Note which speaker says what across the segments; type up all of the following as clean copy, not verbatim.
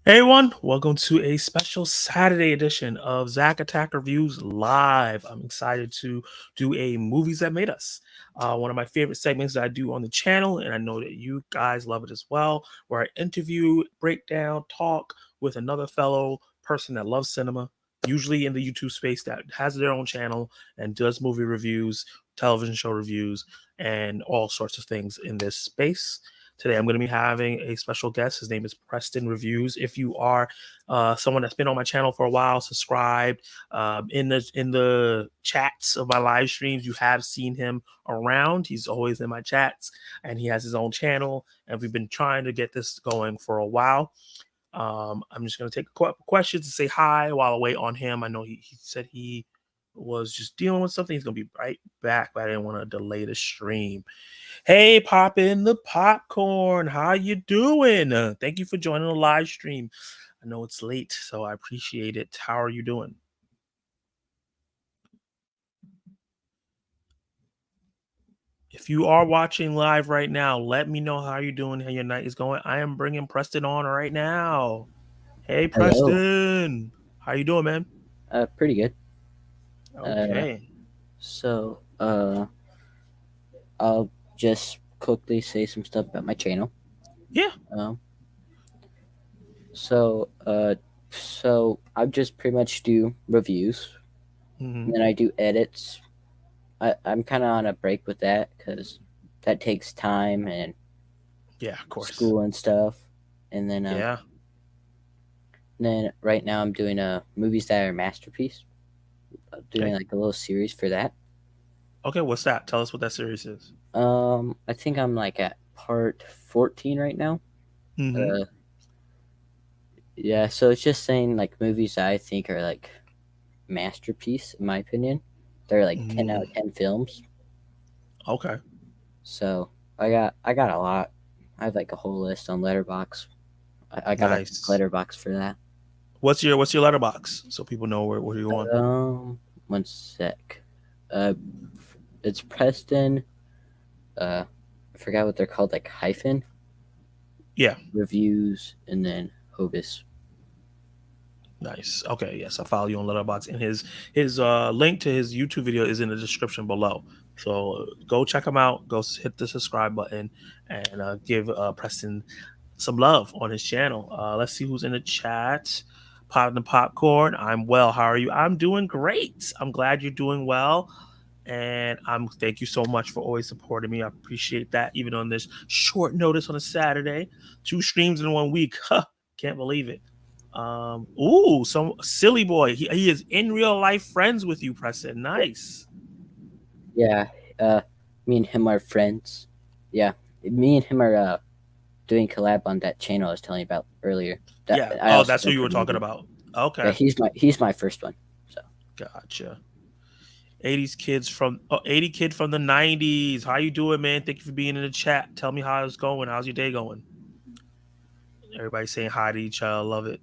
Speaker 1: Hey everyone, welcome to a special Saturday edition of Zack Attack Reviews Live. I'm excited to do a Movies That Made Us. One of my favorite segments that I do on the channel, and I know that you guys love it as well, where I interview, break down, talk with another fellow person that loves cinema, usually in the YouTube space that has their own channel and does movie reviews, television show reviews, and all sorts of things in this space. Today, I'm going to be having a special guest. His name is Preston Reviews. If you are someone that's been on my channel for a while, subscribed in the chats of my live streams, you have seen him around. He's always in my chats, and he has his own channel. And we've been trying to get this going for a while. I'm just going to take a couple questions to say hi while I wait on him. I know he said he was just dealing with something. He's going to be right back, but I didn't want to delay the stream. Hey, pop in the popcorn. How you doing? Thank you for joining the live stream. I know it's late, so I appreciate it. How are you doing? If you are watching live right now, let me know how you're doing, how your night is going. I am bringing Preston on right now. Hey,
Speaker 2: Hello.
Speaker 1: Preston. How you doing, man?
Speaker 2: Pretty good. Uh,
Speaker 1: Okay.
Speaker 2: so, I'll just quickly say some stuff about my channel.
Speaker 1: Yeah.
Speaker 2: Um, so, uh, so I just pretty much do reviews,
Speaker 1: Mm-hmm.
Speaker 2: and then I do edits. I'm kind of on a break with that because that takes time and
Speaker 1: Yeah, of course.
Speaker 2: school and stuff. And
Speaker 1: Yeah.
Speaker 2: then right now I'm doing movies that are masterpiece. I'm doing
Speaker 1: Okay.
Speaker 2: like a little series for that.
Speaker 1: Okay, what's that? Tell us what that series is.
Speaker 2: I think I'm like at part 14 right now.
Speaker 1: Mm-hmm.
Speaker 2: Uh, Yeah, so it's just saying like movies that I think are like masterpiece in my opinion. They're like 10 out
Speaker 1: Mm,
Speaker 2: of 10 films.
Speaker 1: okay.
Speaker 2: So I got a lot. I have like a whole list on Letterbox. I got a
Speaker 1: Nice.
Speaker 2: Letterbox for that.
Speaker 1: What's your letterbox so people know where you're on?
Speaker 2: One sec. Uh, it's Preston. I forgot what they're called, like hyphen
Speaker 1: Yeah.
Speaker 2: reviews, and then Hobus.
Speaker 1: Nice. Okay. Yes, I follow you on Letterboxd, and his link to his YouTube video is in the description below. So go check him out. Go hit the subscribe button and give Preston some love on his channel. Let's see who's in the chat. Pot the popcorn. I'm well. How are you? I'm doing great. I'm glad you're doing well. And thank you so much for always supporting me. I appreciate that. Even on this short notice on a Saturday, 2 streams in 1 week. Huh, can't believe it. Some silly boy. He is in real life friends with you, Preston. Nice.
Speaker 2: Yeah, uh, me and him are friends. Yeah, me and him are doing collab on that channel I was telling you about earlier. That
Speaker 1: Yeah.
Speaker 2: I
Speaker 1: Oh,
Speaker 2: also
Speaker 1: that's who
Speaker 2: did
Speaker 1: you
Speaker 2: for
Speaker 1: were
Speaker 2: the
Speaker 1: talking
Speaker 2: movie.
Speaker 1: about.
Speaker 2: Yeah,
Speaker 1: Okay.
Speaker 2: he's my first one. So
Speaker 1: Gotcha. 80s kids from 80 kid from the 90s. How you doing, man? Thank you for being in the chat. Tell me how it's going. How's your day going? Everybody saying hi to each other. Love it.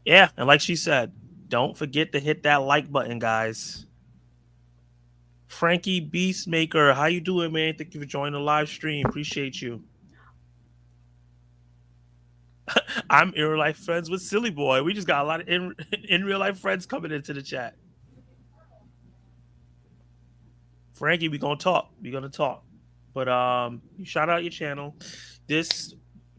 Speaker 1: Yeah, and like she said, don't forget to hit that like button, guys. Frankie Beastmaker, how you doing, man? Thank you for joining the live stream. Appreciate you. I'm in real life friends with Silly Boy. We just got a lot of in real life friends coming into the chat. Frankie, we gonna talk. We gonna talk. But you shout out your channel. This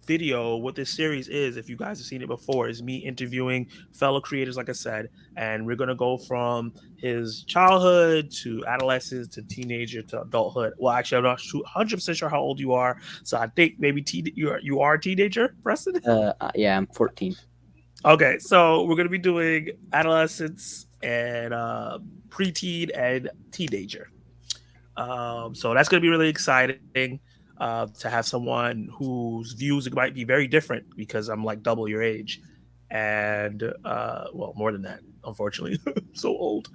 Speaker 1: video, what this series is, if you guys have seen it before, is me interviewing fellow creators, like I said, and we're gonna go from his childhood to adolescence to teenager to adulthood. Well, actually, I'm not 100% sure how old you are, so I think maybe you are a teenager, Preston.
Speaker 2: yeah, I'm 14.
Speaker 1: Okay, so we're gonna be doing adolescence and preteen and teenager. So that's going to be really exciting to have someone whose views might be very different because I'm like double your age, and well, more than that, unfortunately. I'm so old.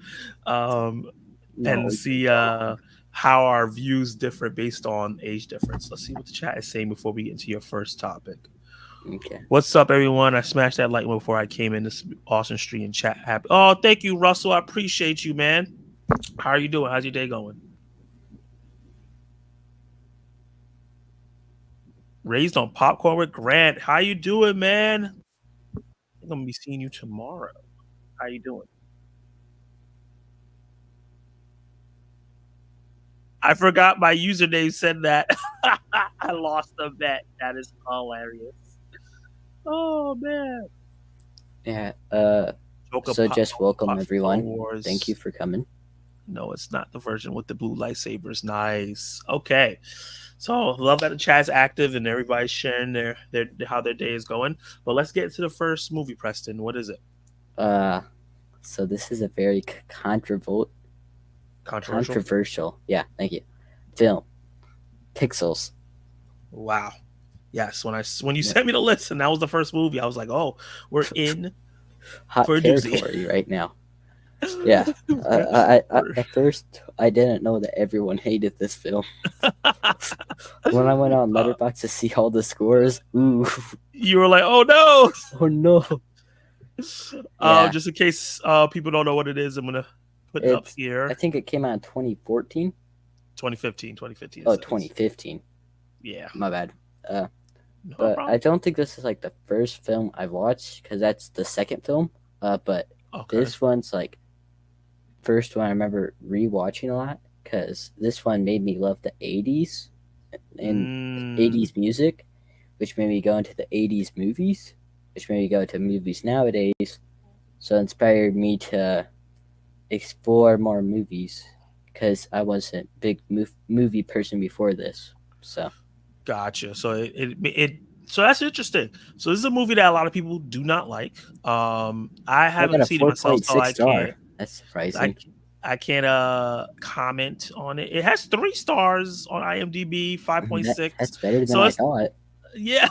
Speaker 1: Um,
Speaker 2: No,
Speaker 1: and
Speaker 2: you
Speaker 1: see
Speaker 2: don't.
Speaker 1: how our views differ based on age difference. Let's see what the chat is saying before we get into your first topic.
Speaker 2: Okay.
Speaker 1: What's up, everyone? I smashed that like before I came in this awesome stream and chat. Happy. Oh, thank you, Russell. I appreciate you, man. How are you doing? How's your day going? Raised on popcorn with Grant. How you doing, man? I'm gonna be seeing you tomorrow. How you doing? I forgot my username said that. I lost a bet. That is hilarious. Oh man.
Speaker 2: Yeah.
Speaker 1: Joker
Speaker 2: So
Speaker 1: Pot,
Speaker 2: just welcome
Speaker 1: Clone
Speaker 2: everyone. Thank you
Speaker 1: Wars.
Speaker 2: for coming.
Speaker 1: No, it's not the version with the blue lightsabers. Nice. Okay. So love that the chat's active and everybody's sharing their how their day is going. But let's get to the first movie, Preston. What is it?
Speaker 2: Uh, so this is a very
Speaker 1: Controversial?
Speaker 2: controversial. Yeah, thank you. Film Pixels.
Speaker 1: Wow. Yes. When you sent me the list and that was the first movie, I was like, oh, we're in
Speaker 2: Hot
Speaker 1: for a doozy.
Speaker 2: territory right now. Yeah. At first, I didn't know that everyone hated this film. When I went on Letterboxd to see all the scores, ooh,
Speaker 1: You were like, oh no.
Speaker 2: oh no. Yeah,
Speaker 1: Just in case people don't know what it is, I'm gonna put it up
Speaker 2: it's. I
Speaker 1: here.
Speaker 2: think it came out in 2014.
Speaker 1: 2015. 2015 it
Speaker 2: Oh,
Speaker 1: says.
Speaker 2: 2015.
Speaker 1: Yeah.
Speaker 2: My bad.
Speaker 1: No
Speaker 2: But I
Speaker 1: problem.
Speaker 2: don't think this is like the first film I've watched because that's the second film. But
Speaker 1: Okay.
Speaker 2: this one's like first one I remember rewatching a lot because this one made me love the 80s and
Speaker 1: Mm,
Speaker 2: 80s music, which made me go into the 80s movies, which made me go to movies nowadays. So it inspired me to explore more movies because I wasn't a big movie person before this. So
Speaker 1: gotcha. So so that's interesting. So this is a movie that a lot of people do not like. I
Speaker 2: I got
Speaker 1: haven't
Speaker 2: a
Speaker 1: seen it myself, so
Speaker 2: 4.6 star. That's
Speaker 1: I
Speaker 2: surprising.
Speaker 1: I can't comment on it. It has 3 stars on IMDb,
Speaker 2: That's
Speaker 1: 5.6.
Speaker 2: better than
Speaker 1: So
Speaker 2: I
Speaker 1: it's
Speaker 2: thought.
Speaker 1: yeah,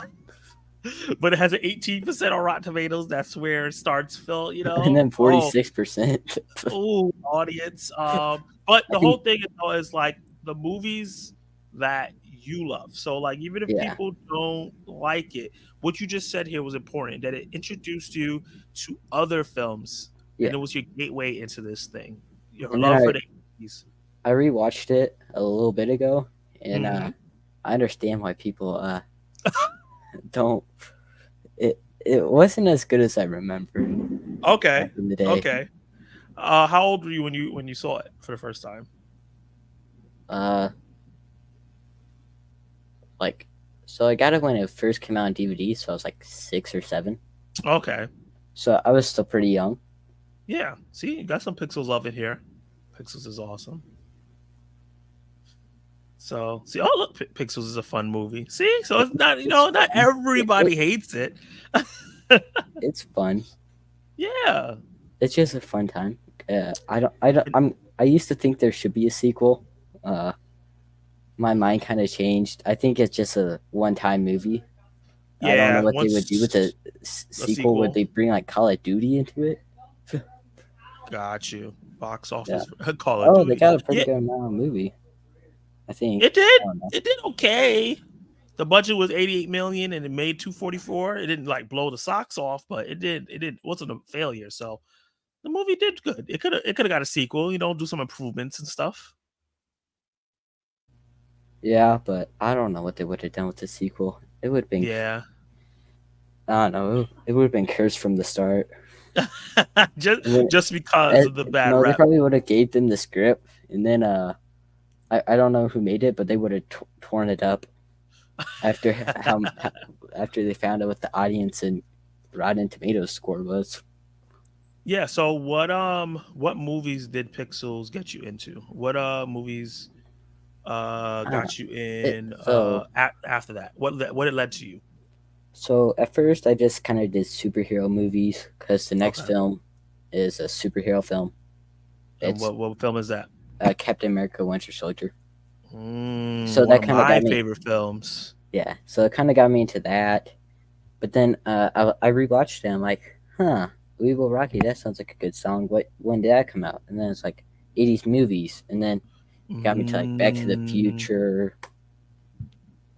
Speaker 1: but it has an 18% on Rotten Tomatoes. That's where it starts, Phil.
Speaker 2: And then
Speaker 1: Oh,
Speaker 2: 46%.
Speaker 1: oh, audience. But
Speaker 2: I
Speaker 1: the
Speaker 2: think,
Speaker 1: whole thing is like the movies that you love. So like even if
Speaker 2: yeah,
Speaker 1: people don't like it, what you just said here was important that it introduced you to other films
Speaker 2: yeah.
Speaker 1: and it was your gateway into this thing. Your
Speaker 2: And then
Speaker 1: love for the 80s.
Speaker 2: I rewatched it a little bit ago, and
Speaker 1: Mm-hmm.
Speaker 2: I understand why people don't. It wasn't as good as I remember back
Speaker 1: Okay.
Speaker 2: in the day.
Speaker 1: Okay. How old were you when you saw it for the first time?
Speaker 2: Uh, like, so I got it when it first came out on DVD, so I was like 6 or 7.
Speaker 1: Okay.
Speaker 2: So I was still pretty young.
Speaker 1: Yeah. See, you got some Pixels love in here. Pixels is awesome. So see, oh look, Pixels is a fun movie. See, so it's not
Speaker 2: It's
Speaker 1: not
Speaker 2: fun.
Speaker 1: everybody hates it.
Speaker 2: It's fun.
Speaker 1: Yeah,
Speaker 2: It's just a fun time. I used to think there should be a sequel. Uh, my mind kind of changed. I think it's just a one-time movie. I don't know
Speaker 1: yeah.
Speaker 2: what they would do with the
Speaker 1: Once a
Speaker 2: sequel. Would
Speaker 1: sequel,
Speaker 2: they bring like Call of Duty into it?
Speaker 1: got you. Box
Speaker 2: Yeah.
Speaker 1: office Call of
Speaker 2: Oh, they
Speaker 1: Duty.
Speaker 2: got a pretty
Speaker 1: Yeah,
Speaker 2: good amount of movie. I think.
Speaker 1: it did.
Speaker 2: I don't know.
Speaker 1: It did okay. The budget was 88 million and it made 244. It didn't like blow the socks off, but it did. It wasn't a failure. So the movie did good. It could have got a sequel. Do some improvements and stuff.
Speaker 2: Yeah, but I don't know what they would have done with the sequel. It would have been.
Speaker 1: Yeah.
Speaker 2: I don't know. It would have been cursed from the start.
Speaker 1: just
Speaker 2: And then,
Speaker 1: just because of the bad
Speaker 2: no, they
Speaker 1: rep.
Speaker 2: probably would have gave them the script, and then I don't know who made it, but they would have torn it up after after they found out what the audience and Rotten Tomatoes score was.
Speaker 1: Yeah. So what movies did Pixels get you into? What movies
Speaker 2: I don't know.
Speaker 1: got you
Speaker 2: It
Speaker 1: in
Speaker 2: so
Speaker 1: after that? What it led to you?
Speaker 2: so at first I just kind of did superhero movies because the next
Speaker 1: Okay.
Speaker 2: film is a superhero film.
Speaker 1: And
Speaker 2: It's
Speaker 1: what film is that?
Speaker 2: Captain America: Winter Soldier. So
Speaker 1: One
Speaker 2: that
Speaker 1: of
Speaker 2: kind of
Speaker 1: my
Speaker 2: got me,
Speaker 1: favorite films.
Speaker 2: yeah. So it kind of got me into that. But then I rewatched it. I'm like, huh, We Will Rock You. That sounds like a good song. When did that come out? And then it's like 80s movies, and then it got me to like Back to the
Speaker 1: Mm,
Speaker 2: Future,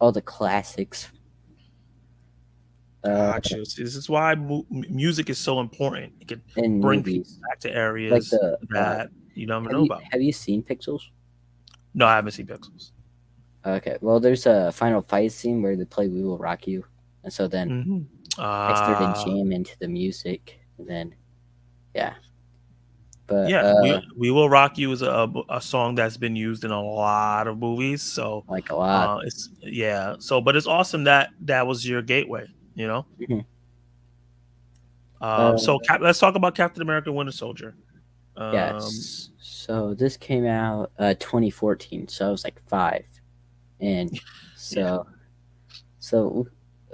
Speaker 2: all the classics. Uh,
Speaker 1: gotcha. See, this is why music is so important. It can
Speaker 2: and
Speaker 1: bring people
Speaker 2: movies
Speaker 1: back to
Speaker 2: like
Speaker 1: areas
Speaker 2: the
Speaker 1: that you never
Speaker 2: have
Speaker 1: know
Speaker 2: you
Speaker 1: about.
Speaker 2: have you seen Pixels?
Speaker 1: No, I haven't seen Pixels.
Speaker 2: Okay, well, there's a final fight scene where they play "We Will Rock You," and so then
Speaker 1: Hmm.
Speaker 2: I started
Speaker 1: Uh
Speaker 2: jamming to the music, and then yeah, but
Speaker 1: yeah, we will rock you is a song that's been used in a lot of movies. So
Speaker 2: like a lot.
Speaker 1: it's yeah. So but it's awesome that that was your gateway. You know.
Speaker 2: Mhm. Uh,
Speaker 1: So let's talk about Captain America: Winter Soldier. Um,
Speaker 2: yes. So this came out 2014, so I was like 5, and
Speaker 1: yeah,
Speaker 2: so so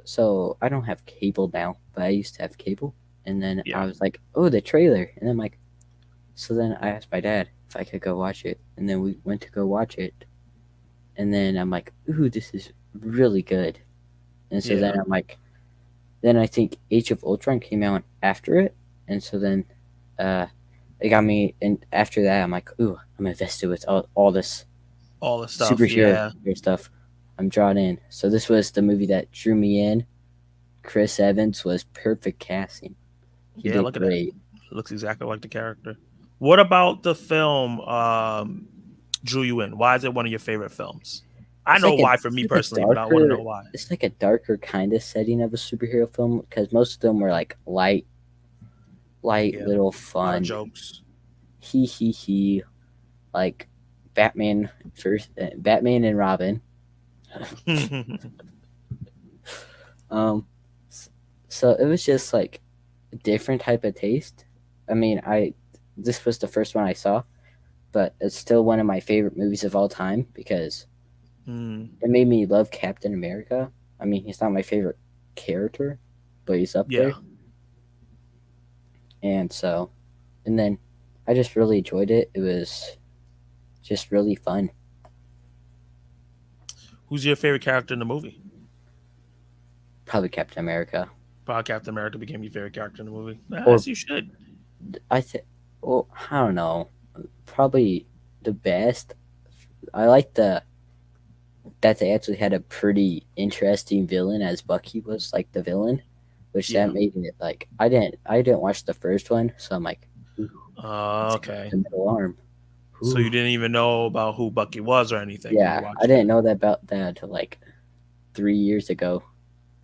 Speaker 2: so I don't have cable now, but I used to have cable, and then
Speaker 1: yeah,
Speaker 2: I was like, oh, the trailer, and I'm like, so then I asked my dad if I could go watch it, and then we went to go watch it, and then I'm like, ooh, this is really good, and so then
Speaker 1: yeah.
Speaker 2: I'm like, then I think Age of Ultron came out after it, and so then uh, it got me. And after that, I'm like, ooh, I'm invested with all this
Speaker 1: All the stuff.
Speaker 2: superhero
Speaker 1: Yeah,
Speaker 2: stuff. I'm drawn in. So this was the movie that drew me in. Chris Evans was perfect casting. He
Speaker 1: yeah.
Speaker 2: did
Speaker 1: Look at that.
Speaker 2: great.
Speaker 1: Looks exactly like the character. What about the film? Drew you in? Why is it one of your favorite films? I know why for
Speaker 2: It's
Speaker 1: me
Speaker 2: like a
Speaker 1: personally, but I want to know
Speaker 2: darker.
Speaker 1: why.
Speaker 2: It's like a darker kind of setting of a superhero film because most of them were like light,
Speaker 1: Yeah,
Speaker 2: little
Speaker 1: a lot of
Speaker 2: fun.
Speaker 1: jokes.
Speaker 2: He like Batman first, Batman and Robin. Um, so it was just like a different type of taste. I mean, I this was the first one I saw, but it's still one of my favorite movies of all time because
Speaker 1: Mm,
Speaker 2: it made me love Captain America. I mean, he's not my favorite character, but he's up
Speaker 1: yeah.
Speaker 2: there. And so, and then I just really enjoyed it. It was just really fun.
Speaker 1: Who's your favorite character in the movie?
Speaker 2: Probably Captain America,
Speaker 1: Probably Captain America became your favorite character in the movie.
Speaker 2: or
Speaker 1: As you should.
Speaker 2: I think, well, I don't know, probably the best. I like that they actually had a pretty interesting villain as Bucky was like the villain, which
Speaker 1: Yeah.
Speaker 2: that made it like I didn't watch the first one, so I'm like, ooh, it's
Speaker 1: Okay.
Speaker 2: the middle arm.
Speaker 1: So
Speaker 2: Ooh,
Speaker 1: you didn't even know about who Bucky was or anything when you
Speaker 2: yeah, I
Speaker 1: watched
Speaker 2: didn't
Speaker 1: it.
Speaker 2: know that about that until like 3 years ago.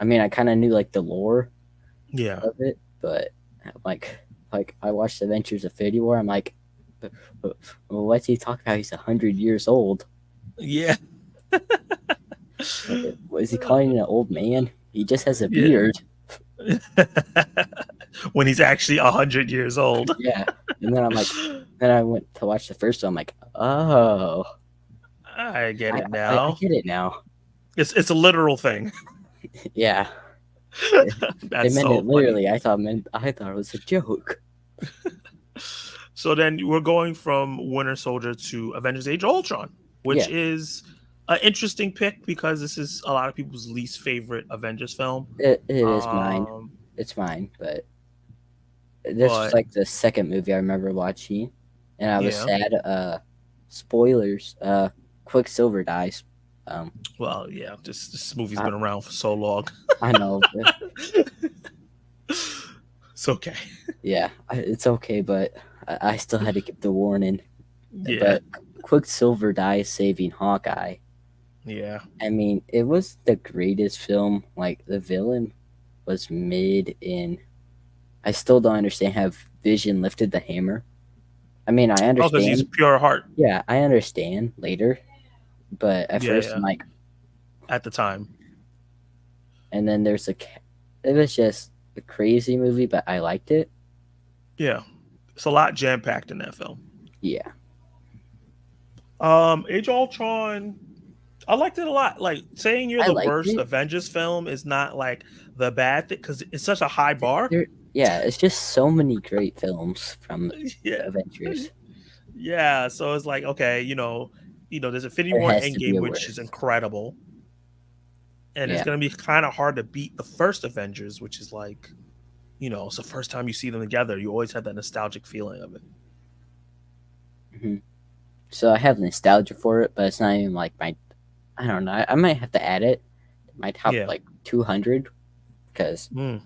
Speaker 2: I mean, I kind of knew like the lore
Speaker 1: Yeah.
Speaker 2: of it, but like like I watched Adventures of Infinity War. I'm like, "But what's he talking about? He's 100 years old.
Speaker 1: Yeah.
Speaker 2: What is he calling an old man? He just has a
Speaker 1: Yeah.
Speaker 2: beard."
Speaker 1: When he's actually 100 years old.
Speaker 2: Yeah. And then I'm like, then I went to watch the first one. I'm like, oh,
Speaker 1: I get it
Speaker 2: I
Speaker 1: now.
Speaker 2: get it now.
Speaker 1: It's a literal thing.
Speaker 2: Yeah. They
Speaker 1: That's
Speaker 2: meant
Speaker 1: so
Speaker 2: it
Speaker 1: funny.
Speaker 2: literally. I thought it was a joke.
Speaker 1: So then we're going from Winter Soldier to Avengers Age of Ultron, which
Speaker 2: Yeah,
Speaker 1: is an interesting pick because this is a lot of people's least favorite Avengers film.
Speaker 2: it is mine.
Speaker 1: Um,
Speaker 2: It's mine. But this was
Speaker 1: but
Speaker 2: like the second movie I remember watching, and I was
Speaker 1: yeah,
Speaker 2: sad. Spoilers. Quicksilver dies. Um,
Speaker 1: well, yeah, this movie's
Speaker 2: I,
Speaker 1: been around for so long.
Speaker 2: I know. But
Speaker 1: It's okay.
Speaker 2: yeah, it's okay, but I still had to give the warning.
Speaker 1: Yeah,
Speaker 2: But Quicksilver dies saving Hawkeye.
Speaker 1: yeah.
Speaker 2: I mean, it was the greatest film. Like the villain was mid in. I still don't understand how Vision lifted the hammer. I mean, I
Speaker 1: Oh, because he's
Speaker 2: understand.
Speaker 1: pure heart.
Speaker 2: Yeah, I understand later, but at
Speaker 1: Yeah,
Speaker 2: first
Speaker 1: yeah.
Speaker 2: I'm like,
Speaker 1: At the time,
Speaker 2: and then there's a. It was just a crazy movie, but I liked it.
Speaker 1: yeah. It's a lot jam packed in that film.
Speaker 2: Yeah,
Speaker 1: Age of Ultron, I liked it a lot. Like saying you're
Speaker 2: I
Speaker 1: the
Speaker 2: liked
Speaker 1: worst
Speaker 2: it.
Speaker 1: Avengers film is not like the bad thing because it's such a high bar.
Speaker 2: There, yeah, it's just so many great films from
Speaker 1: Yeah,
Speaker 2: the Avengers.
Speaker 1: yeah. So it's like okay, there's Infinity
Speaker 2: There
Speaker 1: War
Speaker 2: has to be
Speaker 1: Endgame,
Speaker 2: a
Speaker 1: which is
Speaker 2: worst.
Speaker 1: incredible, and it's
Speaker 2: Yeah.
Speaker 1: gonna be kind of hard to beat the first Avengers, which is like, it's the first time you see them together. You always have that nostalgic feeling of it.
Speaker 2: hmm So I have nostalgia for it, but it's not even like my. I don't know. I might have to add it to my top
Speaker 1: Yeah.
Speaker 2: like 200 because
Speaker 1: Mm.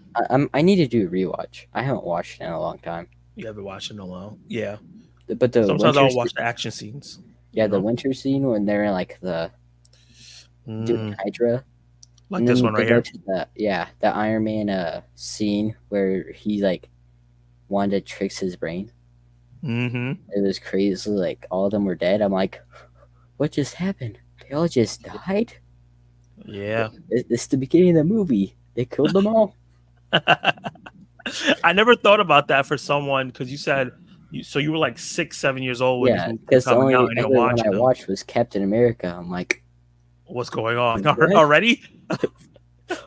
Speaker 2: I need to do a rewatch. I haven't watched it in a long time.
Speaker 1: You have been watching a while. Yeah.
Speaker 2: But the
Speaker 1: Sometimes
Speaker 2: winter,
Speaker 1: I'll watch the action scenes.
Speaker 2: yeah,
Speaker 1: You
Speaker 2: the
Speaker 1: know.
Speaker 2: winter scene when they're like the doing
Speaker 1: Mm.
Speaker 2: Hydra.
Speaker 1: Like
Speaker 2: And
Speaker 1: this
Speaker 2: then
Speaker 1: one
Speaker 2: they
Speaker 1: right
Speaker 2: go
Speaker 1: here.
Speaker 2: to the Iron Man scene where he like Wanda tricks his brain.
Speaker 1: Mm-hmm.
Speaker 2: It was crazy. Like all of them were dead. I'm like, what just happened? They all just died.
Speaker 1: Yeah.
Speaker 2: It's the beginning of the movie. They killed them all.
Speaker 1: I never thought about that for someone because you said so you were like 6, 7 years old when these
Speaker 2: Yeah,
Speaker 1: movies were
Speaker 2: because the
Speaker 1: coming out
Speaker 2: only
Speaker 1: and you're
Speaker 2: other one I
Speaker 1: watching them.
Speaker 2: watched was Captain America. I'm like,
Speaker 1: What's going on
Speaker 2: what?
Speaker 1: already?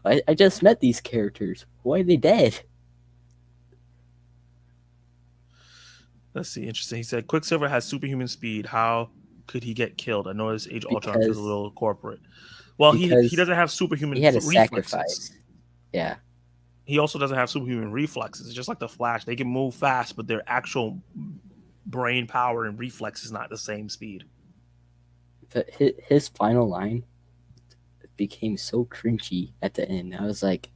Speaker 2: I just met these characters. Why are they dead?
Speaker 1: Let's see. Interesting. He said Quicksilver has superhuman speed. How could he get killed? I noticed Age of Ultron feels a
Speaker 2: Because
Speaker 1: little corporate. Well, he
Speaker 2: because
Speaker 1: doesn't have
Speaker 2: he
Speaker 1: superhuman
Speaker 2: had a
Speaker 1: reflexes.
Speaker 2: sacrifice. Yeah,
Speaker 1: He also doesn't have superhuman reflexes. It's just like the Flash. They can move fast, but their actual brain power and reflex is not the same speed.
Speaker 2: but his final line became so cringy at the end. I was like,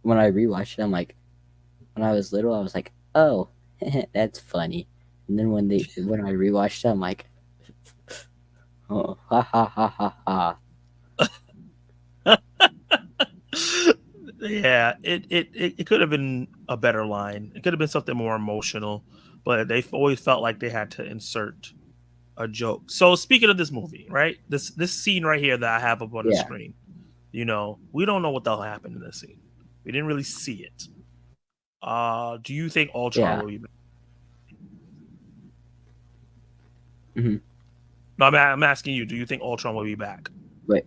Speaker 2: when I rewatched it, I'm like, when I was little, I was like, oh, that's funny. And then when I rewatched it, I'm like, oh, ha ha ha ha ha.
Speaker 1: Yeah, it could have been a better line. It could have been something more emotional, but they always felt like they had to insert a joke. So speaking of this movie, right? This scene right here that I have up on the
Speaker 2: Yeah,
Speaker 1: screen, we don't know what the hell happened in this scene. We didn't really see it. Do you think Ultron
Speaker 2: yeah.
Speaker 1: will be back?
Speaker 2: Hmm.
Speaker 1: No, I'm asking you. Do you think Ultron will be back?
Speaker 2: But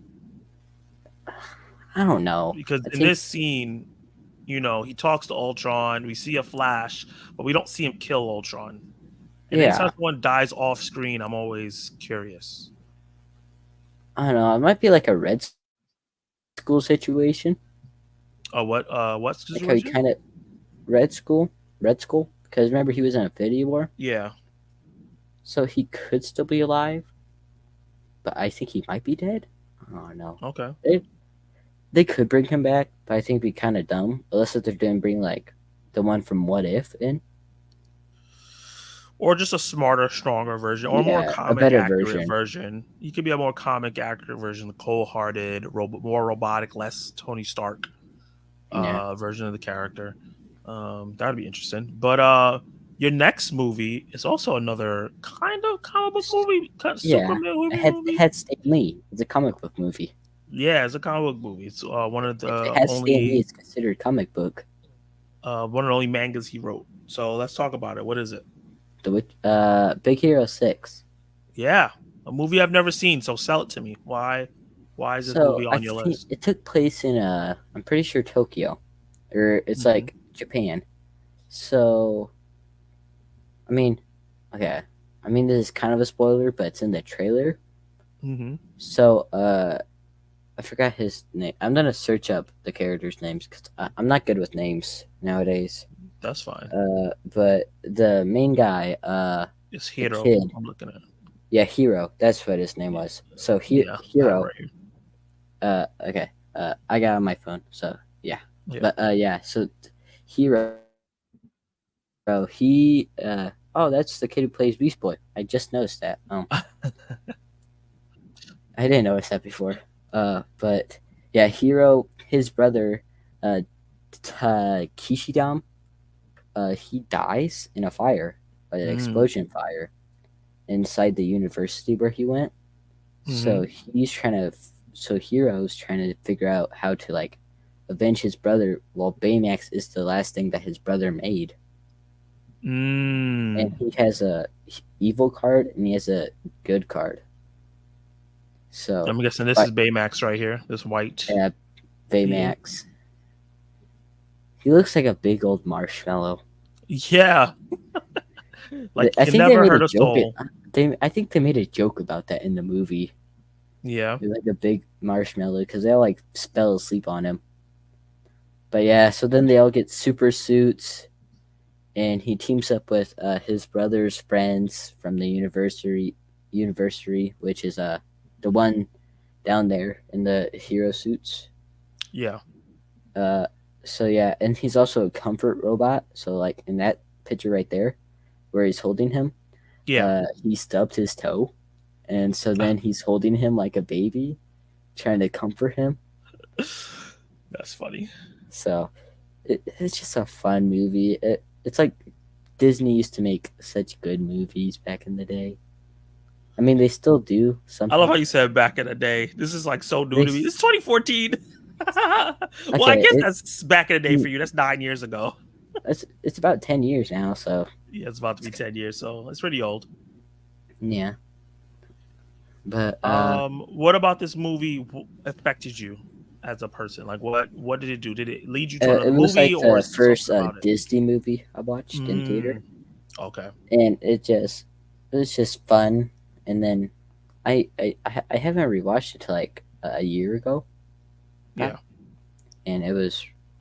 Speaker 2: I don't know.
Speaker 1: Because
Speaker 2: I
Speaker 1: in
Speaker 2: think
Speaker 1: this scene, he talks to Ultron. We see a flash, but we don't see him kill Ultron. And anytime
Speaker 2: yeah.
Speaker 1: someone dies off screen, I'm always curious.
Speaker 2: I don't know. It might be like a Red School situation.
Speaker 1: What
Speaker 2: Like how he
Speaker 1: situation?
Speaker 2: kind of Red School. Because remember he was in Infinity War,
Speaker 1: Yeah.
Speaker 2: so he could still be alive. But I think he might be dead. I don't know.
Speaker 1: Okay.
Speaker 2: They could bring him back, but I think it'd be kind of dumb unless if they're going to bring like the one from What If in.
Speaker 1: Or just a smarter, stronger version, or a more
Speaker 2: Yeah, a
Speaker 1: comic
Speaker 2: better
Speaker 1: accurate
Speaker 2: version.
Speaker 1: version. You could be a more comic accurate version, the cold hearted, more robotic, less Tony Stark
Speaker 2: Yeah,
Speaker 1: version of the character. That'd be interesting. But your next movie is also another kind of comic book movie, kind of
Speaker 2: yeah.
Speaker 1: Superman
Speaker 2: It
Speaker 1: movie.
Speaker 2: had Stan Lee. It's a comic book movie.
Speaker 1: Yeah, it's a comic book movie. It's
Speaker 2: If it has Stan Lee, it's considered comic book.
Speaker 1: one of the only mangas he wrote. So let's talk about it. What is it?
Speaker 2: Big Hero 6.
Speaker 1: Yeah, a movie I've never seen. So sell it to me. Why is this
Speaker 2: So
Speaker 1: movie
Speaker 2: I
Speaker 1: on your
Speaker 2: think
Speaker 1: list?
Speaker 2: it took place in I'm pretty sure Tokyo, or it's
Speaker 1: Hmm.
Speaker 2: like Japan. So I mean, okay. I mean, this is kind of a spoiler, but it's in the trailer.
Speaker 1: Hmm.
Speaker 2: So I forgot his name. I'm gonna search up the characters' names because I'm not good with names nowadays.
Speaker 1: That's fine.
Speaker 2: But the main guy,
Speaker 1: It's
Speaker 2: the
Speaker 1: Hero.
Speaker 2: kid,
Speaker 1: I'm looking at.
Speaker 2: yeah, Hero. That's what his name was. So
Speaker 1: Yeah, I have it
Speaker 2: Hero.
Speaker 1: right here.
Speaker 2: Okay. I got it on my phone. So yeah,
Speaker 1: Yeah.
Speaker 2: but yeah. So Hero, he oh, that's the kid who plays Beast Boy. I just noticed that. I didn't notice that before. But yeah, Hero, his brother, uh, Kishidam, he dies in a fire, an
Speaker 1: Mm.
Speaker 2: explosion fire, inside the university where he went.
Speaker 1: Hmm.
Speaker 2: So so Hero's trying to figure out how to like avenge his brother, while Baymax is the last thing that his brother made. And
Speaker 1: Mm.
Speaker 2: he has a evil card and he has a good card. So,
Speaker 1: I'm guessing this is
Speaker 2: but
Speaker 1: Baymax right here. This white
Speaker 2: yeah,
Speaker 1: being.
Speaker 2: Baymax. He looks like a big old marshmallow.
Speaker 1: Yeah. Like
Speaker 2: I
Speaker 1: he can
Speaker 2: think they
Speaker 1: never
Speaker 2: made a
Speaker 1: hurt a
Speaker 2: joke.
Speaker 1: soul.
Speaker 2: I think they made a joke about that in the movie.
Speaker 1: Yeah.
Speaker 2: They're like a big marshmallow because they all like fell asleep on him. But yeah, so then they all get super suits, and he teams up with his brother's friends from the university, which is the one down there in the hero suits.
Speaker 1: Yeah.
Speaker 2: Uh, so yeah, and he's also a comfort robot. So like in that picture right there, where he's holding him,
Speaker 1: Yeah.
Speaker 2: he stubbed his toe, and so then he's holding him like a baby, trying to comfort him.
Speaker 1: That's funny.
Speaker 2: So it's just a fun movie. It's like Disney used to make such good movies back in the day. I mean, they still do
Speaker 1: I love how
Speaker 2: sometimes.
Speaker 1: you said back in the day. This is like so new
Speaker 2: They
Speaker 1: to me. It's 2014. Well, I
Speaker 2: okay.
Speaker 1: guess that's back in the day for you. That's 9 years ago.
Speaker 2: It's about 10 years now. So
Speaker 1: Yeah, it's about to be 10 years, so it's pretty old.
Speaker 2: yeah, but
Speaker 1: What about this movie affected you as a person? Like, what did it do? Did it lead you to another
Speaker 2: it was
Speaker 1: movie,
Speaker 2: like
Speaker 1: or
Speaker 2: the
Speaker 1: is
Speaker 2: first
Speaker 1: something about it?
Speaker 2: Disney movie I watched in theater,
Speaker 1: Mm, okay.
Speaker 2: and it was just fun. And then I haven't rewatched it till like a year ago, about,
Speaker 1: Yeah,
Speaker 2: and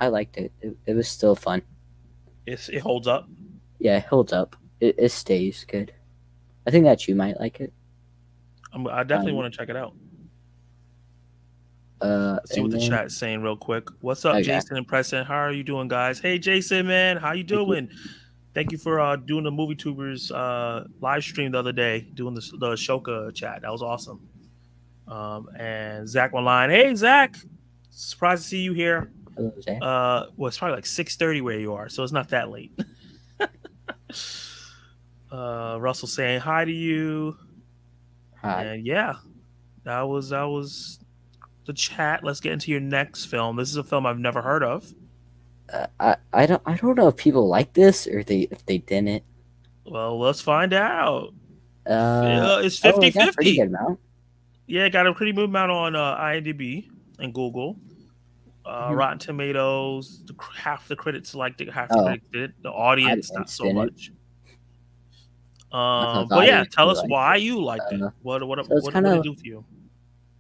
Speaker 2: I liked it. It was still fun.
Speaker 1: it holds up.
Speaker 2: Yeah, it holds up. It stays good. I think that you might like it.
Speaker 1: I definitely
Speaker 2: Um,
Speaker 1: want to check it out. Let's see what
Speaker 2: and
Speaker 1: the
Speaker 2: then
Speaker 1: chat's saying real quick. What's up,
Speaker 2: okay,
Speaker 1: Jason and Preston? How are you doing, guys? Hey, Jason, man, how you
Speaker 2: thank you.
Speaker 1: doing? Thank you for doing the movie tubers live stream the other day, doing the Shoka chat. That was awesome. And Zach online. Hey, Zach, surprised to see you here.
Speaker 2: Hello, Zach.
Speaker 1: Well, it's probably like 6:30 where you are, so it's not that late. Russell saying hi to you,
Speaker 2: Hi.
Speaker 1: and yeah, that was the chat. Let's get into your next film. This is a film I've never heard of.
Speaker 2: I don't know if people like this or they if they didn't.
Speaker 1: Well, let's find out. It's
Speaker 2: Oh,
Speaker 1: fifty
Speaker 2: I got a pretty
Speaker 1: fifty.
Speaker 2: good amount.
Speaker 1: Yeah, got a pretty good amount on IMDb and Google.
Speaker 2: Mhm.
Speaker 1: Rotten Tomatoes, half the critics liked it, half the
Speaker 2: Oh,
Speaker 1: critics did. The audience, not
Speaker 2: audience
Speaker 1: so
Speaker 2: didn't.
Speaker 1: much.
Speaker 2: I thought the
Speaker 1: But yeah,
Speaker 2: audience
Speaker 1: tell
Speaker 2: really
Speaker 1: us
Speaker 2: liked
Speaker 1: why
Speaker 2: it.
Speaker 1: you liked it.
Speaker 2: Uh, so it's
Speaker 1: What did it do for you?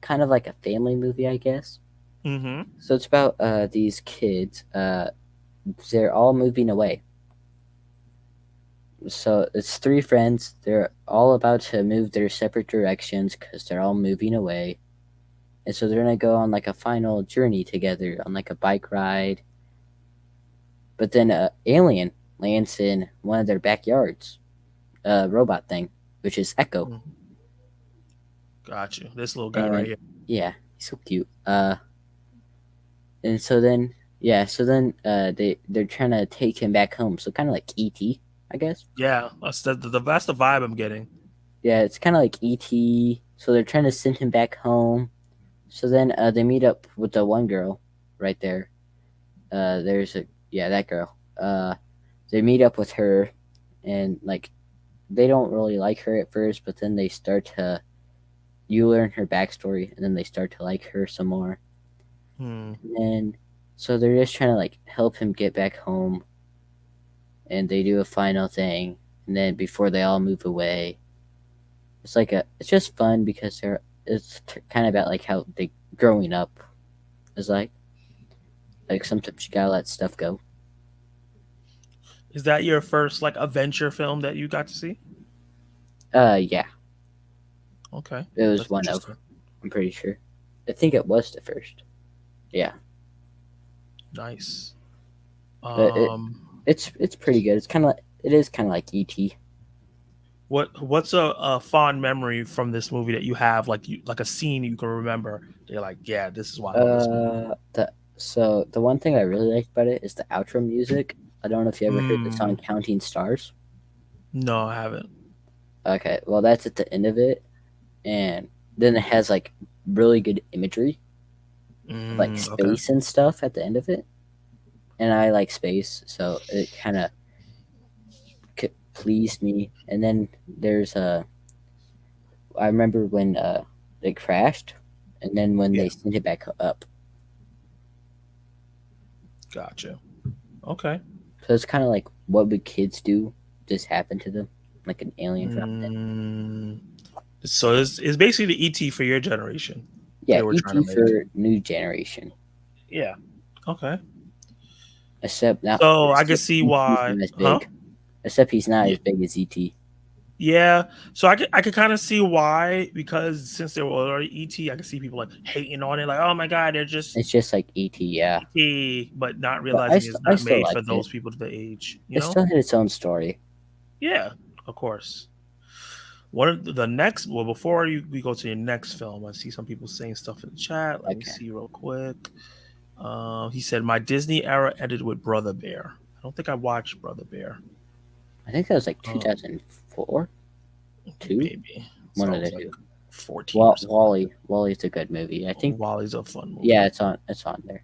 Speaker 2: kind of like a family movie, I guess.
Speaker 1: Mm-hmm.
Speaker 2: So it's about these kids. They're all moving away. So it's three friends. They're all about to move their separate directions because they're all moving away. And so they're gonna go on like a final journey together on like a bike ride. But then a alien lands in one of their backyards, a robot thing, which is Echo.
Speaker 1: Mm-hmm. Got you. This little guy right
Speaker 2: And
Speaker 1: here.
Speaker 2: yeah, he's so cute. And so then yeah, so then they're trying to take him back home. So kind of like ET, I guess.
Speaker 1: Yeah, that's the vibe I'm getting.
Speaker 2: Yeah, it's kind of like ET. So they're trying to send him back home. So then they meet up with the one girl right there. There's a yeah that girl. They meet up with her, and like they don't really like her at first, but then they start to you learn her backstory, and then they start to like her some more.
Speaker 1: Hmm.
Speaker 2: And so they're just trying to like help him get back home, and they do a final thing, and then before they all move away, it's just fun because kind of about like how they growing up is like sometimes you gotta let stuff go.
Speaker 1: Is that your first like adventure film that you got to see?
Speaker 2: Yeah,
Speaker 1: Okay,
Speaker 2: it was
Speaker 1: that's
Speaker 2: one of.
Speaker 1: interesting.
Speaker 2: I'm pretty sure. I think it was the first. Yeah,
Speaker 1: Nice.
Speaker 2: but
Speaker 1: Um,
Speaker 2: it's pretty good. It is kind of like ET.
Speaker 1: what's a fond memory from this movie that you have, like a scene you can remember? You're like, yeah, this is why I love this movie.
Speaker 2: The one thing I really liked about it is the outro music. I don't know if you ever heard the song
Speaker 1: Mm,
Speaker 2: "Counting Stars."
Speaker 1: no, I haven't.
Speaker 2: Okay, well that's at the end of it, and then it has like really good imagery of like
Speaker 1: Okay,
Speaker 2: space and stuff at the end of it. And I like space, so it kind of pleased me. And then I remember when it crashed, and then when
Speaker 1: yeah,
Speaker 2: they sent it back up.
Speaker 1: gotcha. Okay.
Speaker 2: So it's kind of like what would kids do? Just happen to them, like an alien dropped in.
Speaker 1: Mm, so it's basically the ET for your generation.
Speaker 2: Yeah,
Speaker 1: They were trying to
Speaker 2: ET
Speaker 1: make.
Speaker 2: for new generation.
Speaker 1: Yeah. Okay.
Speaker 2: Except now,
Speaker 1: So I can
Speaker 2: except
Speaker 1: see
Speaker 2: ET's
Speaker 1: why,
Speaker 2: not as
Speaker 1: huh?
Speaker 2: big. Except he's not
Speaker 1: Yeah,
Speaker 2: as big as ET.
Speaker 1: yeah. So I could kind of see why, because since they were already ET, I could see people like hating on it, like, oh my god, they're just
Speaker 2: It's just like ET, yeah.
Speaker 1: ET, but not
Speaker 2: But
Speaker 1: realizing it's
Speaker 2: I
Speaker 1: not
Speaker 2: still
Speaker 1: made for
Speaker 2: liked it.
Speaker 1: those people to the age, you
Speaker 2: It
Speaker 1: know?
Speaker 2: still had its own story.
Speaker 1: Yeah, of course. One of the next, well, before we go to your next film, I see some people saying stuff in the chat. Let me
Speaker 2: Okay.
Speaker 1: see real quick. He said, "My Disney era ended with Brother Bear." I don't think I watched Brother Bear.
Speaker 2: I think that was like
Speaker 1: Uh,
Speaker 2: 2004, two,
Speaker 1: maybe. So
Speaker 2: one
Speaker 1: I
Speaker 2: of
Speaker 1: was
Speaker 2: the
Speaker 1: like
Speaker 2: two.
Speaker 1: 14 or something.
Speaker 2: Wally's a good movie. I think.
Speaker 1: Wally's a fun
Speaker 2: Yeah,
Speaker 1: movie.
Speaker 2: it's on there.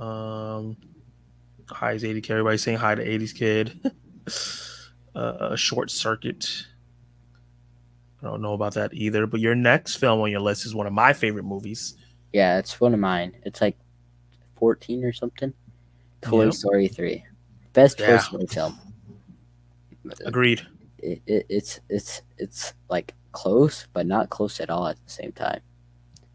Speaker 1: Um, Hi, 80 kid. Everybody saying hi to 80s kid. Short Circuit. I don't know about that either. But your next film on your list is one of my favorite movies.
Speaker 2: Yeah, it's one of mine. It's like 14 or something. Toy
Speaker 1: Yeah.
Speaker 2: Story 3, best Toy
Speaker 1: Yeah.
Speaker 2: Story film.
Speaker 1: Agreed.
Speaker 2: It's like close, but not close at all at the same time.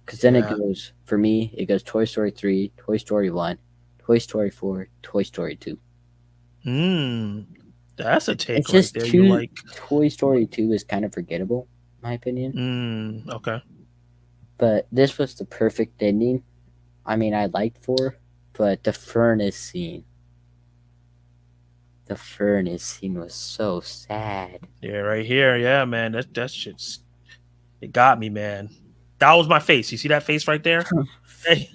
Speaker 2: Because then it
Speaker 1: Yeah.
Speaker 2: goes, for me, it goes Toy Story 3, Toy Story 1, Toy Story 4, Toy Story 2.
Speaker 1: Hmm. That's a take
Speaker 2: It's
Speaker 1: right
Speaker 2: just
Speaker 1: there. You
Speaker 2: two.
Speaker 1: like.
Speaker 2: Toy Story 2 is kind of forgettable, in my opinion.
Speaker 1: Okay.
Speaker 2: But this was the perfect ending. I mean, I liked 4, but the furnace scene. The furnace scene was so sad.
Speaker 1: Yeah, right here. Yeah, man. That shit's it got me, man. That was my face. You see that face right there? Hey,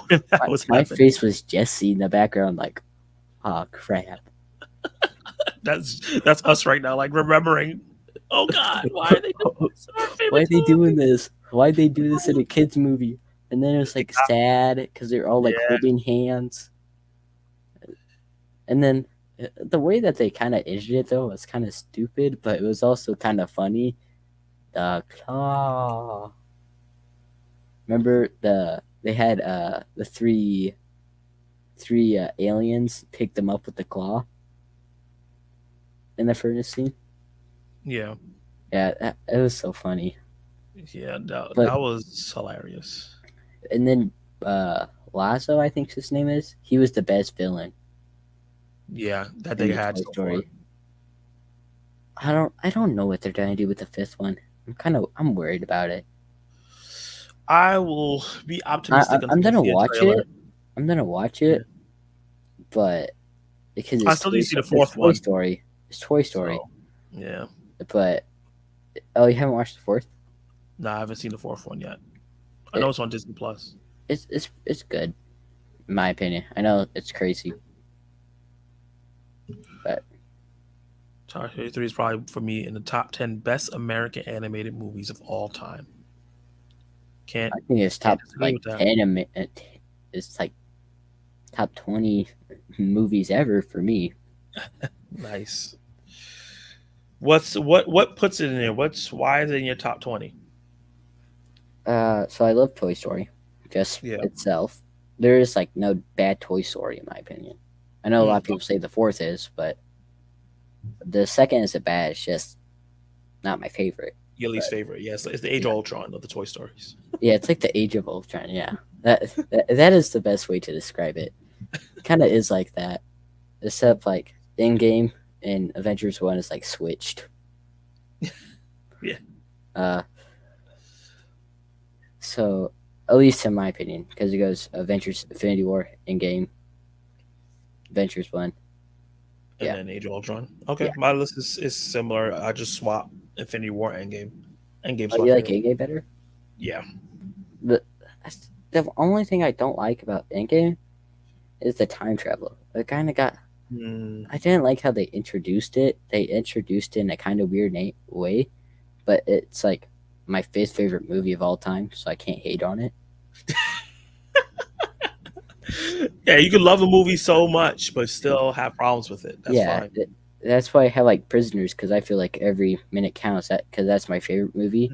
Speaker 1: when that was
Speaker 2: My
Speaker 1: happening.
Speaker 2: face was Jesse in the background, like, oh crap.
Speaker 1: That's us right now, like remembering. Oh God, why are they doing this in our
Speaker 2: Why
Speaker 1: favorite
Speaker 2: are they doing
Speaker 1: time?
Speaker 2: this? Why they do this in a kids movie? And then it was like sad because they're all like
Speaker 1: Yeah,
Speaker 2: holding hands. And then the way that they kind of edited it though was kind of stupid, but it was also kind of funny. The claw. Remember they had the three aliens pick them up with the claw in the furnace scene.
Speaker 1: yeah,
Speaker 2: Yeah, it was so funny.
Speaker 1: yeah. That,
Speaker 2: But
Speaker 1: that was hilarious.
Speaker 2: and then Lazo, I think his name is. He was the best villain
Speaker 1: Yeah, that
Speaker 2: in
Speaker 1: they
Speaker 2: the
Speaker 1: had
Speaker 2: Toy
Speaker 1: so far.
Speaker 2: Story. I don't know what they're gonna do with the fifth one. I'm worried about it.
Speaker 1: I will be
Speaker 2: I,
Speaker 1: optimistic
Speaker 2: I
Speaker 1: until
Speaker 2: I'm
Speaker 1: I
Speaker 2: gonna
Speaker 1: see a
Speaker 2: watch
Speaker 1: trailer.
Speaker 2: it. I'm gonna watch
Speaker 1: Yeah.
Speaker 2: it, but because
Speaker 1: I still need to see the
Speaker 2: It's
Speaker 1: fourth
Speaker 2: Toy
Speaker 1: one.
Speaker 2: Story. It's Toy Story.
Speaker 1: So yeah,
Speaker 2: But oh, you haven't watched the fourth?
Speaker 1: no, I haven't seen the fourth one yet. I know
Speaker 2: It,
Speaker 1: it's on Disney Plus.
Speaker 2: it's good, in my opinion. I know it's crazy, but
Speaker 1: Toy Story 3 is probably for me in the top 10 best American animated movies of all time. Can't
Speaker 2: I think it's
Speaker 1: can't
Speaker 2: top
Speaker 1: disagree
Speaker 2: like
Speaker 1: with that.
Speaker 2: 10. It's like top 20 movies ever for me.
Speaker 1: Nice. What puts it in there? Why is it in your top 20?
Speaker 2: So I love Toy Story, just
Speaker 1: Yeah.
Speaker 2: itself. There is like no bad Toy Story in my opinion. I know a lot of people say the fourth is, but the second isn't bad. It's just not my favorite.
Speaker 1: Your least
Speaker 2: But
Speaker 1: favorite? Yes, it's the Age
Speaker 2: yeah,
Speaker 1: of Ultron of the Toy Stories.
Speaker 2: yeah, it's like the Age of Ultron. Yeah, that is the best way to describe it. Kind of is like that, except like Endgame and Avengers One is like switched.
Speaker 1: Yeah.
Speaker 2: Uh, so at least in my opinion, because it goes Avengers Infinity War, Endgame, Avengers One.
Speaker 1: And
Speaker 2: Yeah,
Speaker 1: then Age of Ultron. Okay,
Speaker 2: yeah.
Speaker 1: my list is similar. I just swap Infinity War Endgame. Endgame's
Speaker 2: Oh,
Speaker 1: my
Speaker 2: you like
Speaker 1: favorite.
Speaker 2: Endgame better?
Speaker 1: Yeah.
Speaker 2: The the only thing I don't like about Endgame is the time travel. It kind of got.
Speaker 1: Mm,
Speaker 2: I didn't like how they introduced it. They introduced it in a kind of weird way, but it's like my fifth favorite movie of all time, so I can't hate on it.
Speaker 1: yeah, you can love a movie so much, but still have problems with it. That's
Speaker 2: Yeah,
Speaker 1: fine.
Speaker 2: that's why I have like Prisoners because I feel like every minute counts. That because that's my favorite movie.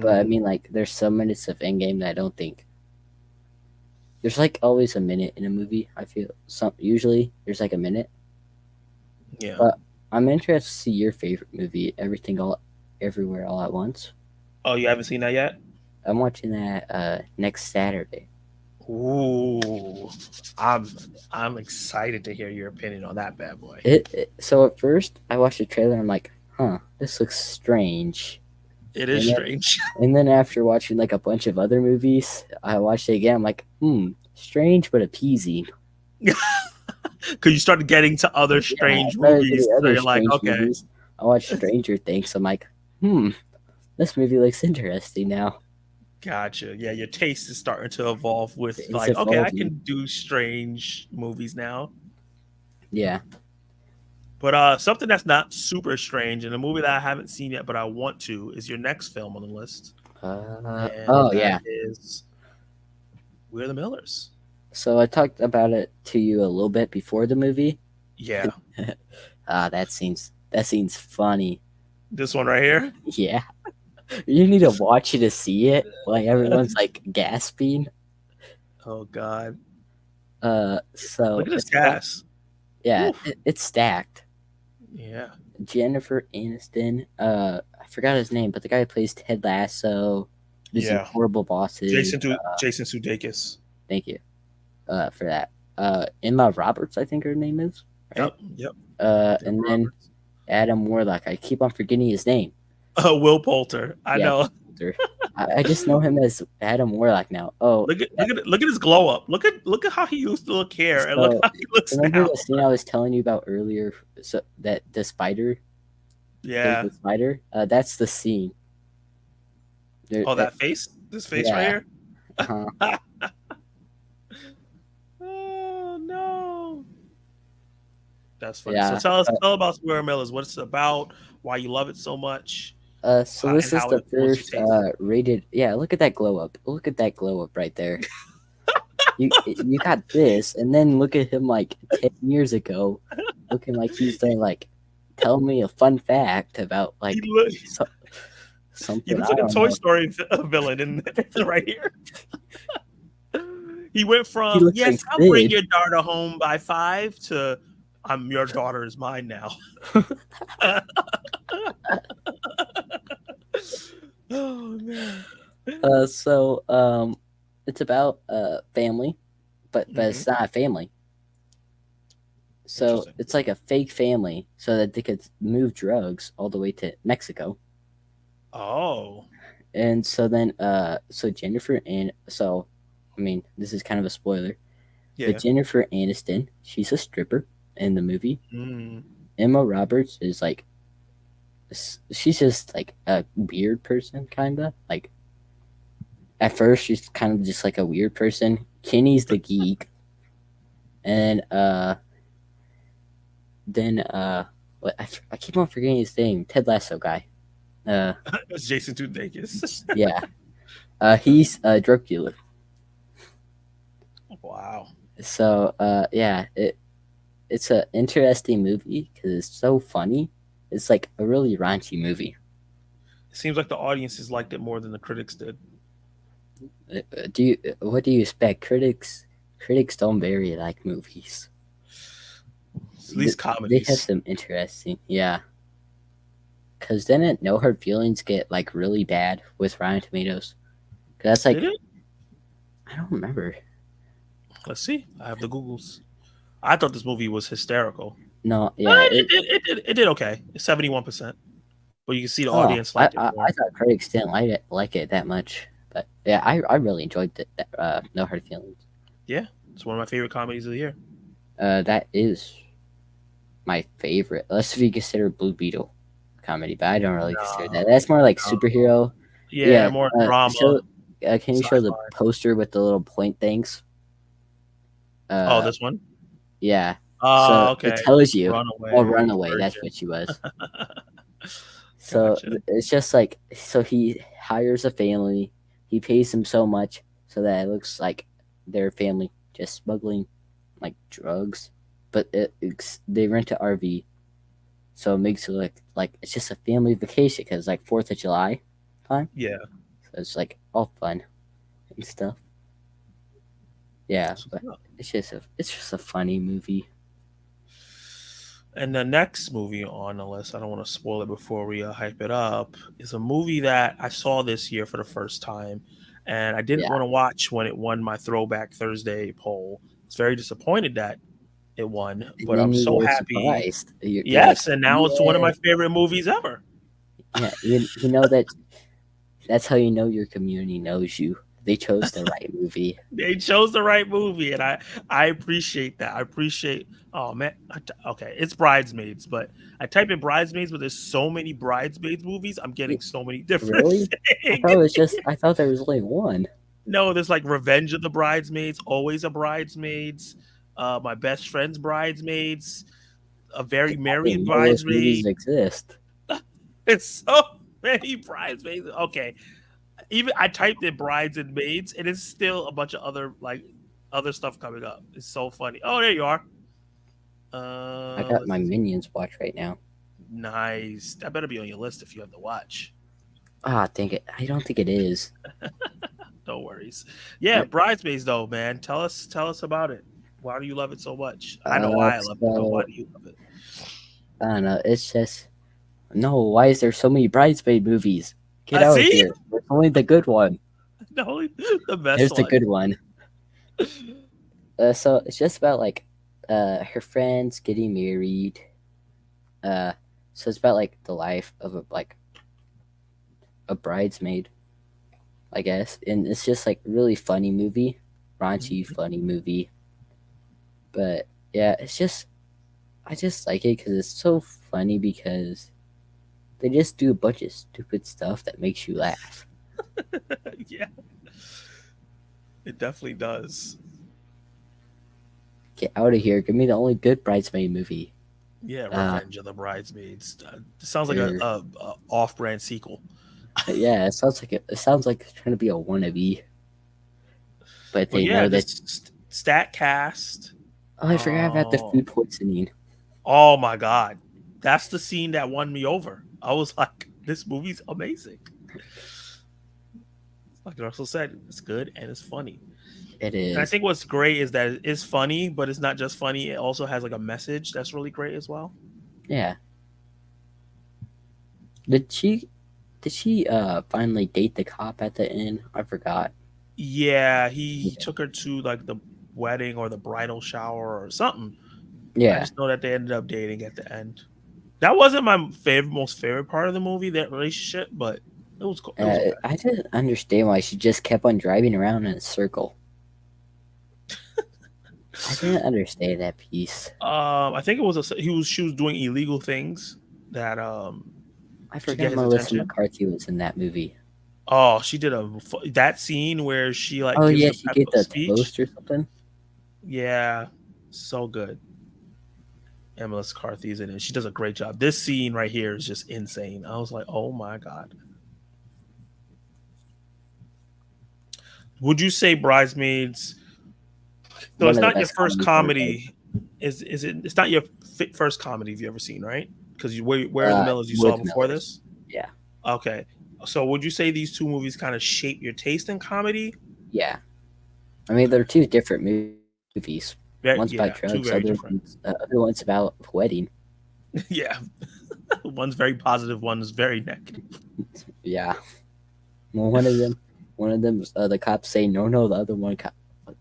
Speaker 2: But I
Speaker 1: Mm,
Speaker 2: mean, like, there's some minutes of Endgame that I don't think there's like always a minute in a movie. I feel some usually there's like a minute.
Speaker 1: yeah.
Speaker 2: But I'm interested to see your favorite movie, Everything All Everywhere All at Once.
Speaker 1: Oh, you haven't seen that yet?
Speaker 2: I'm watching that next Saturday.
Speaker 1: Ooh, I'm I'm excited to hear your opinion on that bad boy.
Speaker 2: So at first I watched the trailer and I'm like, huh, this looks strange.
Speaker 1: It is
Speaker 2: And then
Speaker 1: strange.
Speaker 2: and then after watching like a bunch of other movies, I watched it again. I'm like, strange but appeasing.
Speaker 1: Because you started getting to other
Speaker 2: Yeah, I
Speaker 1: strange
Speaker 2: started
Speaker 1: movies,
Speaker 2: getting
Speaker 1: so
Speaker 2: other
Speaker 1: you're like,
Speaker 2: strange
Speaker 1: okay,
Speaker 2: movies. I watched Stranger Things. I'm like, this movie looks interesting now.
Speaker 1: Gotcha. Yeah, your taste is starting to evolve with
Speaker 2: It's
Speaker 1: like, okay, I
Speaker 2: evolving.
Speaker 1: can do strange movies now.
Speaker 2: Yeah.
Speaker 1: But something that's not super strange and a movie that I haven't seen yet, but I want to, is your next film on the list, and
Speaker 2: Oh
Speaker 1: that
Speaker 2: yeah.
Speaker 1: is We're the Millers.
Speaker 2: So I talked about it to you a little bit before the movie.
Speaker 1: Yeah,
Speaker 2: That scene's funny.
Speaker 1: this one right here.
Speaker 2: Yeah. You need to watch it to see it. Like everyone's like gasping.
Speaker 1: Oh God,
Speaker 2: So
Speaker 1: look at this
Speaker 2: it's about,
Speaker 1: cast.
Speaker 2: yeah,
Speaker 1: Oof.
Speaker 2: it's stacked.
Speaker 1: Yeah,
Speaker 2: Jennifer Aniston. I forgot his name, but the guy who plays Ted Lasso, who's in
Speaker 1: yeah.
Speaker 2: Horrible Bosses.
Speaker 1: Jason Sudeikis.
Speaker 2: Thank you for that. Emma Roberts, I think her name is, right?
Speaker 1: Yep, yep. Emma
Speaker 2: And then
Speaker 1: Roberts.
Speaker 2: Adam Warlock. I keep on forgetting his name.
Speaker 1: Will Poulter. I
Speaker 2: Yeah,
Speaker 1: know.
Speaker 2: I just know him as Adam Warlock now. Oh,
Speaker 1: Look at his glow up. Look at how he used to look here, and look
Speaker 2: so
Speaker 1: how he looks
Speaker 2: remember
Speaker 1: now.
Speaker 2: the scene I was telling you about earlier? So that the spider, there's
Speaker 1: Yeah.
Speaker 2: the spider. That's the scene. There,
Speaker 1: Oh, that face. This face right
Speaker 2: yeah.
Speaker 1: here.
Speaker 2: Uh-huh.
Speaker 1: Oh no. That's funny. So
Speaker 2: Yeah.
Speaker 1: tell about Square Millers, what it's about, why you love it so much,
Speaker 2: So this
Speaker 1: and
Speaker 2: is
Speaker 1: how it
Speaker 2: the
Speaker 1: influenced your
Speaker 2: first
Speaker 1: taste.
Speaker 2: rated. Yeah, look at that glow up. Look at that glow up right there. You got this, and then look at him like 10 years ago, looking like he's done like tell me a fun fact about
Speaker 1: He
Speaker 2: like
Speaker 1: look
Speaker 2: so,
Speaker 1: he
Speaker 2: something
Speaker 1: looks
Speaker 2: I
Speaker 1: like a
Speaker 2: don't
Speaker 1: Toy
Speaker 2: know.
Speaker 1: Story villain in right here. He went
Speaker 2: He
Speaker 1: from
Speaker 2: looks like
Speaker 1: yes, I'll bring
Speaker 2: Sid.
Speaker 1: your daughter home by 5 to I'm your daughter is mine now. Oh man.
Speaker 2: So it's about family, but
Speaker 1: Hmm.
Speaker 2: it's not a family. So
Speaker 1: Interesting.
Speaker 2: it's like a fake family, so that they could move drugs all the way to Mexico.
Speaker 1: Oh.
Speaker 2: And so then so Jennifer and so I mean this is kind of a spoiler, but
Speaker 1: Yeah.
Speaker 2: Jennifer Aniston, she's a stripper in the movie.
Speaker 1: Mm.
Speaker 2: Emma Roberts is like she's just like a weird person, kind of like at first she's kind of just like a weird person. Kenny's the geek, and then what I keep on forgetting his name. Ted Lasso guy. Uh,
Speaker 1: It's Jason Sudeikis.
Speaker 2: yeah. He's a drug dealer.
Speaker 1: Wow.
Speaker 2: So yeah, it's an interesting movie because it's so funny. It's like a really raunchy movie.
Speaker 1: It seems like the audiences liked it more than the critics did.
Speaker 2: Do you what do you expect? Critics don't very like movies.
Speaker 1: At least
Speaker 2: They have
Speaker 1: comedies.
Speaker 2: some interesting, yeah. Cause didn't No Hard Feelings get like really bad with Rotten Tomatoes? Cause that's
Speaker 1: Did
Speaker 2: like
Speaker 1: it?
Speaker 2: I don't remember.
Speaker 1: Let's see. I have the Googles. I thought this movie was hysterical.
Speaker 2: No, yeah.
Speaker 1: It did okay. 71%. But you can see the
Speaker 2: Oh,
Speaker 1: audience liked it
Speaker 2: I
Speaker 1: more.
Speaker 2: thought critics didn't like it that much, but yeah, I really enjoyed No Hard Feelings.
Speaker 1: Yeah. It's one of my favorite comedies of the year.
Speaker 2: That is my favorite, unless if you consider Blue Beetle comedy, but I don't really consider
Speaker 1: No,
Speaker 2: that. That's more like
Speaker 1: no.
Speaker 2: superhero.
Speaker 1: Yeah,
Speaker 2: Yeah.
Speaker 1: more
Speaker 2: Show.
Speaker 1: drama,
Speaker 2: Can you show the
Speaker 1: sci-fi.
Speaker 2: poster with the little point things?
Speaker 1: Oh,
Speaker 2: Uh,
Speaker 1: this one?
Speaker 2: yeah. So
Speaker 1: Oh,
Speaker 2: it
Speaker 1: okay.
Speaker 2: tells you. Oh,
Speaker 1: Runaway
Speaker 2: Runaway. That's
Speaker 1: version.
Speaker 2: what she was. So
Speaker 1: Gotcha.
Speaker 2: it's just like so he hires a family. He pays them so much so that it looks like their family just smuggling like drugs, but they rent an RV, so it makes it look like it's just a family vacation because it's like 4th of July time.
Speaker 1: Yeah.
Speaker 2: So it's like all fun and stuff. Yeah,
Speaker 1: That's
Speaker 2: but
Speaker 1: what's up.
Speaker 2: it's just a funny movie.
Speaker 1: And the next movie on the list, I don't want to spoil it before we hype it up, is a movie that I saw this year for the first time. And I didn't
Speaker 2: Yeah,
Speaker 1: want to watch when it won my Throwback Thursday poll. I was very disappointed that it won,
Speaker 2: and
Speaker 1: but
Speaker 2: then
Speaker 1: I'm
Speaker 2: you
Speaker 1: so
Speaker 2: were
Speaker 1: happy.
Speaker 2: surprised. You're like,
Speaker 1: Yes, and now it's one of
Speaker 2: yeah,
Speaker 1: my favorite movies ever.
Speaker 2: yeah. You know that that's how you know your community knows you. They chose the right movie.
Speaker 1: They chose the right movie, and I appreciate that. I appreciate. Oh man, okay, it's Bridesmaids, but I type in Bridesmaids, but there's so many Bridesmaids movies. I'm
Speaker 2: Y-
Speaker 1: getting so many different
Speaker 2: Really?
Speaker 1: things.
Speaker 2: I thought there was only one.
Speaker 1: No, there's like Revenge of the Bridesmaids, Always a Bridesmaids, My Best Friend's Bridesmaids, A Very
Speaker 2: I
Speaker 1: Merry
Speaker 2: didn't know those movies
Speaker 1: Bridesmaid.
Speaker 2: exist.
Speaker 1: It's so many bridesmaids. Okay, even I typed in brides and maids, and it's still a bunch of other stuff coming up. It's so funny. Oh, there you are.
Speaker 2: I got
Speaker 1: Let's
Speaker 2: my
Speaker 1: see.
Speaker 2: Minions watch right now.
Speaker 1: Nice. That better be on your list if you have to watch.
Speaker 2: Ah, dang it. I don't think it is.
Speaker 1: No worries. Yeah, bridesmaids though, man. Tell us about it. Why do you love it so much? I know why I love it, but why
Speaker 2: So
Speaker 1: do you love it?
Speaker 2: I don't know. It's just no. Why is there so many bridesmaid movies? Get
Speaker 1: I
Speaker 2: out of
Speaker 1: see.
Speaker 2: here. There's only the good one.
Speaker 1: No, the best
Speaker 2: There's the
Speaker 1: one.
Speaker 2: good one. So it's just about like her friends getting married. Uh, so it's about like the life of a bridesmaid, I guess, and it's just like really funny movie, raunchy
Speaker 1: Mhm.
Speaker 2: funny movie. But yeah, it's just I just like it because it's so funny because they just do a bunch of stupid stuff that makes you laugh.
Speaker 1: Yeah, it definitely does.
Speaker 2: Get out of here! Give me the only good bridesmaid movie.
Speaker 1: Yeah,
Speaker 2: Uh,
Speaker 1: Revenge of the Bridesmaids. It sounds like a,
Speaker 2: er,
Speaker 1: a off-brand sequel.
Speaker 2: yeah, it sounds like it's trying to be a wannabe, but
Speaker 1: But
Speaker 2: they
Speaker 1: yeah,
Speaker 2: know that.
Speaker 1: just stat cast.
Speaker 2: Oh, I forgot about the
Speaker 1: Oh,
Speaker 2: food poisoning.
Speaker 1: oh my god, that's the scene that won me over. I was like, this movie's amazing. Like Russell said, it's good and it's funny.
Speaker 2: It
Speaker 1: And I
Speaker 2: is.
Speaker 1: think what's great is that it is funny, but it's not just funny. It also has like a message that's really great as well.
Speaker 2: Yeah. Did she? Did she finally date the cop at the end? I forgot.
Speaker 1: Yeah, he
Speaker 2: Yeah.
Speaker 1: took her to like the wedding or the bridal shower or something. I
Speaker 2: Yeah.
Speaker 1: just know that they ended up dating at the end. That wasn't my most favorite part of the movie, that relationship, but it was okay.
Speaker 2: I didn't understand why she just kept on driving around in a circle. I didn't understand that piece.
Speaker 1: I think it was she was doing illegal things that
Speaker 2: I
Speaker 1: to get
Speaker 2: forgot
Speaker 1: his
Speaker 2: Melissa
Speaker 1: attention.
Speaker 2: McCarthy was in that movie.
Speaker 1: Oh, she did that scene where she like
Speaker 2: Oh
Speaker 1: gives
Speaker 2: yeah,
Speaker 1: the
Speaker 2: she
Speaker 1: pep
Speaker 2: gave the
Speaker 1: speech.
Speaker 2: toast or something.
Speaker 1: Yeah, so good. Emma Carthy's in it. She does a great job. This scene right here is just insane. I was like, oh my god. Would you say Bridesmaids? So
Speaker 2: One
Speaker 1: it's
Speaker 2: of the
Speaker 1: not your
Speaker 2: best
Speaker 1: first
Speaker 2: comedies ever made.
Speaker 1: comedy. Is it? It's not your first comedy you've ever seen, right? Because Where are the Millers you saw
Speaker 2: With
Speaker 1: before
Speaker 2: Millers.
Speaker 1: this?
Speaker 2: Yeah,
Speaker 1: Okay. So would you say these two movies kind of shape your taste in comedy?
Speaker 2: yeah. I mean, they're two different movies. One's about
Speaker 1: Yeah, two
Speaker 2: drugs,
Speaker 1: very different.
Speaker 2: other one's about wedding.
Speaker 1: Yeah, one's very positive, one's very negative.
Speaker 2: Yeah. Well, one of them, the cops say no, no. The other one,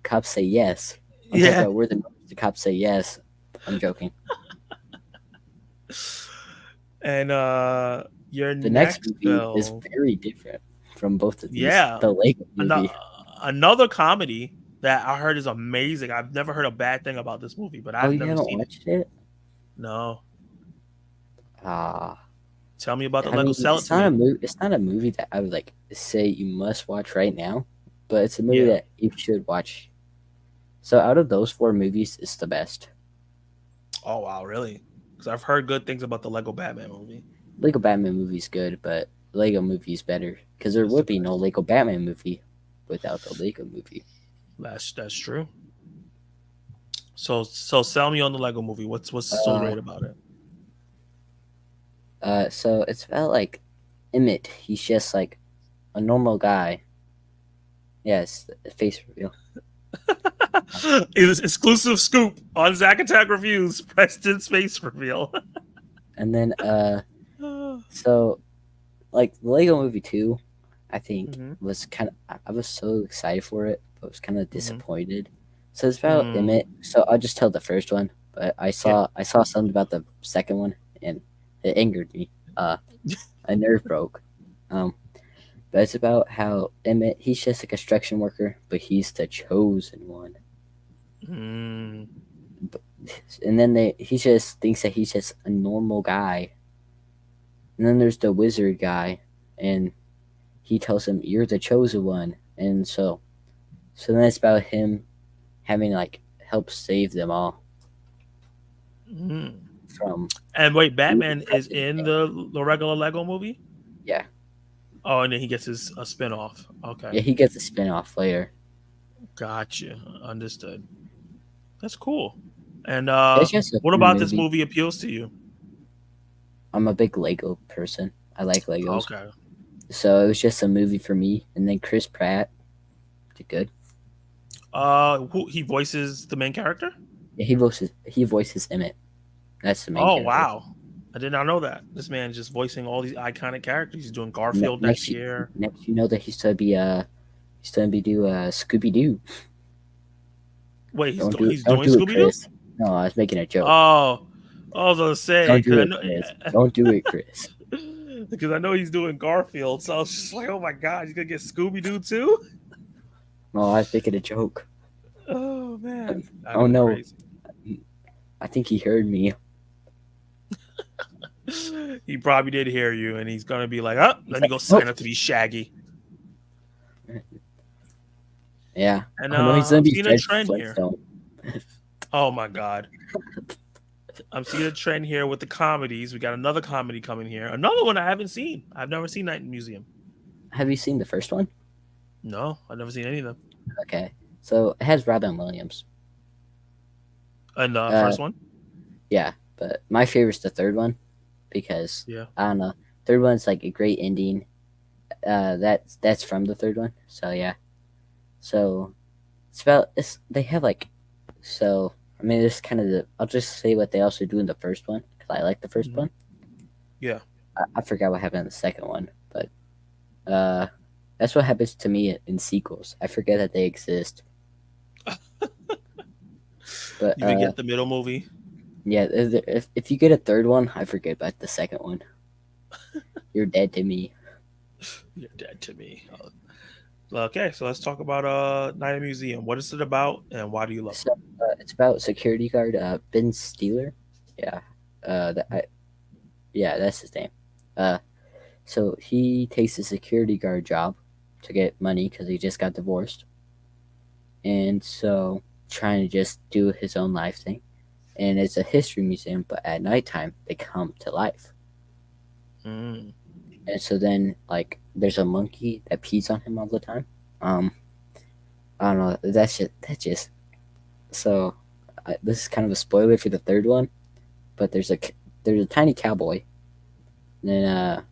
Speaker 2: cops say yes. I'm talking
Speaker 1: Yeah.
Speaker 2: about where the cops say yes. I'm joking.
Speaker 1: And your
Speaker 2: The next
Speaker 1: next
Speaker 2: movie is
Speaker 1: film,
Speaker 2: very different from both of these.
Speaker 1: yeah,
Speaker 2: The Lego
Speaker 1: ano-
Speaker 2: movie.
Speaker 1: another comedy that I heard is amazing. I've never heard a bad thing about this movie, but
Speaker 2: Oh,
Speaker 1: I've
Speaker 2: you
Speaker 1: never
Speaker 2: haven't
Speaker 1: seen it.
Speaker 2: watched it?
Speaker 1: No,
Speaker 2: Ah,
Speaker 1: tell me about the
Speaker 2: I
Speaker 1: Lego.
Speaker 2: mean,
Speaker 1: Sell it to me.
Speaker 2: It's not a movie that I would like say you must watch right now, but it's a movie
Speaker 1: Yeah.
Speaker 2: that you should watch. So out of those four movies, it's the best.
Speaker 1: Oh wow, really? Because I've heard good things about the Lego Batman movie.
Speaker 2: Lego Batman movie's good, but Lego movie's better because there
Speaker 1: It's the
Speaker 2: would be no
Speaker 1: best.
Speaker 2: Lego Batman movie without the Lego movie.
Speaker 1: That's true. So sell me on the Lego movie. What's so
Speaker 2: Uh,
Speaker 1: great about it?
Speaker 2: so it's about like Emmett. He's just like a normal guy. Yes, face reveal.
Speaker 1: It was exclusive scoop on Zack Attack Reviews. Preston's face reveal.
Speaker 2: And then so like the Lego Movie 2, I think
Speaker 1: Mm-hmm.
Speaker 2: was kind of I was so excited for it, but was kind of
Speaker 1: Mm-hmm.
Speaker 2: disappointed. So it's about
Speaker 1: Mm.
Speaker 2: Emmett. So I'll just tell the first one, but
Speaker 1: Yeah.
Speaker 2: I saw something about the second one and it angered me. My nerve broke. Um, But it's about how Emmett, he's just a construction worker, but he's the chosen one.
Speaker 1: Mm.
Speaker 2: And then he just thinks that he's just a normal guy. And then there's the wizard guy, and he tells him, "You're the chosen one." And so then it's about him having to, like, help save them all
Speaker 1: Mm.
Speaker 2: from
Speaker 1: And wait,
Speaker 2: being
Speaker 1: Batman is
Speaker 2: president.
Speaker 1: in the regular Lego movie?
Speaker 2: Yeah,
Speaker 1: Oh, and then he gets his a spinoff. Okay,
Speaker 2: yeah, he gets a spin-off later.
Speaker 1: gotcha. Understood. That's cool. And
Speaker 2: It's just a
Speaker 1: what
Speaker 2: fun
Speaker 1: about this
Speaker 2: movie.
Speaker 1: movie appeals to you?
Speaker 2: I'm a big Lego person. I like Legos.
Speaker 1: Okay.
Speaker 2: So it was just a movie for me. And then Chris Pratt did good.
Speaker 1: He voices the main character?
Speaker 2: Yeah, he voices Emmett. That's the main
Speaker 1: Oh
Speaker 2: character.
Speaker 1: wow, I did not know that. This man is just voicing all these iconic characters. He's doing
Speaker 2: Ne-
Speaker 1: Garfield
Speaker 2: next,
Speaker 1: next
Speaker 2: you,
Speaker 1: year.
Speaker 2: next, you know that he's gonna be do Scooby-Doo.
Speaker 1: Wait,
Speaker 2: Don't do it.
Speaker 1: he's
Speaker 2: Don't
Speaker 1: doing
Speaker 2: do it,
Speaker 1: Scooby Doo?
Speaker 2: Chris. No, I was making a joke.
Speaker 1: Oh, I was gonna say
Speaker 2: Don't do
Speaker 1: because I
Speaker 2: it,
Speaker 1: know
Speaker 2: Chris. Don't do it, Chris.
Speaker 1: because I know he's doing Garfield, so I was just like, oh my god, he's gonna get Scooby Doo too?
Speaker 2: No, I was making a joke.
Speaker 1: Oh man, that'd
Speaker 2: Oh
Speaker 1: be
Speaker 2: no,
Speaker 1: crazy.
Speaker 2: I think he heard me.
Speaker 1: He probably did hear you, and he's gonna be like, "Oh,
Speaker 2: He's
Speaker 1: let me
Speaker 2: like,
Speaker 1: go
Speaker 2: oh,
Speaker 1: sign up to be Shaggy."
Speaker 2: yeah.
Speaker 1: And
Speaker 2: Oh no, he's gonna
Speaker 1: I'm
Speaker 2: be
Speaker 1: seeing a
Speaker 2: Fred
Speaker 1: trend here.
Speaker 2: Flintstone.
Speaker 1: Oh my god, I'm seeing a trend here with the comedies. We got another comedy coming here. Another one I haven't seen. I've never seen Night in the Museum.
Speaker 2: Have you seen the first one?
Speaker 1: No, I've never seen any of them.
Speaker 2: Okay, so it has Robin Williams.
Speaker 1: And the
Speaker 2: Uh,
Speaker 1: first one,
Speaker 2: yeah, but my favorite's the third one because
Speaker 1: yeah.
Speaker 2: I don't know. Third one's like a great ending. That's from the third one. So yeah. So they have like, so I mean this kind of I'll just say what they also do in the first one because I like the first
Speaker 1: Mhm.
Speaker 2: one.
Speaker 1: Yeah.
Speaker 2: I forgot what happened in the second one, but uh, that's what happens to me in sequels. I forget that they exist. But
Speaker 1: You forget the middle movie.
Speaker 2: yeah, if you get a third one, I forget about the second one. You're dead to me.
Speaker 1: You're dead to me. Okay, so let's talk about Night in the Museum. What is it about, and why do you love it?
Speaker 2: So it's about security guard Ben Steeler. Yeah, yeah, that's his name. Uh, so he takes a security guard job to get money because he just got divorced, and so trying to just do his own life thing. And it's a history museum, but at nighttime they come to life.
Speaker 1: Mm.
Speaker 2: And so then, like, there's a monkey that pees on him all the time. Um, I don't know. That's just so. This is kind of a spoiler for the third one, but there's a tiny cowboy, and then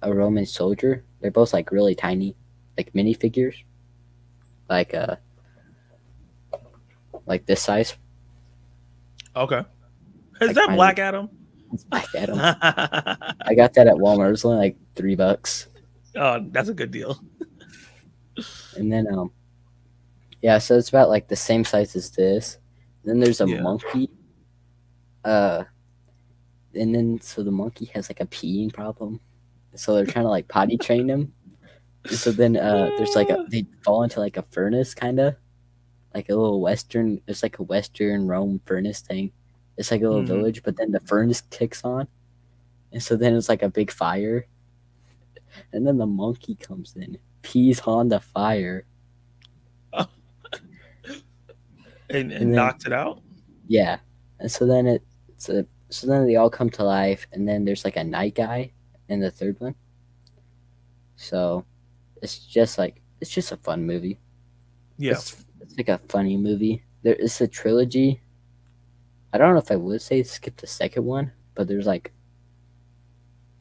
Speaker 2: a Roman soldier. They're both like really tiny, like minifigures, like like this size.
Speaker 1: Okay, is
Speaker 2: Like
Speaker 1: that
Speaker 2: my
Speaker 1: Black Adam?
Speaker 2: Black Adam. I got that at Walmart. It was only like $3.
Speaker 1: Oh, that's a good deal.
Speaker 2: And then yeah, so it's about like the same size as this. Then there's a
Speaker 1: Yeah.
Speaker 2: monkey. Uh, and then so the monkey has like a peeing problem. So they're trying to like potty train him. And so then there's like they fall into like a furnace kind of like a little western. It's like a western Rome furnace thing. It's like a little
Speaker 1: Mhm.
Speaker 2: village, but then the furnace kicks on, and so then it's like a big fire, and then the monkey comes in, pees on the fire,
Speaker 1: And
Speaker 2: and then
Speaker 1: knocked it out.
Speaker 2: yeah, and so then so then they all come to life, and then there's like a night guy in the third one. So it's just a fun movie.
Speaker 1: Yeah.
Speaker 2: It's like a funny movie. It's a trilogy. I don't know if I would say skip the second one, but there's like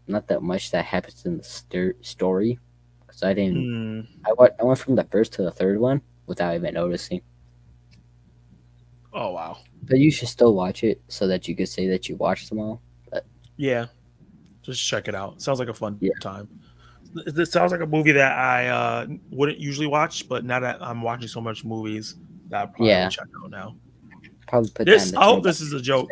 Speaker 2: not that much that happens in the story because I didn't.
Speaker 1: Mm.
Speaker 2: I went from the first to the third one without even noticing.
Speaker 1: Oh wow.
Speaker 2: But you should still watch it so that you could say that you watched them all. But
Speaker 1: Yeah. Just check it out. Sounds like a fun
Speaker 2: yeah,
Speaker 1: time. This sounds like a movie that I wouldn't usually watch, but now that I'm watching so much movies, that I probably will
Speaker 2: yeah,
Speaker 1: check out now.
Speaker 2: probably put that in
Speaker 1: This
Speaker 2: the
Speaker 1: I hope
Speaker 2: top.
Speaker 1: this is a joke.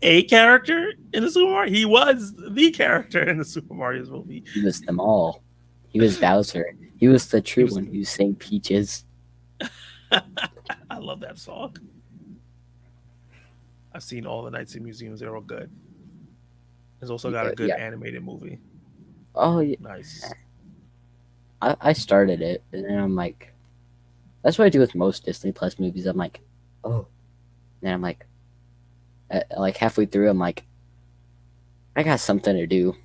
Speaker 1: A character in the Super Mario. He was the character in the Super Mario's movie.
Speaker 2: He was them all. He was Bowser. He was the
Speaker 1: He
Speaker 2: true
Speaker 1: was.
Speaker 2: one who sang Peaches.
Speaker 1: I love that song. I've seen all the Nights in Museums. They're all good. It's also got a good
Speaker 2: Yeah.
Speaker 1: animated movie.
Speaker 2: Oh, yeah.
Speaker 1: Nice.
Speaker 2: I started it, and then I'm like, that's what I do with most Disney Plus movies. I'm like, oh, and then I'm like halfway through, I'm like, I got something to do.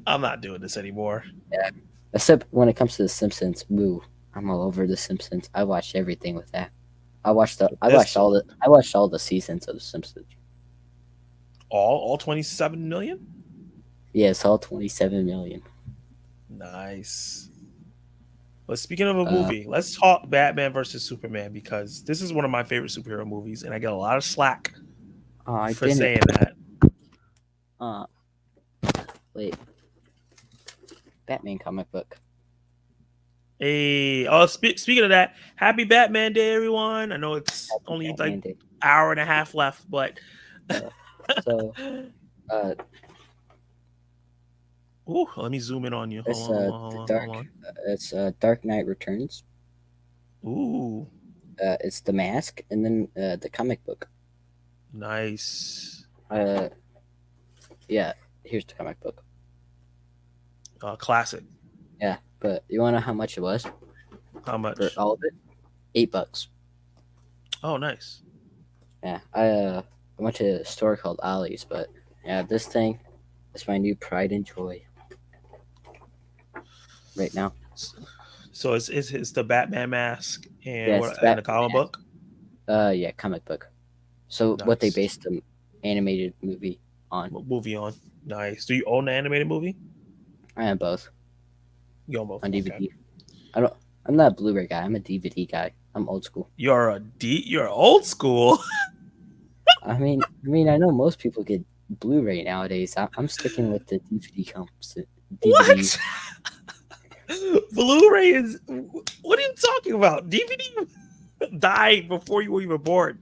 Speaker 1: I'm not doing this anymore.
Speaker 2: Yeah. Except when it comes to The Simpsons, boo, I'm all over The Simpsons. I watched everything with that.
Speaker 1: This one,
Speaker 2: I watched all the seasons of The Simpsons.
Speaker 1: all 27 million.
Speaker 2: Yeah, it's all 27 million.
Speaker 1: Nice. But speaking of a
Speaker 2: Uh,
Speaker 1: movie, let's talk Batman versus Superman because this is one of my favorite superhero movies, and I get a lot of slack
Speaker 2: I
Speaker 1: for
Speaker 2: didn't.
Speaker 1: saying that.
Speaker 2: Uh, wait, Batman comic book.
Speaker 1: Hey, oh, speaking of that, happy Batman Day, everyone! I know it's
Speaker 2: Happy
Speaker 1: only like
Speaker 2: Batman Day.
Speaker 1: hour and a half left, but
Speaker 2: Uh, so, uh,
Speaker 1: ooh, let me zoom in on you.
Speaker 2: it's
Speaker 1: Hold on.
Speaker 2: it's Dark Knight Returns.
Speaker 1: Ooh,
Speaker 2: It's the mask, and then the comic book.
Speaker 1: nice.
Speaker 2: Uh, yeah, here's the comic book.
Speaker 1: Classic.
Speaker 2: Yeah, but you want to know how much it was
Speaker 1: How
Speaker 2: for
Speaker 1: much?
Speaker 2: all of it? $8.
Speaker 1: Oh, nice.
Speaker 2: Yeah, I went to a store called Ollie's, but yeah, this thing is my new pride and joy right now.
Speaker 1: So it's the Batman mask and
Speaker 2: Yeah, it's
Speaker 1: what
Speaker 2: the
Speaker 1: and the
Speaker 2: Batman
Speaker 1: comic
Speaker 2: mask.
Speaker 1: book.
Speaker 2: Yeah, comic book. So what they
Speaker 1: Nice.
Speaker 2: based the animated movie on.
Speaker 1: What movie on? Nice. Do you own the animated movie?
Speaker 2: I am both
Speaker 1: You own both.
Speaker 2: on
Speaker 1: Okay.
Speaker 2: DVD. I don't. I'm not a Blu-ray guy. I'm a DVD guy. I'm old school.
Speaker 1: You're old school.
Speaker 2: I know most people get Blu-ray nowadays. I'm sticking with the DVD comes. DVD.
Speaker 1: What? Blu-ray is. What are you talking about? DVD died before you were even born.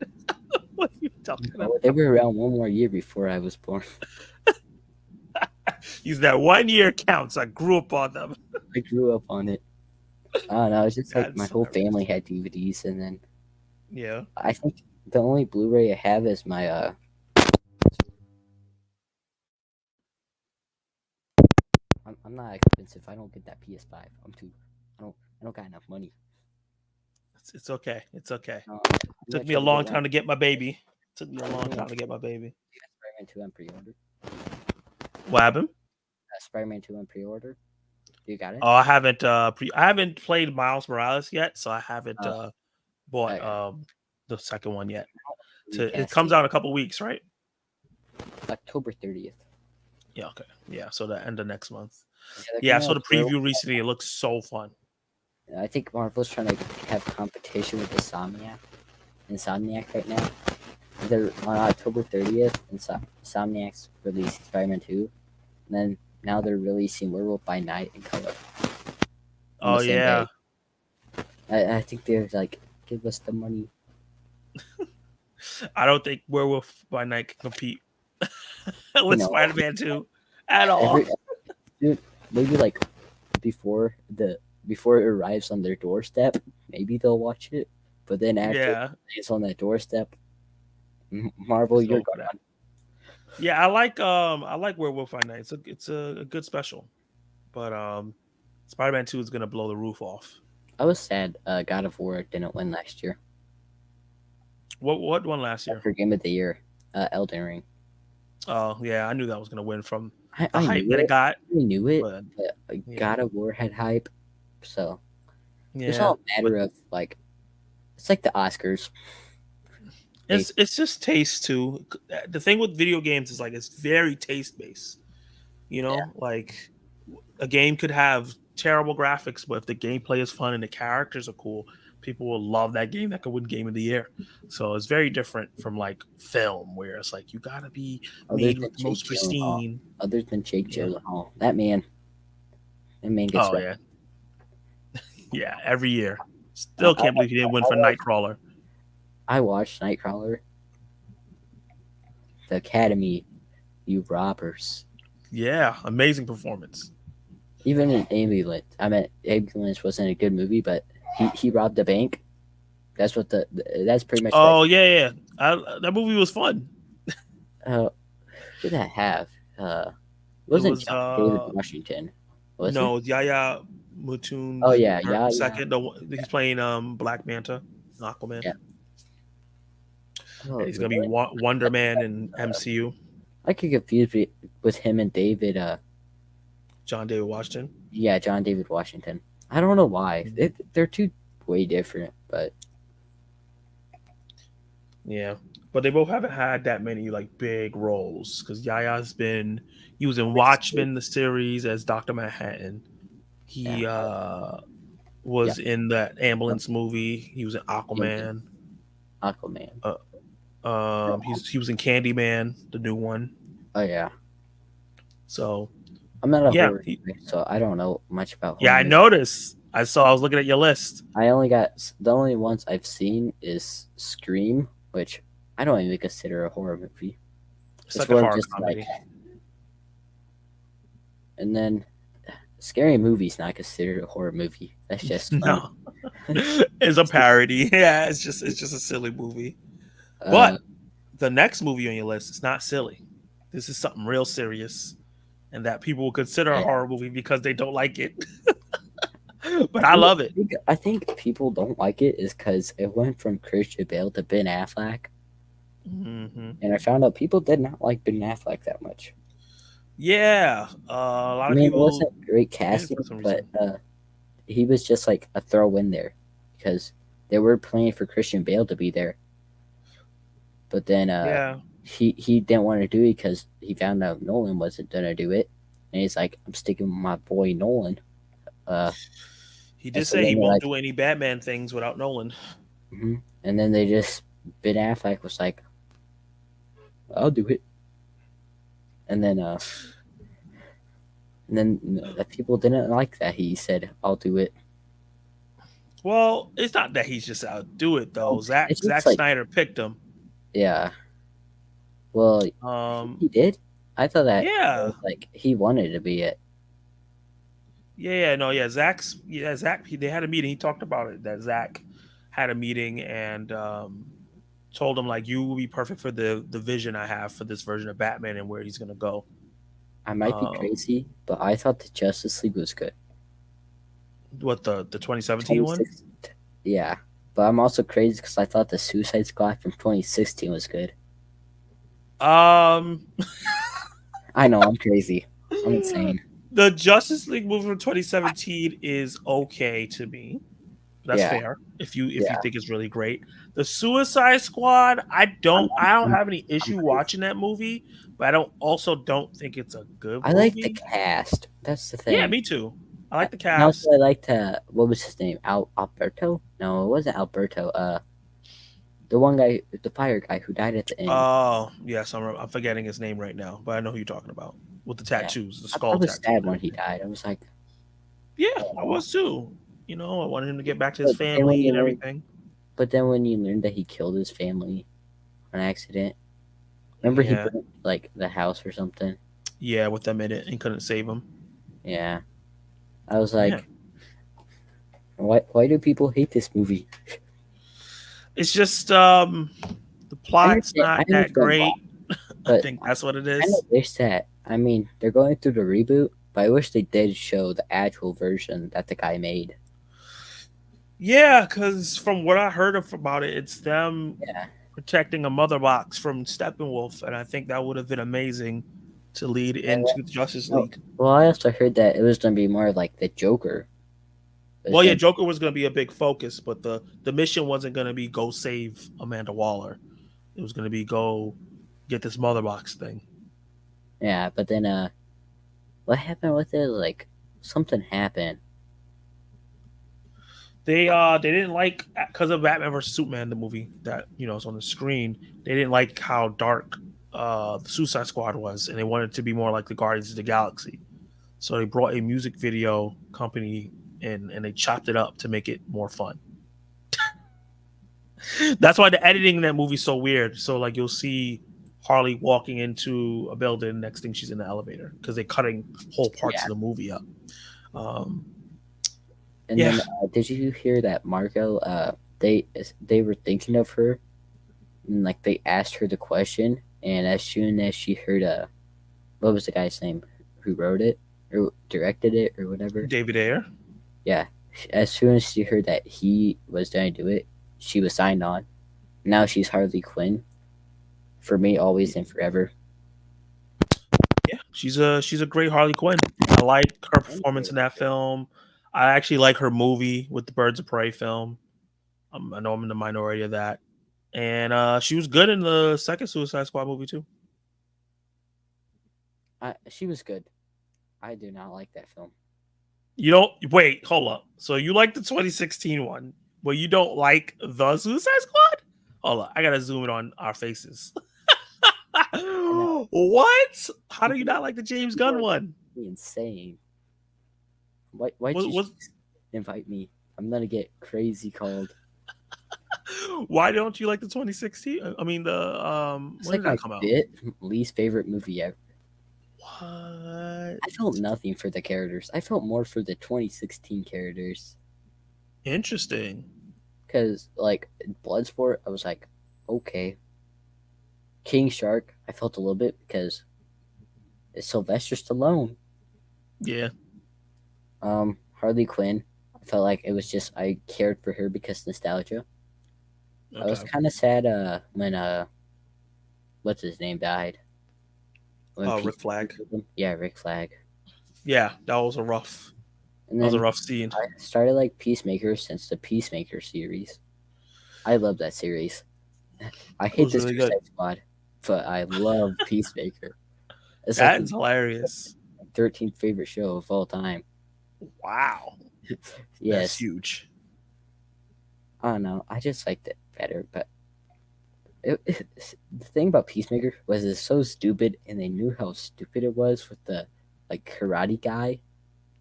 Speaker 1: What are you talking about?
Speaker 2: Oh, they were around one more year before I was born.
Speaker 1: Use that 1 year counts. I grew up on them.
Speaker 2: I grew up on it. I don't know. It's just like my
Speaker 1: That's
Speaker 2: whole
Speaker 1: hilarious.
Speaker 2: family had DVDs, and then
Speaker 1: Yeah.
Speaker 2: I think the only Blu-ray I have is my I'm not expensive. I don't get that PS5. I don't got enough money.
Speaker 1: It's okay. It's okay.
Speaker 2: I'm
Speaker 1: Took
Speaker 2: gonna
Speaker 1: me a
Speaker 2: try to get
Speaker 1: long
Speaker 2: one.
Speaker 1: time to get my baby. Took me a long
Speaker 2: Yeah,
Speaker 1: time to get my baby.
Speaker 2: Spider-Man 2 on pre-order.
Speaker 1: What happened?
Speaker 2: Spider-Man 2 on pre-order. You got it?
Speaker 1: Oh, I haven't played Miles Morales yet, so I haven't
Speaker 2: Uh,
Speaker 1: bought
Speaker 2: yeah.
Speaker 1: the second one yet. It comes
Speaker 2: Recasting
Speaker 1: out in a couple weeks, right?
Speaker 2: October 30th.
Speaker 1: Yeah, okay. Yeah, so the end of next month.
Speaker 2: Yeah, they're
Speaker 1: Yeah, I
Speaker 2: coming
Speaker 1: saw
Speaker 2: out
Speaker 1: the
Speaker 2: with Werewolf.
Speaker 1: preview recently. It looks so fun.
Speaker 2: I think Marvel's trying to have competition with Insomniac right now. They're on October 30th, and Insomniac's releasing Spider-Man 2, and then now they're releasing Werewolf by Night in color on
Speaker 1: Oh
Speaker 2: the same
Speaker 1: yeah.
Speaker 2: day. I think they're like, give us the money.
Speaker 1: I don't think Werewolf by Night can compete with
Speaker 2: No,
Speaker 1: Spider-Man 2 at all.
Speaker 2: every dude, maybe like before it arrives on their doorstep, maybe they'll watch it. But then after
Speaker 1: Yeah.
Speaker 2: it's on that doorstep, Marvel,
Speaker 1: It's
Speaker 2: you're
Speaker 1: over that.
Speaker 2: gone.
Speaker 1: Yeah, I like Werewolf by Night. It's a good special. But Spider-Man 2 is gonna blow the roof off.
Speaker 2: I was sad God of War didn't win last year
Speaker 1: What won last year?
Speaker 2: for Game of the Year. Elden Ring.
Speaker 1: Oh yeah, I knew that was gonna win from
Speaker 2: I,
Speaker 1: the
Speaker 2: I
Speaker 1: hype
Speaker 2: knew
Speaker 1: that it
Speaker 2: it.
Speaker 1: got.
Speaker 2: I knew it.
Speaker 1: But
Speaker 2: But
Speaker 1: yeah,
Speaker 2: God of War had hype, so it's
Speaker 1: yeah.
Speaker 2: all a matter of like it's like the Oscars.
Speaker 1: It's just taste too. The thing with video games is like it's very taste based. You
Speaker 2: Yeah,
Speaker 1: know, like a game could have terrible graphics, but if the gameplay is fun and the characters are cool, people will love that game. That could win Game of the Year. So it's very different from like film, where it's like you gotta be
Speaker 2: other
Speaker 1: made
Speaker 2: than
Speaker 1: with the
Speaker 2: Jake
Speaker 1: most
Speaker 2: Gyllenhaal.
Speaker 1: pristine.
Speaker 2: Other than Jake
Speaker 1: Yeah.
Speaker 2: Gyllenhaal, that man gets
Speaker 1: Oh
Speaker 2: right.
Speaker 1: yeah, yeah. Every year,
Speaker 2: Uh,
Speaker 1: still
Speaker 2: I,
Speaker 1: can't believe he didn't win
Speaker 2: I
Speaker 1: for
Speaker 2: watched
Speaker 1: Nightcrawler.
Speaker 2: I watched Nightcrawler. the Academy, you robbers.
Speaker 1: Yeah, amazing performance.
Speaker 2: Even in Ambulance, I mean, Ambulance wasn't a good movie, but he robbed a bank. That's what that's pretty much that.
Speaker 1: Oh yeah, yeah. That movie was fun.
Speaker 2: Uh, who did that have? Uh, it
Speaker 1: It
Speaker 2: wasn't
Speaker 1: was
Speaker 2: John David Washington, was it?
Speaker 1: no Yaya Mutun
Speaker 2: Oh yeah,
Speaker 1: the
Speaker 2: yeah, yeah,
Speaker 1: second. He's playing Black Manta, Aquaman,
Speaker 2: yeah.
Speaker 1: and
Speaker 2: Oh
Speaker 1: he's gonna be
Speaker 2: really?
Speaker 1: Wonder Man in MCU.
Speaker 2: I could confuse it with him and David.
Speaker 1: John David Washington.
Speaker 2: Yeah, John David Washington. I don't know why. They're two way different, but
Speaker 1: Yeah, but they both haven't had that many like big roles because Yaya's been he was in Watchmen the series as Doctor Manhattan.
Speaker 2: yeah,
Speaker 1: He
Speaker 2: yeah.
Speaker 1: was in that ambulance movie. He was in
Speaker 2: Ambien,
Speaker 1: Aquaman.
Speaker 2: Aquaman.
Speaker 1: Uh, he was in Candyman, the new one.
Speaker 2: Oh yeah,
Speaker 1: So
Speaker 2: I'm not a
Speaker 1: yeah,
Speaker 2: horror guy, so I don't know much about
Speaker 1: yeah,
Speaker 2: horror
Speaker 1: I
Speaker 2: movies.
Speaker 1: noticed. I was looking at your list.
Speaker 2: I only got the only ones I've seen is Scream, which I don't even consider a horror movie.
Speaker 1: It's
Speaker 2: It's
Speaker 1: like a
Speaker 2: more of
Speaker 1: horror
Speaker 2: just like,
Speaker 1: comedy.
Speaker 2: and then Scary Movie's not considered a horror movie. That's just funny.
Speaker 1: No, it's a parody. Yeah, it's just a silly movie. But
Speaker 2: Uh,
Speaker 1: the next movie on your list is not silly. This is something real serious, and that people will consider a
Speaker 2: yeah.
Speaker 1: horror movie because they don't like it. But I love it.
Speaker 2: I think people don't like it is because it went from Christian Bale to Ben Affleck,
Speaker 1: Hmm.
Speaker 2: and I found out people did not like Ben Affleck that much.
Speaker 1: Yeah, a lot
Speaker 2: I
Speaker 1: of
Speaker 2: mean, it
Speaker 1: people
Speaker 2: wasn't great
Speaker 1: did
Speaker 2: casting,
Speaker 1: for some
Speaker 2: but
Speaker 1: reason.
Speaker 2: he was just like a throw in there because they were planning for Christian Bale to be there, but then
Speaker 1: Yeah,
Speaker 2: he didn't want to do it because he found out Nolan wasn't gonna do it, and he's like, I'm sticking with my boy Nolan. Uh,
Speaker 1: he
Speaker 2: and
Speaker 1: did
Speaker 2: so
Speaker 1: say
Speaker 2: then
Speaker 1: he
Speaker 2: they're
Speaker 1: won't
Speaker 2: like,
Speaker 1: do any Batman things without Nolan.
Speaker 2: and then they just Ben Affleck was like, I'll do it, and then people didn't like that he said I'll do it.
Speaker 1: Well, it's not that he's just out do it though.
Speaker 2: No, it's just
Speaker 1: Zack
Speaker 2: like,
Speaker 1: Snyder picked him.
Speaker 2: yeah, well,
Speaker 1: Um,
Speaker 2: he did. I thought that it
Speaker 1: yeah,
Speaker 2: was like he wanted to be it.
Speaker 1: yeah, no, yeah. Zach. They had a meeting. He talked about it that Zach had a meeting and told him like you will be perfect for the vision I have for this version of Batman and where he's gonna go.
Speaker 2: I might be
Speaker 1: Um,
Speaker 2: crazy, but I thought the Justice League was good.
Speaker 1: what the 2017 one?
Speaker 2: 26, yeah, but I'm also crazy because I thought the Suicide Squad from 2016 was good.
Speaker 1: Um,
Speaker 2: I know I'm crazy. I'm insane.
Speaker 1: the Justice League movie from 2017 is okay to me. That's
Speaker 2: Yeah,
Speaker 1: fair if you
Speaker 2: yeah.
Speaker 1: think it's really great. The Suicide Squad, I don't have any
Speaker 2: I'm
Speaker 1: issue
Speaker 2: crazy.
Speaker 1: watching that movie, but I don't think it's a good
Speaker 2: I like the
Speaker 1: movie.
Speaker 2: cast. That's the
Speaker 1: Yeah,
Speaker 2: thing.
Speaker 1: me too. I like the
Speaker 2: And also,
Speaker 1: cast.
Speaker 2: I liked what was his name? Alberto? No, it wasn't Alberto. The one guy, the fire guy who died at the end.
Speaker 1: Oh, yes, I'm forgetting his name right now, but I know who you're talking about with the
Speaker 2: Yeah,
Speaker 1: tattoos, the
Speaker 2: I
Speaker 1: skull
Speaker 2: was
Speaker 1: tattoo
Speaker 2: sad
Speaker 1: and
Speaker 2: when he
Speaker 1: everything.
Speaker 2: died. I was like,
Speaker 1: Yeah, I
Speaker 2: oh.
Speaker 1: was too. I wanted him to get back to his
Speaker 2: But then when
Speaker 1: family
Speaker 2: you
Speaker 1: and
Speaker 2: learn,
Speaker 1: everything.
Speaker 2: that he killed his family on accident. Remember he
Speaker 1: Yeah,
Speaker 2: burnt like the house or something.
Speaker 1: yeah, with them in it and couldn't save him.
Speaker 2: Yeah, I was
Speaker 1: Yeah,
Speaker 2: like, why do people hate this movie?
Speaker 1: it's just the plot's
Speaker 2: I
Speaker 1: not that
Speaker 2: understand why,
Speaker 1: great. I
Speaker 2: but
Speaker 1: think that's what it
Speaker 2: I kind of
Speaker 1: is.
Speaker 2: wish that. I mean, they're going through the reboot, but I wish they did show the actual version that the guy made.
Speaker 1: Yeah, because from what I heard about it, it's them
Speaker 2: Yeah,
Speaker 1: protecting a mother box from Steppenwolf, and I think that would have been amazing to lead
Speaker 2: and
Speaker 1: into the Justice
Speaker 2: no,
Speaker 1: League.
Speaker 2: well, I also heard that it was gonna be more like the Joker. It was
Speaker 1: Well, yeah,
Speaker 2: gonna,
Speaker 1: Joker was going to be a big focus, but the mission wasn't going to be go save Amanda Waller. It was going to be go get this mother box thing.
Speaker 2: yeah, but then what happened with it? Like something happened.
Speaker 1: They didn't like because of Batman versus Superman, the movie that is on the screen. They didn't like how dark the Suicide Squad was, and they wanted it to be more like the Guardians of the Galaxy. So they brought a music video company in, and they chopped it up to make it more fun. That's why the editing in that movie is so weird. So like you'll see Harley walking into a building. Next thing she's in the elevator because they're cutting whole parts
Speaker 2: Yeah.
Speaker 1: of the movie up. Um,
Speaker 2: And
Speaker 1: yeah,
Speaker 2: then did you hear that Margot? They were thinking of her, and like they asked her the question, and as soon as she heard what was the guy's name who wrote it or directed it or whatever?
Speaker 1: David Ayer.
Speaker 2: Yeah. As soon as she heard that he was going to do it, she was signed on. Now she's Harley Quinn. For me, always and forever.
Speaker 1: Yeah, she's a great Harley Quinn. I like her performance in that film. I actually like her movie with the Birds of Prey film. I know I'm in the minority of that, and she was good in the second Suicide Squad movie too.
Speaker 2: She was good. I do not like that film.
Speaker 1: You don't wait, hold up. So you like the 2016 one, but you don't like the Suicide Squad? Hold up, I gotta zoom in on our faces.
Speaker 2: I know.
Speaker 1: What? How do you
Speaker 2: People,
Speaker 1: not like the James
Speaker 2: people
Speaker 1: Gunn
Speaker 2: are
Speaker 1: one?
Speaker 2: insane. Why'd
Speaker 1: What
Speaker 2: you
Speaker 1: was?
Speaker 2: invite me? I'm gonna get crazy called.
Speaker 1: Why don't you like the 2016? I mean the
Speaker 2: It's
Speaker 1: when
Speaker 2: like
Speaker 1: did
Speaker 2: my
Speaker 1: that come out?
Speaker 2: least favorite movie ever.
Speaker 1: What?
Speaker 2: I felt nothing for the characters. I felt more for the 2016 characters.
Speaker 1: Interesting.
Speaker 2: Because, like, Bloodsport, I was like, okay. King Shark, I felt a little bit because it's Sylvester Stallone.
Speaker 1: Yeah.
Speaker 2: Harley Quinn, I felt like it was just, I cared for her because nostalgia. I was
Speaker 1: Okay.
Speaker 2: kind of sad when, what's his name died? When
Speaker 1: Rick
Speaker 2: Peacemaker
Speaker 1: Flag.
Speaker 2: killed him. Yeah, Rick Flag.
Speaker 1: Yeah,
Speaker 2: And
Speaker 1: that was a
Speaker 2: then
Speaker 1: rough scene.
Speaker 2: I started like Peacemaker since the Peacemaker series. I love that series. I
Speaker 1: It
Speaker 2: hate
Speaker 1: was
Speaker 2: the
Speaker 1: really good.
Speaker 2: Suicide Squad, but I love Peacemaker. It's like
Speaker 1: That
Speaker 2: my
Speaker 1: is hilarious.
Speaker 2: 13th favorite show of all time.
Speaker 1: Wow. That's
Speaker 2: Yes,
Speaker 1: huge.
Speaker 2: I don't know. I just liked it better, but the thing about Peacemaker was it's so stupid, and they knew how stupid it was with the like karate guy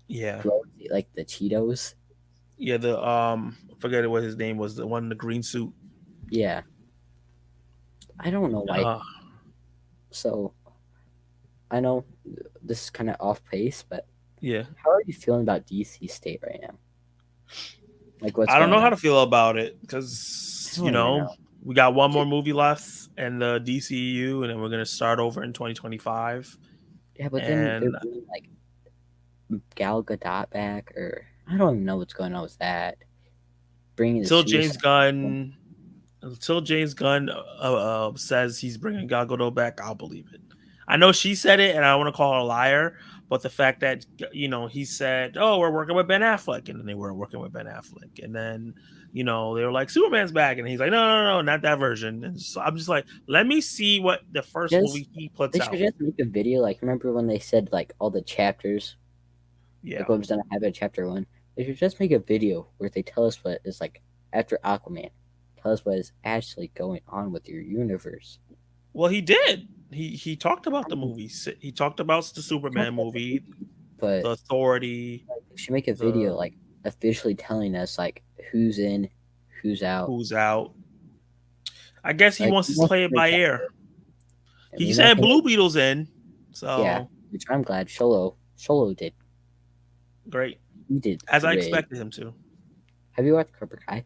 Speaker 1: Yeah.
Speaker 2: who always ate, like the Cheetos.
Speaker 1: Yeah, the I forget what his name was, the one in the green suit.
Speaker 2: Yeah, I don't know why.
Speaker 1: Uh
Speaker 2: So I know this is kind of off pace, but
Speaker 1: yeah.
Speaker 2: how are you feeling about DC State right now? Like what's
Speaker 1: I don't know
Speaker 2: going
Speaker 1: how
Speaker 2: on?
Speaker 1: to feel about it
Speaker 2: I
Speaker 1: because
Speaker 2: don't even know.
Speaker 1: we got one more
Speaker 2: Just,
Speaker 1: movie left in the DCU, and then we're gonna start over in 2025.
Speaker 2: yeah, but then they're
Speaker 1: And
Speaker 2: bringing like Gal Gadot back, or I don't even know what's going on with that. Bringing the
Speaker 1: until James
Speaker 2: Suicide Squad.
Speaker 1: Gunn, says he's bringing Gal Gadot back, I'll believe it. I know she said it, and I don't want to call her a liar, but the fact that he said, "Oh, we're working with Ben Affleck," and then they weren't working with Ben Affleck, and then they were like, "Superman's back," and he's like, "No, no, no, not that version." And so I'm just like, let me see what the first
Speaker 2: Just
Speaker 1: movie he puts
Speaker 2: they should
Speaker 1: out.
Speaker 2: just make a video. Like remember when they said like all the chapters,
Speaker 1: Yeah,
Speaker 2: like what was gonna happen in chapter one? They should just make a video where they tell us what is like after Aquaman. Tell us what is actually going on with your universe.
Speaker 1: well, he did. He talked about the movies. He talked about the
Speaker 2: Talk
Speaker 1: Superman
Speaker 2: about the
Speaker 1: movie,
Speaker 2: movie, but
Speaker 1: the Authority,
Speaker 2: like, they should make a video
Speaker 1: the
Speaker 2: like officially telling us like who's in, who's out.
Speaker 1: who's out. I guess he
Speaker 2: Like
Speaker 1: wants
Speaker 2: we
Speaker 1: to
Speaker 2: won't
Speaker 1: play it
Speaker 2: hear
Speaker 1: by
Speaker 2: that,
Speaker 1: ear.
Speaker 2: and
Speaker 1: He
Speaker 2: we won't
Speaker 1: said
Speaker 2: hear
Speaker 1: Blue Beetle's in,
Speaker 2: yeah,
Speaker 1: so
Speaker 2: which I'm glad Solo did.
Speaker 1: great,
Speaker 2: He did
Speaker 1: as I
Speaker 2: great.
Speaker 1: expected him to.
Speaker 2: Have you watched Cobra Kai?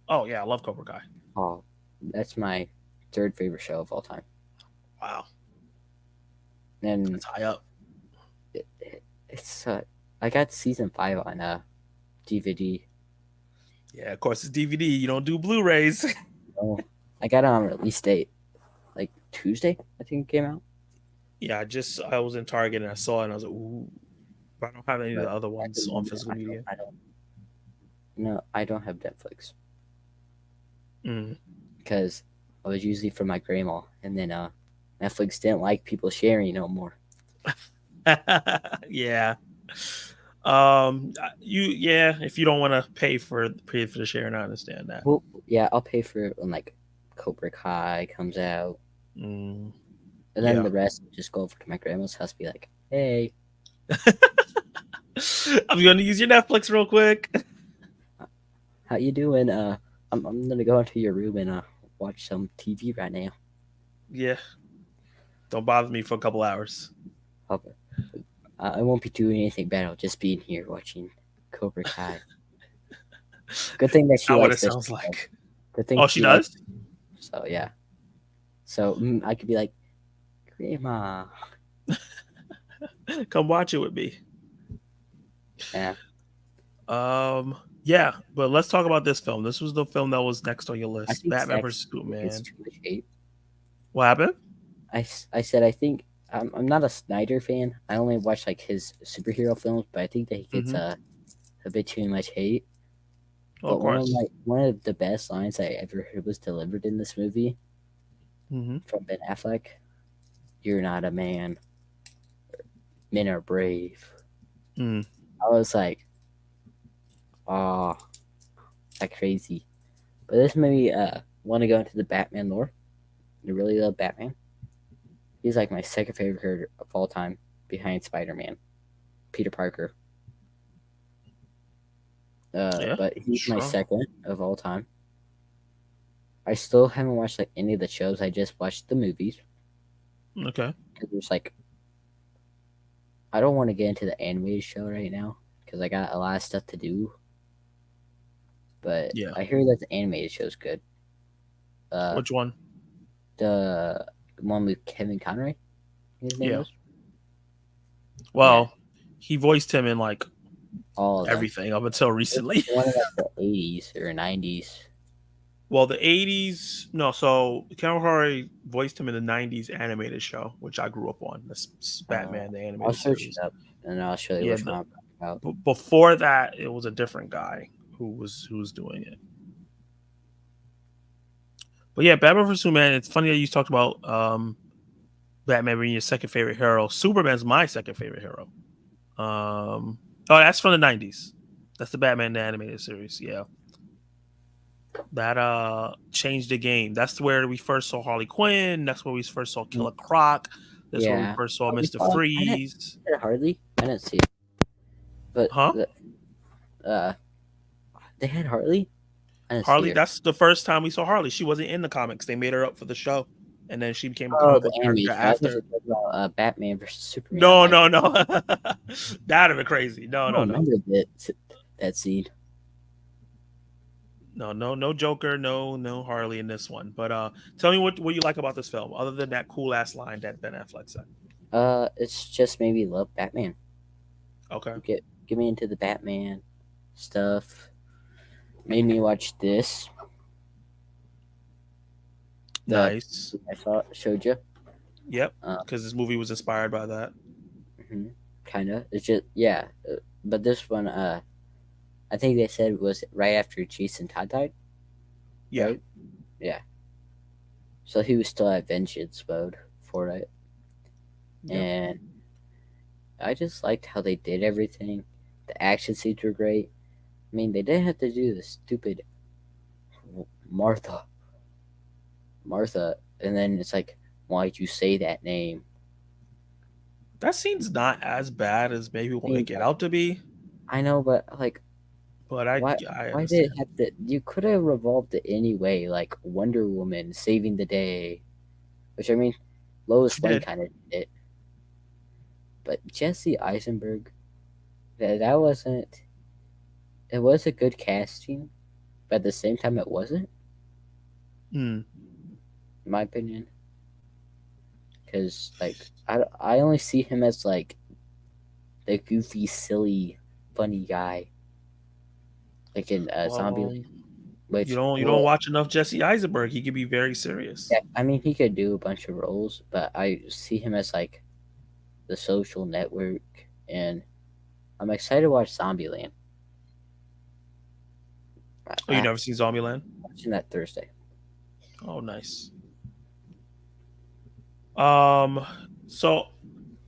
Speaker 1: Oh yeah, I love Cobra Kai.
Speaker 2: Oh, that's my third favorite show of all time.
Speaker 1: Wow,
Speaker 2: And
Speaker 1: that's high up.
Speaker 2: it's I got season 5 on DVD.
Speaker 1: Yeah, of course it's DVD. You don't do Blu-rays.
Speaker 2: Oh, I got it on release date like Tuesday. I think it came out.
Speaker 1: Yeah, I was in Target and I saw it and I was like, ooh, but I don't have any of
Speaker 2: But
Speaker 1: the other
Speaker 2: at the
Speaker 1: ones on
Speaker 2: moment,
Speaker 1: physical media.
Speaker 2: I don't have Netflix
Speaker 1: Mm.
Speaker 2: because I was usually for my grandma, and then Netflix didn't like people sharing no more.
Speaker 1: Yeah. If you don't want to pay for the share, and I understand that.
Speaker 2: Well, yeah, I'll pay for it when like Cobra Kai comes out,
Speaker 1: Mm.
Speaker 2: and then
Speaker 1: Yeah.
Speaker 2: the rest just go over to my grandma's house, be like, "Hey,
Speaker 1: I'm gonna use your Netflix real quick.
Speaker 2: how you doing? I'm gonna go into your room and watch some TV right now."
Speaker 1: Yeah. Don't bother me for a couple hours.
Speaker 2: Okay. I won't be doing anything bad. I'll just be in here watching Cobra Kai. Good thing that
Speaker 1: It's
Speaker 2: she
Speaker 1: not what it
Speaker 2: likes this
Speaker 1: sounds
Speaker 2: show.
Speaker 1: like.
Speaker 2: Good thing
Speaker 1: Oh, she
Speaker 2: she likes.
Speaker 1: does?
Speaker 2: So yeah. So I could be like, Grandma.
Speaker 1: Come watch it with me.
Speaker 2: Yeah.
Speaker 1: Yeah, but let's talk about this film. This was the film that was next on your
Speaker 2: I
Speaker 1: list.
Speaker 2: think
Speaker 1: Batman
Speaker 2: Zack
Speaker 1: vs.
Speaker 2: Snyder gets
Speaker 1: Superman.
Speaker 2: too much hate.
Speaker 1: What happened?
Speaker 2: I said I think I'm not a Snyder fan. I only watch like his superhero films, but I think that he gets
Speaker 1: Mm-hmm.
Speaker 2: a bit too much hate.
Speaker 1: Oh, of
Speaker 2: But
Speaker 1: course.
Speaker 2: one of the best lines I ever heard was delivered in this movie
Speaker 1: Mm-hmm.
Speaker 2: from Ben Affleck. You're not a man. Men are brave.
Speaker 1: Mm.
Speaker 2: I was like, oh, like crazy. But this made me want to go into the Batman lore. I really love Batman. He's like my second favorite character of all time, behind Spider Man, Peter Parker.
Speaker 1: Yeah,
Speaker 2: But he's my
Speaker 1: sure.
Speaker 2: second of all time. I still haven't watched like any of the shows. I just watched the movies
Speaker 1: Okay.
Speaker 2: because there's like I don't want to get into the animated show right now because I got a lot of stuff to do. But
Speaker 1: Yeah.
Speaker 2: I hear that the animated show's good. Uh,
Speaker 1: Which one?
Speaker 2: the one with Kevin Conroy, his name
Speaker 1: Yeah.
Speaker 2: was. Yeah,
Speaker 1: Well, he voiced him in like
Speaker 2: all of them.
Speaker 1: everything up until
Speaker 2: It's
Speaker 1: recently.
Speaker 2: one of like the 80s or 90s.
Speaker 1: Well, the 80s, no, so Cameron Crowe voiced him in the 90s animated show, which I grew up on. That's Batman, the
Speaker 2: I'll
Speaker 1: animated
Speaker 2: search it
Speaker 1: series.
Speaker 2: up and I'll show you
Speaker 1: Yeah,
Speaker 2: which one I'm talking about.
Speaker 1: before that, it was a different guy who was doing it. But yeah, Batman vs Superman. It's funny that you talked about Batman being your second favorite hero. Superman's my second favorite hero. Oh, that's from the 90s. That's the Batman the animated series. Yeah, that changed the game. That's where we first saw Harley Quinn. That's where we first saw
Speaker 2: Mm,
Speaker 1: Killer Croc. That's where we
Speaker 2: yeah.
Speaker 1: first saw
Speaker 2: Oh, we
Speaker 1: Mister
Speaker 2: saw,
Speaker 1: Freeze.
Speaker 2: Harley. I didn't see it, but
Speaker 1: Huh?
Speaker 2: uh, they had Harley. I didn't see
Speaker 1: Harley.
Speaker 2: her.
Speaker 1: That's the first time we saw Harley. She wasn't in the comics. They made her up for the show, and then she became a
Speaker 2: Oh,
Speaker 1: comic
Speaker 2: the
Speaker 1: book character
Speaker 2: animation. I was
Speaker 1: after.
Speaker 2: talking about Batman versus Superman. I'm
Speaker 1: No,
Speaker 2: like,
Speaker 1: no, no. That'd have been crazy. No,
Speaker 2: I
Speaker 1: no,
Speaker 2: don't
Speaker 1: no.
Speaker 2: remember that scene.
Speaker 1: No, no, no Joker, no Harley in this one. But tell me what you like about this film, other than that cool ass line that Ben Affleck said.
Speaker 2: It's just made me love Batman.
Speaker 1: Okay,
Speaker 2: Get me into the Batman stuff. Made me watch this. The
Speaker 1: nice.
Speaker 2: I showed you.
Speaker 1: Yep,
Speaker 2: Uh,
Speaker 1: because this movie was inspired by that.
Speaker 2: kind of. It's just yeah. But this one, I think they said it was right after Jason Todd died,
Speaker 1: Yeah,
Speaker 2: right? Yeah. So he was still at vengeance mode for it,
Speaker 1: yep.
Speaker 2: and I just liked how they did everything. The action scenes were great. I mean, they didn't have to do the stupid Martha, Martha, and then it's like, why'd you say that name?
Speaker 1: That scene's not as bad as maybe
Speaker 2: I
Speaker 1: we'll
Speaker 2: mean,
Speaker 1: make it out to be,
Speaker 2: I know, but like,
Speaker 1: but
Speaker 2: why?
Speaker 1: I
Speaker 2: Why did it
Speaker 1: understand.
Speaker 2: have to? You could have revolved it any way, like Wonder Woman saving the day, which I mean,
Speaker 1: She
Speaker 2: Lois Lane
Speaker 1: did.
Speaker 2: kind of did it, but Jesse Eisenberg, that wasn't. It was a good casting, but at the same time, it wasn't,
Speaker 1: Mm.
Speaker 2: in my opinion. Because like, I only see him as like the goofy, silly, funny guy, like in
Speaker 1: Well,
Speaker 2: Zombie,
Speaker 1: you
Speaker 2: which
Speaker 1: don't
Speaker 2: well,
Speaker 1: watch enough Jesse Eisenberg. He could be very serious.
Speaker 2: yeah, I mean, he could do a bunch of roles, but I see him as like the Social Network, and I'm excited to watch Zombieland.
Speaker 1: Oh, you
Speaker 2: I'm
Speaker 1: never seen Zombieland?
Speaker 2: watching that Thursday.
Speaker 1: Oh, nice. Um, so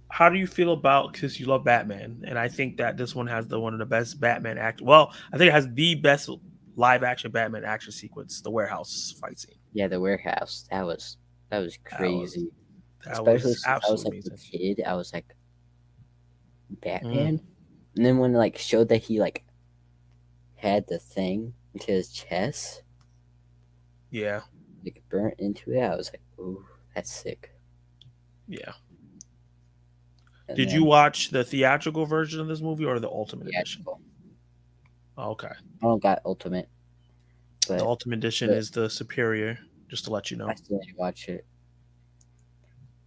Speaker 1: how do you feel about because you love Batman, and I think that this one has the one of the best Batman act. Well, I think it has the best live action Batman action sequence, the warehouse fight scene.
Speaker 2: Yeah, the warehouse. That was
Speaker 1: That was
Speaker 2: crazy.
Speaker 1: that
Speaker 2: Especially
Speaker 1: was
Speaker 2: since I was
Speaker 1: absolutely
Speaker 2: like a
Speaker 1: amazing.
Speaker 2: kid, I was like
Speaker 1: Mm,
Speaker 2: Batman, and then when like showed that he like had the thing into his chest,
Speaker 1: yeah,
Speaker 2: like burnt into it, I was like, ooh, that's sick.
Speaker 1: Yeah.
Speaker 2: And
Speaker 1: Did you
Speaker 2: then
Speaker 1: watch the theatrical version of this movie or the Ultimate Edition?
Speaker 2: theatrical.
Speaker 1: Oh, okay.
Speaker 2: I don't got Ultimate,
Speaker 1: The
Speaker 2: but
Speaker 1: Ultimate Edition
Speaker 2: the,
Speaker 1: is the superior, just to let you
Speaker 2: I
Speaker 1: know.
Speaker 2: still need to watch it.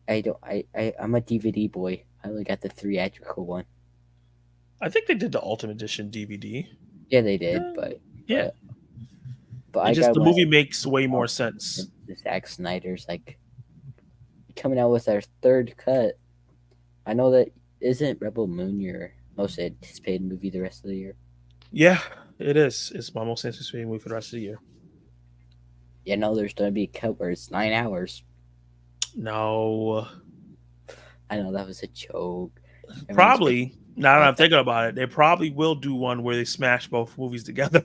Speaker 2: I don't. I'm a DVD boy. I only got the theatrical one.
Speaker 1: I think they did the Ultimate Edition DVD.
Speaker 2: Yeah, they did,
Speaker 1: Yeah. Yeah.
Speaker 2: but but
Speaker 1: It
Speaker 2: I
Speaker 1: just
Speaker 2: got
Speaker 1: the
Speaker 2: one.
Speaker 1: movie makes way more sense.
Speaker 2: The Zack Snyder's like coming out with our third cut. I know that isn't Rebel Moon your most anticipated movie the rest of the year.
Speaker 1: Yeah, it is. It's my most anticipated movie for the rest of the year.
Speaker 2: Yeah, no, there's gonna be a cut where it's 9 hours.
Speaker 1: No,
Speaker 2: I know that was a joke. Everyone's gonna
Speaker 1: probably. Now that I'm
Speaker 2: laugh at
Speaker 1: thinking about it, they probably will do one where they smash both movies together.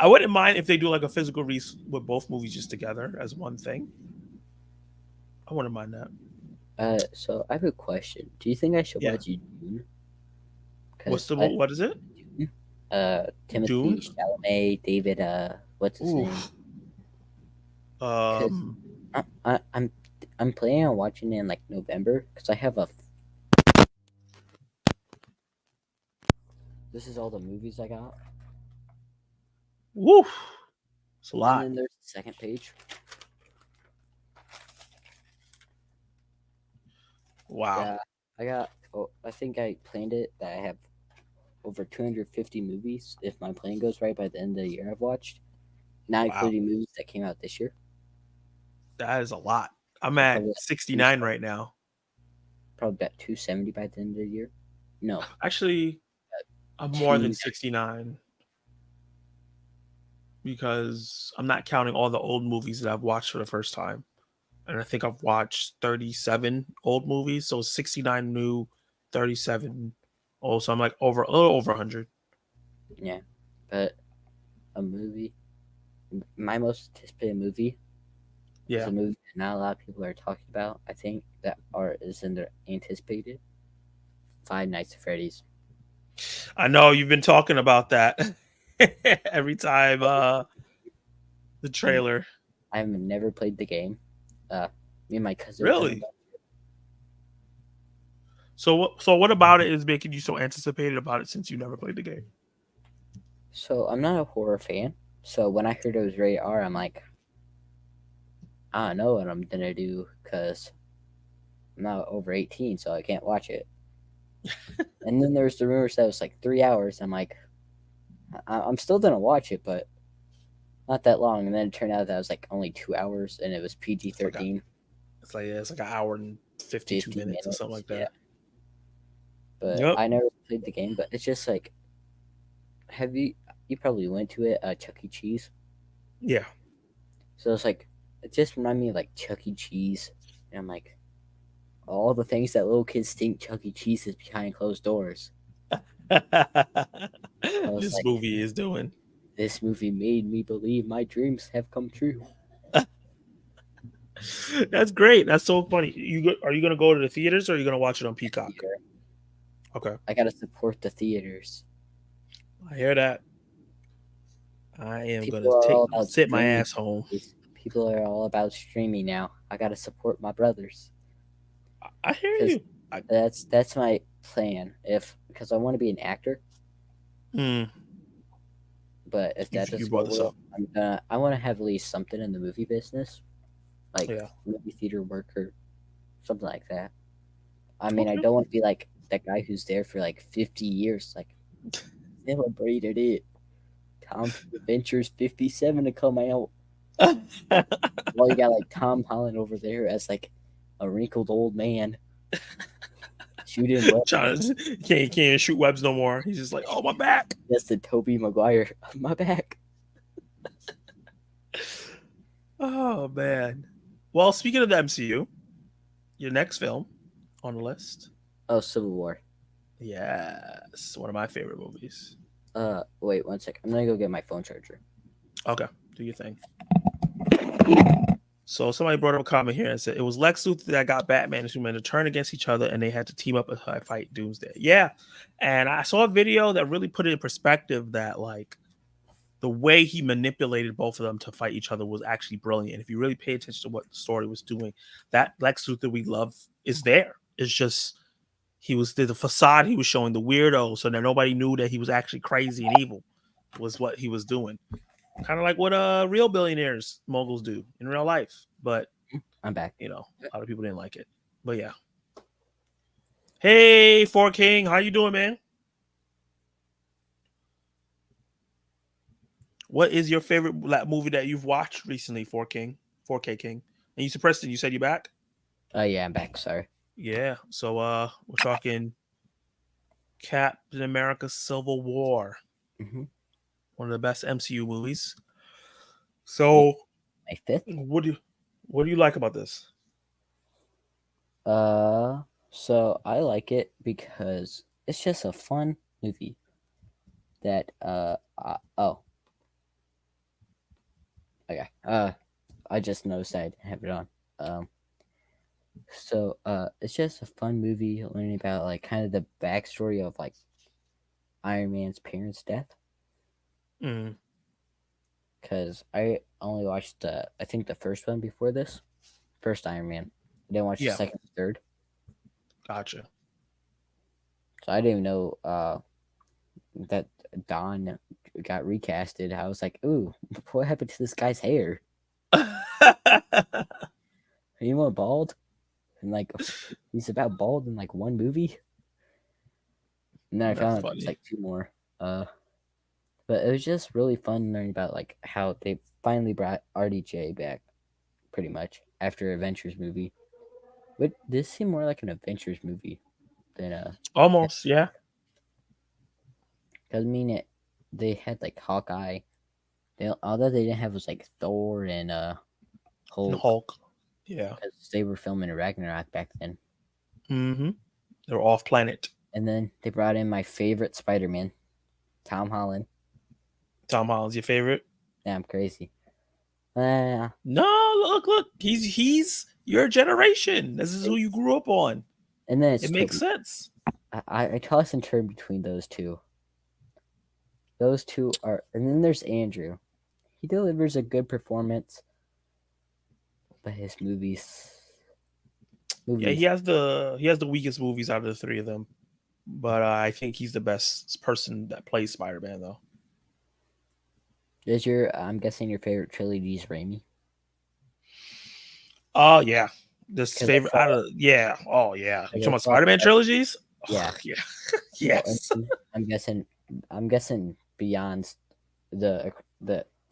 Speaker 1: I wouldn't mind if they do like a physical release with both movies just together as one thing. I wouldn't mind that.
Speaker 2: So I have a question. Do you think I should
Speaker 1: Yeah.
Speaker 2: watch Dune?
Speaker 1: What's
Speaker 2: Because
Speaker 1: the what is it?
Speaker 2: Timothy
Speaker 1: Dune?
Speaker 2: Chalamet, David, what's his name?
Speaker 1: Oof.
Speaker 2: Because
Speaker 1: Um.
Speaker 2: I'm planning on watching it in like November because I have a. This is all the movies I got,
Speaker 1: Woof. It's a
Speaker 2: and
Speaker 1: lot.
Speaker 2: then there's the second page.
Speaker 1: Wow.
Speaker 2: Yeah, I got. Oh, I think I planned it that I have over 250 movies if my plan goes right by the end of the year I've watched, not
Speaker 1: Wow.
Speaker 2: including movies that came out this year.
Speaker 1: That is a lot. I'm
Speaker 2: So
Speaker 1: at
Speaker 2: probably like
Speaker 1: 69 right now.
Speaker 2: probably about 270 by the end of the year. No,
Speaker 1: Actually, I'm more than
Speaker 2: two.
Speaker 1: 69 because I'm not counting all the old movies that I've watched for the first time. And I think I've watched 37 old movies. So 69 new, 37 old. So I'm like over a little over 100.
Speaker 2: Yeah, but a movie. My most anticipated movie is
Speaker 1: Yeah.
Speaker 2: a movie that not a lot of people are talking about. I think that is in the anticipated. Five Nights at Freddy's.
Speaker 1: I know you've been talking about that every time the
Speaker 2: And
Speaker 1: trailer.
Speaker 2: I've never played the game. Me and my cousin are gonna.
Speaker 1: Really? So what about it is making you so anticipated about it since you never played the game?
Speaker 2: So I'm not a horror fan. So when I heard it was rated R, I'm like, I don't know what I'm gonna do because I'm not over 18, so I can't watch it. And then there's the rumors that it was like 3 hours. I'm like, I'm still gonna watch it, but not that long. And then it turned out that it was like only 2 hours, and it was PG
Speaker 1: It's like
Speaker 2: 13,
Speaker 1: it's like an hour and 52
Speaker 2: 50
Speaker 1: minutes or something
Speaker 2: minutes.
Speaker 1: like
Speaker 2: Yeah,
Speaker 1: that.
Speaker 2: but
Speaker 1: Yep.
Speaker 2: I never played the game. But it's just like, have you probably went to it, Chuck E. Cheese?
Speaker 1: Yeah.
Speaker 2: So it's like, it just reminded me of like Chuck E. Cheese, and I'm like, all the things that little kids think Chuck E. Cheese is behind closed doors. I was
Speaker 1: This
Speaker 2: like,
Speaker 1: movie is doing.
Speaker 2: this movie made me believe my dreams have come true.
Speaker 1: That's great. That's so funny. Are you gonna go to the theaters or are you gonna watch it on Peacock?
Speaker 2: Theater.
Speaker 1: Okay.
Speaker 2: I gotta support the theaters.
Speaker 1: I hear that. I am gonna
Speaker 2: People are all about
Speaker 1: sit my
Speaker 2: streaming.
Speaker 1: ass home.
Speaker 2: People are all about streaming now. I gotta support my brothers
Speaker 1: I hear
Speaker 2: because
Speaker 1: you.
Speaker 2: that's my plan. Because I want to be an actor,
Speaker 1: Mm,
Speaker 2: but if that
Speaker 1: you
Speaker 2: doesn't
Speaker 1: brought
Speaker 2: go
Speaker 1: this up.
Speaker 2: well, I want to have at least something in the movie business, like
Speaker 1: Yeah.
Speaker 2: movie theater worker, something like that. I mean, I
Speaker 1: Okay.
Speaker 2: don't want to be like that guy who's there for like 50 years, like celebrated it. Tom's Adventures 57 to come out. Well, you got like Tom Holland over there as like a wrinkled old man shooting webs.
Speaker 1: Can't even shoot webs no more. He's just like, oh my back.
Speaker 2: That's the Toby Maguire. My back.
Speaker 1: Oh man. Well, speaking of the MCU, your next film on the list.
Speaker 2: Oh, Civil War.
Speaker 1: Yes, one of my favorite movies.
Speaker 2: Wait 1 second. I'm gonna go get my phone charger.
Speaker 1: Okay, do your thing. So somebody brought up a comment here and said it was Lex Luthor that got Batman and Superman to turn against each other, and they had to team up and fight Doomsday. Yeah, and I saw a video that really put it in perspective that like the way he manipulated both of them to fight each other was actually brilliant. And if you really pay attention to what the story was doing, that Lex Luthor we love is there. It's just he was the facade he was showing, the weirdo, so that nobody knew that he was actually crazy and evil was what he was doing. Kind of like what real billionaires moguls do in real life. But
Speaker 2: I'm back.
Speaker 1: a lot of people didn't like it. But yeah. Hey, Four King, how you doing, man? What is your favorite movie that you've watched recently, Four King? 4K King. And you said Preston, you said you back?
Speaker 2: Oh yeah, I'm back. Sorry.
Speaker 1: Yeah. So we're talking Captain America Civil War.
Speaker 2: Hmm.
Speaker 1: One of the best MCU movies.
Speaker 2: My,
Speaker 1: So
Speaker 2: my fifth.
Speaker 1: what do you like about this?
Speaker 2: So I like it because it's just a fun movie that oh, okay. I just noticed I didn't have it on. Um it's just a fun movie learning about like kind of the backstory of like Iron Man's parents' death.
Speaker 1: Mm,
Speaker 2: Cause I only watched I think the first one before this. First Iron Man. I didn't watch the
Speaker 1: yeah,
Speaker 2: second and third.
Speaker 1: gotcha.
Speaker 2: So I didn't even know that Don got recasted. I was like, ooh, what happened to this guy's hair? He went bald, and like he's about bald in like one movie, and then I
Speaker 1: That's
Speaker 2: found out there's
Speaker 1: funny.
Speaker 2: like two more. But it was just really fun learning about like how they finally brought RDJ back, pretty much after Avengers movie. But this seemed more like an Avengers movie than a.
Speaker 1: Almost, yeah.
Speaker 2: Cause I mean it, they had like Hawkeye. All that they didn't have was like Thor and
Speaker 1: And
Speaker 2: Hulk,
Speaker 1: Hulk. Yeah.
Speaker 2: because they were filming Ragnarok back then.
Speaker 1: Mm-hmm. They're off planet.
Speaker 2: And then they brought in my favorite Spider-Man, Tom Holland.
Speaker 1: Tom Holland's your favorite?
Speaker 2: Yeah, I'm crazy. Uh,
Speaker 1: No, look. He's your generation. This is who you grew up on.
Speaker 2: and then
Speaker 1: It
Speaker 2: it's
Speaker 1: makes
Speaker 2: Toby.
Speaker 1: sense.
Speaker 2: I toss and turn between those two. Those two are, and then there's Andrew. He delivers a good performance, but his
Speaker 1: Yeah, he
Speaker 2: movies.
Speaker 1: has the weakest movies out of the three of them. But I think he's the best person that plays Spider Man, though.
Speaker 2: Is your, I'm guessing your favorite trilogy is Raimi?
Speaker 1: Oh yeah, this
Speaker 2: Because I
Speaker 1: favorite
Speaker 2: saw,
Speaker 1: out of yeah. Oh yeah, you
Speaker 2: cause
Speaker 1: talking
Speaker 2: I
Speaker 1: about
Speaker 2: saw,
Speaker 1: Spider Man trilogies? Oh,
Speaker 2: yeah.
Speaker 1: yeah,
Speaker 2: So
Speaker 1: yes.
Speaker 2: I'm guessing, beyond the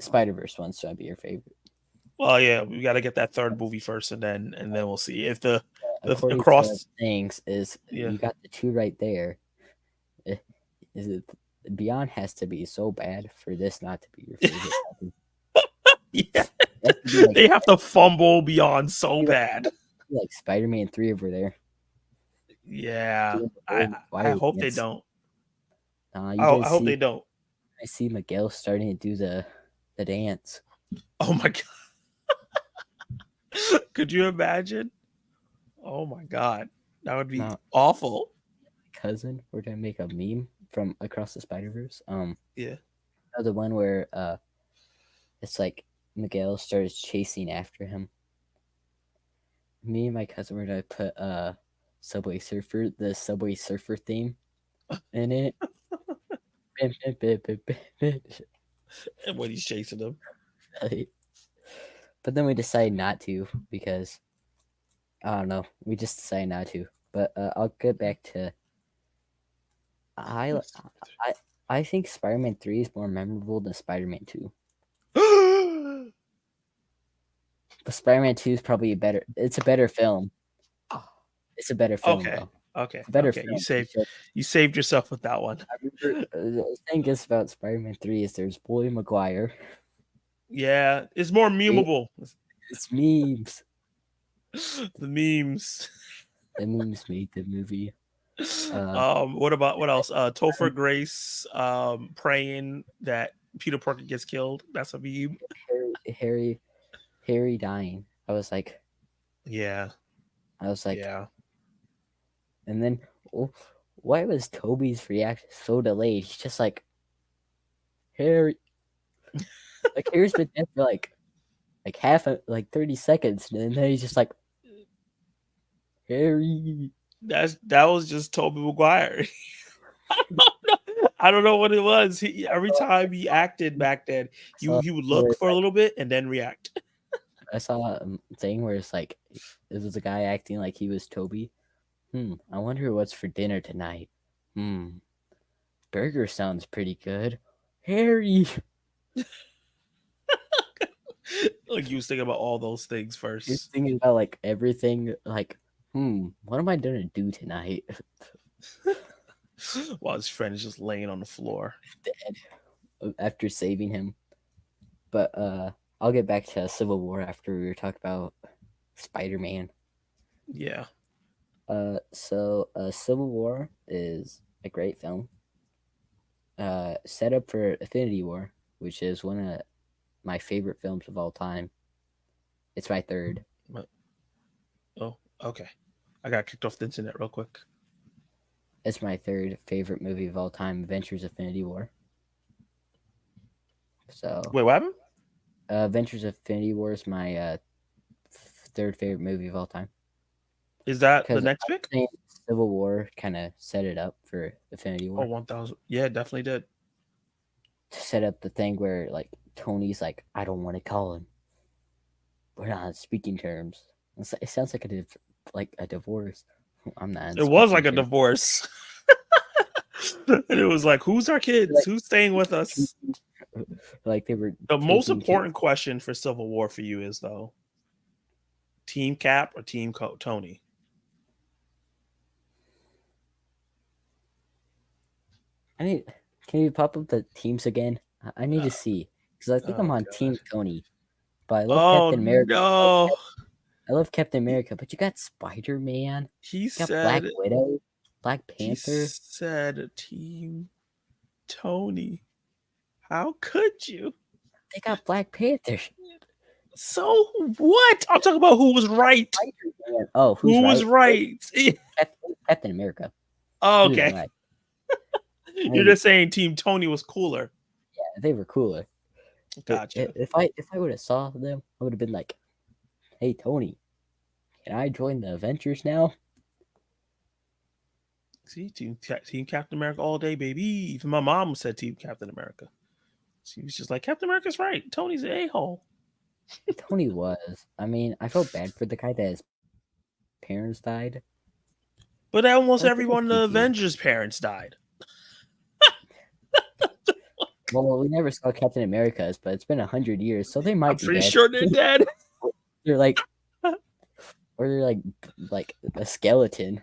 Speaker 2: Spider Verse ones, so I'd be your favorite.
Speaker 1: Well, yeah, we got to get that third movie first, and then we'll see if the
Speaker 2: According to
Speaker 1: across.
Speaker 2: things, is
Speaker 1: Yeah.
Speaker 2: you got the two right there. Eh, Is it Beyond has to be so bad for this not to be your favorite?
Speaker 1: Yeah,
Speaker 2: It has to be like
Speaker 1: they have to fumble beyond so
Speaker 2: like,
Speaker 1: bad.
Speaker 2: Spider Man 3 over there.
Speaker 1: Yeah,
Speaker 2: Doing the
Speaker 1: I
Speaker 2: whole
Speaker 1: I
Speaker 2: wire
Speaker 1: hope they
Speaker 2: dance.
Speaker 1: don't.
Speaker 2: You
Speaker 1: I
Speaker 2: didn't
Speaker 1: hope
Speaker 2: see
Speaker 1: they don't.
Speaker 2: I see Miguel starting to do the dance.
Speaker 1: Oh my god, could you imagine? Oh my god, that would be
Speaker 2: Now,
Speaker 1: awful.
Speaker 2: cousin, we're gonna make a meme from Across the Spider Verse.
Speaker 1: Yeah.
Speaker 2: The one where it's like Miguel starts chasing after him. Me and my cousin were gonna put the Subway Surfer theme in it.
Speaker 1: And when he's chasing them.
Speaker 2: But then we decided not to because I don't know. We just decided not to. But I'll get back to I I I think Spider-Man 3 is more memorable than Spider-Man 2. But Spider-Man 2 is probably a better. It's a better film. It's a better film
Speaker 1: Okay.
Speaker 2: though.
Speaker 1: Okay.
Speaker 2: It's a better
Speaker 1: Okay. You
Speaker 2: film.
Speaker 1: saved
Speaker 2: It's just,
Speaker 1: you saved yourself with that one.
Speaker 2: I remember the thing is about Spider-Man 3 is there's William Maguire.
Speaker 1: Yeah, it's more memeable.
Speaker 2: It's memes.
Speaker 1: The memes.
Speaker 2: The memes made the movie. Uh,
Speaker 1: What about what else? Topher Grace praying that Peter Parker gets killed. That's a meme.
Speaker 2: Harry, Harry, Harry dying.
Speaker 1: Yeah.
Speaker 2: I was like,
Speaker 1: Yeah.
Speaker 2: and then oh, why was Toby's reaction so delayed? He's just like, Harry. Like Harry's been dead for like like 30 seconds, and then he's just like Harry.
Speaker 1: That was just Tobey Maguire. I don't know what it was. Every time he acted back then,
Speaker 2: I
Speaker 1: he
Speaker 2: saw
Speaker 1: he would
Speaker 2: where
Speaker 1: look
Speaker 2: it's
Speaker 1: for a
Speaker 2: like
Speaker 1: little bit and then react.
Speaker 2: I saw a thing where it's like this was a guy acting like he was Toby. I wonder what's for dinner tonight. Hmm, burger sounds pretty good. Harry.
Speaker 1: Like you was thinking about all those things
Speaker 2: You're
Speaker 1: first.
Speaker 2: thinking about like everything. Like, what am I gonna do tonight?
Speaker 1: While his friend is just laying on the floor.
Speaker 2: After saving him. But I'll get back to Civil War after we were talking about Spider-Man.
Speaker 1: Yeah.
Speaker 2: Civil War is a great film. Set up for Infinity War, which is one of my favorite films of all time. It's my third.
Speaker 1: Oh, okay. I got kicked off the internet real quick.
Speaker 2: It's my third favorite movie of all time, Avengers Infinity War. So,
Speaker 1: Wait, what happened?
Speaker 2: Avengers Infinity War is my third favorite movie of all time.
Speaker 1: Is that the
Speaker 2: Because
Speaker 1: next pick?
Speaker 2: Civil War kind of set it up for Infinity
Speaker 1: Oh,
Speaker 2: War.
Speaker 1: 1000. Yeah, definitely did.
Speaker 2: Set up the thing where like Tony's like, I don't want to call him. We're not on speaking terms. It sounds like a divorce. I'm not on
Speaker 1: It was
Speaker 2: speaking
Speaker 1: like a
Speaker 2: terms.
Speaker 1: divorce. And it was like, who's our kids?
Speaker 2: Like,
Speaker 1: Who's staying with us?
Speaker 2: like they were
Speaker 1: The most
Speaker 2: taking kids.
Speaker 1: important question for Civil War for you is though, Team Cap or Team Tony?
Speaker 2: Can you pop up the teams again? I need to see because I think I'm
Speaker 1: Oh
Speaker 2: on
Speaker 1: god.
Speaker 2: Team Tony, but I love
Speaker 1: Oh
Speaker 2: Captain America.
Speaker 1: no.
Speaker 2: I love Captain America, but you got Spider Man,
Speaker 1: He
Speaker 2: you got Black
Speaker 1: said
Speaker 2: Widow, Black
Speaker 1: he
Speaker 2: Panther.
Speaker 1: said Team Tony. How could you?
Speaker 2: They got Black Panther.
Speaker 1: So what? I'm talking about who was right.
Speaker 2: Spider-Man. Oh, who's
Speaker 1: Who was
Speaker 2: right?
Speaker 1: right?
Speaker 2: Captain America.
Speaker 1: Oh,
Speaker 2: He was
Speaker 1: okay.
Speaker 2: right. I
Speaker 1: You're
Speaker 2: mean,
Speaker 1: just saying Team Tony was cooler.
Speaker 2: yeah, they were cooler.
Speaker 1: Gotcha.
Speaker 2: If I would have saw them, I would have been like, "Hey, Tony, can I join the Avengers now?"
Speaker 1: See, Team Captain America all day, baby. Even my mom said Team Captain America. She was just like, Captain America's right. Tony's an a-hole.
Speaker 2: Tony was. I mean, I felt bad for the guy that his parents died,
Speaker 1: But almost
Speaker 2: but I think
Speaker 1: everyone
Speaker 2: it's
Speaker 1: in the
Speaker 2: easier.
Speaker 1: Avengers' parents died.
Speaker 2: Well, we never saw Captain America's, but it's been 100 years, so they
Speaker 1: I'm
Speaker 2: might be
Speaker 1: pretty
Speaker 2: dead.
Speaker 1: sure they're dead.
Speaker 2: They're like, or they're like a skeleton.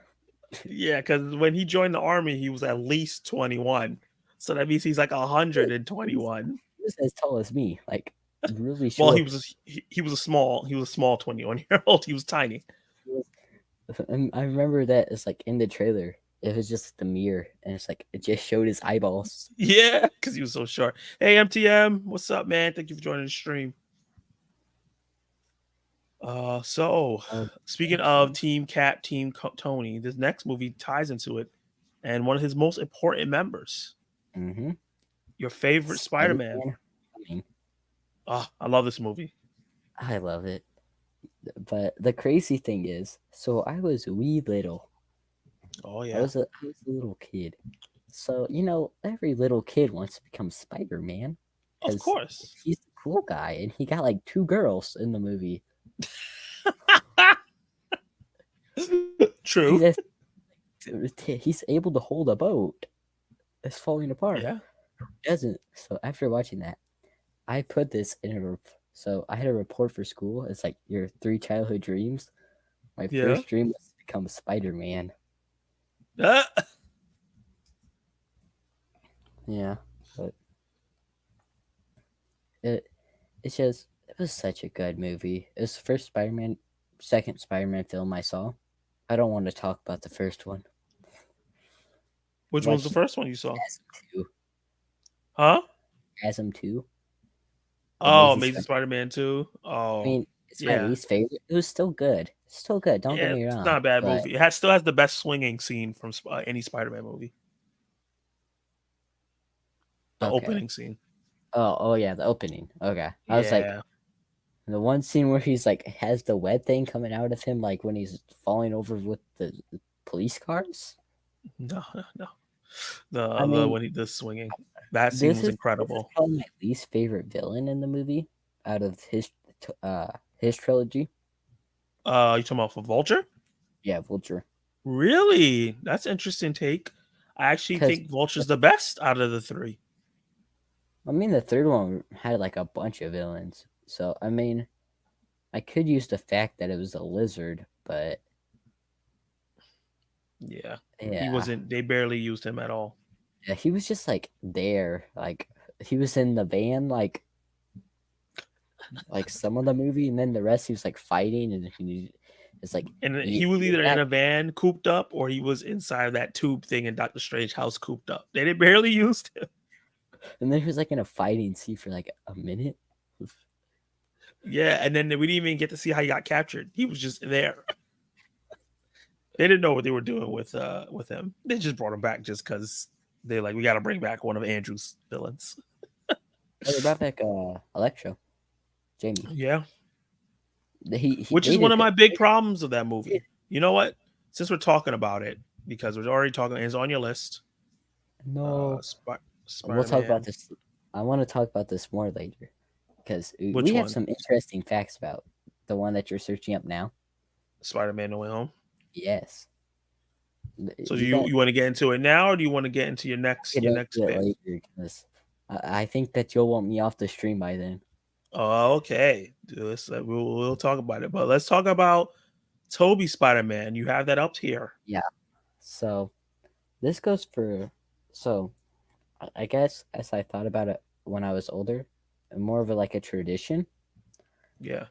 Speaker 1: Yeah, because when he joined the army, he was at least 21. So that means he's like
Speaker 2: He's,
Speaker 1: 121.
Speaker 2: he's as tall as me, like really
Speaker 1: Well,
Speaker 2: short.
Speaker 1: he was a small 21-year-old. He was tiny.
Speaker 2: And I remember that it's like in the trailer. It was just the mirror, and it's like it just showed his eyeballs.
Speaker 1: Yeah, because he was so short. Hey, MTM, what's up, man? Thank you for joining the stream. So speaking of Team Cap, Team Tony, this next movie ties into it, and one of his most important members,
Speaker 2: Mm-hmm.
Speaker 1: your favorite Spider-Man.
Speaker 2: Spider-Man. I mean,
Speaker 1: Oh, I love this movie.
Speaker 2: I love it. But the crazy thing is, so I was wee little.
Speaker 1: Oh yeah,
Speaker 2: I was a little kid. So every little kid wants to become Spider-Man
Speaker 1: of
Speaker 2: because
Speaker 1: course.
Speaker 2: he's the cool guy, and he got like two girls in the movie.
Speaker 1: True.
Speaker 2: He's he's able to hold a boat. It's falling apart.
Speaker 1: Yeah.
Speaker 2: He doesn't. So after watching that, I put this in a. So I had a report for school. It's like your 3 childhood dreams. My
Speaker 1: Yeah.
Speaker 2: first dream was to become Spider-Man.
Speaker 1: Ah.
Speaker 2: Yeah, but it was such a good movie. It was the second Spider-Man film I saw. I don't want to talk about the first one.
Speaker 1: Which one's the
Speaker 2: Watched
Speaker 1: first one you saw?
Speaker 2: Asm 2.
Speaker 1: Huh?
Speaker 2: Asm 2.
Speaker 1: Oh, Amazing Spider-Man 2.
Speaker 2: I
Speaker 1: Oh,
Speaker 2: mean, it's my
Speaker 1: yeah.
Speaker 2: least favorite. It was still good. Still good. Don't get
Speaker 1: Yeah,
Speaker 2: me
Speaker 1: it's
Speaker 2: wrong.
Speaker 1: not a bad
Speaker 2: But
Speaker 1: movie. It still has the best swinging scene from any Spider-Man movie. The
Speaker 2: okay,
Speaker 1: opening scene.
Speaker 2: Oh yeah, the opening. Okay, I was like
Speaker 1: Yeah.
Speaker 2: the one scene where he's like has the web thing coming out of him, like when he's falling over with the police cars.
Speaker 1: No, no.
Speaker 2: I
Speaker 1: The
Speaker 2: mean,
Speaker 1: when he the swinging. That scene was
Speaker 2: this is
Speaker 1: incredible.
Speaker 2: probably my least favorite villain in the movie out of uh his trilogy.
Speaker 1: You talking about for Vulture?
Speaker 2: Yeah, Vulture.
Speaker 1: Really? That's interesting take. I actually
Speaker 2: Because
Speaker 1: think Vulture's the best out of the three.
Speaker 2: I mean, the third one had like a bunch of villains. So I mean, I could use the fact that it was a lizard, but
Speaker 1: Yeah. He
Speaker 2: yeah,
Speaker 1: wasn't they barely used him at all.
Speaker 2: yeah, he was just like there, like he was in the van, like some of the movie, and then the rest he was like fighting, and it's like
Speaker 1: And he was
Speaker 2: you're
Speaker 1: either in
Speaker 2: not.
Speaker 1: a van cooped up or he was inside of that tube thing in Doctor Strange house cooped up. They did barely used him.
Speaker 2: And then he was like in a fighting scene for like a minute.
Speaker 1: Yeah, and then we didn't even get to see how he got captured. He was just there. They didn't know what they were doing with him. They just brought him back just because they like we got to bring back one of Andrew's villains.
Speaker 2: Oh, they brought back Electro, Jamie.
Speaker 1: Yeah,
Speaker 2: He
Speaker 1: which
Speaker 2: they
Speaker 1: is one
Speaker 2: did
Speaker 1: of
Speaker 2: good.
Speaker 1: my big problems of that movie. You know what? Since we're talking about it, because we're already talking, it's on your list.
Speaker 2: No, we'll
Speaker 1: Spider
Speaker 2: talk about
Speaker 1: Man.
Speaker 2: this. I want to talk about this more later because
Speaker 1: Which
Speaker 2: we have
Speaker 1: one?
Speaker 2: some interesting facts about the one that you're searching up now.
Speaker 1: Spider Man No Way Home.
Speaker 2: Yes,
Speaker 1: So do
Speaker 2: you got
Speaker 1: you want to get into it now, or do you want to get into
Speaker 2: get
Speaker 1: your
Speaker 2: into
Speaker 1: next
Speaker 2: it
Speaker 1: bit?
Speaker 2: later because I think that you'll want me off the stream by then.
Speaker 1: Oh, okay. We'll talk about it, but let's talk about Toby Spider Man. You have that up here.
Speaker 2: Yeah. So this goes for so I guess as I thought about it when I was older, more of like a tradition.
Speaker 1: Yeah.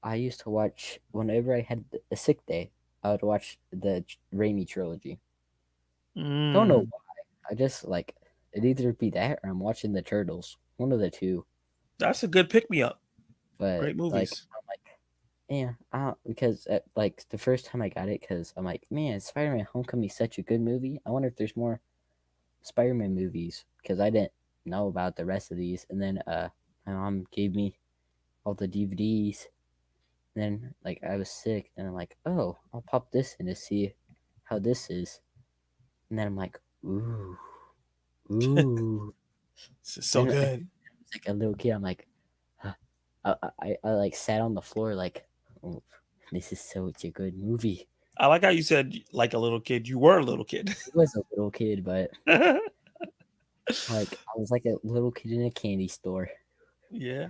Speaker 2: I used to watch whenever I had a sick day. I would watch the Raimi trilogy. Don't know
Speaker 1: Mm,
Speaker 2: why. I just like it either be that or I'm watching the Turtles. One of the two.
Speaker 1: that's a good pick me up.
Speaker 2: But
Speaker 1: Great
Speaker 2: like
Speaker 1: movies.
Speaker 2: I'm like yeah, because like the first time I got it, because I'm like, man, Spider-Man: Homecoming is such a good movie. I wonder if there's more Spider-Man movies because I didn't know about the rest of these. And then my mom gave me all the DVDs. And then like I was sick, and I'm like, oh, I'll pop this in to see how this is. And then I'm like, ooh, ooh.
Speaker 1: This is so
Speaker 2: Then I
Speaker 1: good.
Speaker 2: was like a little kid. I'm like, huh. I like sat on the floor like, oh, this is such a good movie.
Speaker 1: I like how you said like a little kid. You were a little kid.
Speaker 2: I was a little kid, but like I was like a little kid in a candy store.
Speaker 1: Yeah.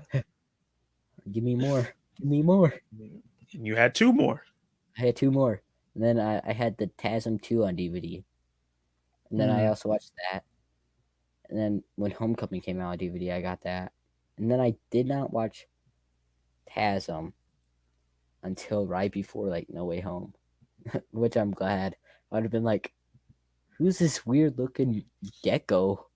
Speaker 2: Give me more. Give me more.
Speaker 1: And you had two more.
Speaker 2: I had two more. And then I had the TASM 2 on DVD. And then I
Speaker 1: Mm.
Speaker 2: also watched that. And then when Homecoming came out on DVD, I got that. And then I did not watch TASM until right before like No Way Home, which I'm glad. I'd have been like, who's this weird looking gecko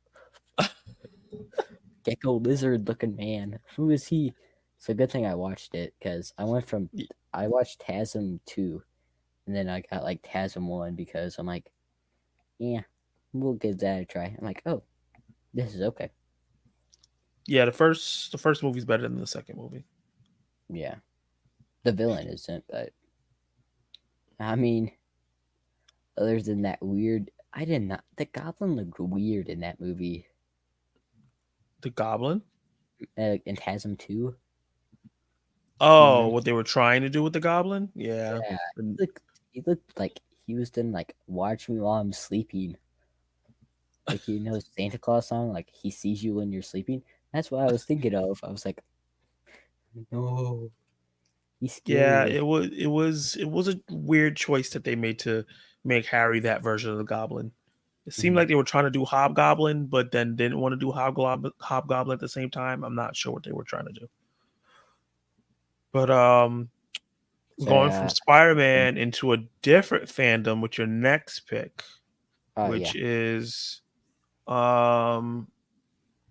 Speaker 2: lizard looking man? Who is he? It's a good thing I watched it because I watched TASM 2 and then I got like TASM 1 because I'm like, yeah, we'll give that a try. I'm like, oh, this is okay.
Speaker 1: Yeah, the first movie's better than the second movie.
Speaker 2: Yeah. The villain isn't, but I mean, other than that weird, I did not. The goblin looked weird in that movie.
Speaker 1: The Goblin.
Speaker 2: In TASM 2. Do you
Speaker 1: Oh,
Speaker 2: remember?
Speaker 1: what they were trying to do with the Goblin? Yeah.
Speaker 2: Yeah.
Speaker 1: And
Speaker 2: He looked like he was doing like watch me while I'm sleeping. Like Santa Claus song, like he sees you when you're sleeping. That's what I was thinking of. I was like, no, he's
Speaker 1: yeah,
Speaker 2: scary.
Speaker 1: it was a weird choice that they made to make Harry that version of the Goblin. It seemed
Speaker 2: Mhm.
Speaker 1: like they were trying to do Hobgoblin, but then didn't want to do Hobgoblin at the same time. I'm not sure what they were trying to do. But
Speaker 2: So
Speaker 1: going from Spider-Man into a different fandom with your next pick,
Speaker 2: yeah.
Speaker 1: which is um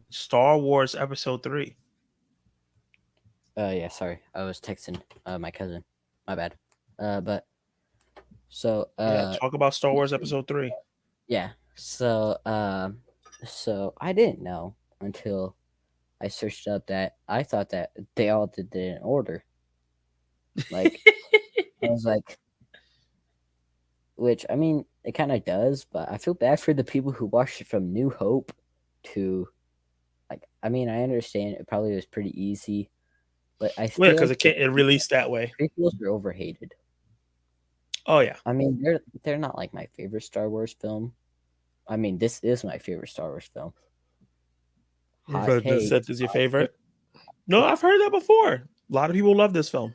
Speaker 1: Star Wars Episode 3.
Speaker 2: Yeah, sorry. I was texting my cousin. My bad. But so
Speaker 1: Yeah, talk about Star Wars Episode 3.
Speaker 2: yeah. So I didn't know until I searched up that I thought that they all did it in order. Like I was like, which I mean, it kind of does, but I feel bad for the people who watched it from New Hope to like. I mean, I understand it probably was pretty easy, but I
Speaker 1: Well,
Speaker 2: feel
Speaker 1: because
Speaker 2: like
Speaker 1: it
Speaker 2: the
Speaker 1: can't. It released that way.
Speaker 2: prequels are overhated.
Speaker 1: Oh yeah.
Speaker 2: I mean, they're not like my favorite Star Wars film. I mean, this is my favorite Star Wars film. Hot
Speaker 1: Revenge
Speaker 2: take.
Speaker 1: Sith is your
Speaker 2: Hot take.
Speaker 1: favorite? No, I've heard that before. A lot of people love this film.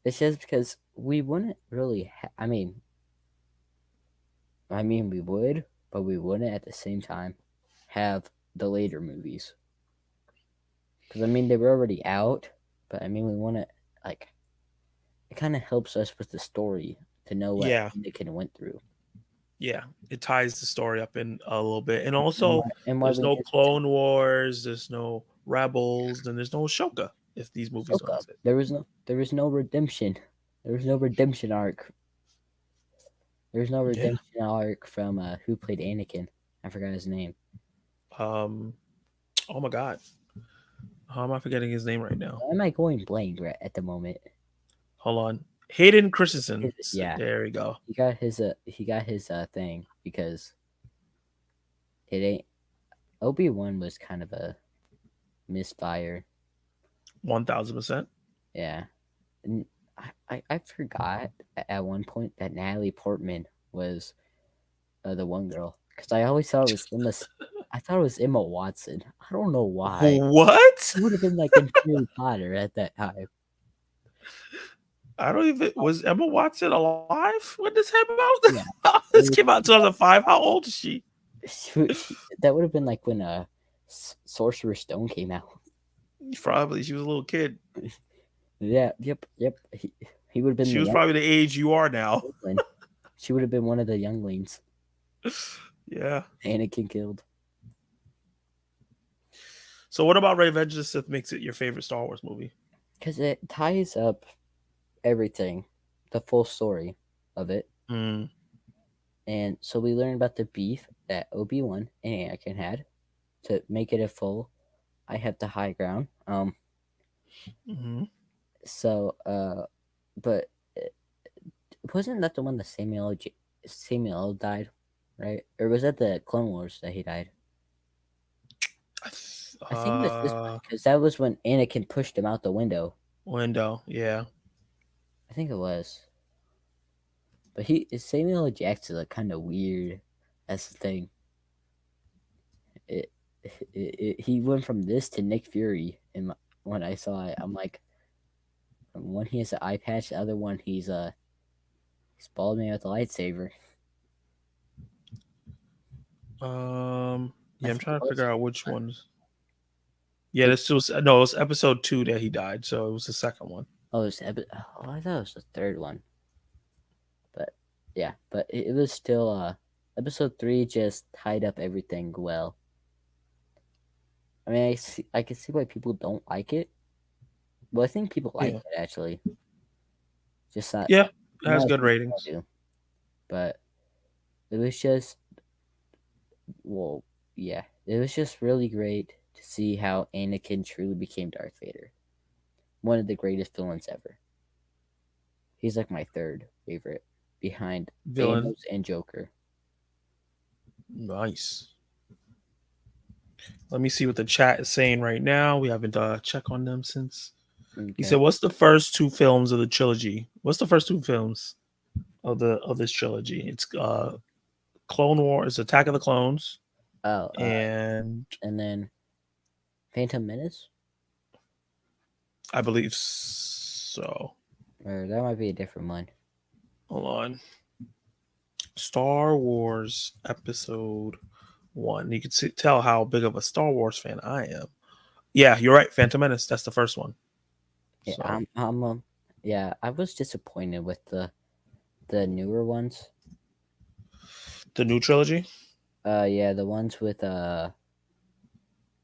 Speaker 2: It's just because we wouldn't really. I mean, we would, but we wouldn't at the same time have the later movies. Because I mean, they were already out, but I mean, we want to like. It kind of helps us with the story to know what
Speaker 1: Yeah,
Speaker 2: Anakin went through
Speaker 1: yeah. It ties the story up in a little bit, and
Speaker 2: and
Speaker 1: also
Speaker 2: why
Speaker 1: there's
Speaker 2: we
Speaker 1: no
Speaker 2: did
Speaker 1: Clone Wars, there's no Rebels, and there's no Ashoka if these movies don't
Speaker 2: Ahsoka.
Speaker 1: exist.
Speaker 2: There was no redemption. There was no redemption arc. There was no
Speaker 1: Yeah.
Speaker 2: redemption arc from who played Anakin. I forgot his name.
Speaker 1: Um. Oh my God. How am I forgetting his name right now?
Speaker 2: Why am I going blank right at the moment?
Speaker 1: Hold on. Hayden Christensen.
Speaker 2: Yeah,
Speaker 1: There we go.
Speaker 2: he got his thing because it ain't Obi-Wan was kind of a misfire.
Speaker 1: 1000%.
Speaker 2: Yeah. And I forgot at one point that Natalie Portman was the one girl because I always thought it was Emma. I thought it was Emma Watson. I don't know why.
Speaker 1: What?
Speaker 2: It would have been like in Harry Potter at that time.
Speaker 1: I don't even. Was Emma Watson alive when this came
Speaker 2: Yeah,
Speaker 1: out? This came out in 2005. How old is she?
Speaker 2: that would have been like when Sorcerer's Stone came out.
Speaker 1: Probably. She was a little kid.
Speaker 2: Yeah, yep. He would have been
Speaker 1: She
Speaker 2: the
Speaker 1: was
Speaker 2: young
Speaker 1: probably the age you are now.
Speaker 2: one. She would have been one of the younglings
Speaker 1: Yeah.
Speaker 2: Anakin killed.
Speaker 1: So what about Revenge of the Sith makes it your favorite Star Wars movie?
Speaker 2: Because it ties up everything, the full story of it.
Speaker 1: Mm.
Speaker 2: And so we learn about the beef that Obi-Wan and Anakin had to make it a full. I have the high ground.
Speaker 1: Hmm.
Speaker 2: So but wasn't that the one that Samuel died, right? Or was that the Clone Wars that he died? I think it was this one because that was when Anakin pushed him out the window.
Speaker 1: Window. Yeah.
Speaker 2: I think it was. But Samuel L. Jackson like kind of weird. That's the thing. He went from this to Nick Fury, and when I saw it, I'm like, one he has an eye patch, the other one he's bald man with a lightsaber.
Speaker 1: Yeah,
Speaker 2: I
Speaker 1: I'm
Speaker 2: think it
Speaker 1: trying to
Speaker 2: was.
Speaker 1: figure out which ones. Yeah, this was no, it was episode 2 that he died, so it was the second one.
Speaker 2: Oh, I thought it was the third one. But yeah, but it was still episode 3 just tied up everything well. I mean, I can see why people don't like it. Well, I think people like
Speaker 1: Yeah.
Speaker 2: it actually. Just not
Speaker 1: Yeah, it has
Speaker 2: not as
Speaker 1: good
Speaker 2: much as I
Speaker 1: ratings.
Speaker 2: do. But it was just well, yeah, it was just really great to see how Anakin truly became Darth Vader. One of the greatest villains ever. He's like my third favorite behind
Speaker 1: Villain.
Speaker 2: Thanos and Joker.
Speaker 1: Nice. Let me see what the chat is saying right now. We haven't checked on them since. He
Speaker 2: Okay.
Speaker 1: said, "What's the first 2 films of the trilogy? What's the first 2 films of this trilogy? It's Clone Wars, Attack of the Clones,
Speaker 2: Oh,
Speaker 1: and
Speaker 2: and then Phantom Menace?
Speaker 1: I believe so.
Speaker 2: Or that might be a different one.
Speaker 1: Hold on, Star Wars Episode 1. You can tell how big of a Star Wars fan I am. Yeah, you're right. Phantom Menace. That's the first one.
Speaker 2: Yeah,
Speaker 1: So
Speaker 2: yeah, I was disappointed with the newer ones.
Speaker 1: the new trilogy.
Speaker 2: Yeah, the ones with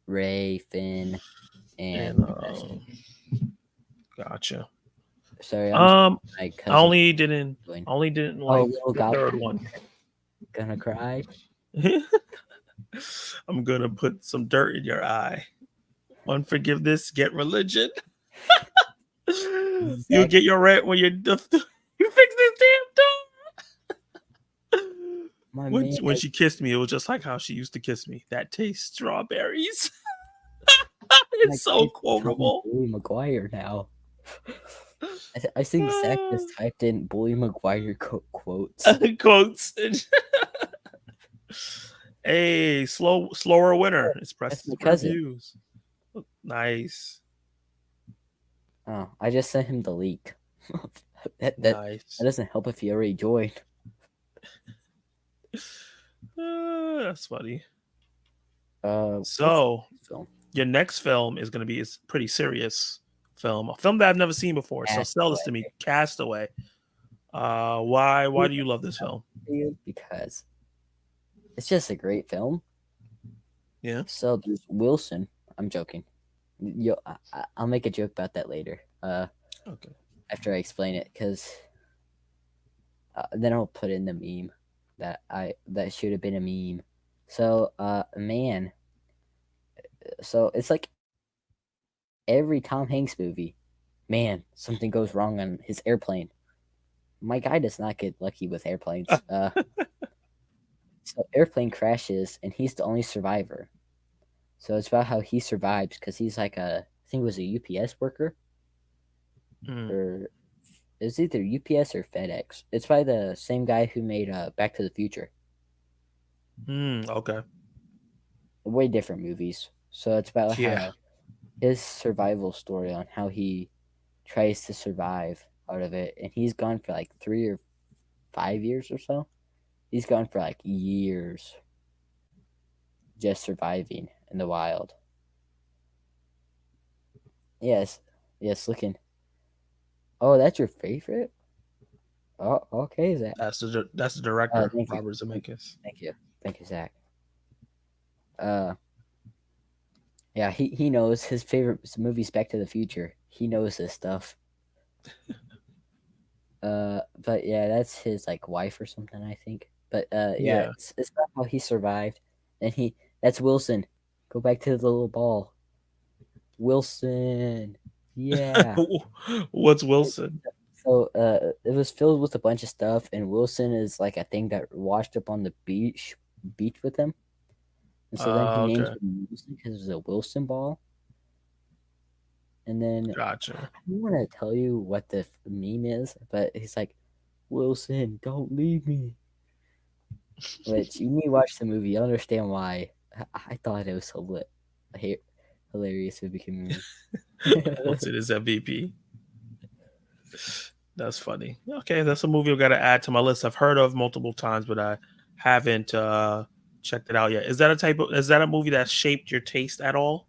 Speaker 2: Ray, Finn, and
Speaker 1: And
Speaker 2: Preston.
Speaker 1: gotcha.
Speaker 2: Sorry, my
Speaker 1: I
Speaker 2: cousin doing.
Speaker 1: only didn't
Speaker 2: Oh,
Speaker 1: like
Speaker 2: little
Speaker 1: the third
Speaker 2: goblin,
Speaker 1: one.
Speaker 2: gonna cry.
Speaker 1: I'm gonna put some dirt in your eye. Unforgiveness, get religion. You'll
Speaker 2: Zach,
Speaker 1: get your rent when you fix this damn door.
Speaker 2: my
Speaker 1: When
Speaker 2: man,
Speaker 1: when she kissed me, it was just like how she used to kiss me. That tastes strawberries.
Speaker 2: my
Speaker 1: It's
Speaker 2: guy
Speaker 1: so
Speaker 2: calling
Speaker 1: quotable.
Speaker 2: Bully Maguire now. I think Zach just typed in Bully Maguire quotes.
Speaker 1: Quotes. Hey, slower winner. It's
Speaker 2: That's my
Speaker 1: Preston's
Speaker 2: cousin.
Speaker 1: reviews. Nice,
Speaker 2: Oh, I just sent him the leak. That
Speaker 1: nice.
Speaker 2: doesn't help if he already joined.
Speaker 1: That's funny.
Speaker 2: What's the
Speaker 1: So
Speaker 2: film?
Speaker 1: your next film is going to be a pretty serious film, a film that I've never seen before. So sell this to
Speaker 2: Castaway.
Speaker 1: me, Castaway. Why do you love this film?
Speaker 2: Because it's just a great film.
Speaker 1: Yeah.
Speaker 2: So there's Wilson. I'm joking. I'll make a joke about that later.
Speaker 1: Okay.
Speaker 2: After I explain it, because then I'll put in the meme that should have been a meme. So, man. So it's like every Tom Hanks movie. Man, something goes wrong on his airplane. My guy does not get lucky with airplanes. So airplane crashes, and he's the only survivor. So it's about how he survives because he's like I think it was a UPS worker,
Speaker 1: Mm.
Speaker 2: or it was either UPS or FedEx. It's by the same guy who made Back to the Future.
Speaker 1: Okay.
Speaker 2: Way different movies. So it's about
Speaker 1: Yeah.
Speaker 2: how his survival story on how he tries to survive out of it, and he's gone for like 3 or 5 years or so. He's gone for like years just surviving in the wild. Yes, yes, looking. Oh, that's your favorite? Oh, okay, Zach.
Speaker 1: That's the director,
Speaker 2: Thank you,
Speaker 1: Robert Zemeckis.
Speaker 2: thank you, thank you, Zach. Uh, yeah, he knows his favorite movie's Back to the Future. He knows this stuff. But yeah, that's his like wife or something, I think. But yeah,
Speaker 1: Yeah.
Speaker 2: it's about how he survived, and that's Wilson. Go back to the little ball, Wilson. Yeah.
Speaker 1: What's Wilson?
Speaker 2: So it was filled with a bunch of stuff, and Wilson is like a thing that washed up on the beach with him. And so then he named
Speaker 1: Okay.
Speaker 2: him Wilson because it was a Wilson ball. And then I
Speaker 1: Gotcha.
Speaker 2: don't want to tell you what the meme is, but he's like, Wilson, don't leave me. Which you need to watch the movie, you'll understand why. I thought it was hilarious if it became a meme.
Speaker 1: Wilson is MVP. That's funny. Okay, that's a movie I've got to add to my list. I've heard of multiple times, but I haven't checked it out yet. Is that a movie that shaped your taste at all?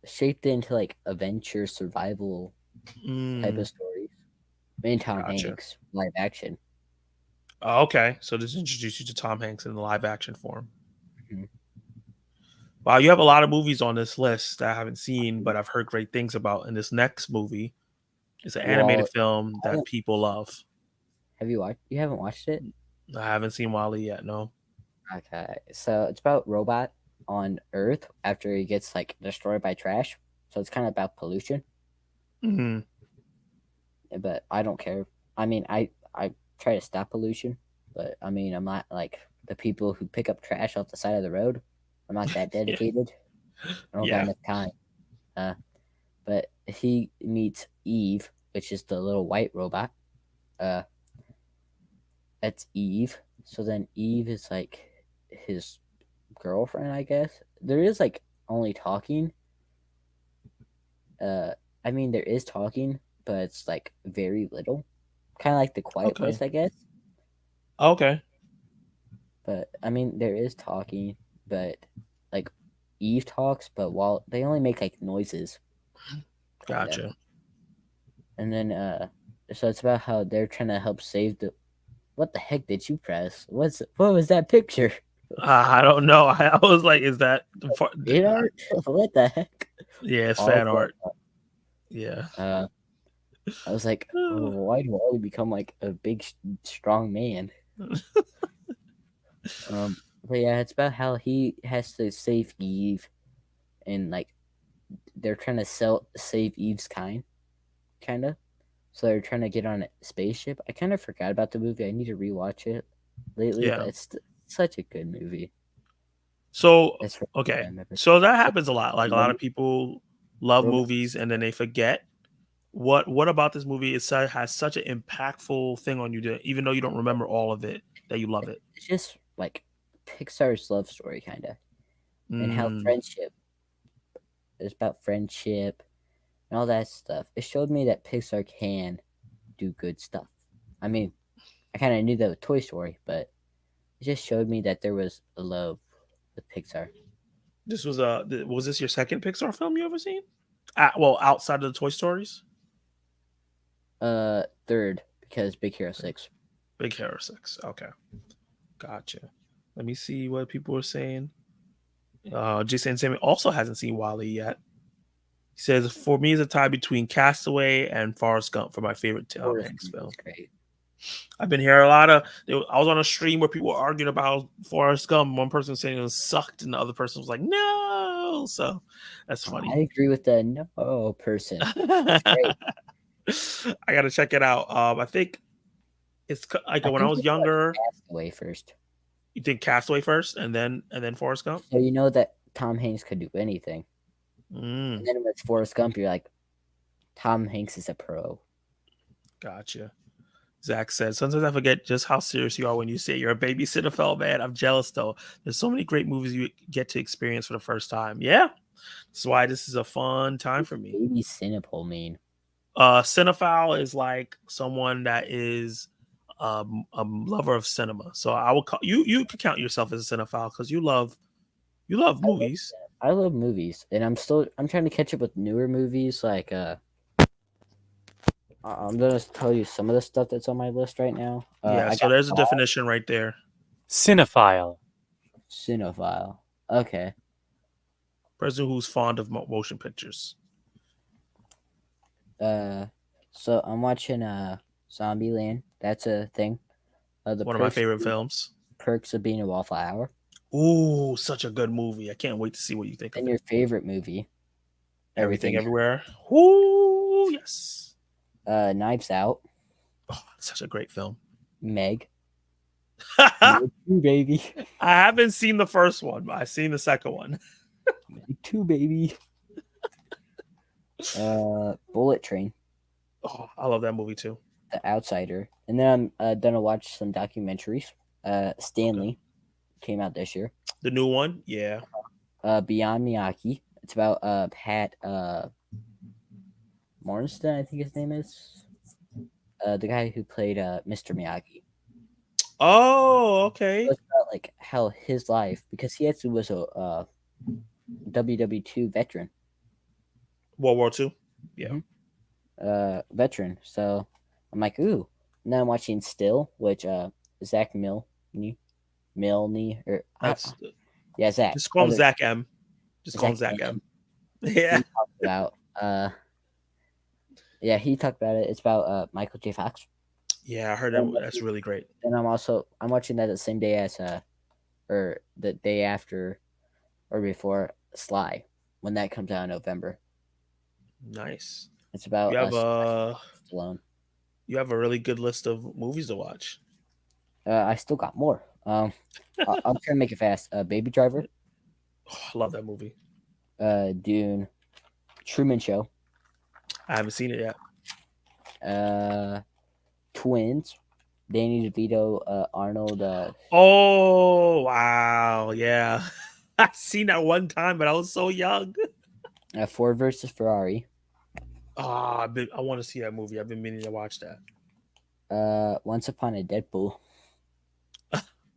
Speaker 2: Shaped into like adventure survival type
Speaker 1: Mm,
Speaker 2: of stories. And Tom
Speaker 1: gotcha.
Speaker 2: Hanks, live action.
Speaker 1: Okay, so this introduced you to Tom Hanks in the live action form.
Speaker 2: Mhm.
Speaker 1: Wow, you have a lot of movies on this list that I haven't seen, but I've heard great things about. And this next movie is an animated
Speaker 2: Well,
Speaker 1: film
Speaker 2: I
Speaker 1: that
Speaker 2: haven't-
Speaker 1: people love.
Speaker 2: have you watched? You haven't watched it?
Speaker 1: I haven't seen Wally yet. No.
Speaker 2: Okay, so it's about robot on Earth after he gets like destroyed by trash. So it's kind of about pollution,
Speaker 1: Hmm.
Speaker 2: but I don't care. I mean, I try to stop pollution, but I mean, I'm not like the people who pick up trash off the side of the road. I'm not that
Speaker 1: Yeah.
Speaker 2: dedicated. I don't got
Speaker 1: Yeah.
Speaker 2: enough time. Uh, but he meets Eve, which is the little white robot. Uh, that's Eve. So then Eve is like his girlfriend, I guess. There is like only talking. Uh, I mean, there is talking, but it's like very little. Kind of like the Quiet
Speaker 1: Okay.
Speaker 2: Place, I guess.
Speaker 1: Okay.
Speaker 2: But I mean, there is talking, but like Eve talks, but while they only make like noises, kind of.
Speaker 1: Gotcha.
Speaker 2: And then so it's about how they're trying to help save the. What the heck did you press? What was that picture?
Speaker 1: I don't know. I was like, is that
Speaker 2: It art? What the heck?
Speaker 1: yeah, it's
Speaker 2: All
Speaker 1: fan
Speaker 2: but,
Speaker 1: art. Yeah.
Speaker 2: I was like, oh, why do Wally become like a big, strong man? But yeah, it's about how he has to save Eve, and like they're trying to save Eve's kind of. So they're trying to get on a spaceship. I kind of forgot about the movie. I need to rewatch it lately, but
Speaker 1: Yeah.
Speaker 2: it's such a good movie.
Speaker 1: So
Speaker 2: That's what I
Speaker 1: okay.
Speaker 2: remember.
Speaker 1: So that
Speaker 2: So,
Speaker 1: happens a lot. Like a lot of people love
Speaker 2: Robot.
Speaker 1: movies and then they forget. What about this movie has such an impactful thing on you that even though you don't remember all of it, that you love it?
Speaker 2: It's just like Pixar's love story, kind of, and how
Speaker 1: Mm,
Speaker 2: friendship is about friendship and all that stuff. It showed me that Pixar can do good stuff. I mean, I kind of knew that with Toy Story, but it just showed me that there was a love with Pixar.
Speaker 1: this was this your second Pixar film you ever seen? Well, outside of the Toy Stories,
Speaker 2: Third, because Big Hero 6.
Speaker 1: Big Hero 6. Okay, gotcha. Let me see what people are saying. Jason Sammy also hasn't seen Wally yet. He says, "For me, it's a tie between Castaway and Forrest Gump for my favorite Tom
Speaker 2: Forrest
Speaker 1: Hanks
Speaker 2: Gump
Speaker 1: film."
Speaker 2: is great.
Speaker 1: I've been hearing a lot of. I was on a stream where people were arguing about Forrest Gump. One person saying it sucked, and the other person was like, "No." So that's
Speaker 2: I
Speaker 1: funny.
Speaker 2: agree with the no person. It's great.
Speaker 1: I got to check it out. I think like
Speaker 2: I
Speaker 1: when I
Speaker 2: think
Speaker 1: was
Speaker 2: you should watch
Speaker 1: younger.
Speaker 2: Castaway first.
Speaker 1: You think Castaway first, and then Forrest Gump.
Speaker 2: So you know that Tom Hanks could do anything. And
Speaker 1: Mm,
Speaker 2: then with Forrest Gump, you're like, Tom Hanks is a pro.
Speaker 1: gotcha. Zach said, "Sometimes I forget just how serious you are when you say you're a babysitter, fell man. I'm jealous though. There's so many great movies you get to experience for the first time. Yeah, that's why this is a fun time for me.
Speaker 2: Baby Cinepole mean.
Speaker 1: Cinephile is like someone that is a lover of cinema. So I will call you. You could count yourself as a cinephile because you love
Speaker 2: I love,
Speaker 1: movies.
Speaker 2: I love movies, and I'm trying to catch up with newer movies. Like I'm gonna tell you some of the stuff that's on my list right now.
Speaker 1: Yeah.
Speaker 2: I
Speaker 1: So
Speaker 2: got
Speaker 1: there's a definition right there.
Speaker 3: Cinephile.
Speaker 2: Cinephile. Okay.
Speaker 1: Person who's fond of motion pictures.
Speaker 2: Uh, so I'm watching Zombieland. That's a thing. The
Speaker 1: One of my favorite films.
Speaker 2: perks of being a wallflower.
Speaker 1: Ooh, such a good movie. I can't wait to see what you think of
Speaker 2: And
Speaker 1: it.
Speaker 2: your favorite movie,
Speaker 1: Everything
Speaker 2: everything.
Speaker 1: Everywhere. Ooh, yes.
Speaker 2: Knives Out,
Speaker 1: Oh, such a great film.
Speaker 2: Meg,
Speaker 1: I
Speaker 2: Meg 2, baby,
Speaker 1: haven't seen the first one, but I've seen the second one.
Speaker 2: Meg 2, baby. Bullet Train,
Speaker 1: Oh, I love that movie too.
Speaker 2: The Outsider, and then I'm gonna watch some documentaries.
Speaker 1: Okay.
Speaker 2: Stanley came out this year.
Speaker 1: The new one, yeah.
Speaker 2: Beyond Miyagi. It's about Pat Morgenstern, I think his name is. The guy who played Mr. Miyagi.
Speaker 1: Oh,
Speaker 2: So
Speaker 1: okay.
Speaker 2: it's about like how his life, because he actually was a WW2 veteran.
Speaker 1: World War II. Yeah.
Speaker 2: Mhm. Veteran. So I'm like, ooh. Now I'm watching Still, which Zach Milne, or
Speaker 1: That's
Speaker 2: yeah, Zach.
Speaker 1: just call him Zach M. Just call him
Speaker 2: Zach
Speaker 1: Zach
Speaker 2: M.
Speaker 1: M. Yeah.
Speaker 2: He talked about yeah, he talked about it. It's about Michael J. Fox.
Speaker 1: Yeah, I heard
Speaker 2: And
Speaker 1: that's really great.
Speaker 2: I'm watching that the same day as or the day after or before Sly, when that comes out in November.
Speaker 1: Nice.
Speaker 2: It's about
Speaker 1: You have
Speaker 2: Sylvester
Speaker 1: a
Speaker 2: Stallone.
Speaker 1: you have a really good list of movies to watch.
Speaker 2: I still got more. I'll try to make it fast. Baby Driver,
Speaker 1: Oh, I love that movie.
Speaker 2: Dune, Truman Show,
Speaker 1: I haven't seen it yet.
Speaker 2: Twins, Danny DeVito, Arnold,
Speaker 1: Oh wow, yeah. I seen that one time, but I was so young.
Speaker 2: Ford versus Ferrari,
Speaker 1: I want to see that movie. I've been meaning to watch that.
Speaker 2: Once Upon a Deadpool.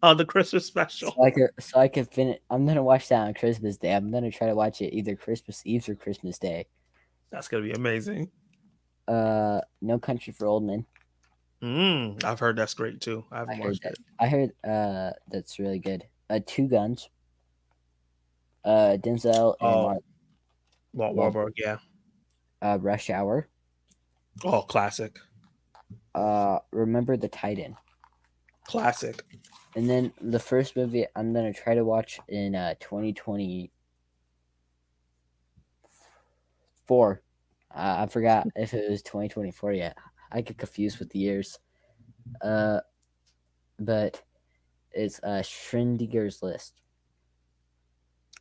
Speaker 1: On the Christmas special.
Speaker 2: So I can finish. I'm gonna watch that on Christmas Day. I'm gonna try to watch it either Christmas Eve or Christmas Day.
Speaker 1: That's gonna be amazing.
Speaker 2: No Country for Old Men.
Speaker 1: I've heard that's great too. I
Speaker 2: I
Speaker 1: haven't
Speaker 2: heard
Speaker 1: watched
Speaker 2: that.
Speaker 1: it.
Speaker 2: I heard that's really good. Two Guns. Denzel and
Speaker 1: Oh,
Speaker 2: Mark
Speaker 1: Walt
Speaker 2: Wahlberg.
Speaker 1: Wahlberg, yeah.
Speaker 2: Rush Hour.
Speaker 1: Oh, classic,
Speaker 2: Remember the Titan.
Speaker 1: classic.
Speaker 2: And then the first movie I'm gonna try to watch in 2020. 4. I forgot if it was 2024 yet. I get confused with the years. But it's Schrodinger's List.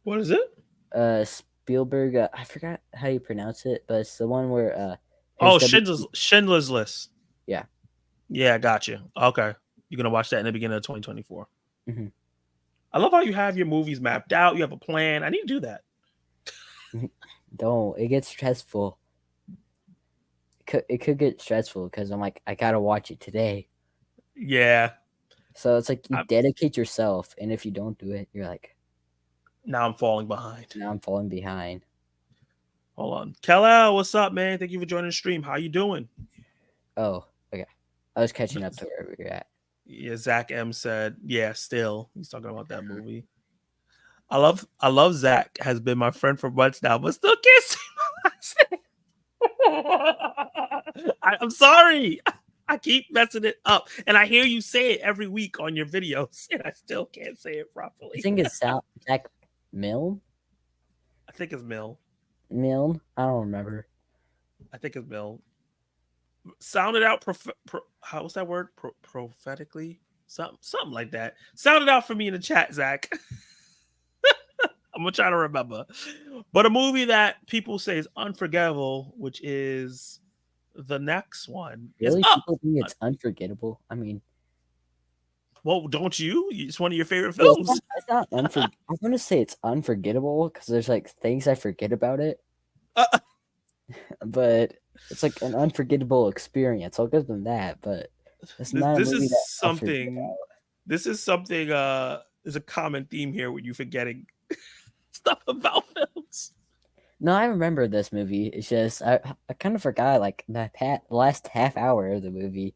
Speaker 1: What is it?
Speaker 2: Spielberg. I forgot how you pronounce it, but it's the one where
Speaker 1: Oh,
Speaker 2: his W.
Speaker 1: Schindler's List.
Speaker 2: Yeah.
Speaker 1: Yeah, got you. Okay, you're gonna watch that in the beginning of 2024.
Speaker 2: Mm-hmm.
Speaker 1: I love how you have your movies mapped out. You have a plan. I need to do that.
Speaker 2: Don't. It gets stressful. It could get stressful because I'm like, I gotta watch it today.
Speaker 1: Yeah.
Speaker 2: So it's like you
Speaker 1: I,
Speaker 2: dedicate yourself, and if you don't do it, you're like,
Speaker 1: now I'm falling behind.
Speaker 2: now I'm falling behind.
Speaker 1: Hold on, Kal-El, what's up, man? Thank you for joining the stream. How you doing?
Speaker 2: Oh, okay. I was catching up to where we were at.
Speaker 1: Yeah, Zach M said, yeah, still. He's talking about that movie. I love Zach has been my friend for months now, but still can't say my last name. I'm sorry. I keep messing it up. And I hear you say it every week on your videos, and I still can't say it properly.
Speaker 2: I think it's Zach Milne.
Speaker 1: I think it's Mill.
Speaker 2: Milne? I don't remember.
Speaker 1: I think it's Mill. Sounded out how's that word? Prophetically? Something like that. Sounded out for me in the chat, Zach. I'm gonna try to remember. But a movie that people say is unforgettable, which is the next one,
Speaker 2: Really?
Speaker 1: is Up.
Speaker 2: People think it's unforgettable? I mean,
Speaker 1: well, don't you? It's one of your favorite
Speaker 2: well,
Speaker 1: films.
Speaker 2: it's not unforgettable. I'm gonna say it's unforgettable because there's like things I forget about it. But it's like an unforgettable experience. I'll give them that, but it's not a
Speaker 1: this
Speaker 2: movie
Speaker 1: is
Speaker 2: that I'll forget
Speaker 1: something.
Speaker 2: about.
Speaker 1: This is something. There's a common theme here with you forgetting stuff about films.
Speaker 2: No, I remember this movie. It's just I kind of forgot like the last half hour of the movie,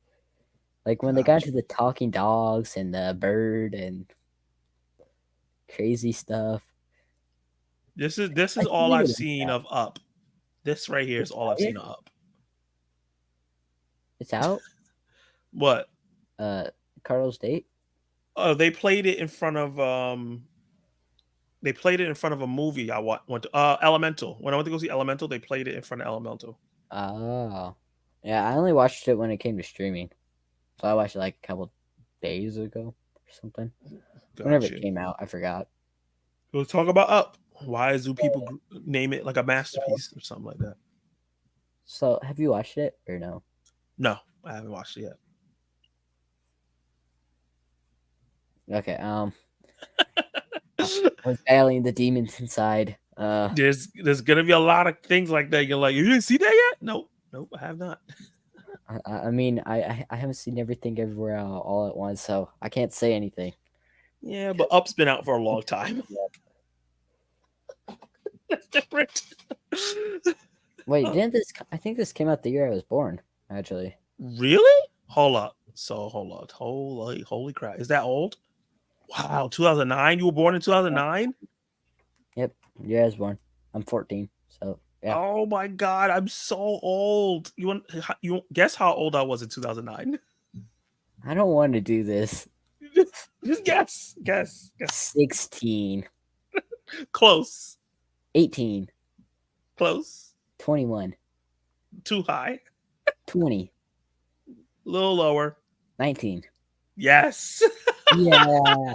Speaker 2: like when they got to the talking dogs and the bird and crazy stuff.
Speaker 1: This is
Speaker 2: I
Speaker 1: all
Speaker 2: think
Speaker 1: I've
Speaker 2: it was
Speaker 1: seen
Speaker 2: that.
Speaker 1: of Up. This right here is all I've seen of Up.
Speaker 2: It's out.
Speaker 1: What?
Speaker 2: Carl's Date.
Speaker 1: Oh, they played it in front of They played it in front of a movie I went to. Elemental. When I went to go see Elemental, they played it in front of Elemental.
Speaker 2: Oh, yeah. I only watched it when it came to streaming, so I watched it like a couple days ago or something.
Speaker 1: Gotcha.
Speaker 2: Whenever it came out, I forgot.
Speaker 1: We'll talk about Up. Why do people name it like a masterpiece or something like that?
Speaker 2: So, have you watched it or no?
Speaker 1: No, I haven't watched it
Speaker 2: yet. Okay. I was battling the demons inside.
Speaker 1: There's gonna be a lot of things like that. You're like, you didn't see that yet? Nope, I have not.
Speaker 2: I mean, I haven't seen everything everywhere all at once, so I can't say anything.
Speaker 1: Yeah, but Up's been out for a long time. That's different.
Speaker 2: Wait, didn't this? I think this came out the year I was born. Actually.
Speaker 1: Really? Hold up. So hold on. Holy crap! Is that old? Wow, 2009. You were born in 2009.
Speaker 2: Yep, yeah, I was born. I'm 14. So yeah.
Speaker 1: Oh my god, I'm so old. You guess how old I was in 2009?
Speaker 2: I don't want to do this.
Speaker 1: Just guess.
Speaker 2: 16.
Speaker 1: Close.
Speaker 2: 18.
Speaker 1: Close.
Speaker 2: 21.
Speaker 1: Too high.
Speaker 2: 20.
Speaker 1: A little lower.
Speaker 2: 19.
Speaker 1: Yes.
Speaker 2: Yeah.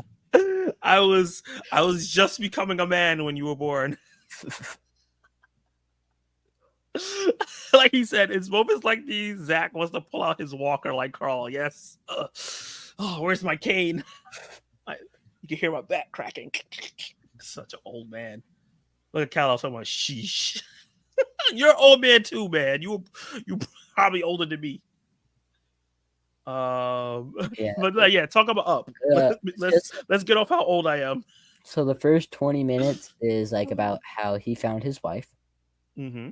Speaker 1: I was just becoming a man when you were born. Like he said, it's moments like these, Zach wants to pull out his walker like Carl. Yes. Oh, where's my cane? You can hear my back cracking. Such an old man. Look at Cal talking about sheesh. You're an old man too, man. You probably older than me.
Speaker 2: Yeah.
Speaker 1: But yeah, talk about Up. Let's get off how old I am.
Speaker 2: So the first 20 minutes is like about how he found his wife.
Speaker 1: Mm-hmm.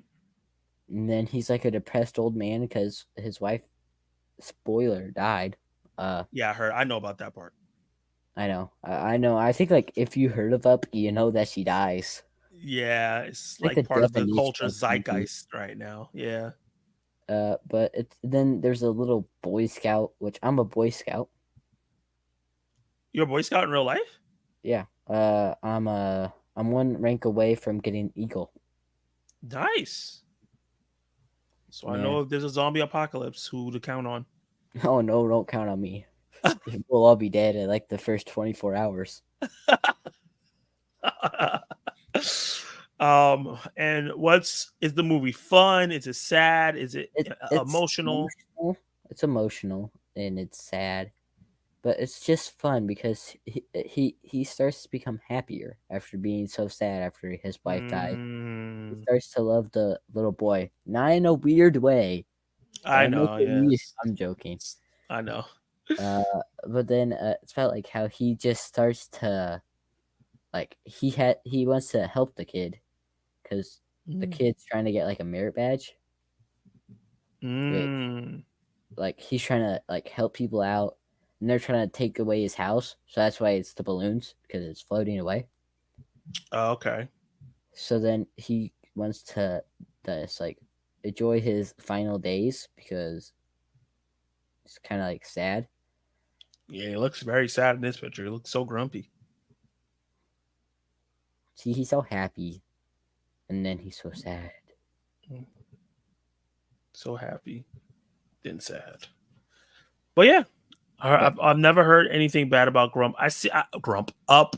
Speaker 2: And then he's like a depressed old man because his wife, spoiler, died.
Speaker 1: Yeah, I know about that part.
Speaker 2: I know. I know. I think like if you heard of Up, you know that she dies.
Speaker 1: Yeah, it's
Speaker 2: Like
Speaker 1: like
Speaker 2: the
Speaker 1: part of the
Speaker 2: definition
Speaker 1: culture
Speaker 2: of
Speaker 1: zeitgeist right now. Yeah.
Speaker 2: But it's then there's a little Boy Scout, which I'm a Boy Scout.
Speaker 1: You're a Boy Scout in real life?
Speaker 2: Yeah. I'm one rank away from getting Eagle.
Speaker 1: Nice. So I
Speaker 2: Yeah.
Speaker 1: know if there's a zombie apocalypse, who to count on.
Speaker 2: Oh no, don't count on me. We'll all be dead in like the first 24 hours.
Speaker 1: And is the movie fun? Is it sad? Is it
Speaker 2: It's
Speaker 1: emotional?
Speaker 2: emotional. It's emotional and it's sad, but it's just fun because he starts to become happier after being so sad after his wife died. He
Speaker 1: Mm,
Speaker 2: starts to love the little boy, not in a weird way.
Speaker 1: I
Speaker 2: Don't make
Speaker 1: know.
Speaker 2: it weird.
Speaker 1: Yes,
Speaker 2: I'm joking.
Speaker 1: I know.
Speaker 2: Uh, but then it's felt like how he just starts to like he wants to help the kid because the
Speaker 1: Mm.
Speaker 2: kid's trying to get like a merit badge, which
Speaker 1: Mm.
Speaker 2: like he's trying to like help people out, and they're trying to take away his house, so that's why it's the balloons because it's floating away.
Speaker 1: Oh, okay.
Speaker 2: So then he wants to just like enjoy his final days because it's kind of like sad.
Speaker 1: Yeah, he looks very sad in this picture. He looks so grumpy.
Speaker 2: See, he's so happy, and then he's so sad.
Speaker 1: So happy, then sad. But yeah,
Speaker 2: But
Speaker 1: I've never heard anything bad about Grump. Grump up.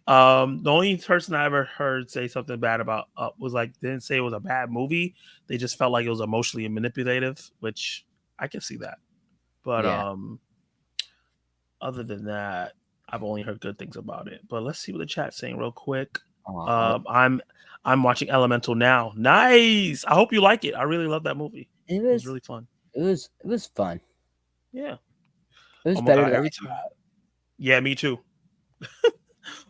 Speaker 2: um,
Speaker 1: The only person I ever heard say something bad about Up was like didn't say it was a bad movie. They just felt like it was emotionally manipulative, which I can see that. But
Speaker 2: yeah,
Speaker 1: other than that, I've only heard good things about it. But let's see what the chat's saying real quick.
Speaker 2: uh,
Speaker 1: I'm watching Elemental now. Nice. I hope you like it. I really love that movie.
Speaker 2: it
Speaker 1: It was
Speaker 2: was
Speaker 1: really fun.
Speaker 2: it was fun.
Speaker 1: Yeah.
Speaker 2: It was
Speaker 1: Oh my
Speaker 2: better
Speaker 1: god.
Speaker 2: than
Speaker 1: Every time. Yeah, me too.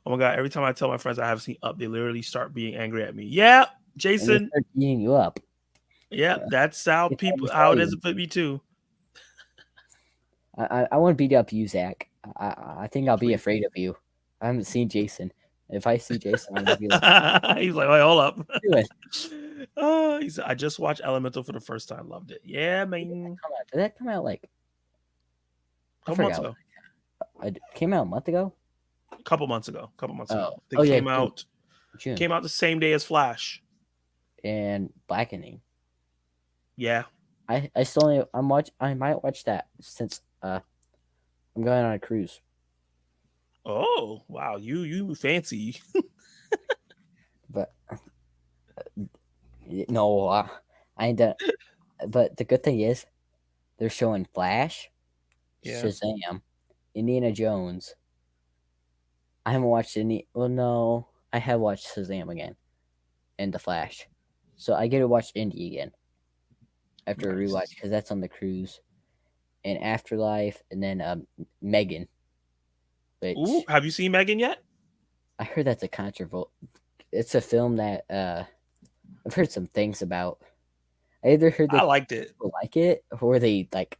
Speaker 1: Oh my god. Every time I tell my friends I haven't seen Up, they literally start being angry at me. Yeah,
Speaker 2: and they
Speaker 1: Jason.
Speaker 2: start eating you up.
Speaker 1: Yeah, that's how
Speaker 2: It's how you
Speaker 1: how
Speaker 2: tell
Speaker 1: it is
Speaker 2: you.
Speaker 1: with me too.
Speaker 2: I want to beat up you, Zach. I think I'll be
Speaker 1: Please.
Speaker 2: afraid of you. I haven't seen Jason. If I see Jason, I'm gonna be like,
Speaker 1: He's like, wait, hold up.
Speaker 2: "What are you doing?"
Speaker 1: I just watched Elemental for the first time. Loved it. Yeah, man.
Speaker 2: Did that come out like
Speaker 1: A
Speaker 2: I
Speaker 1: couple months
Speaker 2: forgot?
Speaker 1: ago.
Speaker 2: It came out a month ago.
Speaker 1: Couple months ago. Couple months ago. They
Speaker 2: Oh yeah, June
Speaker 1: came out the same day as Flash.
Speaker 2: and Blackening.
Speaker 1: Yeah.
Speaker 2: I still only I might watch that since I'm going on a cruise.
Speaker 1: Oh wow, you fancy.
Speaker 2: But no, I ain't done. But the good thing is they're showing Flash,
Speaker 1: Yeah.
Speaker 2: Shazam, Indiana Jones. I haven't watched any. Well, no, I have watched Shazam again, and The Flash, so I get to watch Indy again after a
Speaker 1: Nice.
Speaker 2: rewatch because that's on the cruise, and Afterlife, and then Megan, which
Speaker 1: Ooh, have you seen Megan yet?
Speaker 2: I heard that's a controversial. It's a film that I've heard some things about. I either heard
Speaker 1: I
Speaker 2: that
Speaker 1: liked it.
Speaker 2: people like it or they like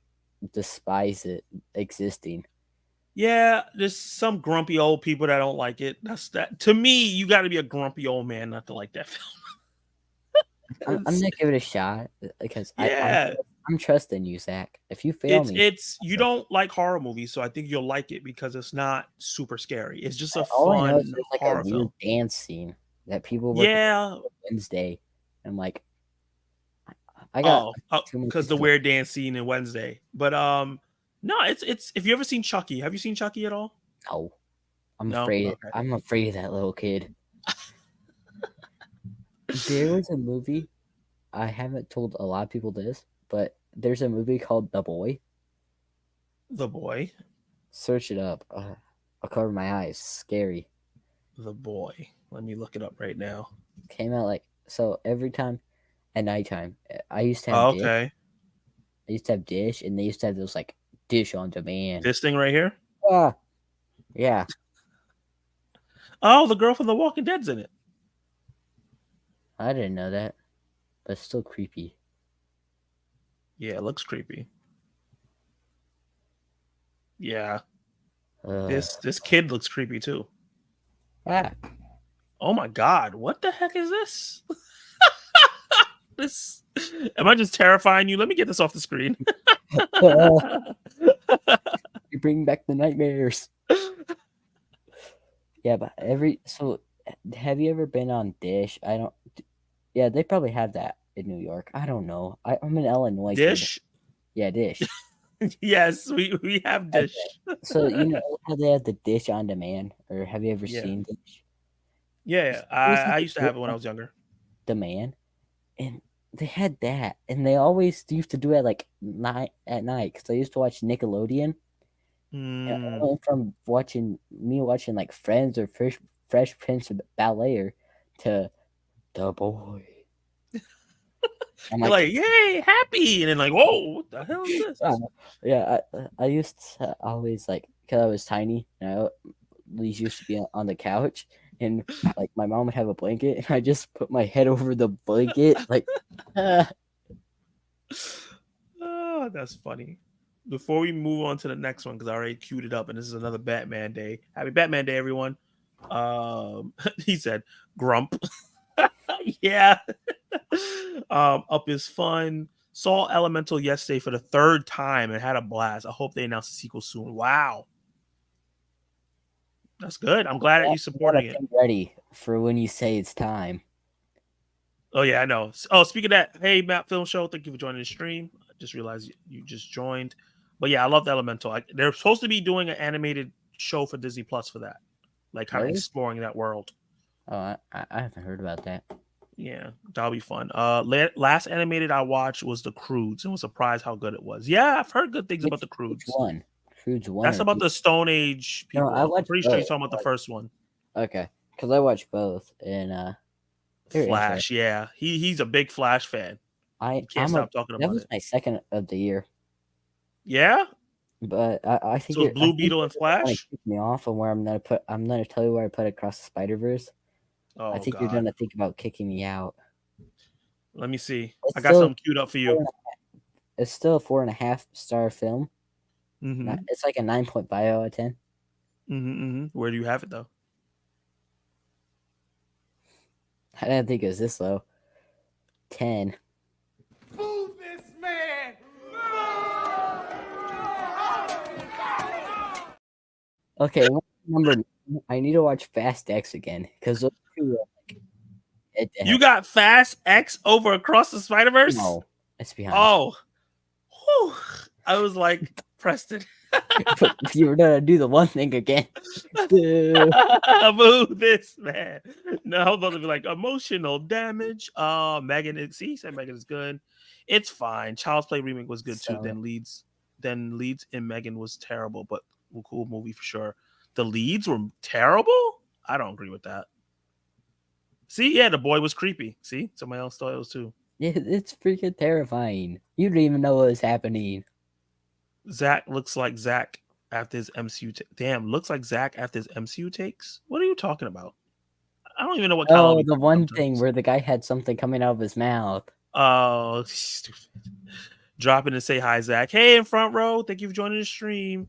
Speaker 2: despise it existing.
Speaker 1: Yeah, there's some grumpy old people that don't like it. That's that. To me, you got to be a grumpy old man not to like that film.
Speaker 2: I'm gonna give it a shot because
Speaker 1: Yeah,
Speaker 2: I'm trusting you, Zach. If you fail me,
Speaker 1: you don't like horror movies, so I think you'll like it because it's not super scary. It's just a
Speaker 2: all I know is
Speaker 1: fun
Speaker 2: there's like a
Speaker 1: horror
Speaker 2: weird
Speaker 1: film.
Speaker 2: dance scene that people were
Speaker 1: Yeah.
Speaker 2: Wednesday. I'm like, I got too many
Speaker 1: Because the
Speaker 2: things
Speaker 1: weird dance scene in Wednesday. But no, it's. If you ever seen Chucky, have you seen Chucky at all?
Speaker 2: No, I'm
Speaker 1: No.
Speaker 2: afraid.
Speaker 1: Okay.
Speaker 2: I'm afraid of that little kid. There was a movie. I haven't told a lot of people this, but there's a movie called The Boy.
Speaker 1: The Boy.
Speaker 2: Search it up. I'll cover my eyes. Scary.
Speaker 1: The Boy. Let me look it up right now.
Speaker 2: Came out like so every time at nighttime. I used to have
Speaker 1: Oh,
Speaker 2: Dish.
Speaker 1: okay.
Speaker 2: I used to have Dish, and they used to have those like Dish on demand.
Speaker 1: This thing right here.
Speaker 2: Ah, yeah.
Speaker 1: Oh, the girl from The Walking Dead's in it.
Speaker 2: I didn't know that, but it's still creepy.
Speaker 1: Yeah, it looks creepy. Yeah.
Speaker 2: Ugh.
Speaker 1: This kid looks creepy too.
Speaker 2: Ah,
Speaker 1: Oh my god, what the heck is this? This am I just terrifying you? Let me get this off the screen.
Speaker 2: you bring back the nightmares. Yeah, but have you ever been on Dish? I don't. Yeah, they probably have that in New York. I don't know. I'm in Illinois, kid.
Speaker 1: Dish.
Speaker 2: Yeah, Dish.
Speaker 1: Yes, we have
Speaker 2: Okay.
Speaker 1: Dish.
Speaker 2: So you know how they have the Dish on demand, or have you ever
Speaker 1: Yeah,
Speaker 2: seen Dish?
Speaker 1: yeah.
Speaker 2: So there's like
Speaker 1: I
Speaker 2: a
Speaker 1: used to
Speaker 2: Dish
Speaker 1: have it when I
Speaker 2: on
Speaker 1: was younger.
Speaker 2: demand, and they had that, and they always used to do it like at night because I used to watch Nickelodeon. And I
Speaker 1: Mm.
Speaker 2: went from watching like Friends or Fresh Prince of Bel Air to The Boy. I'm
Speaker 1: You're
Speaker 2: like,
Speaker 1: like, yay, happy, and then like, whoa, what the hell is
Speaker 2: uh,
Speaker 1: this?
Speaker 2: yeah, I used to always like because I was tiny, these used to be on the couch, and like my mom would have a blanket, and I just put my head over the blanket, like, ah.
Speaker 1: Oh, that's funny. Before we move on to the next one, because I already queued it up, and this is another Batman Day. Happy Batman Day, everyone. He said, "Grump." Yeah. Up is fun. Saw Elemental yesterday for the third time and had a blast. I hope they announce a sequel soon. Wow, that's good. I'm glad that you're
Speaker 2: You gotta
Speaker 1: supporting it.
Speaker 2: be ready for when you say it's time.
Speaker 1: Oh yeah, I know. Oh, speaking of that, hey Matt Film Show, thank you for joining the stream. I just realized you just joined. But yeah, I love the Elemental. They're supposed to be doing an animated show for Disney Plus for that, like kind of
Speaker 2: Really?
Speaker 1: exploring that world.
Speaker 2: Oh, I haven't heard about that.
Speaker 1: Yeah, that'll be fun. Last animated I watched was The Croods and was surprised how good it was. Yeah, I've heard good things about The
Speaker 2: Which
Speaker 1: Croods.
Speaker 2: one? Crude's one
Speaker 1: That's
Speaker 2: or
Speaker 1: about
Speaker 2: two?
Speaker 1: the Stone Age
Speaker 2: No, I
Speaker 1: people. I'm
Speaker 2: watched
Speaker 1: pretty sure you're
Speaker 2: both.
Speaker 1: talking about the first one.
Speaker 2: Okay, because I watched both, and they're interesting.
Speaker 1: Flash, yeah. He's a big Flash fan.
Speaker 2: I
Speaker 1: He can't
Speaker 2: I'm a
Speaker 1: stop talking
Speaker 2: that
Speaker 1: about
Speaker 2: was
Speaker 1: it.
Speaker 2: my second of the year,
Speaker 1: Yeah?
Speaker 2: but
Speaker 1: So it's
Speaker 2: I
Speaker 1: Blue
Speaker 2: think
Speaker 1: Beetle
Speaker 2: you're
Speaker 1: and
Speaker 2: gonna want to
Speaker 1: Flash?
Speaker 2: kick me off on where I'm gonna tell you where I put Across the Spider Verse. I
Speaker 1: Oh
Speaker 2: think you're
Speaker 1: God.
Speaker 2: gonna think about kicking me out.
Speaker 1: Let me see. I
Speaker 2: It's
Speaker 1: got
Speaker 2: still
Speaker 1: something queued up for
Speaker 2: four
Speaker 1: you.
Speaker 2: and it's still a 4.5 star film.
Speaker 1: Mm-hmm.
Speaker 2: It's like a 9.5 out of 10.
Speaker 1: Where do you have it though?
Speaker 2: I didn't think it was this low. 10.
Speaker 4: Move this man!
Speaker 2: Okay, number 9, I need to watch Fast X again because those two are like head to
Speaker 1: You
Speaker 2: head.
Speaker 1: got Fast X over Across the Spider Verse?
Speaker 2: No, let's be honest.
Speaker 1: Oh, whew. I was like, Preston.
Speaker 2: But you were gonna do the one thing again. Boo.
Speaker 1: Move this man. No, I was about to be like emotional damage. Megan is he said Megan is good. It's fine. Child's Play remake was good too.
Speaker 2: So
Speaker 1: Then leads in Megan was terrible, but a cool movie for sure. The leads were terrible. I don't agree with that. See, yeah, the boy was creepy. See, somebody else thought it was too.
Speaker 2: it's freaking terrifying. You didn't even know what was happening.
Speaker 1: Zach looks like Zach after his MCU. Damn, looks like Zach after his MCU takes. What are you talking about? I don't even know what Kyle
Speaker 2: Oh,
Speaker 1: be
Speaker 2: the one thing
Speaker 1: sometimes.
Speaker 2: where the guy had something coming out of his mouth.
Speaker 1: Oh, stupid. Drop in and say hi, Zach. Hey, in front row. Thank you for joining the stream.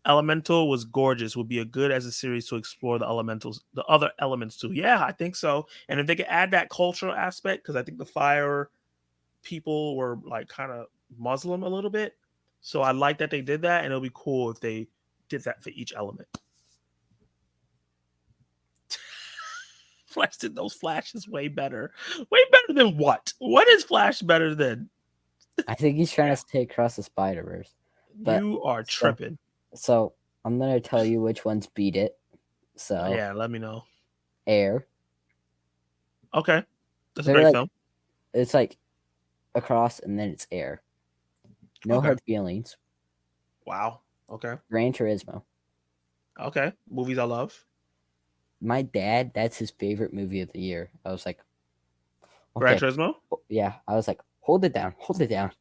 Speaker 1: Elemental was gorgeous. Would be a good as a series to explore the elementals, the other elements too. Yeah, I think so. And if they could add that cultural aspect, because I think the fire people were like kind of Muslim a little bit. So I like that they did that, and it'll be cool if they did that for each element. Flash did those flashes way better. Way better than what? What is Flash better than?
Speaker 2: I think he's trying to stay across the Spider Verse. But
Speaker 1: You are
Speaker 2: so,
Speaker 1: tripping.
Speaker 2: so I'm gonna tell you which ones beat it. So
Speaker 1: Yeah, let me know.
Speaker 2: Air.
Speaker 1: Okay. That's a
Speaker 2: They're
Speaker 1: great
Speaker 2: like
Speaker 1: film.
Speaker 2: it's like across and then it's Air. No
Speaker 1: Okay.
Speaker 2: Hard Feelings.
Speaker 1: Wow. Okay.
Speaker 2: Gran Turismo.
Speaker 1: Okay. Movies I love.
Speaker 2: My dad, that's his favorite movie of the year. I was like,
Speaker 1: Gran
Speaker 2: okay,
Speaker 1: Turismo.
Speaker 2: yeah. I was like, hold it down, hold it down.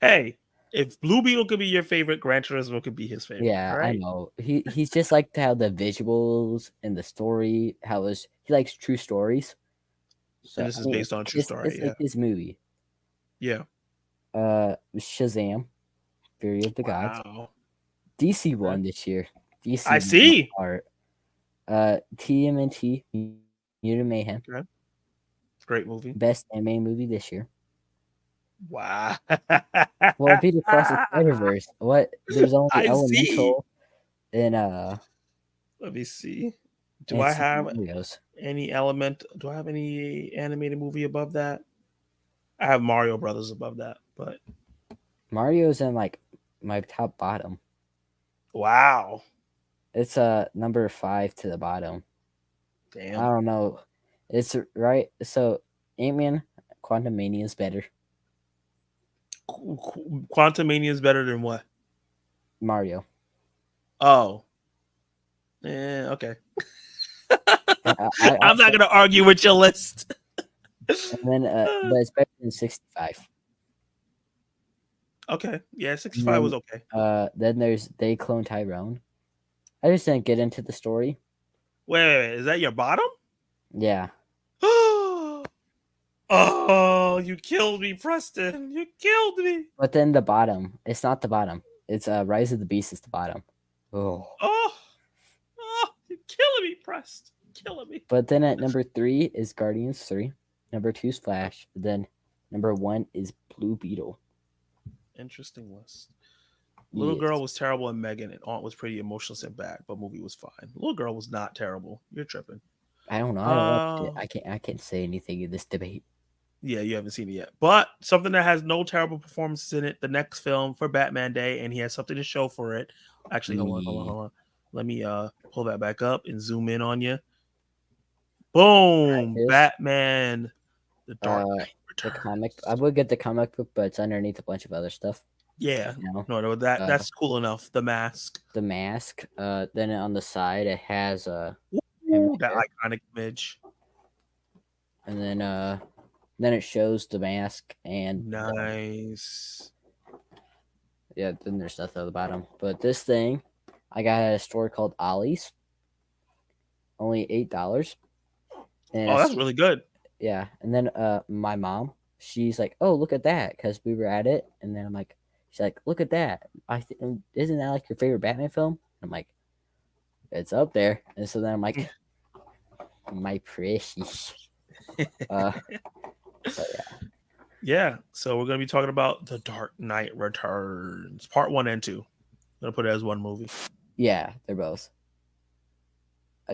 Speaker 1: Hey, if Blue Beetle could be your favorite, Gran Turismo could be his favorite.
Speaker 2: Yeah,
Speaker 1: All
Speaker 2: I
Speaker 1: right.
Speaker 2: know. He's just like how the visuals and the story, he likes true stories. So
Speaker 1: And this
Speaker 2: I
Speaker 1: is
Speaker 2: mean,
Speaker 1: based on a true story.
Speaker 2: it's
Speaker 1: Yeah.
Speaker 2: like his movie.
Speaker 1: Yeah.
Speaker 2: Shazam, Fury of the Gods.
Speaker 1: Wow.
Speaker 2: DC
Speaker 1: Okay.
Speaker 2: won this year. DC
Speaker 1: I
Speaker 2: won
Speaker 1: see.
Speaker 2: my heart. TMNT, Mutant Mayhem,
Speaker 1: Okay. Great movie.
Speaker 2: best anime movie this year.
Speaker 1: Wow.
Speaker 2: Well, it beat Across the Spider Verse. What? There's only
Speaker 1: I see.
Speaker 2: Elemental and
Speaker 1: Let me see. Do I
Speaker 2: It's
Speaker 1: have
Speaker 2: Mario's.
Speaker 1: any element? Do I have any animated movie above that? I have Mario Brothers above that, but
Speaker 2: Mario's in like my top bottom.
Speaker 1: wow,
Speaker 2: It's number 5 to the bottom. I
Speaker 1: damn.
Speaker 2: don't know. It's right. So Ant-Man Quantumania is better.
Speaker 1: Quantumania is better than what?
Speaker 2: Mario.
Speaker 1: Oh, yeah, okay.
Speaker 2: I
Speaker 1: I'm not gonna argue with your list.
Speaker 2: and then but it's better than 65.
Speaker 1: Okay, yeah,
Speaker 2: And
Speaker 1: 65 was okay.
Speaker 2: then there's They Clone Tyrone. I just didn't get into the story.
Speaker 1: Wait, is that your bottom?
Speaker 2: Yeah.
Speaker 1: Oh, you killed me, Preston. You killed me.
Speaker 2: But then the bottom, it's not the bottom. It's Rise of the Beast is the bottom. Oh.
Speaker 1: Oh, you're killing me, Preston. Killing me.
Speaker 2: But then at number 3 is Guardians 3. Number 2 is Flash. Then number 1 is Blue Beetle.
Speaker 1: Interesting list. Little
Speaker 2: Yes.
Speaker 1: Girl was terrible and Megan and Aunt was pretty emotional sent back, but movie was fine. Little Girl was not terrible. You're tripping.
Speaker 2: I don't know. I don't watch it. I can't say anything in this debate.
Speaker 1: Yeah, you haven't seen it yet. But something that has no terrible performances in it, the next film for Batman Day, and he has something to show for it. Actually, hold on. Let me pull that back up and zoom in on you. Boom!
Speaker 2: This,
Speaker 1: Batman The Dark Knight
Speaker 2: the
Speaker 1: Returns.
Speaker 2: comic. I would get the comic book, but it's underneath a bunch of other stuff.
Speaker 1: Yeah.
Speaker 2: You know?
Speaker 1: No, that's cool enough. The mask.
Speaker 2: The mask. Then on the side it has
Speaker 1: Ooh,
Speaker 2: right
Speaker 1: that
Speaker 2: there.
Speaker 1: iconic image.
Speaker 2: And then it shows the mask and
Speaker 1: Nice.
Speaker 2: yeah, then there's stuff at the bottom. But this thing I got at a store called Ollie's. Only $8. And
Speaker 1: Oh, that's really good.
Speaker 2: yeah. And then my mom, she's like, "Oh, look at that," because we were at it. And then I'm like, she's like, "Look at that. Isn't that like your favorite Batman film?" I'm like, "It's up there." And so then I'm like, "My precious." But yeah.
Speaker 1: Yeah. So we're gonna be talking about The Dark Knight Returns, part 1 and 2. I'm gonna put it as one movie.
Speaker 2: Yeah, they're both.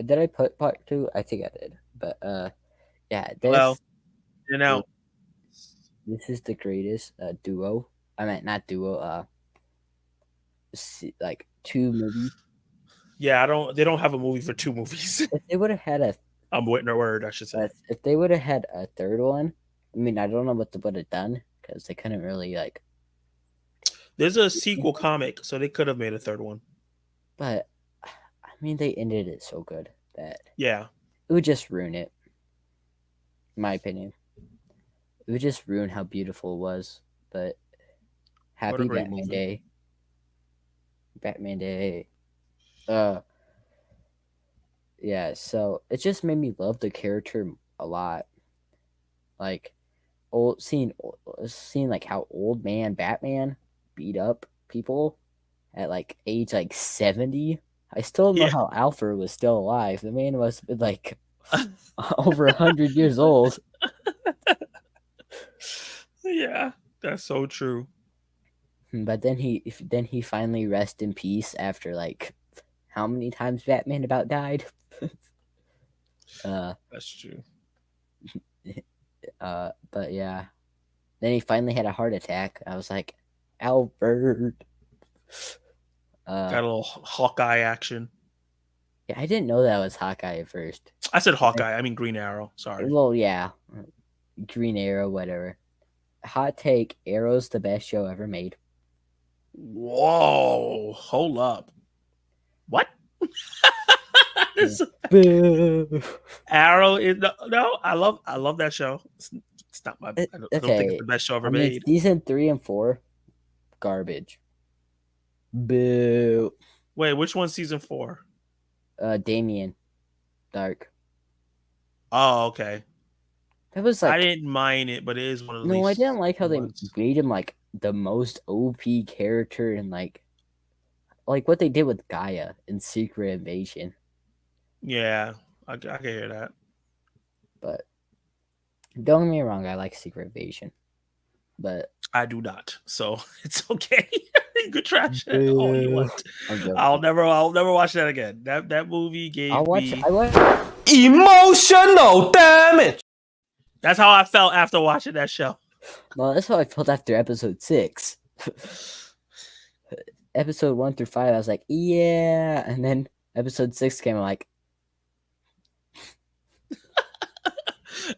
Speaker 2: Did I put part 2? I think I did. But yeah,
Speaker 1: Well, and now
Speaker 2: this is the greatest duo. I mean, not duo. Like 2 movies.
Speaker 1: yeah, they don't have a movie for 2 movies.
Speaker 2: If they would have had a,
Speaker 1: I'm waiting a word, I should say.
Speaker 2: if they would have had a third one, I mean, I don't know what they would have done because they couldn't really like.
Speaker 1: There's a sequel comic, so they could have made a third one.
Speaker 2: But I mean, they ended it so good that
Speaker 1: Yeah.
Speaker 2: it would just ruin it. In my opinion, it would just ruin how beautiful it was. But happy
Speaker 1: great
Speaker 2: Batman
Speaker 1: movie.
Speaker 2: Day. Batman Day. Yeah, so it just made me love the character a lot. Like seeing like how old man Batman beat up people at like age like 70. I still don't know
Speaker 1: Yeah.
Speaker 2: how Alfred was still alive. The man must have been like over 100 years old.
Speaker 1: Yeah, that's so true.
Speaker 2: But then he finally rest in peace after like how many times Batman about died?
Speaker 1: That's true.
Speaker 2: But yeah. Then he finally had a heart attack. I was like, Albert.
Speaker 1: Got a little Hawkeye action.
Speaker 2: Yeah, I didn't know that was Hawkeye at first.
Speaker 1: I said Hawkeye. I mean Green Arrow. Sorry.
Speaker 2: Well, yeah. Green Arrow, whatever. Hot take, Arrow's the best show ever made.
Speaker 1: Whoa! Hold up. What?
Speaker 2: Boo.
Speaker 1: Arrow is no. I love that show. It's not my. I don't think it's the best show ever made.
Speaker 2: Season 3 and 4, garbage. Boo.
Speaker 1: Wait, which one's season 4?
Speaker 2: Damien, Dark.
Speaker 1: Oh, okay.
Speaker 2: That was like
Speaker 1: I didn't mind it, but it is one of the
Speaker 2: no. I
Speaker 1: least
Speaker 2: didn't like how they
Speaker 1: ones.
Speaker 2: made him like the most OP character and like what they did with Gaia in Secret Invasion.
Speaker 1: Yeah, I can hear that.
Speaker 2: But don't get me wrong, I like Secret Invasion. But
Speaker 1: I do not, so it's okay. You could trash it all you want.
Speaker 2: I'm joking.
Speaker 1: I'll never watch that again. That movie gave me.
Speaker 2: I watch.
Speaker 4: Emotional damage.
Speaker 1: That's how I felt after watching that show.
Speaker 2: No, that's how I felt after episode 6. Episode 1 through 5, I was like, yeah, and then episode 6 came. I'm like,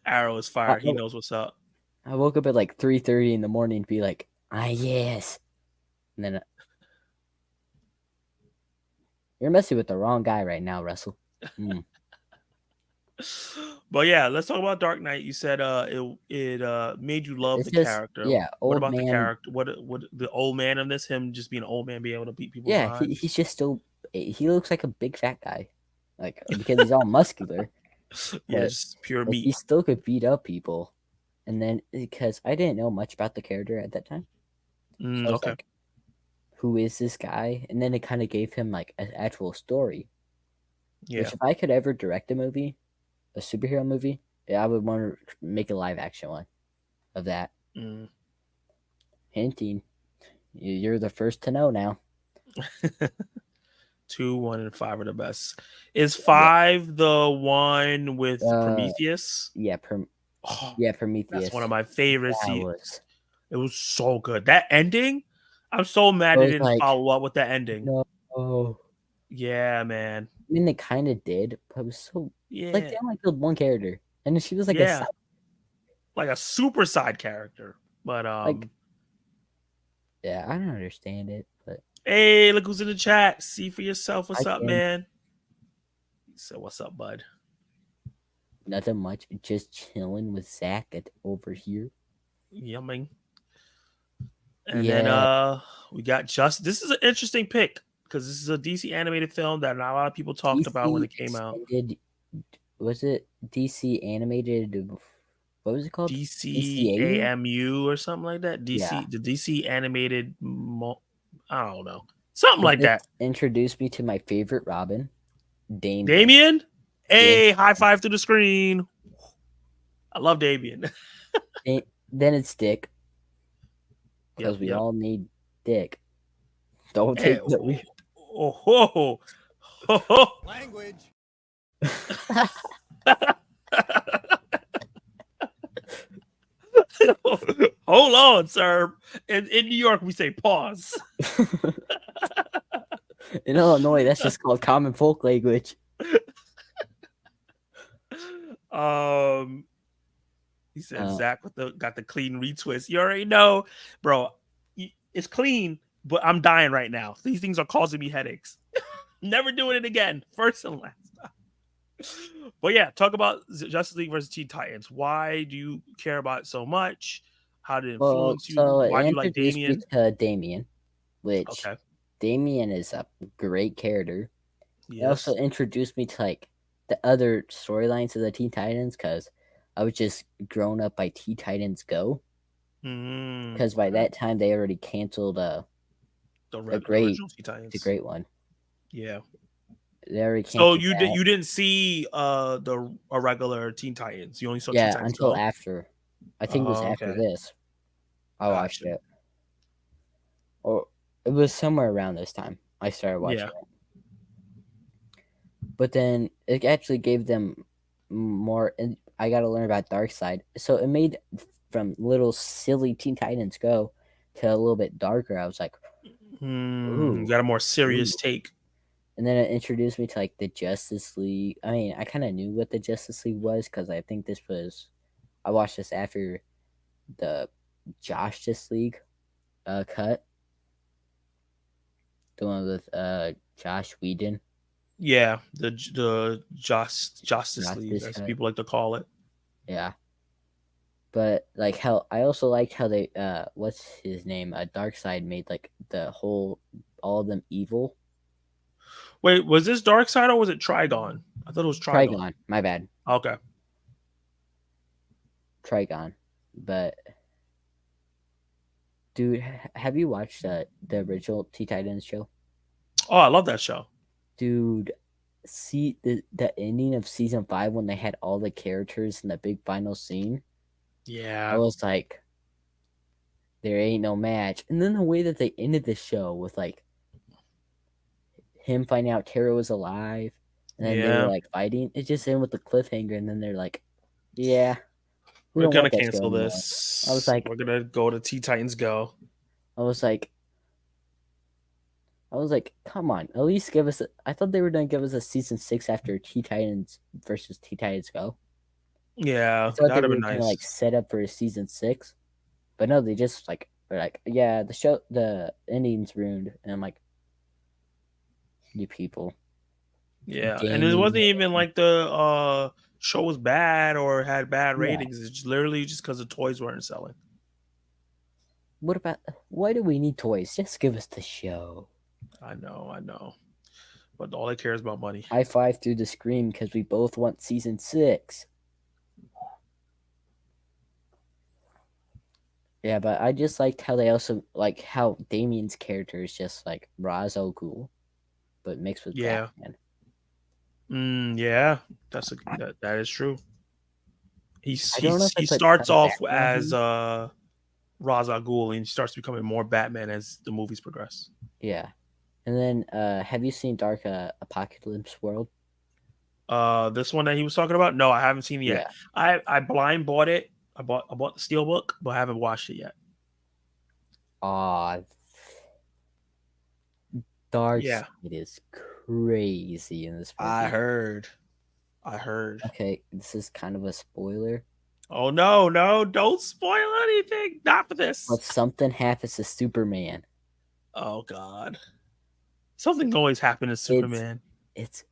Speaker 1: Arrow is fire. He knows what's up.
Speaker 2: I woke up at like 3:30 in the morning to be like, yes, and then you're messing with the wrong guy right now, Russell.
Speaker 1: But yeah, let's talk about Dark Knight. You said it made you love
Speaker 2: It's
Speaker 1: the
Speaker 2: just,
Speaker 1: character.
Speaker 2: yeah,
Speaker 1: What
Speaker 2: old
Speaker 1: about the
Speaker 2: man.
Speaker 1: character? What the old man in this? Him just being an old man, being able to beat people.
Speaker 2: Yeah, he's just still. He looks like a big fat guy, like because he's all muscular.
Speaker 1: Yeah,
Speaker 2: but,
Speaker 1: just pure
Speaker 2: like,
Speaker 1: meat.
Speaker 2: he still could beat up people, and then because I didn't know much about the character at that time, so I was
Speaker 1: Okay.
Speaker 2: like, who is this guy? And then it kind of gave him like an actual story.
Speaker 1: Yeah.
Speaker 2: Which if I could ever direct a movie, a superhero movie, I would want to make a live action one of that. Hinting, you're the first to know now.
Speaker 1: 2, 1, and 5 are the best. Is 5 the one with Prometheus?
Speaker 2: Yeah,
Speaker 1: Oh,
Speaker 2: Prometheus.
Speaker 1: that's one of my favorites.
Speaker 2: Was.
Speaker 1: It was so good. That ending, I'm so mad they didn't follow up with that ending.
Speaker 2: No.
Speaker 1: Yeah, man.
Speaker 2: I mean, they kind of did, but it was so like they only killed one character, and she was like
Speaker 1: like a super side character. But
Speaker 2: yeah, I don't understand it. But
Speaker 1: hey, look who's in the chat. See for yourself. What's up, man? So what's up, bud?
Speaker 2: Nothing much. Just chilling with Zach over here.
Speaker 1: Yumming. And then we got just. This is an interesting pick because this is a DC animated film that not a lot of people talked about when it came out.
Speaker 2: Was it DC animated? What was it called?
Speaker 1: DC AMU or something like that.
Speaker 2: Yeah.
Speaker 1: The DC animated. I don't know, something like that.
Speaker 2: Introduced me to my favorite Robin,
Speaker 1: Damien. Hey, high five to the screen. I love Damien.
Speaker 2: Then it's Dick. Because we all need Dick. Don't take the
Speaker 4: language.
Speaker 1: Hold on, sir. In New York, we say pause.
Speaker 2: In Illinois, that's just called common folk language.
Speaker 1: He said Zach got the clean retwist. You already know, bro. It's clean, but I'm dying right now. These things are causing me headaches. Never doing it again. First and last time. But yeah, talk about Justice League versus Teen Titans. Why do you care about it so much? How did it influence you? Why do you like Damien?
Speaker 2: Damien, which Damien is a great character. Yes. It also introduced me to like the other storylines of the Teen Titans because I was just grown up by Teen Titans Go. Because by that time they already canceled the great one.
Speaker 1: Yeah.
Speaker 2: They already
Speaker 1: so you didn't see a regular Teen Titans. You only saw Teen Titans
Speaker 2: until after. I think it was after this. I watched it. Or it was somewhere around this time I started watching it. But then it actually gave them more. And I got to learn about Darkseid. So it made from little silly Teen Titans Go to a little bit darker. I was like,
Speaker 1: you got a more serious take.
Speaker 2: And then it introduced me to like the Justice League. I mean, I kind of knew what the Justice League was because I think I watched this after the Justice League cut. The one with Josh Whedon.
Speaker 1: Yeah, the Justice League, as people like to call it.
Speaker 2: Yeah. But like how I also liked how they what's his name? Darkseid made like all of them evil.
Speaker 1: Wait, was this Darkseid or was it Trigon? I thought it was Trigon.
Speaker 2: Trigon, my bad.
Speaker 1: Okay.
Speaker 2: Trigon. But dude, have you watched the original Teen Titans show?
Speaker 1: Oh, I love that show.
Speaker 2: Dude, see the ending of season 5 when they had all the characters in the big final scene?
Speaker 1: Yeah.
Speaker 2: I was like, there ain't no match. And then the way that they ended the show with like him finding out Tara was alive, and then they were
Speaker 1: Yeah.
Speaker 2: like fighting. It just ended with the cliffhanger, and then they're like, "Yeah, we
Speaker 1: We're
Speaker 2: don't
Speaker 1: gonna
Speaker 2: want that show
Speaker 1: cancel
Speaker 2: anymore."
Speaker 1: this.
Speaker 2: I was like,
Speaker 1: we're gonna go to Titans Go.
Speaker 2: I was like, come on, at least give us. I thought they were gonna give us a season 6 after Titans versus Titans Go. I
Speaker 1: Yeah,
Speaker 2: thought they
Speaker 1: that'd have
Speaker 2: were
Speaker 1: been
Speaker 2: gonna
Speaker 1: nice.
Speaker 2: like set up for a season 6, but no, they just like were like, yeah, the ending's ruined, and I'm like, you people.
Speaker 1: Yeah, and it
Speaker 2: Gaming.
Speaker 1: wasn't even like the show was bad or had bad
Speaker 2: Yeah.
Speaker 1: ratings. It's literally just because the toys weren't selling.
Speaker 2: Why do we need toys? Just give us the show.
Speaker 1: I know, but all they care is about money.
Speaker 2: High five through the screen because we both want season 6. Yeah, but I just liked how they also like how Damien's character is just like Ra's al Ghul, but mixed with
Speaker 1: Yeah.
Speaker 2: Batman.
Speaker 1: Yeah, that is true. He
Speaker 2: I don't know if
Speaker 1: he
Speaker 2: it's like
Speaker 1: starts
Speaker 2: a
Speaker 1: off
Speaker 2: Batman
Speaker 1: as
Speaker 2: thing.
Speaker 1: Ra's al Ghul, and he starts becoming more Batman as the movies progress.
Speaker 2: Yeah, and then have you seen Dark Apocalypse World?
Speaker 1: This one that he was talking about? No, I haven't seen it yet.
Speaker 2: Yeah.
Speaker 1: I blind bought it. I bought the steelbook, but I haven't watched it yet.
Speaker 2: Dark
Speaker 1: Yeah.
Speaker 2: Side is crazy in this movie.
Speaker 1: I heard.
Speaker 2: Okay, this is kind of a spoiler.
Speaker 1: Oh no, don't spoil anything. Not for this.
Speaker 2: But something happens to Superman.
Speaker 1: Oh god. Something always happens to Superman.
Speaker 2: It's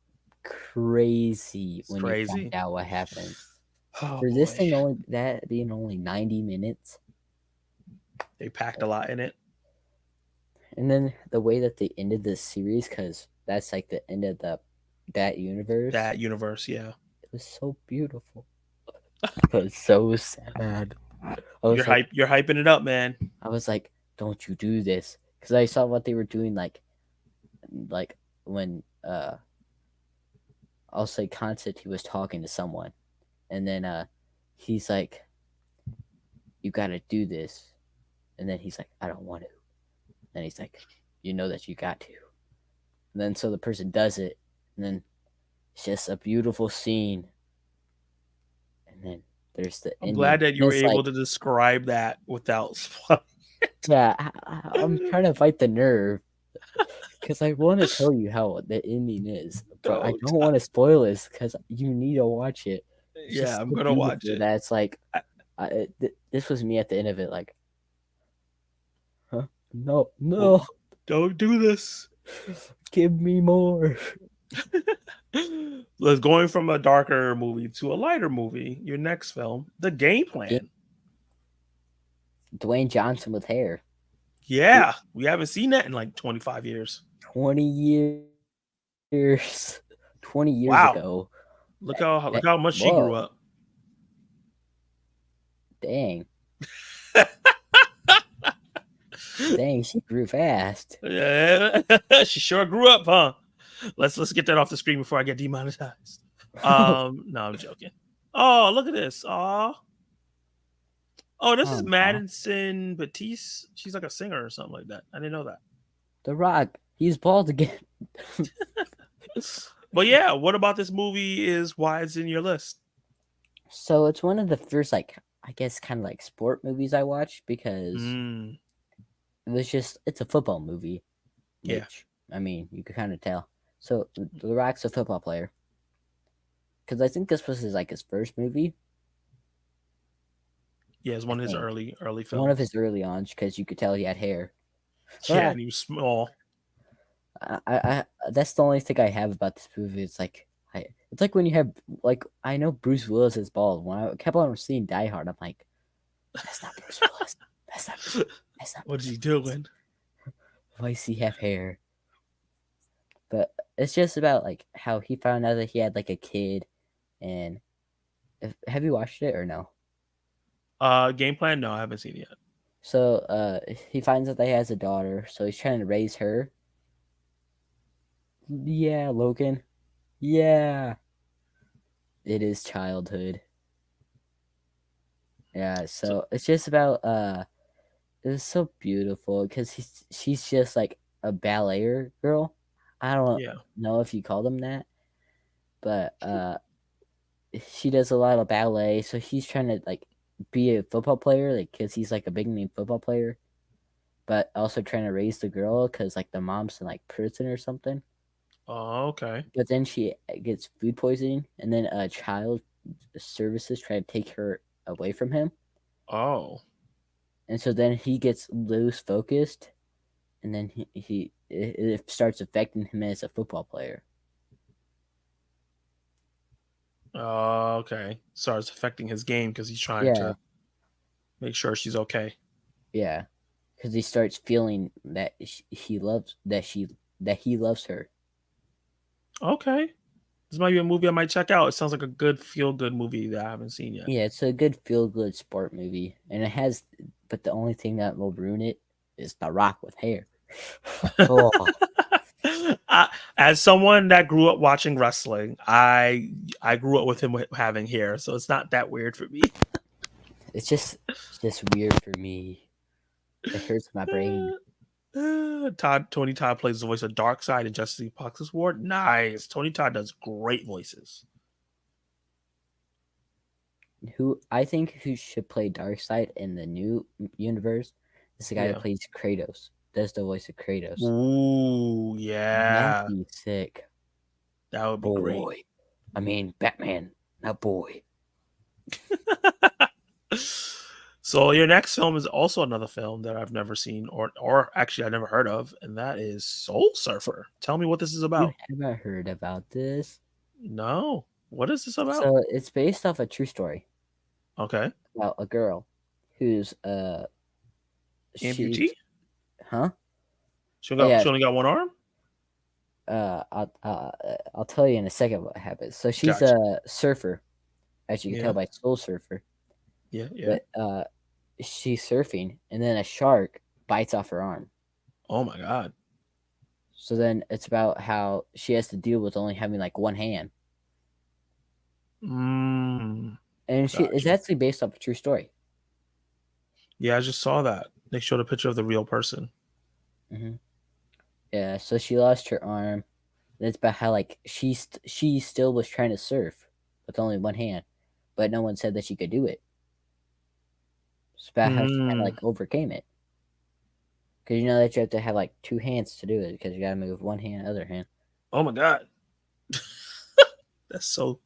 Speaker 2: crazy
Speaker 1: It's
Speaker 2: when
Speaker 1: crazy.
Speaker 2: you find out what happens.
Speaker 1: Oh,
Speaker 2: For this
Speaker 1: boy.
Speaker 2: thing being only 90 minutes.
Speaker 1: They packed a lot in it.
Speaker 2: And then the way that they ended this series, because that's like the end of that universe.
Speaker 1: That universe, yeah.
Speaker 2: It was so beautiful. But it's so sad.
Speaker 1: You're hyping it up, man.
Speaker 2: I was like, don't you do this. Because I saw what they were doing like when I'll say Concept, he was talking to someone. And then he's like, you gotta do this. And then he's like, I don't want to. And he's like, you know that you got to. And then so the person does it. And then it's just a beautiful scene. And then there's the
Speaker 1: I'm
Speaker 2: ending.
Speaker 1: glad that you were
Speaker 2: It's
Speaker 1: able
Speaker 2: like,
Speaker 1: to describe that without spoiling.
Speaker 2: yeah, I'm trying to fight the nerve. Because I want to tell you how the ending is. But I don't want to spoil this because you need to watch it. It's
Speaker 1: Yeah,
Speaker 2: just
Speaker 1: I'm
Speaker 2: so
Speaker 1: gonna watch
Speaker 2: beautiful
Speaker 1: it.
Speaker 2: that it's like, this was me at the end of it, like, huh? No,
Speaker 1: Don't do this.
Speaker 2: give me more.
Speaker 1: Let's going from a darker movie to a lighter movie. Your next film, The Game Plan.
Speaker 2: Dwayne Johnson with hair.
Speaker 1: Yeah, we haven't seen that in like 25 years.
Speaker 2: 20 years. 20 years
Speaker 1: Wow.
Speaker 2: ago.
Speaker 1: Look how much she grew up.
Speaker 2: Dang. Dang, she grew fast.
Speaker 1: Yeah, she sure grew up, huh? Let's get that off the screen before I get demonetized. No, I'm joking. Oh, look at this. Oh, this is Madison Batiste. She's like a singer or something like that. I didn't know that.
Speaker 2: The Rock, he's bald again.
Speaker 1: But yeah, what about this movie is why it's in your list?
Speaker 2: So it's one of the first, like, I guess, kind of like sport movies I watched because it's a football movie.
Speaker 1: Yeah.
Speaker 2: Which, I mean, you could kind of tell. So The Rock's a football player. Because I think this was his first movie.
Speaker 1: Yeah, it's one of his early films.
Speaker 2: One of his early ons, because you could tell he had hair.
Speaker 1: Yeah, and he was small.
Speaker 2: I that's the only thing I have about this movie. It's like when you have I know Bruce Willis is bald. When I kept on seeing Die Hard, I'm like, that's not Bruce Willis. That's not.
Speaker 1: What is he doing?
Speaker 2: Why does he have hair? But it's just about like how he found out that he had like a kid, and have you watched it or no?
Speaker 1: Game Plan? No, I haven't seen it yet.
Speaker 2: So he finds out that he has a daughter, so he's trying to raise her. Yeah, Logan. Yeah. It is childhood. Yeah, so it's just about It was so beautiful because she's just like a ballet girl. I don't
Speaker 1: Yeah.
Speaker 2: know if you call them that, but she does a lot of ballet. So he's trying to like be a football player, like because he's like a big name football player, but also trying to raise the girl because like the mom's in like prison or something.
Speaker 1: Oh, okay.
Speaker 2: But then she gets food poisoning, and then child services try to take her away from him,
Speaker 1: Oh.
Speaker 2: and so then he gets loose focused, and then it starts affecting him as a football player.
Speaker 1: Oh, okay. So it's affecting his game because he's trying
Speaker 2: Yeah,
Speaker 1: to make sure she's okay.
Speaker 2: yeah, because he starts feeling that he loves that he loves her.
Speaker 1: Okay. This might be a movie I might check out. It sounds like a good feel good movie that I haven't seen yet.
Speaker 2: Yeah, it's a good feel good sport movie, and it has. But the only thing that will ruin it is The Rock with hair. Oh,
Speaker 1: As someone that grew up watching wrestling, I grew up with him having hair, so it's not that weird for me.
Speaker 2: it's just weird for me. It hurts my brain.
Speaker 1: Tony Todd plays the voice of Darkseid in Justice League Apocalypse War. Nice. Tony Todd does great voices.
Speaker 2: Who I think who should play Darkseid in the new universe is the guy
Speaker 1: Yeah.
Speaker 2: that plays Kratos. Does the voice of Kratos.
Speaker 1: Ooh,
Speaker 2: That'd
Speaker 1: yeah.
Speaker 2: be sick.
Speaker 1: That would be great.
Speaker 2: I mean, Batman, not boy.
Speaker 1: So your next film is also another film that I've never seen, or actually I never heard of, and that is Soul Surfer. Tell me what this is
Speaker 2: You
Speaker 1: about.
Speaker 2: haven't heard about this?
Speaker 1: No, what is this about?
Speaker 2: So it's based off a true story
Speaker 1: Okay,
Speaker 2: about a girl who's
Speaker 1: amputee.
Speaker 2: she's huh?
Speaker 1: She
Speaker 2: Oh, yeah.
Speaker 1: only got one arm.
Speaker 2: I'll tell you in a second what happens. So she's
Speaker 1: Gotcha.
Speaker 2: a surfer, as you can
Speaker 1: Yeah.
Speaker 2: tell by Soul Surfer.
Speaker 1: Yeah, yeah.
Speaker 2: But she's surfing, and then a shark bites off her arm.
Speaker 1: Oh my god.
Speaker 2: So then it's about how she has to deal with only having like one hand,
Speaker 1: Mm,
Speaker 2: and it's
Speaker 1: gotcha.
Speaker 2: actually based off a true story.
Speaker 1: Yeah, I just saw that. They showed a picture of the real person.
Speaker 2: Mm-hmm. Yeah, so she lost her arm. And it's about how like she still was trying to surf with only one hand, but no one said that she could do it. It's about how she kind of like overcame it. Because you know that you have to have like two hands to do it because you got to move one hand, other hand.
Speaker 1: Oh my god. That's so.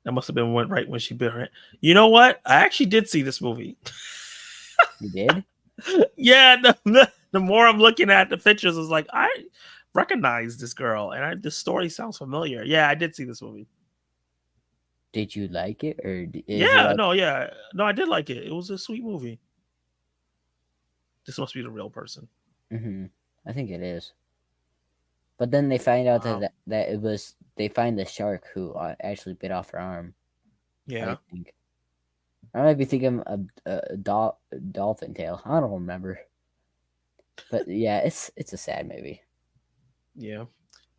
Speaker 1: That must have been right when she bit her hand. You know what? I actually did see this movie.
Speaker 2: You did?
Speaker 1: Yeah. The more I'm looking at the pictures, it's like I recognize this girl, and this story sounds familiar. Yeah, I did see this movie.
Speaker 2: Did you like it, or
Speaker 1: Yeah, no, I did like it. It was a sweet movie. This must be the real person.
Speaker 2: Mm-hmm. I think it is. But then they find out
Speaker 1: Wow.
Speaker 2: that it was they find the shark who actually bit off her arm.
Speaker 1: Yeah.
Speaker 2: I think. I might be thinking of a dolphin tail. I don't remember. But yeah, it's a sad movie.
Speaker 1: Yeah.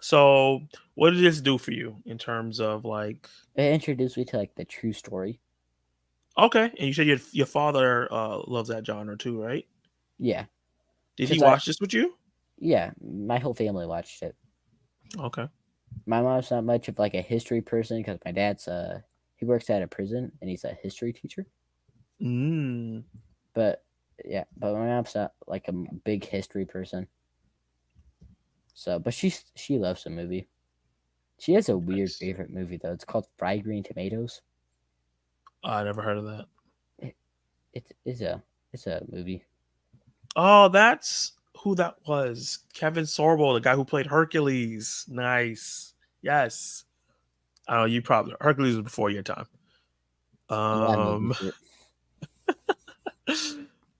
Speaker 1: So, what did this do for you in terms of like?
Speaker 2: It introduced me to like the true story.
Speaker 1: Okay, and you said your father loves that genre too, right?
Speaker 2: Yeah.
Speaker 1: Did he
Speaker 2: 'Cause
Speaker 1: watch this with you?
Speaker 2: Yeah, my whole family watched it.
Speaker 1: Okay.
Speaker 2: My mom's not much of like a history person because my dad's he works at a prison and he's a history teacher.
Speaker 1: Mm.
Speaker 2: But yeah, but my mom's not like a big history person. So, but she loves the movie. She has a weird
Speaker 1: Nice.
Speaker 2: favorite movie though. It's called Fried Green Tomatoes.
Speaker 1: I never heard of that.
Speaker 2: It's a movie.
Speaker 1: Oh, that's who that was. Kevin Sorbo, the guy who played Hercules. Nice. Yes. I know you probably Hercules was before your time.
Speaker 2: A lot of movies.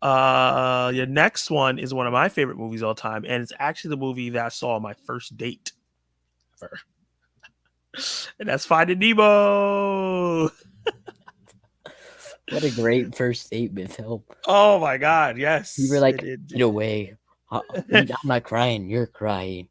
Speaker 1: Your next one is one of my favorite movies all time, and it's actually the movie that I saw on my first date ever. And that's Finding Nemo.
Speaker 2: What a great first statement, Phil.
Speaker 1: Oh my god, yes.
Speaker 2: You were like, get away. I'm not crying. You're crying.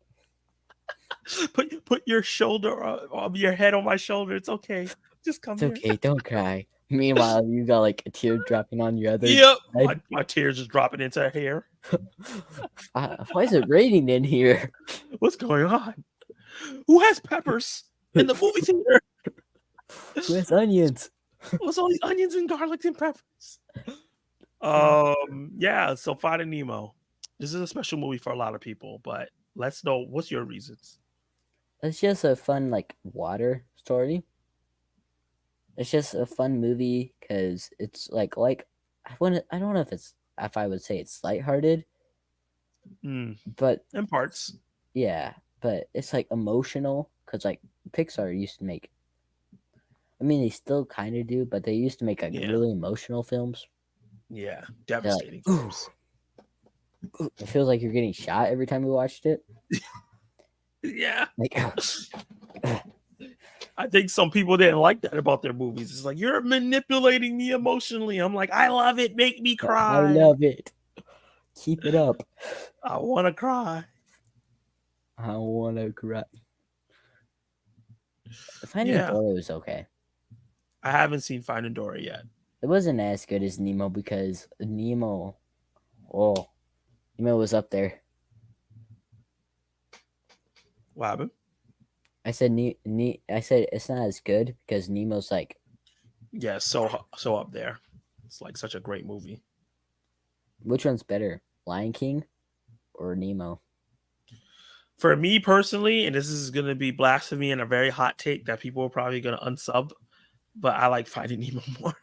Speaker 1: Put your shoulder on your head on my shoulder. It's okay. Just come
Speaker 2: It's
Speaker 1: here.
Speaker 2: okay. Don't cry. Meanwhile, you got like a tear dropping on your other
Speaker 1: Yep.
Speaker 2: side.
Speaker 1: My tears just dropping into her hair.
Speaker 2: Why is it raining in here?
Speaker 1: What's going on? Who has peppers in the movie theater?
Speaker 2: Who has onions?
Speaker 1: What's all these onions and garlic and peppers? Yeah, so Finding Nemo. This is a special movie for a lot of people, but let's know what's your reasons.
Speaker 2: It's just a fun like water story. It's just a fun movie because it's like I don't know if I would say it's lighthearted, but
Speaker 1: In parts.
Speaker 2: yeah, but it's like emotional because like Pixar used to make. I mean, they still kind of do, but they used to make like
Speaker 1: Yeah.
Speaker 2: really emotional films.
Speaker 1: Yeah,
Speaker 2: They're like,
Speaker 1: devastating
Speaker 2: "Ooh."
Speaker 1: films.
Speaker 2: It feels like you're getting shot every time we watched it.
Speaker 1: Yeah.
Speaker 2: Like,
Speaker 1: I think some people didn't like that about their movies. It's like, you're manipulating me emotionally. I'm like, I love it. Make me
Speaker 2: I
Speaker 1: cry.
Speaker 2: love it. Keep it up.
Speaker 1: I want to cry.
Speaker 2: I want to cry. Finding
Speaker 1: Yeah.
Speaker 2: Dory was okay.
Speaker 1: I haven't seen Finding Dory yet.
Speaker 2: It wasn't as good as Nemo because Nemo was up there.
Speaker 1: What happened?
Speaker 2: I said I said it's not as good because Nemo's like,
Speaker 1: Yeah, so up there. It's like such a great movie.
Speaker 2: which one's better, Lion King or Nemo?
Speaker 1: For me personally, and this is going to be blasphemy and a very hot take that people are probably going to unsub, but I like Finding Nemo more.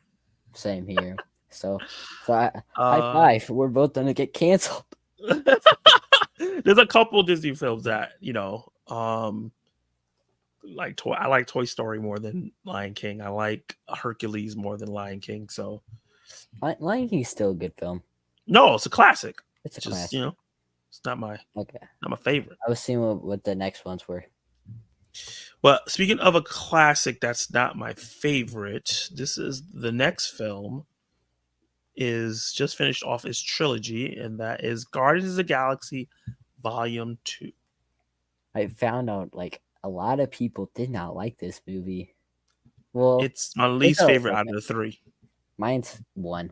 Speaker 2: Same here. So high five. We're both gonna get canceled.
Speaker 1: There's a couple Disney films that I like Toy Story more than Lion King. I like Hercules more than Lion King. So
Speaker 2: Lion King's still a good film.
Speaker 1: no, it's a classic.
Speaker 2: It's a
Speaker 1: Just
Speaker 2: classic.
Speaker 1: it's not my favorite.
Speaker 2: I was seeing what the next ones were.
Speaker 1: Well, speaking of a classic that's not my favorite, this is the next film is just finished off its trilogy, and that is Guardians of the Galaxy Volume 2.
Speaker 2: I found out like a lot of people did not like this movie. Well,
Speaker 1: It's my least favorite out of the three.
Speaker 2: Mine's 1.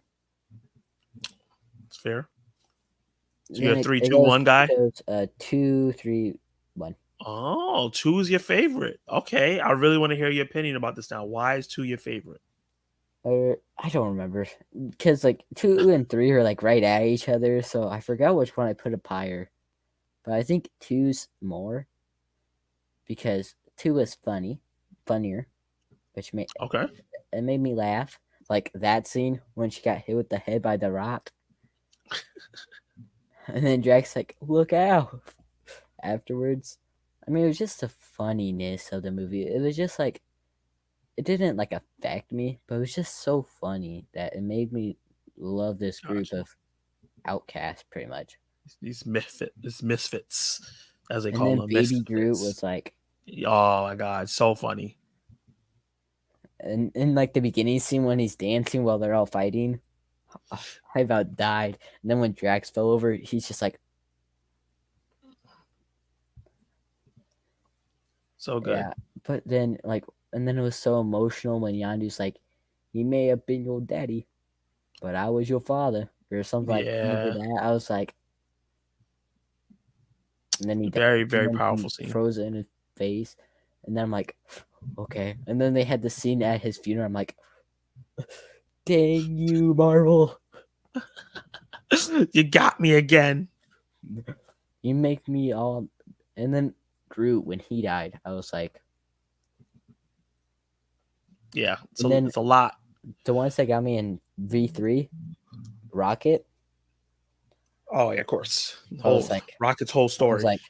Speaker 1: It's fair. So you're a 3, 2, 1 guy?
Speaker 2: 2, 3, 1.
Speaker 1: Oh, 2 is your favorite. Okay. I really want to hear your opinion about this now. Why is 2 your favorite?
Speaker 2: I don't remember. Because like 2 and 3 are like right at each other, so I forgot which one I put up higher. But I think 2's more. Because 2 was funnier, which made me laugh. Like that scene when she got hit with the head by the rock. And then Drax like, look out afterwards. I mean, it was just the funniness of the movie. It was just like, it didn't like affect me, but it was just so funny that it made me love this group of outcasts pretty much.
Speaker 1: These misfits, as they
Speaker 2: And
Speaker 1: call
Speaker 2: then
Speaker 1: them.
Speaker 2: Baby
Speaker 1: Misfits.
Speaker 2: Groot was like,
Speaker 1: oh my God, so funny.
Speaker 2: And in like the beginning scene when he's dancing while they're all fighting, I about died. And then when Drax fell over, he's just like,
Speaker 1: so good.
Speaker 2: Yeah, but then and then it was so emotional when Yandu's like, he may have been your daddy, but I was your father, or something like that. I was like, and then he
Speaker 1: very, very powerful scene.
Speaker 2: Froze it in his face, and then I'm like, okay. And then they had the scene at his funeral. I'm like, dang you, Marvel.
Speaker 1: You got me again.
Speaker 2: You make me all. And then Groot, when he died, I was like,
Speaker 1: yeah, so it's a lot.
Speaker 2: The ones that got me in V3, Rocket.
Speaker 1: Oh yeah, of course. Rocket's whole story.
Speaker 2: I was like,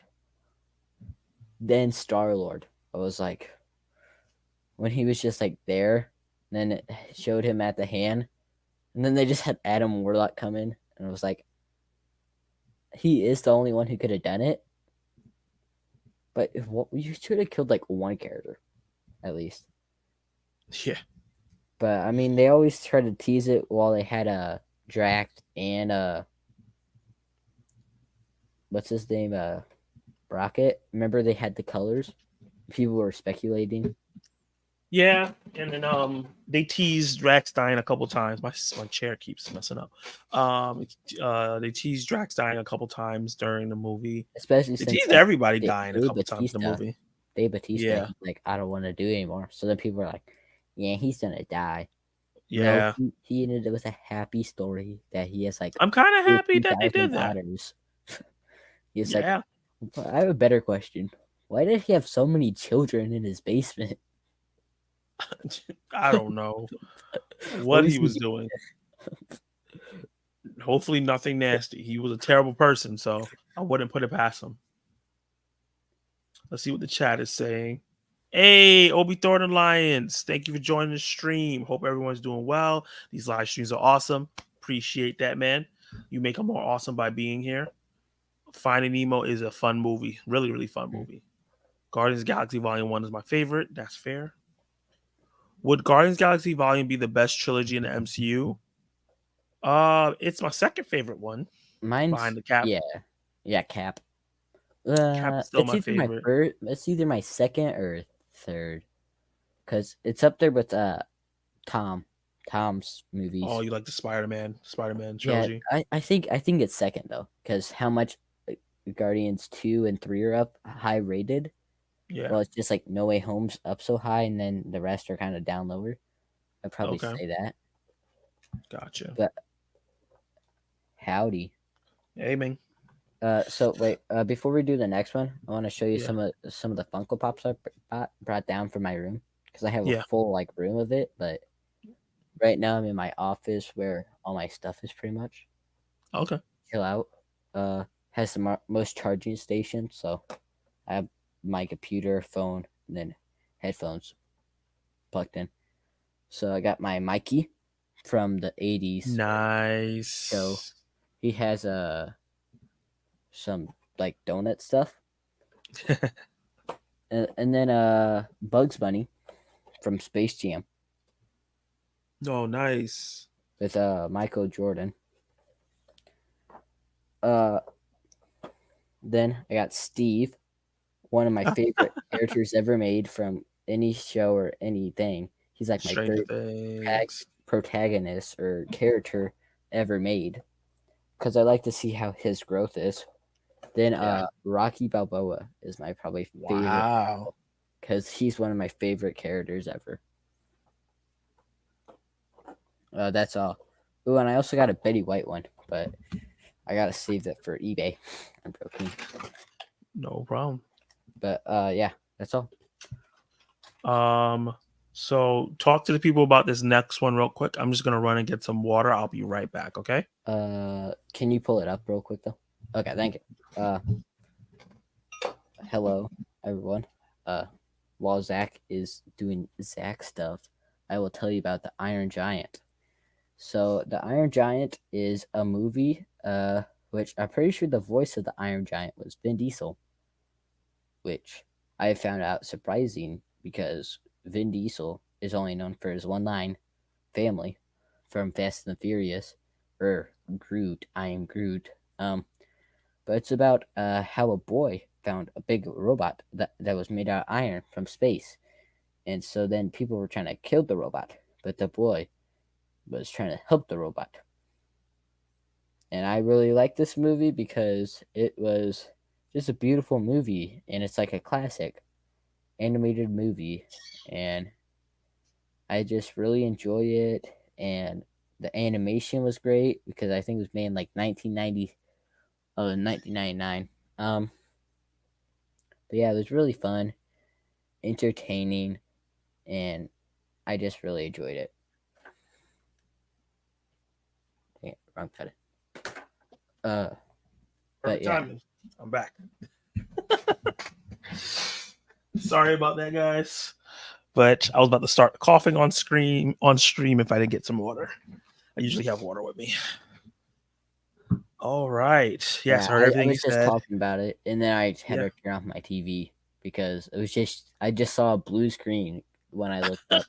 Speaker 2: then Star-Lord. I was like, when he was just like there, and then it showed him at the hand, and then they just had Adam Warlock come in, and I was like, he is the only one who could have done it. But you should have killed like one character, at least.
Speaker 1: Yeah.
Speaker 2: But I mean, they always try to tease it while they had Drax and what's his name? Rocket. Remember they had the colors? People were speculating.
Speaker 1: Yeah, and then they teased Drax dying a couple times. My chair keeps messing up. They teased Drax dying a couple times during the movie.
Speaker 2: Especially
Speaker 1: They
Speaker 2: since
Speaker 1: teased
Speaker 2: like
Speaker 1: everybody dying a couple times in the movie.
Speaker 2: Dave Batista,
Speaker 1: Yeah,
Speaker 2: he's like, I don't want to do it anymore. So then people are like, yeah, he's gonna die. No,
Speaker 1: yeah.
Speaker 2: he ended it with a happy story that he has like
Speaker 1: I'm kind of happy that they
Speaker 2: 50,000
Speaker 1: did that.
Speaker 2: daughters. He's like,
Speaker 1: Yeah,
Speaker 2: I have a better question. Why did he have so many children in his basement?
Speaker 1: I don't know
Speaker 2: What
Speaker 1: what
Speaker 2: was
Speaker 1: he
Speaker 2: he
Speaker 1: was doing. Hopefully, nothing nasty. He was a terrible person, so I wouldn't put it past him. Let's see what the chat is saying. Hey, Obi Thorn Alliance, thank you for joining the stream. Hope everyone's doing well. These live streams are awesome. Appreciate that, man. You make them more awesome by being here. Finding Nemo is a fun movie. Really, really fun movie. Guardians of the Galaxy Volume 1 is my favorite. That's fair. Would Guardians of the Galaxy Volume be the best trilogy in the MCU? It's my second favorite one.
Speaker 2: Mine's
Speaker 1: Behind the Cap.
Speaker 2: Yeah, Cap.
Speaker 1: Cap is still
Speaker 2: It's
Speaker 1: my
Speaker 2: either my
Speaker 1: favorite.
Speaker 2: first, it's either my second or third, because it's up there with Tom's movies.
Speaker 1: Oh, you like the Spider-Man
Speaker 2: Yeah,
Speaker 1: trilogy?
Speaker 2: I think it's second though, because how much Guardians 2 and 3 are up high rated.
Speaker 1: Yeah.
Speaker 2: Well, it's just like No Way Home's up so high, and then the rest are kind of down lower. I'd probably
Speaker 1: Okay.
Speaker 2: say that.
Speaker 1: Gotcha.
Speaker 2: But howdy.
Speaker 1: Amen.
Speaker 2: So wait, before we do the next one, I want to show you
Speaker 1: Yeah.
Speaker 2: some of the Funko Pops I brought down from my room, because I have
Speaker 1: Yeah.
Speaker 2: a full like room of it. But right now I'm in my office where all my stuff is pretty much.
Speaker 1: Okay.
Speaker 2: Chill out. Has the most charging stations, so I have my computer, phone, and then headphones plugged in. So I got my Mikey from the 80s
Speaker 1: Nice.
Speaker 2: show. He has some like donut stuff. and then Bugs Bunny from Space Jam
Speaker 1: Oh, nice.
Speaker 2: with Michael Jordan. Then I got Steve, one of my favorite characters ever made from any show or anything. He's like my
Speaker 1: Stranger
Speaker 2: favorite
Speaker 1: Things.
Speaker 2: protagonist or character ever made, because I like to see how his growth is. Then
Speaker 1: Yeah.
Speaker 2: Rocky Balboa is my probably favorite,
Speaker 1: Wow.
Speaker 2: because he's one of my favorite characters ever. That's all. Ooh, and I also got a Betty White one, but I gotta save that for eBay. I'm broken.
Speaker 1: No problem.
Speaker 2: But yeah, that's all.
Speaker 1: So talk to the people about this next one real quick. I'm just gonna run and get some water. I'll be right back, okay?
Speaker 2: Can you pull it up real quick though? Okay, thank you. Hello everyone. While Zach is doing Zach stuff, I will tell you about the Iron Giant. So the Iron Giant is a movie, which I'm pretty sure the voice of the Iron Giant was Vin Diesel, which I found out surprising because Vin Diesel is only known for his one line, family, from Fast and the Furious, or Groot, I am Groot. But it's about how a boy found a big robot that was made out of iron from space. And so then people were trying to kill the robot, but the boy was trying to help the robot. And I really like this movie because it was just a beautiful movie, and it's like a classic animated movie, and I just really enjoy it. And the animation was great because I think it was made in like 1999. But yeah, it was really fun, entertaining, and I just really enjoyed it. Yeah, wrong pedal. But
Speaker 1: Perfect
Speaker 2: yeah.
Speaker 1: timing. I'm back. Sorry about that, guys. But I was about to start coughing on stream if I didn't get some water. I usually have water with me. All right. Yes, I heard
Speaker 2: I
Speaker 1: everything you
Speaker 2: was just
Speaker 1: said.
Speaker 2: talking about it, and then I had
Speaker 1: Yeah.
Speaker 2: to turn off my TV because it was just I just saw a blue screen when I looked up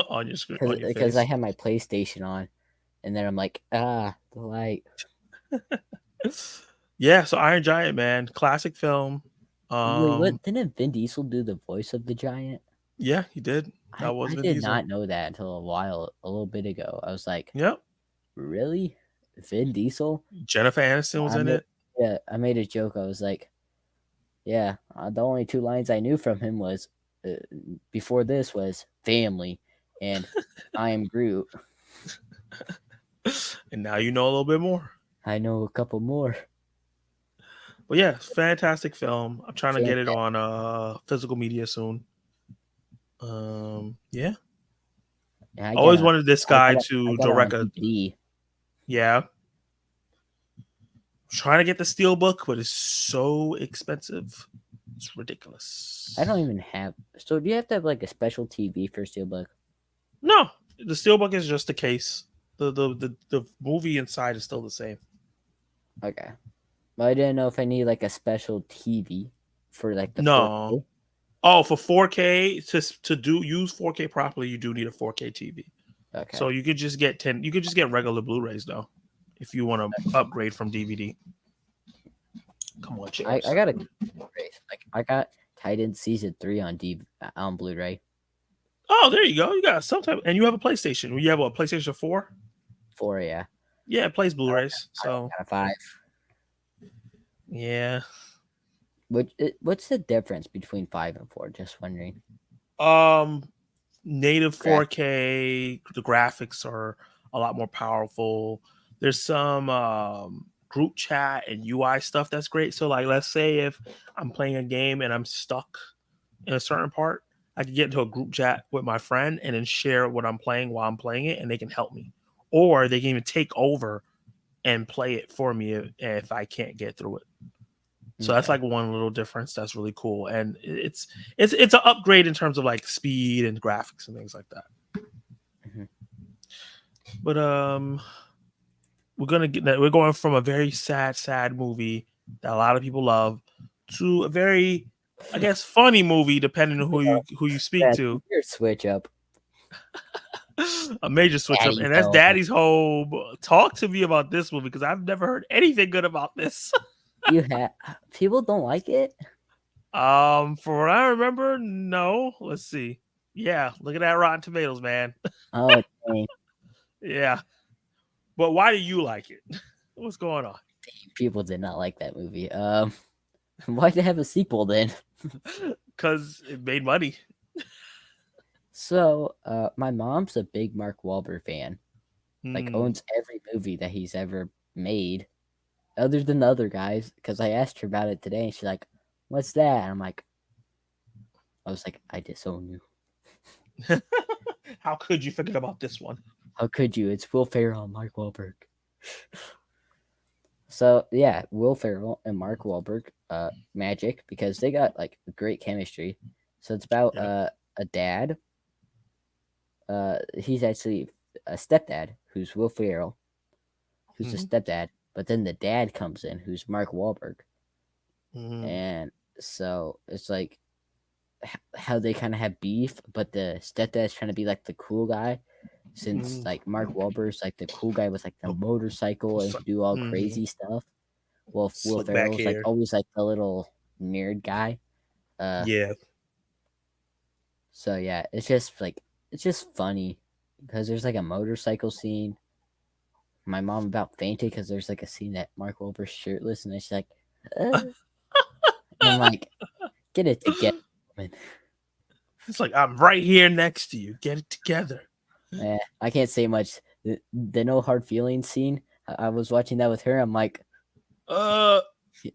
Speaker 1: on your screen, on your
Speaker 2: because
Speaker 1: face.
Speaker 2: I had my PlayStation on, and then I'm like, the light.
Speaker 1: Yeah, so Iron Giant, man, classic film.
Speaker 2: Wait, what? Didn't Vin Diesel do the voice of the giant?
Speaker 1: Yeah, he did. That was
Speaker 2: I
Speaker 1: Vin
Speaker 2: did
Speaker 1: Diesel.
Speaker 2: not know that until a little bit ago. I was like,
Speaker 1: Yep.
Speaker 2: really? Vin Diesel?
Speaker 1: Jennifer Aniston was
Speaker 2: I
Speaker 1: in
Speaker 2: made
Speaker 1: it.
Speaker 2: yeah, I made a joke. I was like, yeah, the only two lines I knew from him was uh, before this was family and I am Groot.
Speaker 1: And now you know a little bit more.
Speaker 2: I know a couple more.
Speaker 1: But yeah, fantastic film. I'm trying to get it
Speaker 2: Fantastic.
Speaker 1: on physical media soon. Yeah.
Speaker 2: I got
Speaker 1: Always
Speaker 2: a
Speaker 1: wanted this
Speaker 2: I
Speaker 1: guy
Speaker 2: got a I
Speaker 1: to
Speaker 2: got it on
Speaker 1: direct a
Speaker 2: DVD.
Speaker 1: yeah. Trying to get the Steelbook, but it's so expensive. It's ridiculous.
Speaker 2: I don't even have. So do you have to have like a special TV for Steelbook?
Speaker 1: No, the Steelbook is just the case. The movie inside is still the same.
Speaker 2: Okay, but I didn't know if I need like a special TV for like the
Speaker 1: No.
Speaker 2: 4K.
Speaker 1: Oh, for 4K to use 4K properly, you do need a 4K TV.
Speaker 2: Okay,
Speaker 1: So you could just get 10. You could just get regular Blu-rays though, if you want to upgrade from DVD. Come on,
Speaker 2: I
Speaker 1: chairs.
Speaker 2: got a like I got Titans season 3 on Blu-ray.
Speaker 1: Oh, there you go. You got some type, and you have a PlayStation. You have a PlayStation 4.
Speaker 2: 4, yeah.
Speaker 1: Yeah, it plays Blu-rays. So
Speaker 2: Got a 5.
Speaker 1: yeah.
Speaker 2: What's the difference between 5 and 4? Just wondering.
Speaker 1: Native 4K. The graphics are a lot more powerful. There's some group chat and UI stuff that's great. So like, let's say if I'm playing a game and I'm stuck in a certain part, I can get into a group chat with my friend and then share what I'm playing while I'm playing it, and they can help me, or they can even take over and play it for me if I can't get through it. So that's like one little difference that's really cool, and it's an upgrade in terms of like speed and graphics and things like that.
Speaker 2: Mhm.
Speaker 1: But we're going from a very sad movie that a lot of people love to a very, I guess, funny movie depending on who you speak to.
Speaker 2: Your switch up.
Speaker 1: A major switch up,
Speaker 2: Daddy's
Speaker 1: and that's
Speaker 2: Home.
Speaker 1: Daddy's Home. Talk to me about this movie because I've never heard anything good about this.
Speaker 2: You have people don't like it.
Speaker 1: For what I remember, no. Let's see. Yeah, look at that Rotten Tomatoes, man.
Speaker 2: Oh, dang.
Speaker 1: Yeah, but why do you like it? What's going on?
Speaker 2: People did not like that movie. Why'd they have a sequel then?
Speaker 1: Because it made money.
Speaker 2: So, my mom's a big Mark Wahlberg fan. Like,
Speaker 1: Hmm.
Speaker 2: owns every movie that he's ever made, other than the other guys. Because I asked her about it today, and she's like, "What's that?" And I was like, "I disown you.
Speaker 1: How could you forget about this one?
Speaker 2: How could you? It's Will Ferrell and Mark Wahlberg." So yeah, Will Ferrell and Mark Wahlberg, magic because they got like great chemistry. So it's about
Speaker 1: Yep.
Speaker 2: a dad. He's actually a stepdad who's Will Ferrell, who's a
Speaker 1: Mhm.
Speaker 2: stepdad. But then the dad comes in, who's Mark Wahlberg,
Speaker 1: Mhm.
Speaker 2: and so it's like how they kind of have beef, but the stepdad's trying to be like the cool guy, since
Speaker 1: Mhm.
Speaker 2: like Mark Wahlberg's like the cool guy with like the motorcycle and
Speaker 1: So-
Speaker 2: can do all
Speaker 1: Mhm.
Speaker 2: crazy stuff. Well, Will
Speaker 1: Slick back
Speaker 2: Ferrell's like
Speaker 1: hair.
Speaker 2: always like the little nerd guy.
Speaker 1: Yeah.
Speaker 2: So yeah, it's just funny because there's like a motorcycle scene. My mom about fainted because there's like a scene that Mark Wahlberg's shirtless and she's like, and I'm like, get it together, woman.
Speaker 1: It's like, I'm right here next to you. Get it together.
Speaker 2: I can't say much. The no hard feelings scene. I was watching that with her. I'm like,
Speaker 1: Uh,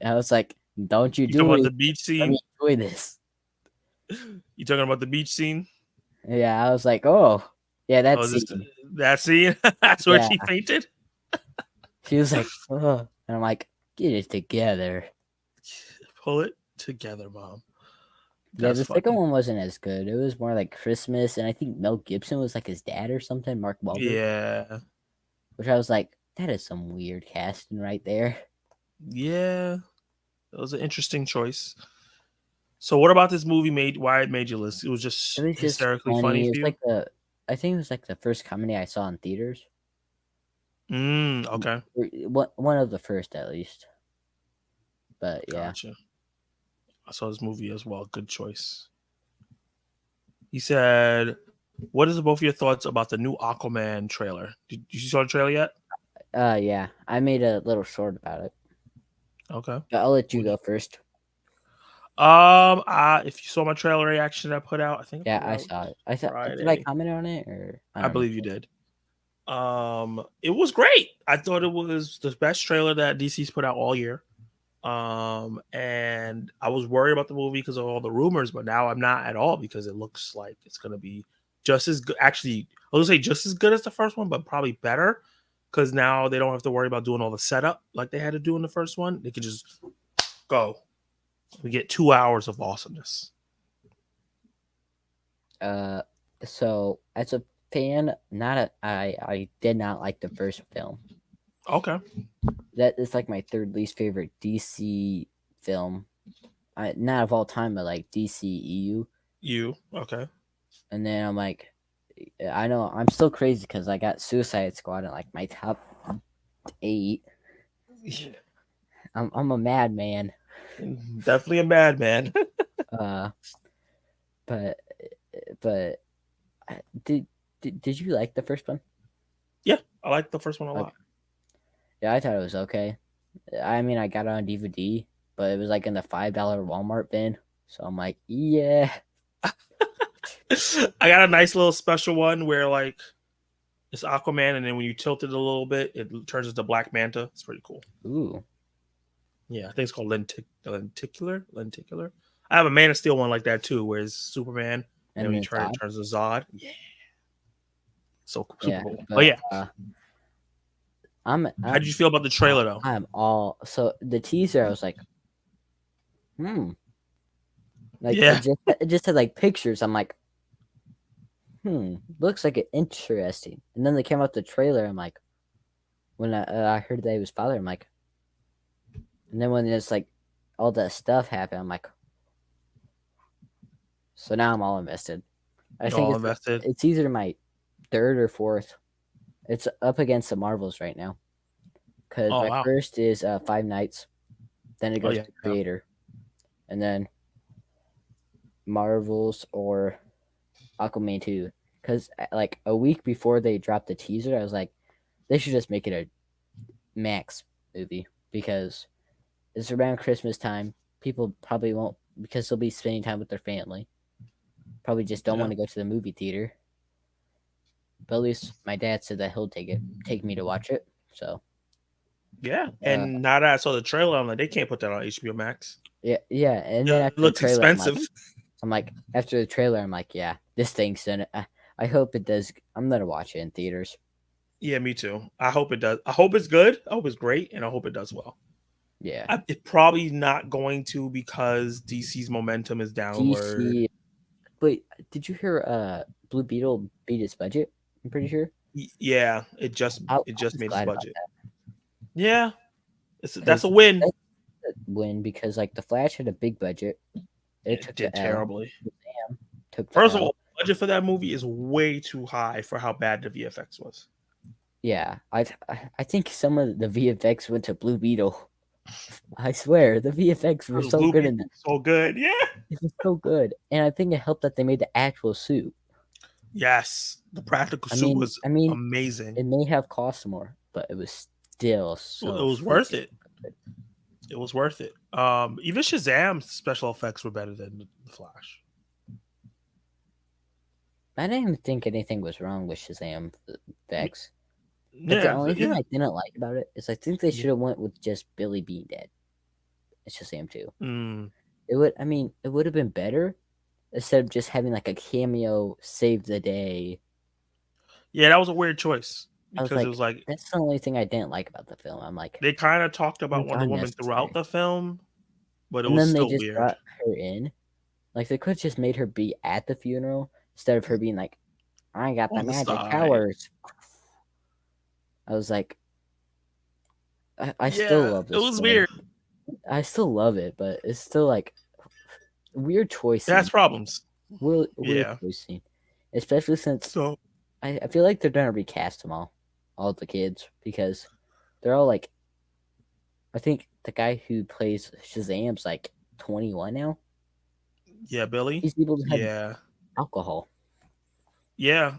Speaker 2: I was like, don't you
Speaker 1: you talking
Speaker 2: do
Speaker 1: about
Speaker 2: it?
Speaker 1: the beach
Speaker 2: Let
Speaker 1: scene?
Speaker 2: me enjoy this.
Speaker 1: You talking about the beach scene?
Speaker 2: Yeah, I was like, oh, yeah,
Speaker 1: Oh,
Speaker 2: that's
Speaker 1: is this that scene? That's where
Speaker 2: Yeah.
Speaker 1: she fainted.
Speaker 2: She was like, oh, and I'm like, get it together.
Speaker 1: Pull it together, mom.
Speaker 2: Yeah,
Speaker 1: That's
Speaker 2: the second
Speaker 1: funny.
Speaker 2: one wasn't as good. It was more like Christmas, and I think Mel Gibson was like his dad or something, Mark Wahlberg.
Speaker 1: Yeah.
Speaker 2: Which I was like, that is some weird casting right there.
Speaker 1: Yeah. That was an interesting choice. So what about this movie why it made your list? It was just
Speaker 2: It was just
Speaker 1: hysterically
Speaker 2: funny.
Speaker 1: funny
Speaker 2: It
Speaker 1: for
Speaker 2: was
Speaker 1: you?
Speaker 2: like I think it was like the first comedy I saw in theaters.
Speaker 1: Okay.
Speaker 2: One of the first, at least. But yeah,
Speaker 1: Gotcha. I saw this movie as well. Good choice. He said, "What is both of your thoughts about the new Aquaman trailer? Did you saw the trailer yet?"
Speaker 2: Yeah, I made a little short about it.
Speaker 1: Okay.
Speaker 2: But I'll let you
Speaker 1: Would you-
Speaker 2: go first.
Speaker 1: If you saw my trailer reaction that I put out, I think
Speaker 2: Yeah,
Speaker 1: put it
Speaker 2: I
Speaker 1: out
Speaker 2: saw it. Did I
Speaker 1: Friday.
Speaker 2: comment on it or
Speaker 1: I believe you did. It was great. I thought it was the best trailer that DC's put out all year. And I was worried about the movie because of all the rumors, but now I'm not at all because it looks like it's gonna be just as good. Actually, I was gonna say just as good as the first one, but probably better because now they don't have to worry about doing all the setup like they had to do in the first one. They could just go. We get 2 hours of awesomeness.
Speaker 2: So as a fan, I did not like the first film.
Speaker 1: Okay.
Speaker 2: That is like my third least favorite DC film. Not of all time, but like DCEU.
Speaker 1: You okay?
Speaker 2: And then I'm like, I know I'm still crazy because I got Suicide Squad in like my top 8. I'm a madman.
Speaker 1: Definitely a madman.
Speaker 2: But did you like the first one?
Speaker 1: Yeah, I like the first one a lot.
Speaker 2: Yeah, I thought it was okay. I mean, I got it on DVD, but it was like in the $5 Walmart bin. So I'm like, yeah.
Speaker 1: I got a nice little special one where like it's Aquaman, and then when you tilt it a little bit, it turns into Black Manta. It's pretty cool.
Speaker 2: Ooh.
Speaker 1: Yeah, I think it's called lenticular. Lenticular. I have a Man of Steel one like that too, where it's Superman, and when you turn it, it turns to Zod. Yeah. So super cool. But yeah.
Speaker 2: How
Speaker 1: did you feel about the trailer though?
Speaker 2: So the teaser, I was like, like
Speaker 1: yeah,
Speaker 2: it just had like pictures. I'm like, looks like it interesting. And then they came out the trailer. I'm like, when I heard that he was father, I'm like, and then when it's like all that stuff happened, I'm like, so now I'm all invested. I think it's either my third or fourth. It's up against the Marvels right now. Because my first is Five Nights, then it goes to Creator, and then Marvels or Aquaman 2. Because like a week before they dropped the teaser, I was like, they should just make it a Max movie because it's around Christmas time. People probably won't, because they'll be spending time with their family. Probably just don't want to go to the movie theater. But at least my dad said that he'll take me to watch it. So
Speaker 1: yeah. And now that I saw the trailer, I'm like, they can't put that on HBO Max.
Speaker 2: Yeah. And then after
Speaker 1: looks
Speaker 2: the trailer,
Speaker 1: expensive.
Speaker 2: I'm like, after the trailer, I'm like, yeah, this thing's done. I hope it does. I'm gonna watch it in theaters.
Speaker 1: Yeah, me too. I hope it does. I hope it's good. I hope it's great, and I hope it does well.
Speaker 2: Yeah.
Speaker 1: It's probably not going to because DC's momentum is downward.
Speaker 2: DC. Wait, did you hear? Blue Beetle beat its budget. I'm pretty sure.
Speaker 1: Yeah, it just made its budget. Yeah, that's a win.
Speaker 2: That's a win because like the Flash had a big budget.
Speaker 1: It did terribly.
Speaker 2: First
Speaker 1: of all, the budget for that movie is way too high for how bad the VFX was.
Speaker 2: Yeah, I think some of the VFX went to Blue Beetle. I swear, the VFX were so good in that.
Speaker 1: So good, yeah.
Speaker 2: It was so good, and I think it helped that they made the actual suit.
Speaker 1: Yes, the practical suit was amazing.
Speaker 2: It may have cost more, but it was still so.
Speaker 1: It was worth it. It was worth it. Even Shazam's special effects were better than the Flash.
Speaker 2: I didn't even think anything was wrong with Shazam effects. But the only thing I didn't like about it is I think they should have went with just Billy being dead. It's Shazam 2. It would have been better instead of just having like a cameo save the day.
Speaker 1: Yeah, that was a weird choice because it was like
Speaker 2: that's the only thing I didn't like about the film. I'm like,
Speaker 1: they kind of talked about Wonder Woman throughout the film, but it was still weird. And then they just brought
Speaker 2: her in. Like they could have just made her be at the funeral instead of her being like, I got the magic powers. I was like, I still love this.
Speaker 1: It was weird.
Speaker 2: I still love it, but it's still like weird choice.
Speaker 1: That's problems.
Speaker 2: Weird choice scene. Especially since I feel like they're gonna recast them all the kids, because they're all like, I think the guy who plays Shazam's like 21 now.
Speaker 1: Yeah, Billy.
Speaker 2: He's able to have alcohol.
Speaker 1: Yeah.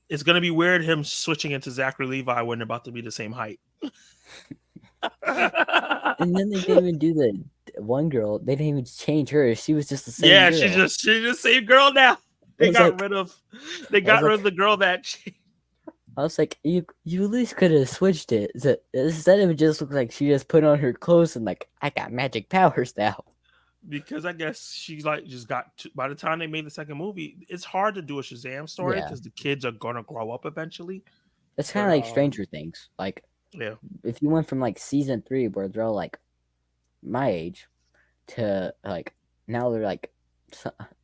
Speaker 1: It's gonna be weird him switching into Zachary Levi when they're about to be the same height.
Speaker 2: And then they didn't even do the one girl. They didn't even change her. She was just the same
Speaker 1: Yeah,
Speaker 2: girl.
Speaker 1: she's just same girl now. They
Speaker 2: was
Speaker 1: got
Speaker 2: like-
Speaker 1: rid of the girl that
Speaker 2: I was like, you at least could have switched it. Instead of it just looked like she just put on her clothes and like, I got magic powers now.
Speaker 1: because I guess she's like just got by the time they made the second movie, it's hard to do a Shazam story
Speaker 2: Yeah.
Speaker 1: because the kids are gonna grow up eventually.
Speaker 2: It's kind of
Speaker 1: But,
Speaker 2: like Stranger Things. Like,
Speaker 1: Yeah.
Speaker 2: if you went from like season 3 where they're all like my age to like now they're like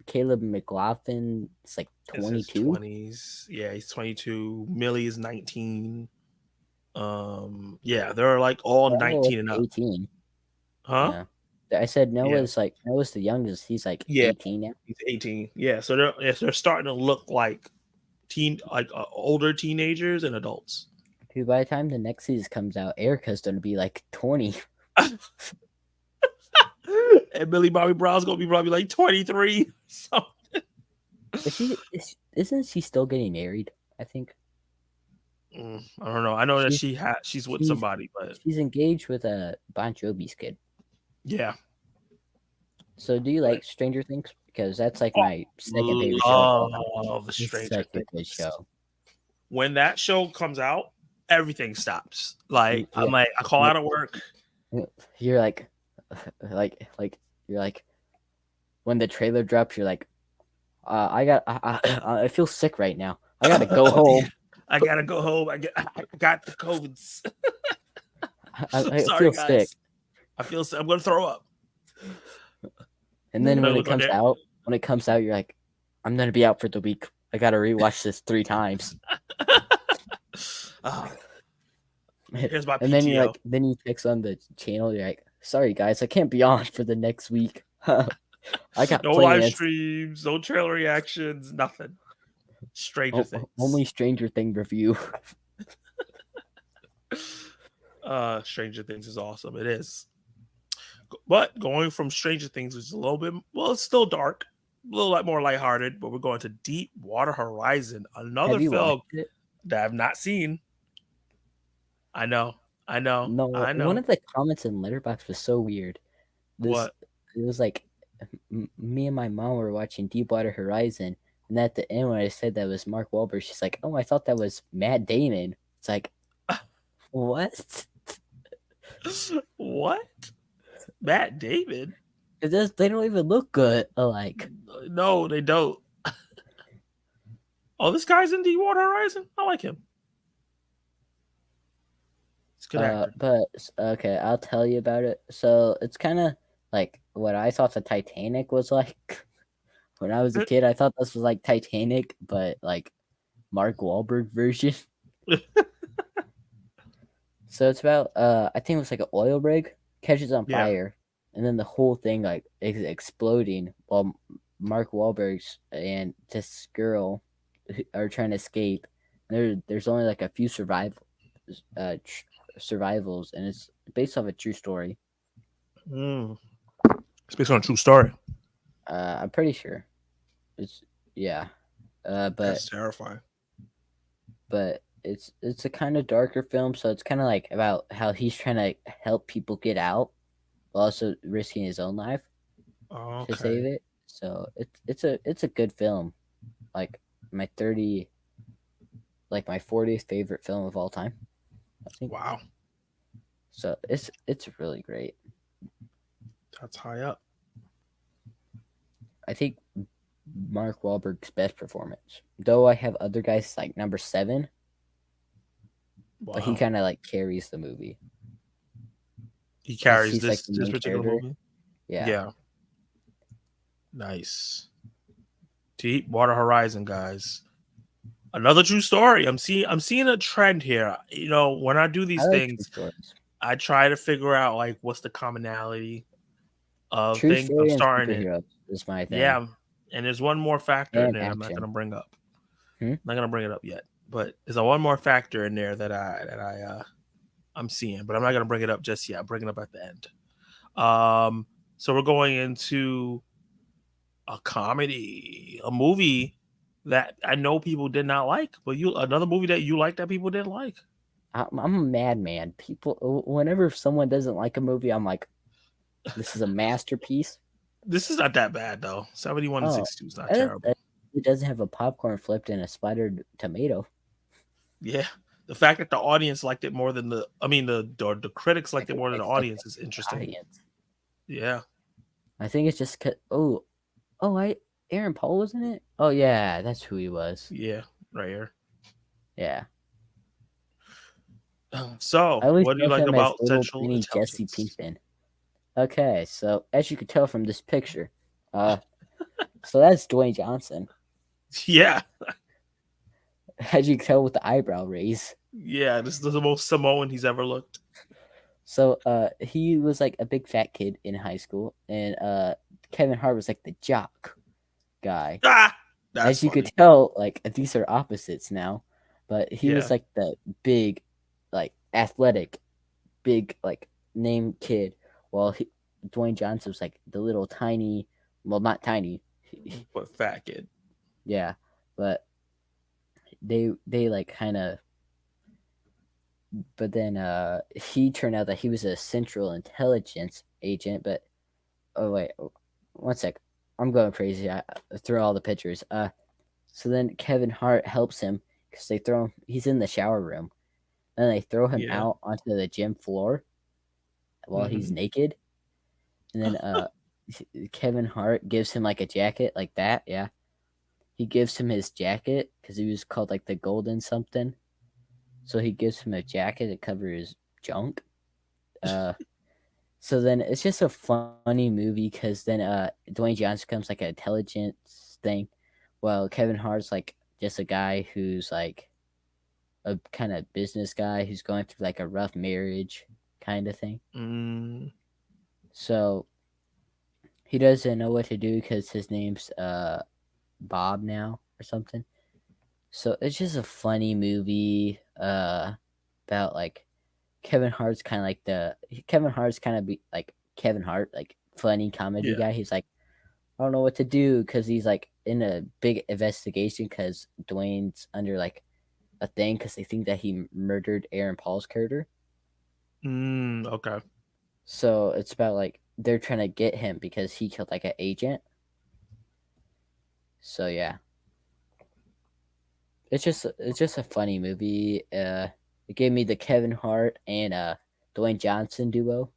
Speaker 2: Caleb McLaughlin. It's like
Speaker 1: It's his
Speaker 2: 22.
Speaker 1: 20s. Yeah, he's 22. Millie is 19. Yeah, they're like all
Speaker 2: They're all
Speaker 1: 19 and up.
Speaker 2: 18.
Speaker 1: Huh?
Speaker 2: Yeah. I said
Speaker 1: Yeah.
Speaker 2: Noah's the youngest. He's like
Speaker 1: Yeah.
Speaker 2: 18 now.
Speaker 1: He's 18. Yeah, so they're starting to look like older teenagers and adults.
Speaker 2: Dude, by the time the next season comes out, Erica's gonna be like 20.
Speaker 1: And Millie Bobby Brown's gonna be probably like 23. So
Speaker 2: Isn't she still getting married? I think
Speaker 1: I don't know. I know that she's with somebody, but
Speaker 2: she's engaged with a Bon Jovi's kid.
Speaker 1: yeah.
Speaker 2: So do you like Stranger Things? Because that's like my second favorite show.
Speaker 1: Love the
Speaker 2: It's
Speaker 1: Stranger
Speaker 2: such a
Speaker 1: Things
Speaker 2: good show.
Speaker 1: When that show comes out, everything stops. Like
Speaker 2: Yeah.
Speaker 1: I'm like, I call out of work.
Speaker 2: You're like you're like when the trailer drops, you're like, I feel sick right now. I gotta go home.
Speaker 1: I gotta go home. I got the COVIDs.
Speaker 2: I
Speaker 1: Sorry,
Speaker 2: feel
Speaker 1: guys.
Speaker 2: sick.
Speaker 1: I feel sick. I'm gonna throw up.
Speaker 2: And then when
Speaker 1: No,
Speaker 2: it comes out, you're like, I'm gonna be out for the week. I gotta rewatch this 3 times.
Speaker 1: Here's my PTO.
Speaker 2: And then you're like, then you text on the channel. You're like, sorry guys, I can't be on for the next week. I got
Speaker 1: no
Speaker 2: plans.
Speaker 1: live streams, no trailer reactions, nothing. Stranger Things.
Speaker 2: Only Stranger Thing review.
Speaker 1: Stranger Things is awesome. It is. But going from Stranger Things is a little bit, well, it's still dark, a little more lighthearted, but we're going to Deepwater Horizon, another
Speaker 2: Have you
Speaker 1: film
Speaker 2: watched it?
Speaker 1: that I've not seen. I know.
Speaker 2: No, one of the comments in Letterboxd was so weird.
Speaker 1: What?
Speaker 2: It was like, me and my mom were watching Deepwater Horizon, and at the end when I said that was Mark Wahlberg, she's like, "Oh, I thought that was Matt Damon." It's like, what?
Speaker 1: What? Matt Damon?
Speaker 2: They don't even look good alike.
Speaker 1: No, they don't. Oh, this guy's in Deepwater Horizon? I like him. It's a good actor.
Speaker 2: But okay, I'll tell you about it. So it's kind of like what I thought the Titanic was like. When I was a kid, I thought this was like Titanic, but like Mark Wahlberg version. So it's about I think it was like an oil rig catches on fire, and then the whole thing like is exploding while Mark Wahlberg's and this girl are trying to escape. There's only like a few survivals, and it's based off a true story.
Speaker 1: It's based on a true story.
Speaker 2: I'm pretty sure. It's but
Speaker 1: That's terrifying.
Speaker 2: But it's a kind of darker film, so it's kind of like about how he's trying to help people get out, while also risking his own life to save it. So it's a good film, like my 40th favorite film of all time, I think.
Speaker 1: Wow,
Speaker 2: so it's really great.
Speaker 1: That's high up.
Speaker 2: I think Mark Wahlberg's best performance, though I have other guys like number 7.
Speaker 1: Wow.
Speaker 2: But he kind of like carries the movie.
Speaker 1: He carries
Speaker 2: He's,
Speaker 1: this
Speaker 2: like, the main
Speaker 1: particular
Speaker 2: character.
Speaker 1: movie.
Speaker 2: Yeah.
Speaker 1: Nice. Deepwater Horizon, guys. Another true story. I'm seeing a trend here. You know, when I do these things, I try to figure out like what's the commonality of
Speaker 2: true
Speaker 1: things.
Speaker 2: story
Speaker 1: I'm
Speaker 2: and
Speaker 1: starting it.
Speaker 2: superheroes is my thing.
Speaker 1: Yeah, and there's one more factor in
Speaker 2: And
Speaker 1: there I'm not
Speaker 2: action.
Speaker 1: gonna bring up.
Speaker 2: Hmm?
Speaker 1: Not gonna bring it up yet, but there's one more factor in there that I'm seeing, but I'm not gonna bring it up just yet. I'll bring it up at the end. So we're going into a comedy, a movie that I know people did not like, but another movie that you like that people didn't like.
Speaker 2: I'm a madman. People, whenever someone doesn't like a movie, I'm like, this is a masterpiece.
Speaker 1: This is not that bad though. 71 to
Speaker 2: Oh,
Speaker 1: 62 is not terrible.
Speaker 2: it doesn't have a popcorn flipped in a splattered tomato.
Speaker 1: Yeah. The fact that the audience liked it more than the critics liked it more than the audience is interesting.
Speaker 2: Audience.
Speaker 1: Yeah.
Speaker 2: I think it's just Aaron Paul was in it. Oh yeah, that's who he was.
Speaker 1: Yeah. Right here.
Speaker 2: Yeah.
Speaker 1: So,
Speaker 2: I always
Speaker 1: what do you
Speaker 2: love
Speaker 1: like
Speaker 2: him as
Speaker 1: about
Speaker 2: little
Speaker 1: Central
Speaker 2: tiny Jesse
Speaker 1: Intelligence?
Speaker 2: Pinkman. Okay, so as you can tell from this picture, so that's Dwayne Johnson.
Speaker 1: Yeah.
Speaker 2: As you can tell with the eyebrow raise.
Speaker 1: Yeah. This is the most Samoan he's ever looked.
Speaker 2: So he was like a big fat kid in high school, and Kevin Hart was like the jock guy.
Speaker 1: Ah, that's
Speaker 2: As you
Speaker 1: funny.
Speaker 2: could tell, like these are opposites now, but he was
Speaker 1: Yeah.
Speaker 2: like the big, like athletic, big like name kid, while Dwayne Johnson was like the little tiny, well not tiny,
Speaker 1: But fat kid.
Speaker 2: yeah, but they like kind of. But then he turned out that he was a Central Intelligence agent. But oh wait, one sec, I'm going crazy. I throw all the pictures. So then Kevin Hart helps him because they throw him. He's in the shower room, and they throw him
Speaker 1: Yeah.
Speaker 2: out onto the gym floor while he's
Speaker 1: Mhm.
Speaker 2: naked. And then Kevin Hart gives him like a jacket like that. Yeah, he gives him his jacket because he was called like the Golden something. So he gives him a jacket to cover his junk. So then it's just a funny movie because then Dwayne Johnson becomes like an intelligence thing, while Kevin Hart's like just a guy who's like a kind of business guy who's going through like a rough marriage kind of thing.
Speaker 1: Mm,
Speaker 2: So he doesn't know what to do because his name's Bob now or something. So it's just a funny movie about like Kevin Hart's kind of like Kevin Hart's kind of be like Kevin Hart, like funny comedy
Speaker 1: yeah.
Speaker 2: guy. He's like, I don't know what to do because he's like in a big investigation because Dwayne's under like a thing because they think that he murdered Aaron Paul's character.
Speaker 1: Okay.
Speaker 2: So it's about like they're trying to get him because he killed like an agent. So yeah, it's just a funny movie. It gave me the Kevin Hart and Dwayne Johnson duo,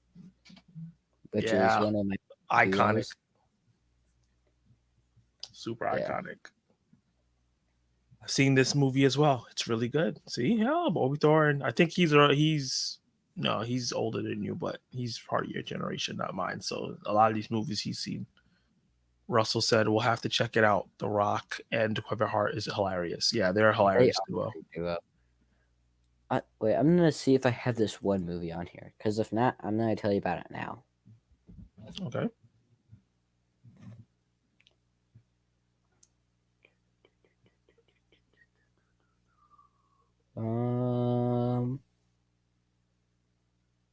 Speaker 2: which is
Speaker 1: Yeah.
Speaker 2: one of my
Speaker 1: Iconic.
Speaker 2: duos.
Speaker 1: Super
Speaker 2: Yeah.
Speaker 1: iconic. I've seen this movie as well. It's really good. See, yeah, Bobby Thorne. I think he's older than you, but he's part of your generation, not mine. So a lot of these movies he's seen. Russell said we'll have to check it out. The Rock and Kevin Hart is hilarious. Yeah, they're a
Speaker 2: They
Speaker 1: hilarious
Speaker 2: are
Speaker 1: duo.
Speaker 2: a duo. Wait, I'm gonna see if I have this one movie on here, because if not, I'm gonna tell you about it now.
Speaker 1: Okay.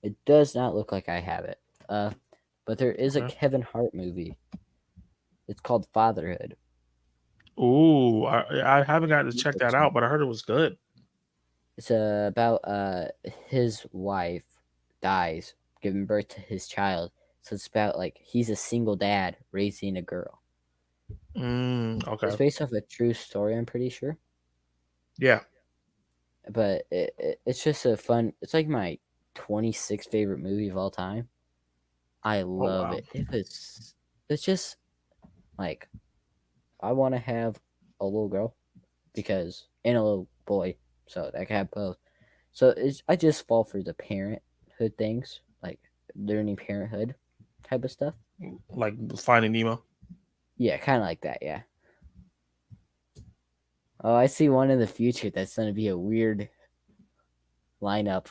Speaker 2: It does not look like I have it. But there is a
Speaker 1: Okay.
Speaker 2: Kevin Hart movie. It's called Fatherhood.
Speaker 1: Ooh, I haven't gotten to check that out, but I heard it was good.
Speaker 2: It's about his wife dies giving birth to his child. So it's about like he's a single dad raising a girl. It's
Speaker 1: Okay.
Speaker 2: based off a true story, I'm pretty sure.
Speaker 1: Yeah.
Speaker 2: But it's just a fun. It's like my 26th favorite movie of all time. I love
Speaker 1: wow.
Speaker 2: it. It's just like I want to have a little girl because and a little boy, so I can have both. So I just fall for the parenthood things, like learning parenthood type of stuff.
Speaker 1: Like Finding Nemo.
Speaker 2: Yeah, kind of like that. Yeah. Oh, I see one in the future that's gonna be a weird lineup.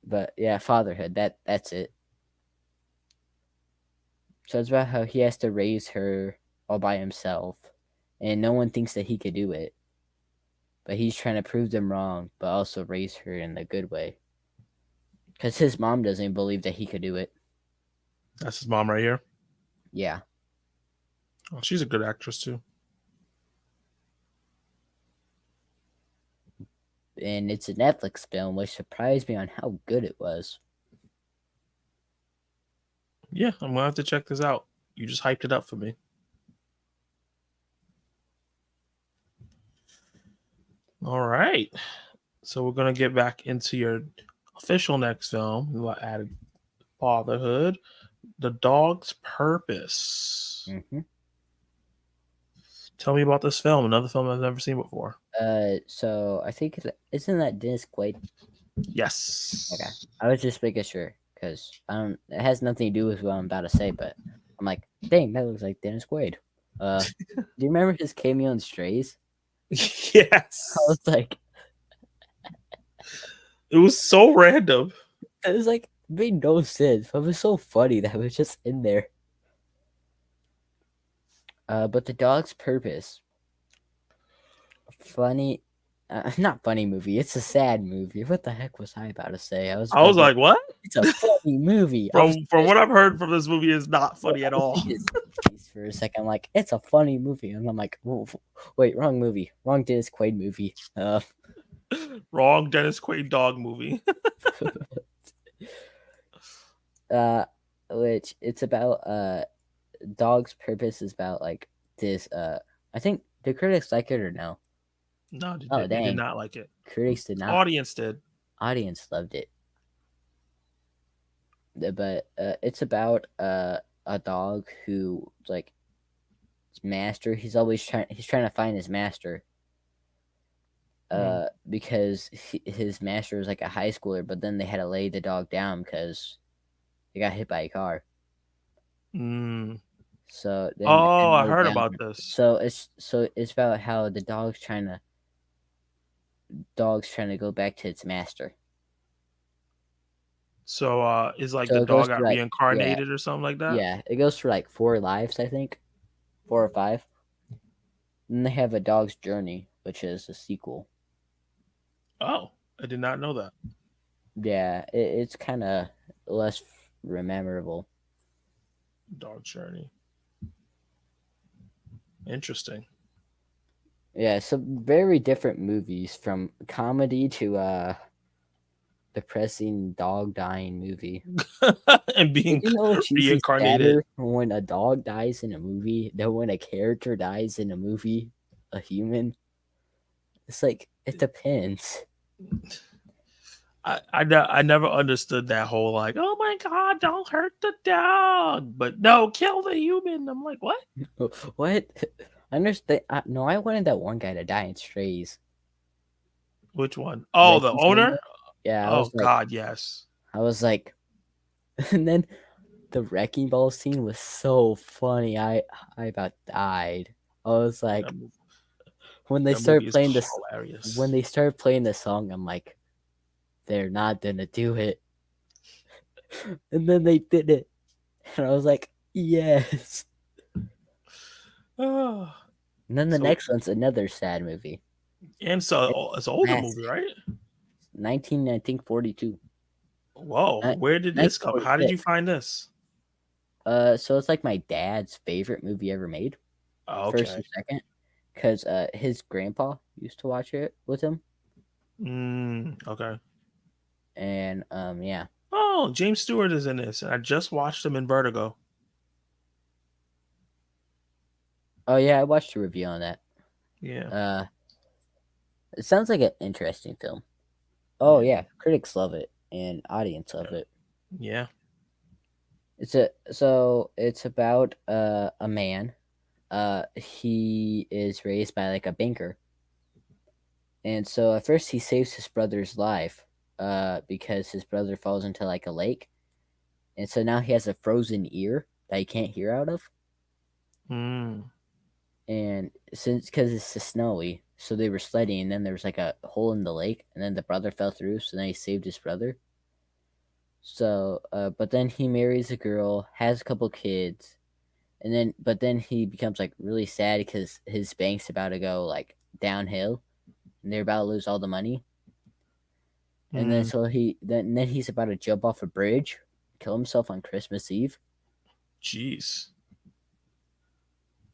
Speaker 2: But yeah, fatherhood. That's it. So it's about how he has to raise her all by himself, and no one thinks that he could do it. But he's trying to prove them wrong, but also raise her in a good way. Because his mom doesn't believe that he could do it.
Speaker 1: That's his mom right here.
Speaker 2: Yeah.
Speaker 1: Oh, she's a good actress too.
Speaker 2: And it's a Netflix film, which surprised me on how good it was.
Speaker 1: Yeah, I'm gonna have to check this out. You just hyped it up for me. All right. So we're gonna get back into your official next film. We'll add fatherhood. The Dog's Purpose.
Speaker 2: Mm-hmm.
Speaker 1: Tell me about this film. Another film I've never seen before.
Speaker 2: So I think isn't that Dennis Quaid?
Speaker 1: Yes.
Speaker 2: Okay, I was just making sure because I don't. It has nothing to do with what I'm about to say, but I'm like, dang, that looks like Dennis Quaid. Do you remember his cameo in Strays?
Speaker 1: Yes.
Speaker 2: I was like,
Speaker 1: It was so random.
Speaker 2: it was like it made no sense, but it was so funny that it was just in there. But The Dog's Purpose, funny, not funny movie. It's a sad movie. What the heck was I about to say? I was
Speaker 1: I was like, what?
Speaker 2: it's a funny movie.
Speaker 1: From what I've heard from this movie, is not funny at all.
Speaker 2: For a second, I'm like, it's a funny movie, and I'm like, wait, wrong movie, wrong Dennis Quaid movie.
Speaker 1: Wrong Dennis Quaid dog movie.
Speaker 2: Which it's about Dog's Purpose is about like this. I think the critics like it or no?
Speaker 1: No,
Speaker 2: Oh,
Speaker 1: they did
Speaker 2: dang.
Speaker 1: not like it.
Speaker 2: Critics did not.
Speaker 1: Audience did.
Speaker 2: Audience loved it. But it's about a dog who like his master. He's trying to find his master. Because his master was like a high schooler, but then they had to lay the dog down because he got hit by a car. So then
Speaker 1: I heard about this.
Speaker 2: So it's about how the dog's trying to go back to its master.
Speaker 1: So is like
Speaker 2: So
Speaker 1: the
Speaker 2: it goes
Speaker 1: dog got
Speaker 2: through, like,
Speaker 1: reincarnated or something like that?
Speaker 2: Yeah, it goes for like 4 lives, I think, 4 or 5. Then they have A Dog's Journey, which is a sequel.
Speaker 1: Oh, I did not know that.
Speaker 2: Yeah, it's kind of less memorable.
Speaker 1: Dog Journey. Interesting.
Speaker 2: Yeah, some very different movies, from comedy to depressing dog dying movie.
Speaker 1: And being
Speaker 2: Did you know it's usually
Speaker 1: reincarnated.
Speaker 2: sadder when a dog dies in a movie than when a character dies in a movie, a human? It's like, it depends.
Speaker 1: I never understood that whole like, oh my god, don't hurt the dog, but no, kill the human. I'm like, what?
Speaker 2: What? I understand. No, I wanted that one guy to die in Strays.
Speaker 1: Which one? Oh, the
Speaker 2: Ricky's
Speaker 1: owner?
Speaker 2: owner? Yeah,
Speaker 1: Oh god, yes.
Speaker 2: I was like, and then the wrecking ball scene was so funny. I about died. I was like, when they started playing this,
Speaker 1: hilarious.
Speaker 2: when they started playing the song, I'm like, they're not gonna do it. And then they did it, and I was like, yes. And then the next one's another sad movie.
Speaker 1: And so it's an older movie, right?
Speaker 2: 1942.
Speaker 1: Whoa, where did this come? How did you find this?
Speaker 2: So it's like my dad's favorite movie ever made.
Speaker 1: Okay.
Speaker 2: First and second, because his grandpa used to watch it with him.
Speaker 1: Okay.
Speaker 2: And yeah.
Speaker 1: Oh, James Stewart is in this, and I just watched him in Vertigo.
Speaker 2: Oh yeah, I watched a review on that.
Speaker 1: Yeah.
Speaker 2: It sounds like an interesting film. Oh yeah, critics love it and audience love it.
Speaker 1: Yeah.
Speaker 2: It's about a man. He is raised by like a banker. And so at first he saves his brother's life because his brother falls into like a lake. And so now he has a frozen ear that he can't hear out of. And because it's snowy, so they were sledding, and then there was like a hole in the lake, and then the brother fell through, so then he saved his brother. So, but then he marries a girl, has a couple kids, but then he becomes like really sad because his bank's about to go like downhill, and they're about to lose all the money. And then so then he's about to jump off a bridge, kill himself on Christmas Eve.
Speaker 1: Jeez.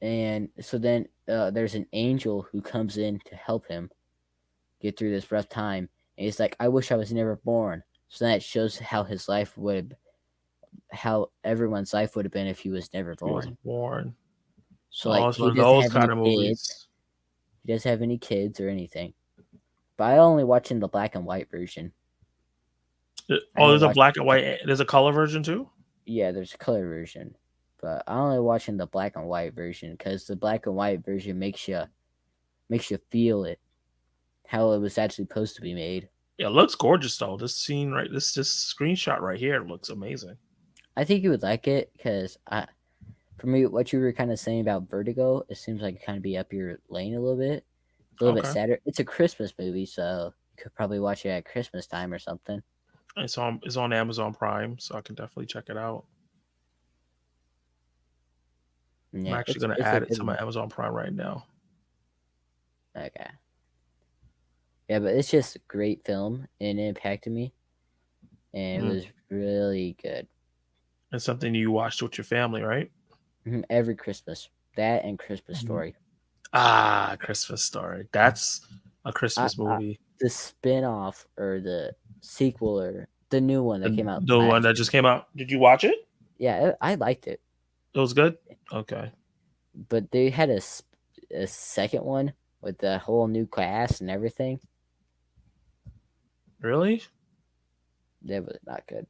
Speaker 2: And so then there's an angel who comes in to help him get through this rough time. And he's like, I wish I was never born. So that shows how his life would, how everyone's life would have been if he was never
Speaker 1: He
Speaker 2: born.
Speaker 1: wasn't born.
Speaker 2: So
Speaker 1: Oh,
Speaker 2: like
Speaker 1: it's one
Speaker 2: he
Speaker 1: of
Speaker 2: doesn't
Speaker 1: those
Speaker 2: have any
Speaker 1: kind of
Speaker 2: kids.
Speaker 1: movies.
Speaker 2: He doesn't have any kids or anything. But I only watching the black and white version.
Speaker 1: Oh, there's a black and white. There's a color version too.
Speaker 2: Yeah, there's a color version, but I only watching the black and white version because the black and white version makes you feel it, how it was actually supposed to be made.
Speaker 1: Yeah, it looks gorgeous though. This scene right, this screenshot right here looks amazing.
Speaker 2: I think you would like it because for me, what you were kind of saying about Vertigo, it seems like it kind of be up your lane a little bit. It's a little bit
Speaker 1: Okay.
Speaker 2: sadder. It's a Christmas movie, so you could probably watch it at Christmas time or something.
Speaker 1: It's on Amazon Prime, so I can definitely check it out.
Speaker 2: Yeah,
Speaker 1: I'm actually gonna
Speaker 2: it's a
Speaker 1: add it
Speaker 2: good
Speaker 1: to my
Speaker 2: one.
Speaker 1: Amazon Prime right now.
Speaker 2: Okay. Yeah, but it's just a great film and it impacted me, and it was really good.
Speaker 1: It's something you watched with your family, right?
Speaker 2: Every Christmas, that and Christmas
Speaker 1: Mhm.
Speaker 2: Story.
Speaker 1: Ah, Christmas Story. That's a Christmas movie.
Speaker 2: The spin-off or the sequel or the new one that came out
Speaker 1: The one
Speaker 2: last
Speaker 1: that just came out. Did you watch it?
Speaker 2: Yeah, I liked it,
Speaker 1: It was good. Okay.
Speaker 2: but they had a second one with the whole new cast and everything.
Speaker 1: Really?
Speaker 2: That was not good.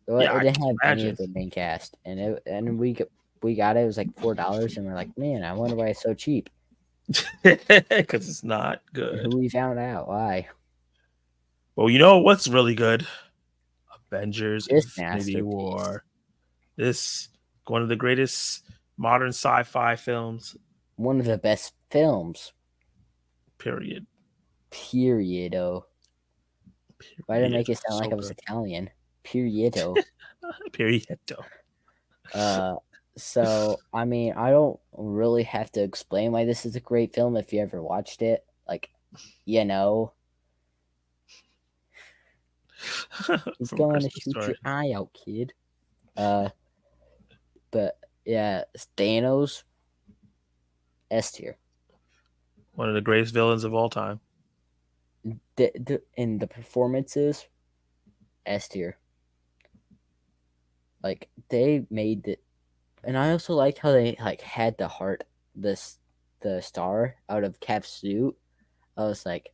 Speaker 2: Well,
Speaker 1: Yeah,
Speaker 2: it
Speaker 1: I
Speaker 2: didn't
Speaker 1: can
Speaker 2: have any
Speaker 1: imagine.
Speaker 2: of the main cast, and we got it. It was like $4, and we're like, man, I wonder why it's so cheap.
Speaker 1: Because it's not good.
Speaker 2: We found out why.
Speaker 1: Well, you know what's really good? Avengers
Speaker 2: This
Speaker 1: Infinity
Speaker 2: masterpiece.
Speaker 1: War. This one of the greatest modern sci-fi films.
Speaker 2: One of the best films.
Speaker 1: Period.
Speaker 2: Periodo. Why did I make it sound like I was Italian? Periodo.
Speaker 1: Periodo.
Speaker 2: So I mean, I don't really have to explain why this is a great film if you ever watched it. Like, you know, he's going to shoot your eye out, kid. But yeah, Thanos, S tier.
Speaker 1: One of the greatest villains of all time.
Speaker 2: In the performances, S tier. Like they made it, and I also liked how they like had the heart, the star out of Cap's suit. I was like,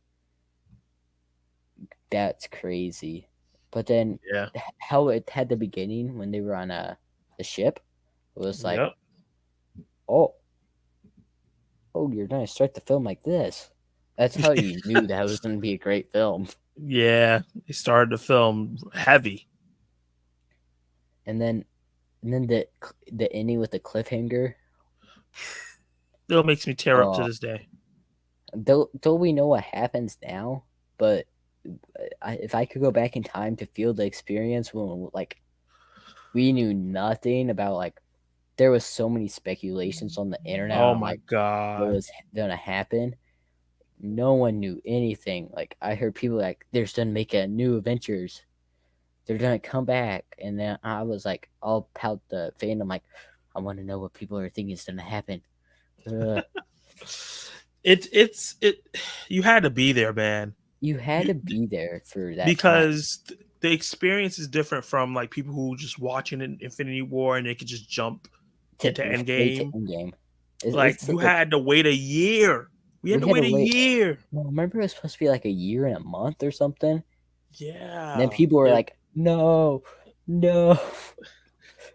Speaker 2: that's crazy. But then,
Speaker 1: Yeah,
Speaker 2: how it had the beginning when they were on the ship, it was like,
Speaker 1: yep.
Speaker 2: oh, you're gonna start the film like this. That's how you knew that was gonna be a great film.
Speaker 1: Yeah, they started the film heavy.
Speaker 2: And then the ending with the cliffhanger.
Speaker 1: Still makes me tear up to this day.
Speaker 2: Though we know what happens now, but if I could go back in time to feel the experience when like we knew nothing about, like there was so many speculations on the internet
Speaker 1: Oh
Speaker 2: on
Speaker 1: my
Speaker 2: like
Speaker 1: god,
Speaker 2: what was gonna happen. No one knew anything. Like I heard people like they're gonna make a new Avengers. They're gonna come back, and then I was like all pout the fandom like I want to know what people are thinking is gonna happen.
Speaker 1: it's you had to be there, man.
Speaker 2: You had to be there for that
Speaker 1: because the experience is different from like people who just watching Infinity War and they could just jump into Endgame. Like you had to wait a year. We had to wait a year.
Speaker 2: No, remember it was supposed to be like a year and a month or something.
Speaker 1: Yeah.
Speaker 2: And then people were like, "No, no,"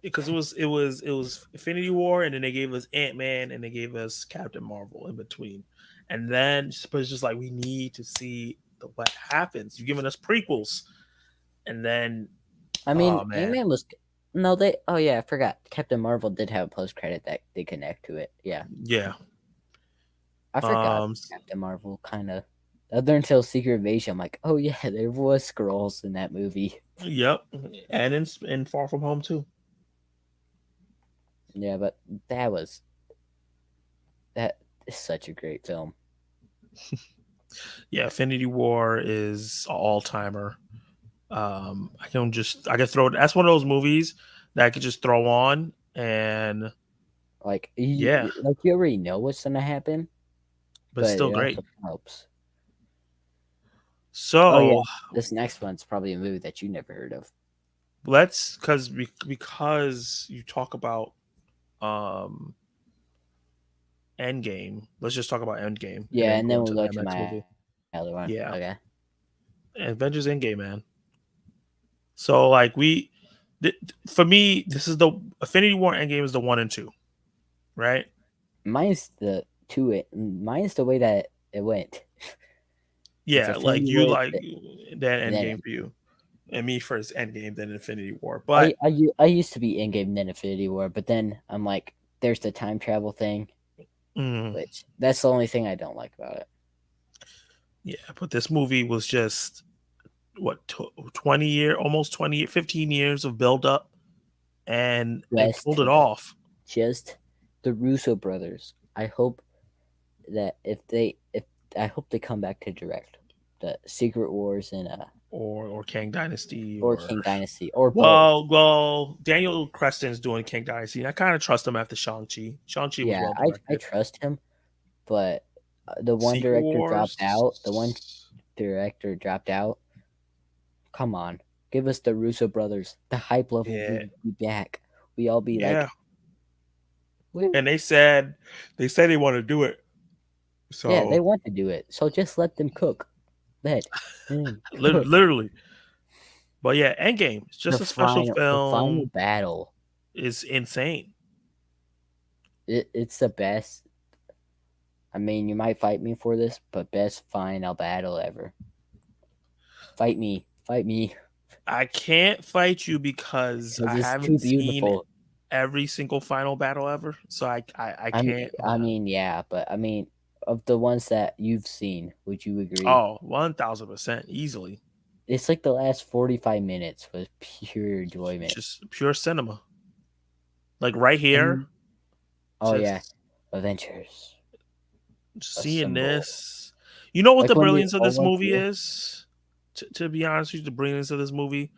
Speaker 1: because it was Infinity War, and then they gave us Ant-Man, and they gave us Captain Marvel in between, and then it's just like we need to see what happens. You're giving us prequels, and then
Speaker 2: I mean, Ant-Man was no they. Oh yeah, I forgot. Captain Marvel did have a post credit that they connect to it. Yeah. I forgot Captain Marvel kind of. Other until Secret Invasion, I'm like, oh yeah, there was Skrulls in that movie.
Speaker 1: Yep, and in Far From Home too.
Speaker 2: Yeah, but that is such a great film.
Speaker 1: Yeah, Infinity War is an all-timer. I can throw. That's one of those movies that I could just throw on and
Speaker 2: Like
Speaker 1: Yeah,
Speaker 2: you already know what's gonna happen,
Speaker 1: but
Speaker 2: but
Speaker 1: still
Speaker 2: it
Speaker 1: great.
Speaker 2: also helps. Oh yeah,
Speaker 1: So
Speaker 2: this next one's probably a movie that you never heard of.
Speaker 1: let's because you talk about um Endgame. Let's just talk about Endgame and
Speaker 2: Yeah,
Speaker 1: then
Speaker 2: and
Speaker 1: go
Speaker 2: then we'll
Speaker 1: into
Speaker 2: go
Speaker 1: the
Speaker 2: to
Speaker 1: next
Speaker 2: my
Speaker 1: movie.
Speaker 2: other one.
Speaker 1: Yeah,
Speaker 2: Okay.
Speaker 1: Avengers Endgame, man. So like for me, this is the Infinity War Endgame is the 1 and 2, right?
Speaker 2: Mine's the mine's the way that it went. It's
Speaker 1: Yeah, like
Speaker 2: Infinity
Speaker 1: you
Speaker 2: War,
Speaker 1: like that
Speaker 2: and then
Speaker 1: Endgame for you, and me first Endgame, then Infinity War.
Speaker 2: I,
Speaker 1: But
Speaker 2: I u- I used to be Endgame and then Infinity War, but then I'm like, there's the time travel thing,
Speaker 1: mm,
Speaker 2: which that's the only thing I don't like about it.
Speaker 1: yeah, but this movie was just what 20 year, almost 20, 15 years of build up, and they pulled
Speaker 2: Just
Speaker 1: it off.
Speaker 2: just the Russo brothers. I hope that if I hope they come back to direct the Secret Wars and
Speaker 1: Or Kang Dynasty,
Speaker 2: or
Speaker 1: or
Speaker 2: King Dynasty or both.
Speaker 1: well, Daniel Creston's doing King Dynasty, and I kind of trust him after Shang-Chi. Shang-Chi was
Speaker 2: Yeah,
Speaker 1: well
Speaker 2: I
Speaker 1: directed.
Speaker 2: trust him, but the one
Speaker 1: Secret
Speaker 2: director dropped out. The one
Speaker 1: Wars.
Speaker 2: director dropped out. Come on, give us the Russo brothers. The hype level
Speaker 1: Yeah,
Speaker 2: will be back. We all be
Speaker 1: yeah,
Speaker 2: like, woo.
Speaker 1: and they said they want to do it.
Speaker 2: Yeah, they
Speaker 1: So
Speaker 2: want to do it. So just let them cook. Let them cook.
Speaker 1: literally, but yeah, Endgame. It's just a special
Speaker 2: The final
Speaker 1: film.
Speaker 2: battle.
Speaker 1: Is insane.
Speaker 2: It's the best. I mean, you might fight me for this, but best final battle ever. Fight me. Fight me.
Speaker 1: I can't fight you because
Speaker 2: Because
Speaker 1: I
Speaker 2: it's too
Speaker 1: haven't seen
Speaker 2: beautiful.
Speaker 1: every single final battle ever. So I can't.
Speaker 2: I mean, yeah, but I mean, of the ones that you've seen, would you agree?
Speaker 1: Oh, 1000% easily.
Speaker 2: It's like the last 45 minutes was pure enjoyment.
Speaker 1: Just pure cinema. Like right here,
Speaker 2: And oh yeah,
Speaker 1: just
Speaker 2: Avengers
Speaker 1: seeing
Speaker 2: assemble.
Speaker 1: this. You know what
Speaker 2: Like
Speaker 1: the
Speaker 2: when they
Speaker 1: brilliance of
Speaker 2: all
Speaker 1: this
Speaker 2: went
Speaker 1: movie
Speaker 2: to
Speaker 1: is? To be honest with you, the brilliance of this movie,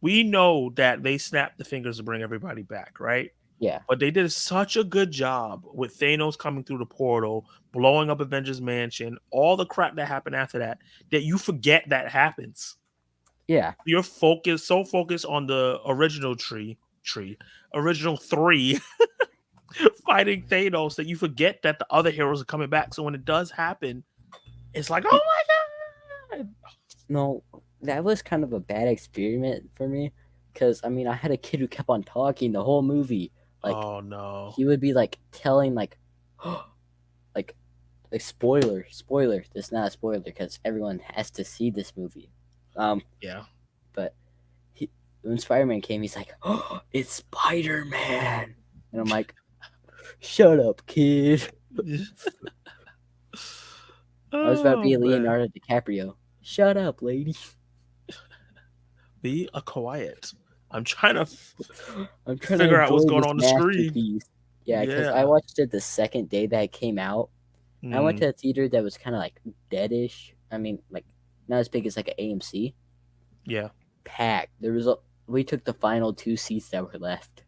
Speaker 1: we know that they snapped the fingers to bring everybody back, right?
Speaker 2: yeah,
Speaker 1: But they did such a good job with Thanos coming through the portal, blowing up Avengers Mansion, all the crap that happened after that, that you forget that happens.
Speaker 2: yeah.
Speaker 1: You're so focused on the original original three fighting Thanos that you forget that the other heroes are coming back. So when it does happen, it's like, oh my god!
Speaker 2: No, that was kind of a bad experiment for me because I mean, I had a kid who kept on talking the whole movie. Like
Speaker 1: Oh no!
Speaker 2: he would be like telling like spoiler. This is not a spoiler because everyone has to see this movie.
Speaker 1: Yeah.
Speaker 2: But when Spider-Man came, he's like, "Oh, it's Spider-Man," and I'm like, "Shut up, kid." I was about to
Speaker 1: Oh
Speaker 2: be
Speaker 1: man,
Speaker 2: Leonardo DiCaprio. Shut up, lady.
Speaker 1: be a quiet. I'm trying to
Speaker 2: I'm trying to
Speaker 1: figure out what's
Speaker 2: enjoy
Speaker 1: going
Speaker 2: this
Speaker 1: on the screen.
Speaker 2: masterpiece. Yeah, because I
Speaker 1: Yeah.
Speaker 2: watched it the second day that it came out. I went
Speaker 1: Mm,
Speaker 2: to a theater that was kind of like deadish. I mean, like not as big as like an AMC.
Speaker 1: yeah.
Speaker 2: Packed. We took the final two seats that were left.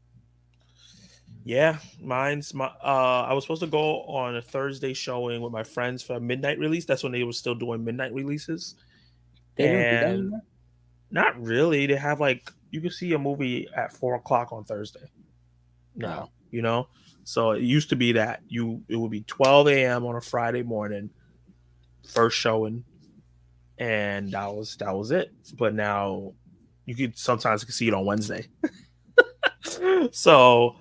Speaker 1: Yeah, mine's my I was supposed to go on a Thursday showing with my friends for a midnight release. That's when they were still doing midnight releases.
Speaker 2: They don't do that
Speaker 1: And
Speaker 2: anymore.
Speaker 1: not really. They have like you can see a movie at 4 o'clock on Thursday
Speaker 2: Oh,
Speaker 1: now, you know? So it used to be that it would be 12 a.m. on a Friday morning, first showing, and that was it. But now you could sometimes see it on Wednesday. So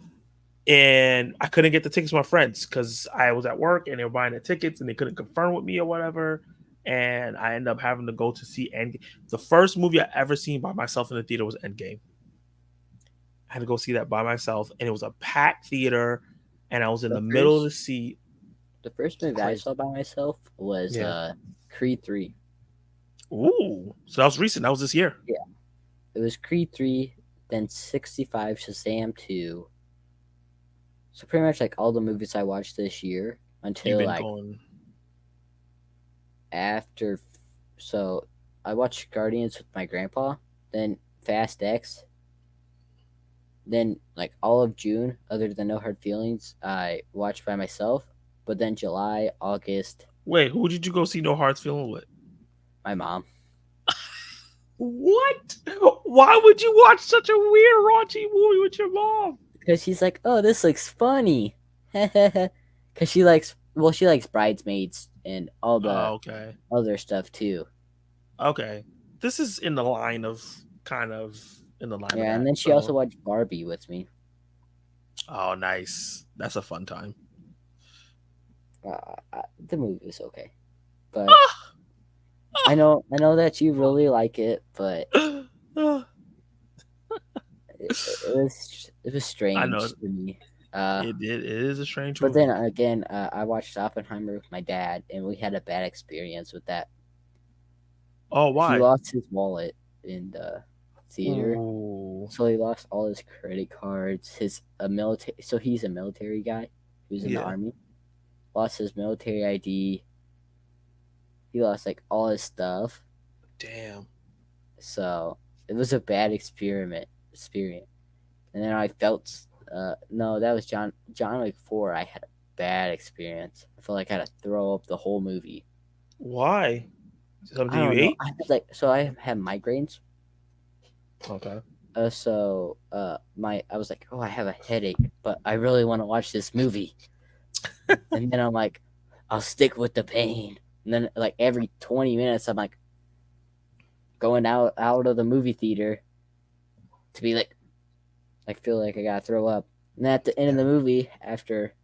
Speaker 1: and I couldn't get the tickets to my friends because I was at work and they were buying the tickets and they couldn't confirm with me or whatever. And I ended up having to go to see Endgame. The first movie I ever seen by myself in the theater was Endgame. I had to go see that by myself, and it was a packed theater, and I was in
Speaker 2: the
Speaker 1: the middle of the
Speaker 2: first
Speaker 1: seat.
Speaker 2: the first movie I
Speaker 1: Crazy.
Speaker 2: saw by myself was
Speaker 1: Yeah.
Speaker 2: Creed 3.
Speaker 1: Ooh. So that was recent. That was this year.
Speaker 2: Yeah, it was Creed 3, then 65 Shazam 2. So pretty much like all the movies I watched this year
Speaker 1: You've
Speaker 2: until
Speaker 1: been
Speaker 2: like
Speaker 1: going.
Speaker 2: after. So I watched Guardians with my grandpa, then Fast X, Then like all of June, other than No Hard Feelings, I watched by myself. But then July, August,
Speaker 1: Wait, who did you go see No Hard Feeling with?
Speaker 2: my mom.
Speaker 1: What? Why would you watch such a weird raunchy movie with your mom?
Speaker 2: Because she's like, oh, this looks funny. Because she likes, well, she likes Bridesmaids and all the
Speaker 1: Okay.
Speaker 2: other stuff too.
Speaker 1: Okay. This is in the line of of
Speaker 2: Yeah, and
Speaker 1: that.
Speaker 2: then she also
Speaker 1: So,
Speaker 2: watched Barbie with me.
Speaker 1: oh, nice. That's a fun time.
Speaker 2: The movie was okay, but I know that you really like it, but it was
Speaker 1: I know
Speaker 2: strange to me.
Speaker 1: it is a strange
Speaker 2: But
Speaker 1: movie.
Speaker 2: then again, I watched Oppenheimer with my dad, and we had a bad experience with that.
Speaker 1: Oh,
Speaker 2: He
Speaker 1: why?
Speaker 2: lost his wallet in the theater,
Speaker 1: Ooh.
Speaker 2: so he lost all his credit cards. His a military, so he's a military guy who's in the
Speaker 1: Yeah.
Speaker 2: army. Lost his military ID. He lost like all his stuff.
Speaker 1: Damn.
Speaker 2: So it was a bad experience. And then I felt no, that was John Wick 4. I had a bad experience. I felt like I had to throw up the whole movie.
Speaker 1: Why?
Speaker 2: I
Speaker 1: Something you
Speaker 2: don't know.
Speaker 1: ate?
Speaker 2: I had like so I have migraines.
Speaker 1: Okay.
Speaker 2: I was like, oh, I have a headache, but I really want to watch this movie. And then I'm like, I'll stick with the pain. And then like every 20 minutes, I'm like going out of the movie theater to be like, I feel like I gotta throw up. And then at the end of the movie, after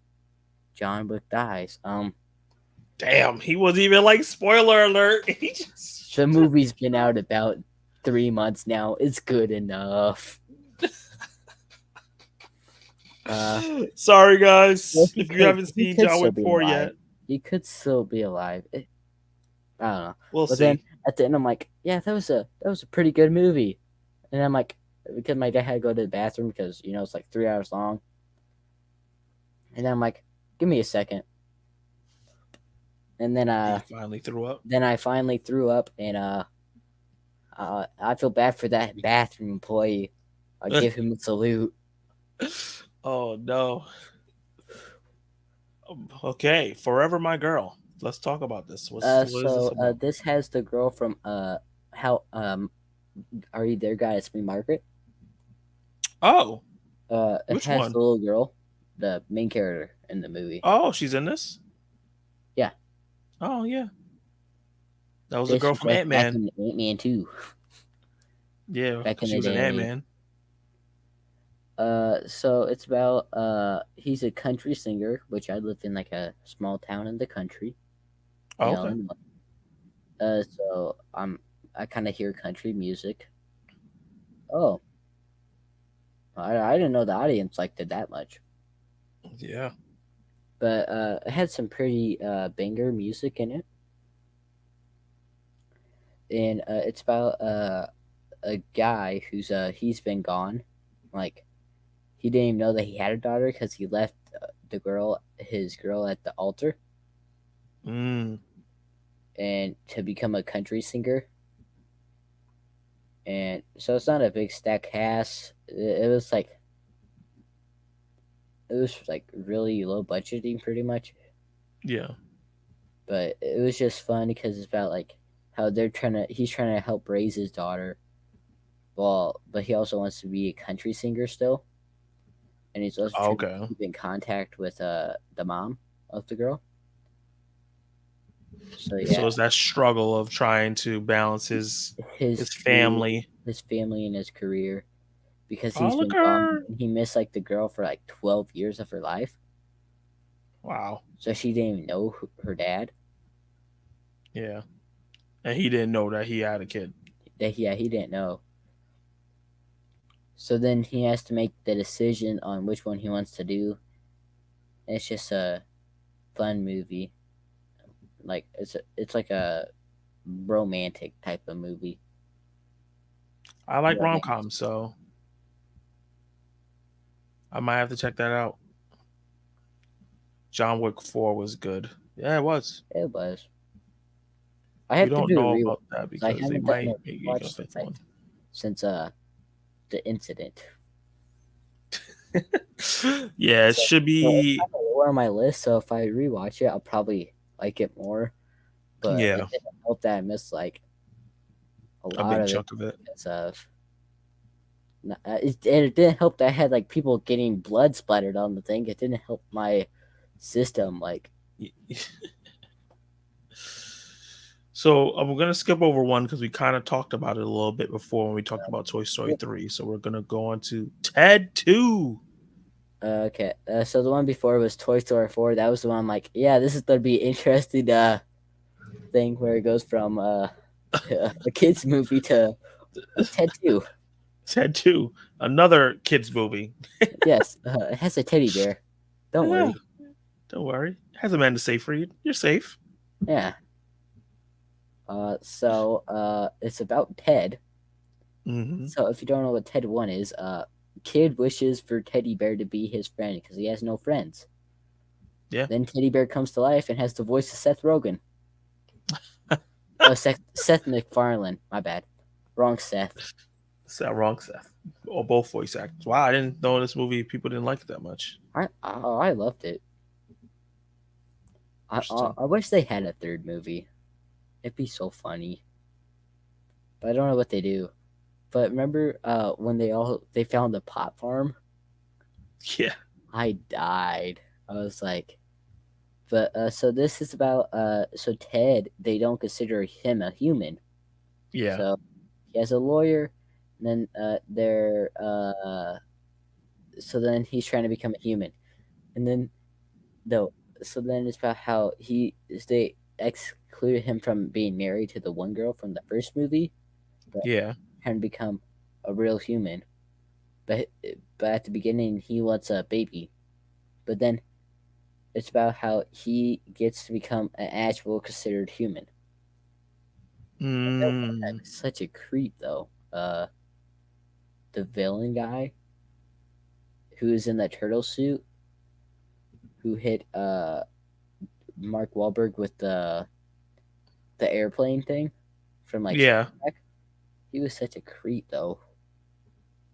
Speaker 2: John Wick dies,
Speaker 1: Damn, he wasn't even like spoiler alert. He just
Speaker 2: the movie's been out about 3 months now. It's good enough.
Speaker 1: Sorry guys.
Speaker 2: Well,
Speaker 1: If you haven't
Speaker 2: he
Speaker 1: seen
Speaker 2: could
Speaker 1: John
Speaker 2: still
Speaker 1: Wick
Speaker 2: be
Speaker 1: 4
Speaker 2: alive.
Speaker 1: yet,
Speaker 2: He could still be alive. I don't know.
Speaker 1: we'll
Speaker 2: But
Speaker 1: see.
Speaker 2: then at the end, I'm like, yeah, that was a pretty good movie. And I'm like, because my dad had to go to the bathroom because it's like 3 hours long. And then I'm like, give me a second. And then
Speaker 1: He finally threw up.
Speaker 2: I finally threw up, and I feel bad for that bathroom employee. I give him a salute.
Speaker 1: Oh no. Okay, Forever My Girl. Let's talk about this. What is this about?
Speaker 2: This has the girl from how Are You There, God? It's Me, Margaret.
Speaker 1: Oh,
Speaker 2: It
Speaker 1: which
Speaker 2: has
Speaker 1: one?
Speaker 2: the little girl, the main character in the movie.
Speaker 1: Oh, she's in this?
Speaker 2: Yeah.
Speaker 1: Oh yeah. That was
Speaker 2: Yeah,
Speaker 1: the girl
Speaker 2: she
Speaker 1: from
Speaker 2: was
Speaker 1: Ant
Speaker 2: back
Speaker 1: Man.
Speaker 2: in Ant-Man 2.
Speaker 1: Yeah,
Speaker 2: Back in
Speaker 1: she
Speaker 2: the
Speaker 1: was in Ant
Speaker 2: day.
Speaker 1: Man.
Speaker 2: So it's about he's a country singer, which I live in like a small town in the country.
Speaker 1: Oh,
Speaker 2: in
Speaker 1: okay.
Speaker 2: Illinois. So I kind of hear country music. Oh, I didn't know the audience liked it that much.
Speaker 1: Yeah.
Speaker 2: But it had some pretty banger music in it, and it's about a guy who's he's been gone, like he didn't even know that he had a daughter because he left his girl at the altar,
Speaker 1: Mm.
Speaker 2: and to become a country singer. And so it's not a big stack cast. It was like really low budgeting, pretty much.
Speaker 1: Yeah.
Speaker 2: But it was just fun because it's about like how he's trying to help raise his daughter. Well, but he also wants to be a country singer still, and he's also trying
Speaker 1: Okay.
Speaker 2: to keep in contact with the mom of the girl. So yeah,
Speaker 1: So it's that struggle of trying to balance his
Speaker 2: his
Speaker 1: family.
Speaker 2: his family, and his career, because
Speaker 1: Oh,
Speaker 2: he's
Speaker 1: look
Speaker 2: been
Speaker 1: at
Speaker 2: gone.
Speaker 1: her.
Speaker 2: And he missed like the girl for like 12 years of her life.
Speaker 1: Wow.
Speaker 2: So she didn't even know her dad.
Speaker 1: Yeah. And he didn't know that he had a kid.
Speaker 2: He didn't know. So then he has to make the decision on which one he wants to do. And it's just a fun movie. Like it's like a romantic type of movie.
Speaker 1: I like
Speaker 2: Romance.
Speaker 1: rom-coms, so I might have to check that out. John Wick 4 was good. Yeah, it was.
Speaker 2: It was. I
Speaker 1: We
Speaker 2: have to
Speaker 1: don't
Speaker 2: do a
Speaker 1: know
Speaker 2: rewatch.
Speaker 1: about that
Speaker 2: I
Speaker 1: because they
Speaker 2: haven't done
Speaker 1: might
Speaker 2: a
Speaker 1: make a
Speaker 2: rewatch
Speaker 1: fifth
Speaker 2: since
Speaker 1: one.
Speaker 2: since the incident.
Speaker 1: Yeah, it
Speaker 2: So,
Speaker 1: should
Speaker 2: so it's
Speaker 1: be.
Speaker 2: kind of lower on my list. So if I rewatch it, I'll probably like it more. But
Speaker 1: Yeah,
Speaker 2: it didn't help that I missed like a
Speaker 1: a
Speaker 2: lot
Speaker 1: big
Speaker 2: of it
Speaker 1: chunk of it.
Speaker 2: because of. It didn't help that I had like people getting blood splattered on the thing. It didn't help my system. Like,
Speaker 1: So we're gonna skip over one because we kind of talked about it a little bit before when we talked about Toy Story 3. So we're gonna go on to Ted 2.
Speaker 2: okay, so the one before was Toy Story 4. That was the one I'm like, yeah, this is gonna be interesting. Thing where it goes from a kids movie to Ted 2.
Speaker 1: Ted 2, another kids movie.
Speaker 2: Yes, it has a teddy bear. Don't
Speaker 1: Yeah,
Speaker 2: worry.
Speaker 1: don't worry. Has a man to save for you. You're safe.
Speaker 2: Yeah. It's about Ted.
Speaker 1: Hmm.
Speaker 2: So if you don't know what Ted 1 is, kid wishes for Teddy Bear to be his friend because he has no friends.
Speaker 1: Yeah.
Speaker 2: Then Teddy Bear comes to life and has the voice of Seth Rogen. Seth MacFarlane. My bad. Wrong Seth.
Speaker 1: Is that wrong, Seth? Or both voice actors. Wow, I didn't know this movie people didn't like it that much.
Speaker 2: I loved it.
Speaker 1: Interesting.
Speaker 2: I wish they had a third movie. It'd be so funny. But I don't know what they do. But remember when they found the pot farm?
Speaker 1: Yeah.
Speaker 2: I died. I was like, but so this is about so Ted, they don't consider him a human.
Speaker 1: Yeah.
Speaker 2: So he has a lawyer, and then so then he's trying to become a human. And then though so then it's about how they excluded him from being married to the one girl from the first movie, but
Speaker 1: Yeah.
Speaker 2: trying to become a real human. But at the beginning he wants a baby. But then it's about how he gets to become an actual considered human. That one guy
Speaker 1: Mm.
Speaker 2: was such a creep though. The villain guy who is in the turtle suit who hit Mark Wahlberg with the airplane thing from like
Speaker 1: Yeah.
Speaker 2: Shrek. He was such a creep though.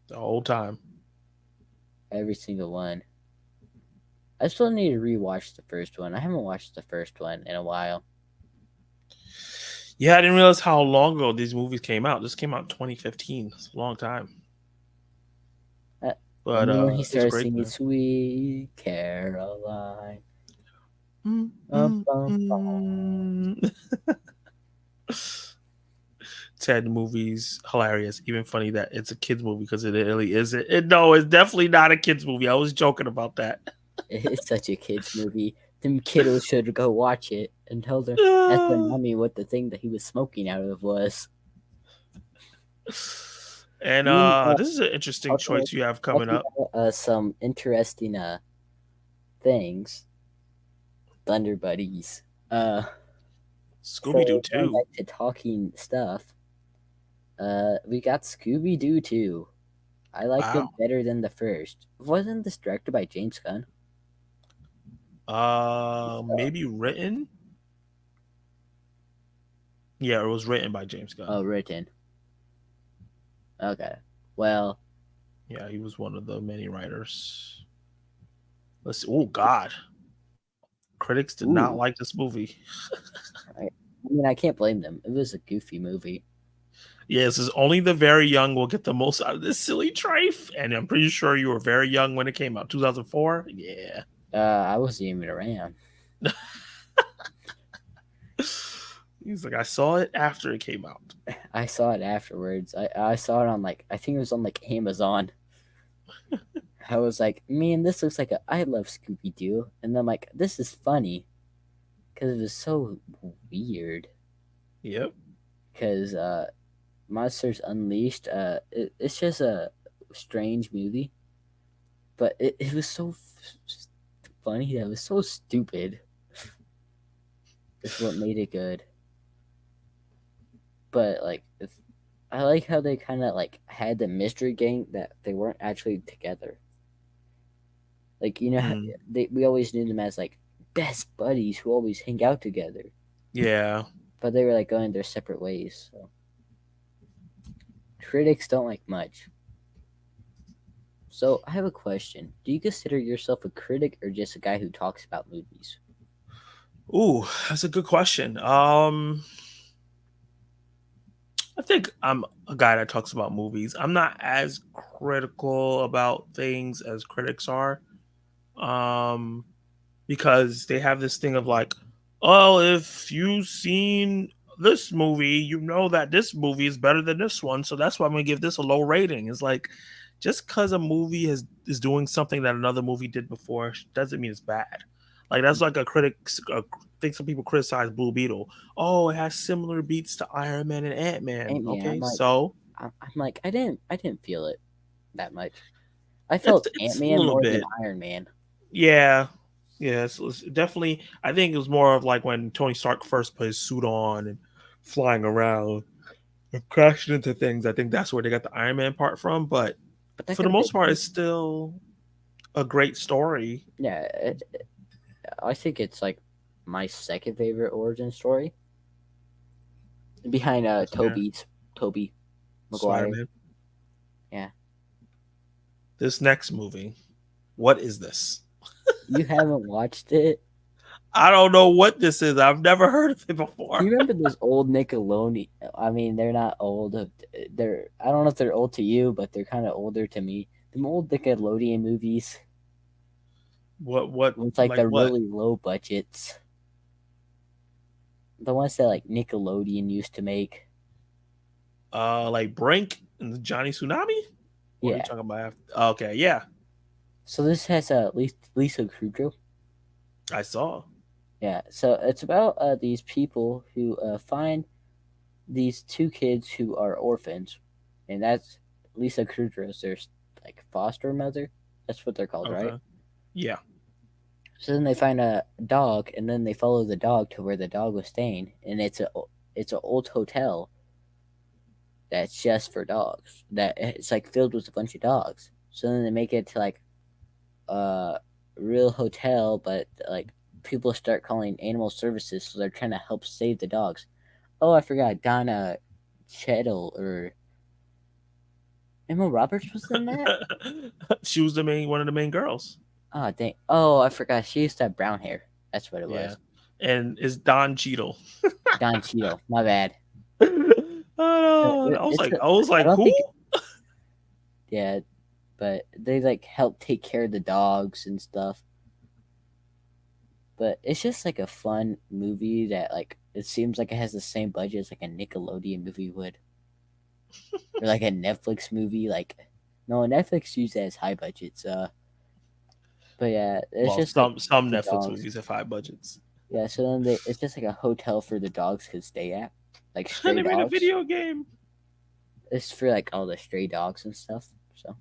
Speaker 1: The whole time.
Speaker 2: Every single one. I still need to rewatch the first one. I haven't watched the first one in a while.
Speaker 1: Yeah, I didn't realize how long ago these movies came out. This came out in 2015. It's a long time. But
Speaker 2: Remember when he
Speaker 1: it's
Speaker 2: started
Speaker 1: great.
Speaker 2: singing "Sweet Caroline"?
Speaker 1: Mm,
Speaker 2: Bum,
Speaker 1: mm,
Speaker 2: bum, bum.
Speaker 1: mm. Ted movies hilarious. Even funny that it's a kids movie because it really isn't. No, it's definitely not a kids movie. I was joking about that.
Speaker 2: It's such a kids movie. Them kiddos should go watch it and ask their mommy what the thing that he was smoking out of was.
Speaker 1: And
Speaker 2: Mm,
Speaker 1: this is an interesting
Speaker 2: Also,
Speaker 1: choice you have coming
Speaker 2: talking
Speaker 1: up.
Speaker 2: about some interesting things. Thunder Buddies.
Speaker 1: Scooby-Doo
Speaker 2: Going
Speaker 1: 2.
Speaker 2: back to talking stuff. We got Scooby-Doo 2. I liked it
Speaker 1: Wow.
Speaker 2: better than the first. Wasn't this directed by James Gunn?
Speaker 1: Maybe written. Yeah, it was written by James Gunn.
Speaker 2: Oh, written. Okay. Well,
Speaker 1: Yeah, he was one of the many writers. Let's see. Oh God, critics did not
Speaker 2: ooh.
Speaker 1: like this movie.
Speaker 2: I mean, I can't blame them. It was a goofy movie.
Speaker 1: Yes, it's only the very young will get the most out of this silly trife. And I'm pretty sure you were very young when it came out. 2004. Yeah.
Speaker 2: I wasn't even around.
Speaker 1: He's like, I saw it after it came out.
Speaker 2: I saw it afterwards. I saw it on like I think it was on like Amazon. I was like, man, this looks like I love Scooby Doo, and I'm like, this is funny, because it was so weird.
Speaker 1: Yep.
Speaker 2: Because Monsters Unleashed, it's just a strange movie, but it was so funny that it was so stupid. It's what made it good. But like, I like how they kind of like had the mystery gang that they weren't actually together. Like how we always knew them as like best buddies who always hang out together.
Speaker 1: Yeah.
Speaker 2: But they were like going their separate ways. So critics don't like much. So I have a question. Do you consider yourself a critic or just a guy who talks about movies?
Speaker 1: Ooh, that's a good question. I think I'm a guy that talks about movies. I'm not as critical about things as critics are. Um, because they have this thing of like, oh, if you've seen this movie, you know that this movie is better than this one, so that's why I'm gonna give this a low rating. It's like just because a movie is doing something that another movie did before doesn't mean it's bad. Like that's like a critic. I think some people criticize Blue Beetle. Oh, it has similar beats to Iron Man and Ant Man.
Speaker 2: And yeah,
Speaker 1: Okay, so
Speaker 2: I'm like, I didn't feel it that much. I
Speaker 1: it's
Speaker 2: felt Ant
Speaker 1: it's a
Speaker 2: Man
Speaker 1: little
Speaker 2: more than
Speaker 1: bit.
Speaker 2: Iron Man.
Speaker 1: Yeah. Yeah, it's definitely. I think it was more of like when Tony Stark first put his suit on and flying around and crashing into things. I think that's where they got the Iron Man part from. But
Speaker 2: But that
Speaker 1: for
Speaker 2: could
Speaker 1: the
Speaker 2: have
Speaker 1: most part,
Speaker 2: been,
Speaker 1: it's still a great story.
Speaker 2: yeah. I think it's like my second favorite origin story behind
Speaker 1: Yeah,
Speaker 2: Toby
Speaker 1: Spider
Speaker 2: Maguire.
Speaker 1: Man.
Speaker 2: Yeah,
Speaker 1: This next movie, what is this?
Speaker 2: you haven't watched it?
Speaker 1: I don't know what this is. I've never heard of it
Speaker 2: Do
Speaker 1: before.
Speaker 2: you remember those old Nickelodeon? I mean, they're not old. They're I don't know if they're old to you, but they're kind of older to me. Them old Nickelodeon movies
Speaker 1: What
Speaker 2: with like
Speaker 1: like
Speaker 2: the
Speaker 1: what?
Speaker 2: really low budgets, the ones that like Nickelodeon used to make.
Speaker 1: Like Brink and the Johnny Tsunami? What are you
Speaker 2: Yeah.
Speaker 1: talking about? Okay, yeah,
Speaker 2: So this has Lisa Kudrow.
Speaker 1: I saw.
Speaker 2: Yeah. So it's about these people who find these two kids who are orphans, and that's Lisa Kudrow's their like foster mother. That's what they're called, right?
Speaker 1: Okay, yeah.
Speaker 2: So then they find a dog, and then they follow the dog to where the dog was staying, and it's an old hotel that's just for dogs. That it's like filled with a bunch of dogs. So then they make it to like a real hotel, but like people start calling animal services, so they're trying to help save the dogs. Oh, I forgot Donna Cheadle or Emma Roberts was in that.
Speaker 1: She was the main one of the main girls.
Speaker 2: Oh dang! Oh, I forgot she used to have brown hair. That's what it
Speaker 1: Yeah,
Speaker 2: was.
Speaker 1: and it's Don Cheadle.
Speaker 2: Don Cheadle. My bad.
Speaker 1: I was
Speaker 2: It's
Speaker 1: like,
Speaker 2: a,
Speaker 1: I was
Speaker 2: I
Speaker 1: like,
Speaker 2: don't
Speaker 1: who?
Speaker 2: think yeah, but they like help take care of the dogs and stuff. But it's just like a fun movie that like it seems like it has the same budget as like a Nickelodeon movie would, or like a Netflix movie. Like no, Netflix usually has high budgets. But yeah, it's
Speaker 1: Well,
Speaker 2: just like
Speaker 1: some
Speaker 2: the
Speaker 1: Netflix
Speaker 2: dogs.
Speaker 1: movies have high budgets.
Speaker 2: Yeah, so then it's just like a hotel for the dogs could stay at, like stray
Speaker 1: They made a
Speaker 2: dogs.
Speaker 1: video game.
Speaker 2: It's for like all the stray dogs and stuff. So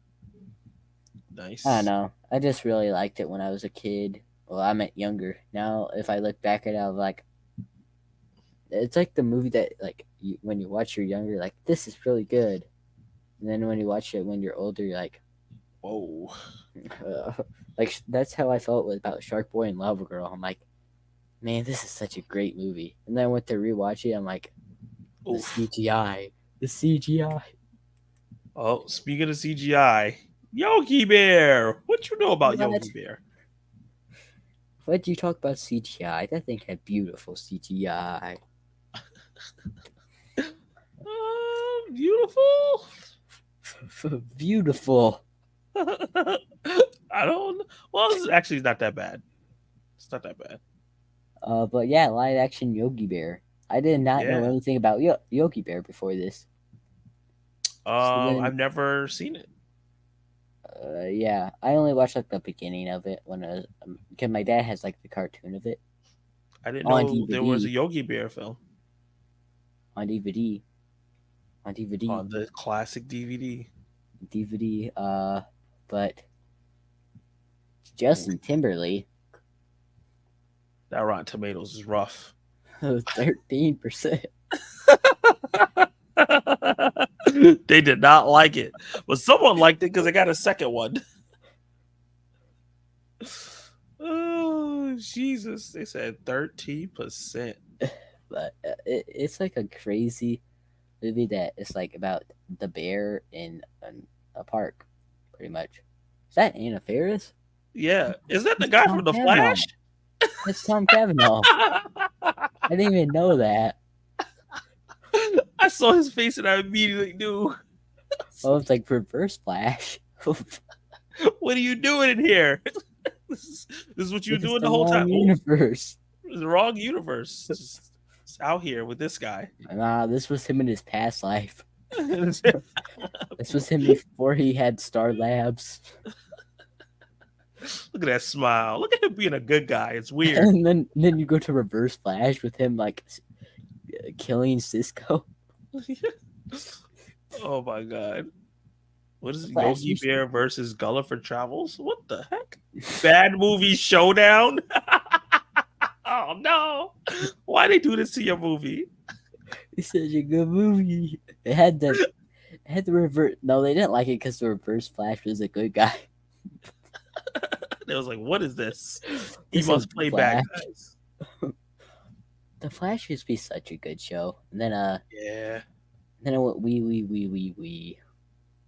Speaker 2: I don't
Speaker 1: Nice.
Speaker 2: know. I just really liked it when I was a kid. Well, I meant younger. Now, if I look back at it, I'm like, it's like the movie that like when you watch you're younger, like this is really good, and then when you watch it when you're older, you're like,
Speaker 1: Whoa.
Speaker 2: like that's how I felt with about Shark Boy and Lava Girl. I'm like, man, this is such a great movie. And then I went to rewatch it. I'm like, the
Speaker 1: Oof.
Speaker 2: CGI, the CGI.
Speaker 1: Oh, speaking of CGI, Yogi Bear. What you know about
Speaker 2: What?
Speaker 1: Yogi Bear?
Speaker 2: What you talk about CGI? That thing had beautiful CGI.
Speaker 1: Beautiful.
Speaker 2: Beautiful.
Speaker 1: I don't. Well, it's actually not that bad. It's not that bad.
Speaker 2: But yeah, live action Yogi Bear. I did not know
Speaker 1: Yeah.
Speaker 2: anything about Yogi Bear before this. So then,
Speaker 1: I've never seen it.
Speaker 2: yeah, I only watched like the beginning of it when I was because my dad has like the cartoon of it
Speaker 1: I didn't
Speaker 2: on
Speaker 1: know there was a
Speaker 2: DVD,
Speaker 1: Yogi Bear film
Speaker 2: on DVD, on DVD,
Speaker 1: on the classic DVD.
Speaker 2: DVD. But
Speaker 1: Oof,
Speaker 2: Justin Timberlake,
Speaker 1: that Rotten Tomatoes is rough.
Speaker 2: 13%.
Speaker 1: They did not like it, but someone liked it because they got a second one. Oh Jesus! They said 13%.
Speaker 2: But it's like a crazy movie that is like about the bear in a park, pretty much. Is that Anna Faris?
Speaker 1: Yeah, is that the
Speaker 2: It's
Speaker 1: guy
Speaker 2: Tom
Speaker 1: from The
Speaker 2: Cavanaugh.
Speaker 1: Flash?
Speaker 2: It's Tom Cavanaugh. I didn't even know that.
Speaker 1: I saw his face and I immediately knew.
Speaker 2: Oh, it's like Reverse Flash.
Speaker 1: What are you doing in here? This is what you were
Speaker 2: It's
Speaker 1: doing
Speaker 2: the
Speaker 1: the whole
Speaker 2: wrong
Speaker 1: time. Ooh,
Speaker 2: universe.
Speaker 1: it's the wrong universe. Just out here with this guy.
Speaker 2: Nah, this was him in his past life.
Speaker 1: Look
Speaker 2: This was him before he had Star Labs.
Speaker 1: at that smile. Look at him being a good guy. It's weird.
Speaker 2: And then you go to Reverse Flash with him like killing Cisco.
Speaker 1: Oh my god. What is it?
Speaker 2: Flash,
Speaker 1: Yogi Bear versus Gulliver Travels? What the heck? Bad movie showdown? Oh no. Why they do this to your movie?
Speaker 2: It's such a good movie. It had the reverse. No, they didn't like it because the Reverse Flash was a good guy.
Speaker 1: They was like, what is this? He
Speaker 2: This
Speaker 1: must
Speaker 2: is
Speaker 1: play bad
Speaker 2: Flash.
Speaker 1: guys.
Speaker 2: The Flash used to be such a good show. And then
Speaker 1: Yeah.
Speaker 2: then it went wee.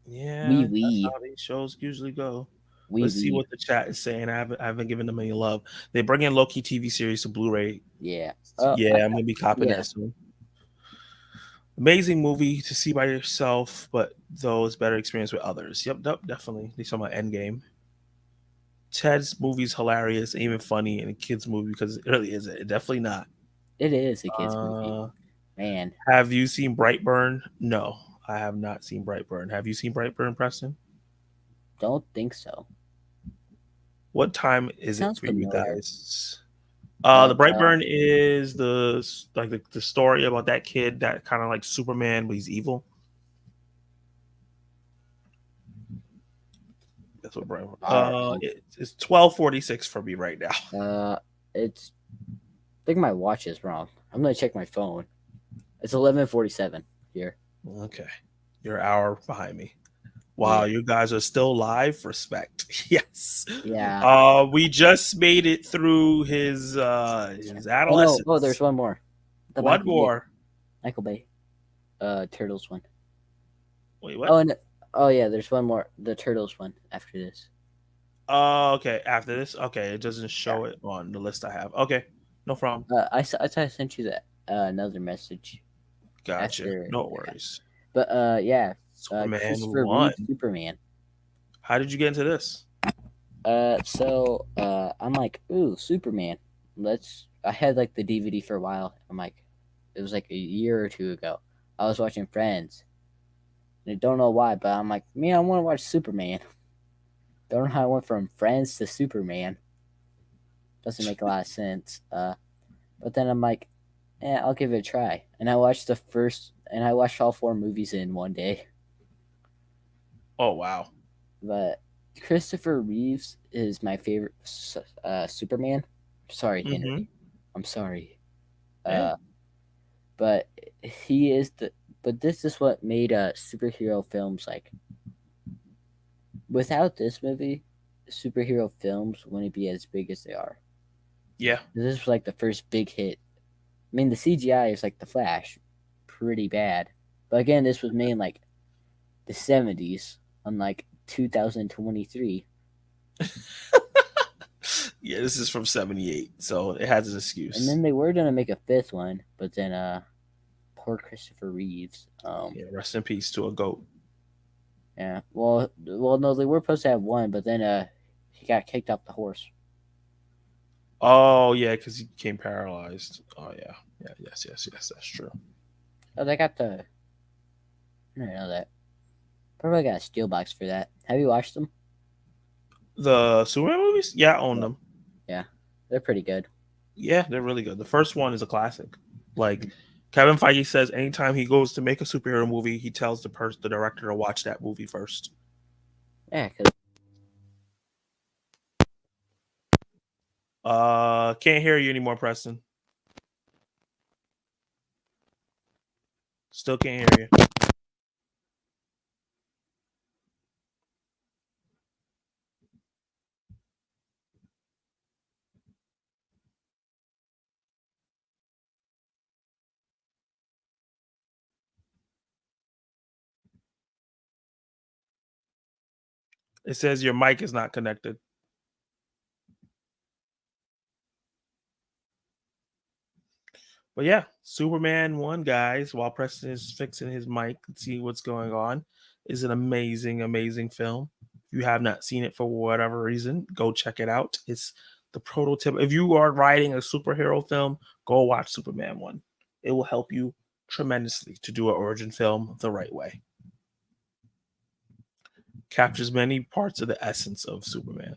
Speaker 1: Yeah.
Speaker 2: Wee
Speaker 1: That's
Speaker 2: wee.
Speaker 1: how these shows usually go.
Speaker 2: Wee
Speaker 1: Let's see
Speaker 2: wee.
Speaker 1: what the chat is saying. I haven't given them any love. They bring in Loki TV series to Blu-ray.
Speaker 2: Yeah.
Speaker 1: Yeah, I'm gonna be copying
Speaker 2: yeah.
Speaker 1: that soon. Amazing movie to see by yourself, but though it's better experience with others. Yep, definitely. They talking about Endgame. Ted's movie's hilarious, and even funny in a kids movie because it really isn't. It definitely not.
Speaker 2: It is a kids movie. Man.
Speaker 1: Have you seen Brightburn? No, I have not seen Brightburn. Have you seen Brightburn, Preston?
Speaker 2: Don't think so.
Speaker 1: What time is it
Speaker 2: Sounds
Speaker 1: for you
Speaker 2: familiar.
Speaker 1: guys? The Brightburn is the story about that kid that kind of like Superman, but he's evil. That's what Brightburn. It's 12:46 for me right now.
Speaker 2: It's. I think my watch is wrong. I'm gonna check my phone. It's 11:47 here.
Speaker 1: Okay, you're an hour behind me. Wow, you guys are still live. Respect. Yes.
Speaker 2: Yeah.
Speaker 1: We just made it through his adolescence.
Speaker 2: Oh, there's one more. The
Speaker 1: One more.
Speaker 2: Michael Bay. Turtles one.
Speaker 1: Wait, what?
Speaker 2: Oh, and yeah, there's one more. The Turtles one after this.
Speaker 1: Oh, okay. After this, okay, it doesn't show it on the list I have. Okay, no problem.
Speaker 2: I sent you that another message.
Speaker 1: Gotcha.
Speaker 2: After,
Speaker 1: No worries.
Speaker 2: But yeah,
Speaker 1: Superman
Speaker 2: Christopher
Speaker 1: 1.
Speaker 2: Reeve Superman.
Speaker 1: How did you get into this?
Speaker 2: So I'm like, ooh, Superman. I had like the DVD for a while. I'm like, it was like a year or two ago. I was watching Friends. And I don't know why, but I'm like, man, I want to watch Superman. Don't know how I went from Friends to Superman. Doesn't make a lot of sense. But then I'm like, I'll give it a try. And I watched all 4 movies in one day.
Speaker 1: Oh wow.
Speaker 2: But Christopher Reeves is my favorite Superman. Sorry, Henry. I'm sorry.
Speaker 1: Yeah.
Speaker 2: But he is but this is what made superhero films like. Without this movie, superhero films wouldn't be as big as they are.
Speaker 1: Yeah.
Speaker 2: This was like the first big hit. I mean, the CGI is like The Flash, pretty bad. But again, this was made in like the 70s, unlike 2023.
Speaker 1: Yeah, this is from 78, so it has an excuse.
Speaker 2: And then they were gonna make a 5th one, but then poor Christopher Reeves.
Speaker 1: Yeah, rest in peace to a goat.
Speaker 2: Yeah. Well, no, they were supposed to have one, but then he got kicked off the horse.
Speaker 1: Oh yeah, because he became paralyzed. Oh yeah, yes, that's true.
Speaker 2: Oh, they got the. I didn't know that. Probably got a steel box for that. Have you watched them?
Speaker 1: The Superman movies? Yeah, I own them.
Speaker 2: Yeah, they're pretty good.
Speaker 1: Yeah, they're really good. The first one is a classic. Like Kevin Feige says, anytime he goes to make a superhero movie, he tells the director to watch that movie first.
Speaker 2: Yeah, because
Speaker 1: can't hear you anymore, Preston. Still can't hear you. It says your mic is not connected. But yeah, Superman 1, guys, while Preston is fixing his mic and see what's going on, is an amazing, amazing film. If you have not seen it for whatever reason, go check it out. It's the prototype. If you are writing a superhero film, go watch Superman 1. It will help you tremendously to do an origin film the right way. Captures many parts of the essence of Superman.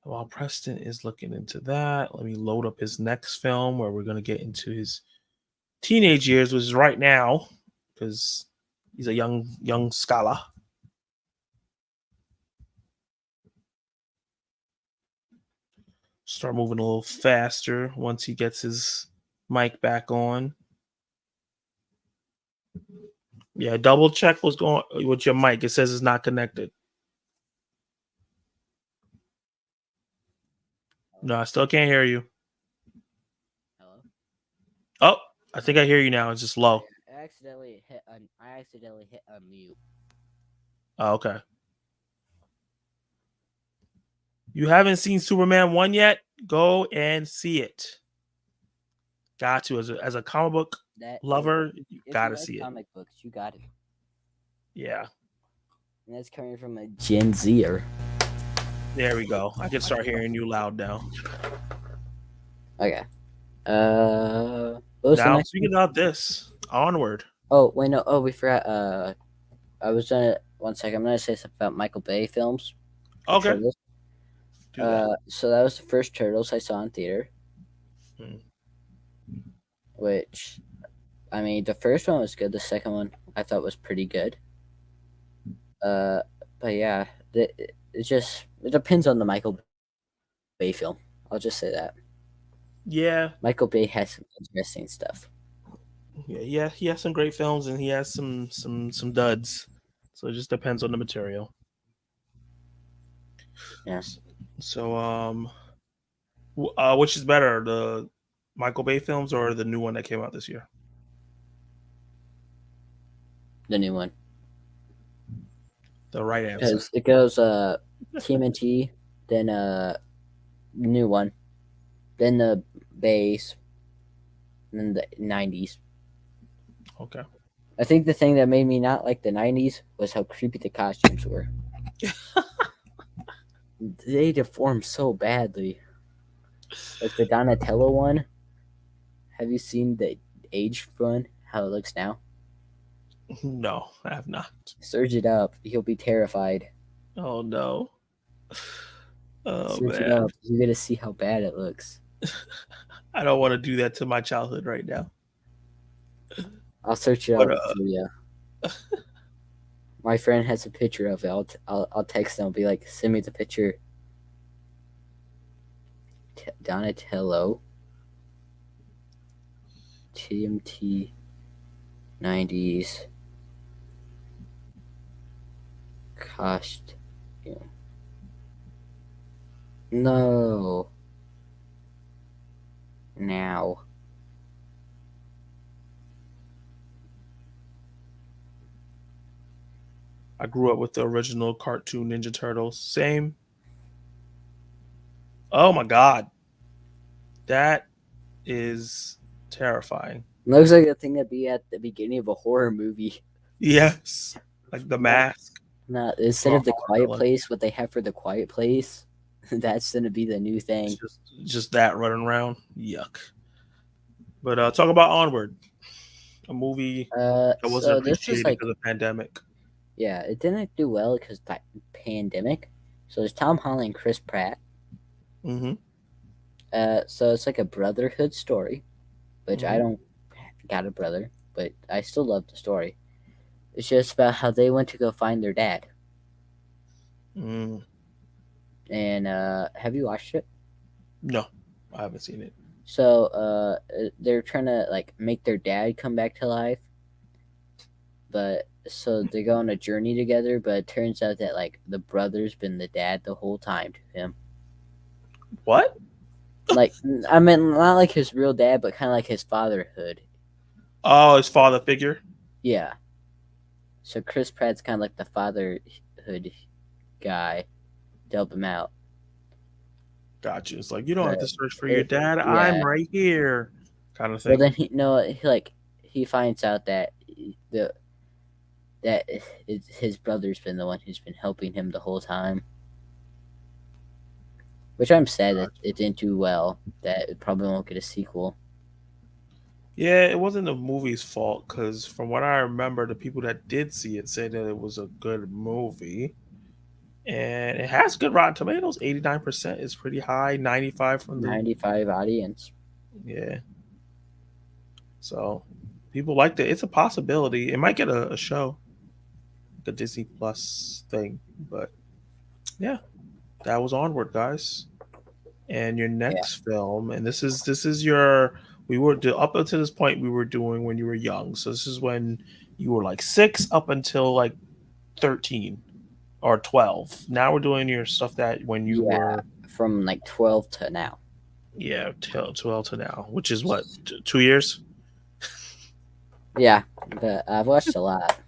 Speaker 1: While Preston is looking into that, let me load up his next film where we're going to get into his teenage years, which is right now because he's a young scholar. Start moving a little faster once he gets his mic back on. Yeah, double check what's going with your mic. It says it's not connected. No, I still can't hear you.
Speaker 2: Hello?
Speaker 1: Oh, I think I hear you now. It's just low.
Speaker 2: I accidentally hit unmute.
Speaker 1: Oh, okay. You haven't seen Superman 1 yet? Go and see it. Got to. As a comic book lover, you
Speaker 2: if
Speaker 1: gotta
Speaker 2: you like
Speaker 1: see it.
Speaker 2: comic books, you got it.
Speaker 1: Yeah.
Speaker 2: And that's coming from a Gen Zer.
Speaker 1: There we go. I can start hearing you loud now.
Speaker 2: Okay. What was the
Speaker 1: Now,
Speaker 2: next
Speaker 1: speaking
Speaker 2: one?
Speaker 1: about this, Onward.
Speaker 2: Oh wait, no. Oh, we forgot. I was gonna 1 second. I'm gonna say something about Michael Bay films.
Speaker 1: Okay.
Speaker 2: Turtles.
Speaker 1: Do that.
Speaker 2: So that was the first Turtles I saw in theater.
Speaker 1: Hmm.
Speaker 2: Which, I mean, the first one was good. The second one I thought was pretty good. But yeah, it depends on the Michael Bay film. I'll just say that
Speaker 1: Yeah.
Speaker 2: Michael Bay has some interesting stuff.
Speaker 1: Yeah, he has some great films and he has some duds. So it just depends on the material.
Speaker 2: Yeah.
Speaker 1: So which is better, the Michael Bay films or the new one that came out this year?
Speaker 2: The new one.
Speaker 1: The right answer.
Speaker 2: Because it goes TMNT, then new one, then the Bays, and then the 90s.
Speaker 1: Okay.
Speaker 2: I think the thing that made me not like the 90s was how creepy the costumes were. They deformed so badly. Like the Donatello one. Have you seen the aged one? How it looks now?
Speaker 1: No, I have not.
Speaker 2: Search it up. You'll be terrified.
Speaker 1: Oh no. Oh
Speaker 2: Search it
Speaker 1: man.
Speaker 2: up. You're gonna see how bad it looks.
Speaker 1: I don't want to do that to my childhood right now.
Speaker 2: I'll search it
Speaker 1: But,
Speaker 2: up for you. My friend has a picture of it. I'll text him. I'll be like, send me the picture. Donatello. TMT 90s costume. No. Now.
Speaker 1: I grew up with the original cartoon Ninja Turtles. Same. Oh my god. That is terrifying.
Speaker 2: Looks like a thing that'd be at the beginning of a horror movie.
Speaker 1: Yes. Like the mask.
Speaker 2: No, instead
Speaker 1: Oh,
Speaker 2: of the Quiet
Speaker 1: villain.
Speaker 2: Place, what they have for the Quiet Place, that's gonna be the new thing.
Speaker 1: It's just that running around. Yuck. But talk about Onward. A movie that wasn't
Speaker 2: So this was
Speaker 1: appreciated
Speaker 2: like,
Speaker 1: because of the pandemic.
Speaker 2: yeah, it didn't do well because of the pandemic. So there's Tom Holland and Chris Pratt.
Speaker 1: Mm-hmm.
Speaker 2: So it's like a brotherhood story, which I
Speaker 1: Mhm.
Speaker 2: don't got a brother, but I still love the story. It's just about how they went to go find their dad.
Speaker 1: Mm.
Speaker 2: And have you watched it?
Speaker 1: No, I haven't seen it.
Speaker 2: So they're trying to like make their dad come back to life, but so they go on a journey together. But it turns out that like the brother's been the dad the whole time to him.
Speaker 1: What?
Speaker 2: Like, I mean, not like his real dad, but kind of like his fatherhood.
Speaker 1: Oh, his father figure.
Speaker 2: Yeah. So Chris Pratt's kind of like the fatherhood guy to help him out.
Speaker 1: Gotcha. It's like you don't have to
Speaker 2: But
Speaker 1: search for your dad. I'm
Speaker 2: yeah.
Speaker 1: right here, kind of
Speaker 2: Well,
Speaker 1: thing.
Speaker 2: then he finds out that the that his brother's been the one who's been helping him the whole time. Which I'm sad that it didn't do well. That it probably won't get a sequel.
Speaker 1: Yeah, it wasn't the movie's fault because from what I remember, the people that did see it said that it was a good movie. And it has good Rotten Tomatoes. 89% is pretty high. 95 from the
Speaker 2: 95 audience.
Speaker 1: yeah. So people liked it. It's a possibility. It might get a show, the Disney Plus thing. But yeah, that was Onward, guys. And your
Speaker 2: Yeah.
Speaker 1: next film, and this is your we were up until this point we were doing when you were young. So this is when you were like 6 up until like 13 or 12. Now we're doing your stuff that when you
Speaker 2: Yeah,
Speaker 1: were
Speaker 2: from like 12 to now.
Speaker 1: yeah, 12 to now, which is what 2 years.
Speaker 2: Yeah, but I've watched a lot.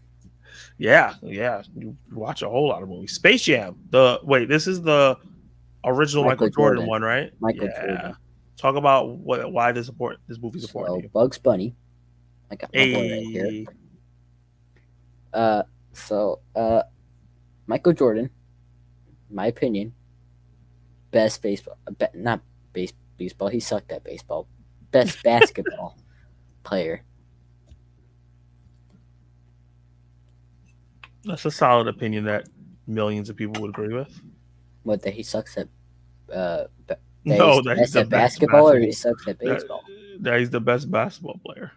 Speaker 1: Yeah, you watch a whole lot of movies. Space Jam. The wait, this is the original Michael Jordan one, right?
Speaker 2: Michael
Speaker 1: Yeah.
Speaker 2: Jordan.
Speaker 1: Talk about why this movie's important
Speaker 2: So
Speaker 1: to you.
Speaker 2: Bugs Bunny. I got my boy right here.
Speaker 1: Hey,
Speaker 2: So Michael Jordan, my opinion, best baseball. Not baseball. He sucked at baseball. Best basketball player.
Speaker 1: that's a solid opinion that millions of people would agree with.
Speaker 2: What, that he sucks at that
Speaker 1: No,
Speaker 2: he's
Speaker 1: that he's
Speaker 2: best
Speaker 1: the
Speaker 2: at
Speaker 1: best
Speaker 2: basketball, or he
Speaker 1: basketball.
Speaker 2: sucks at
Speaker 1: That,
Speaker 2: baseball?
Speaker 1: that he's the best basketball player.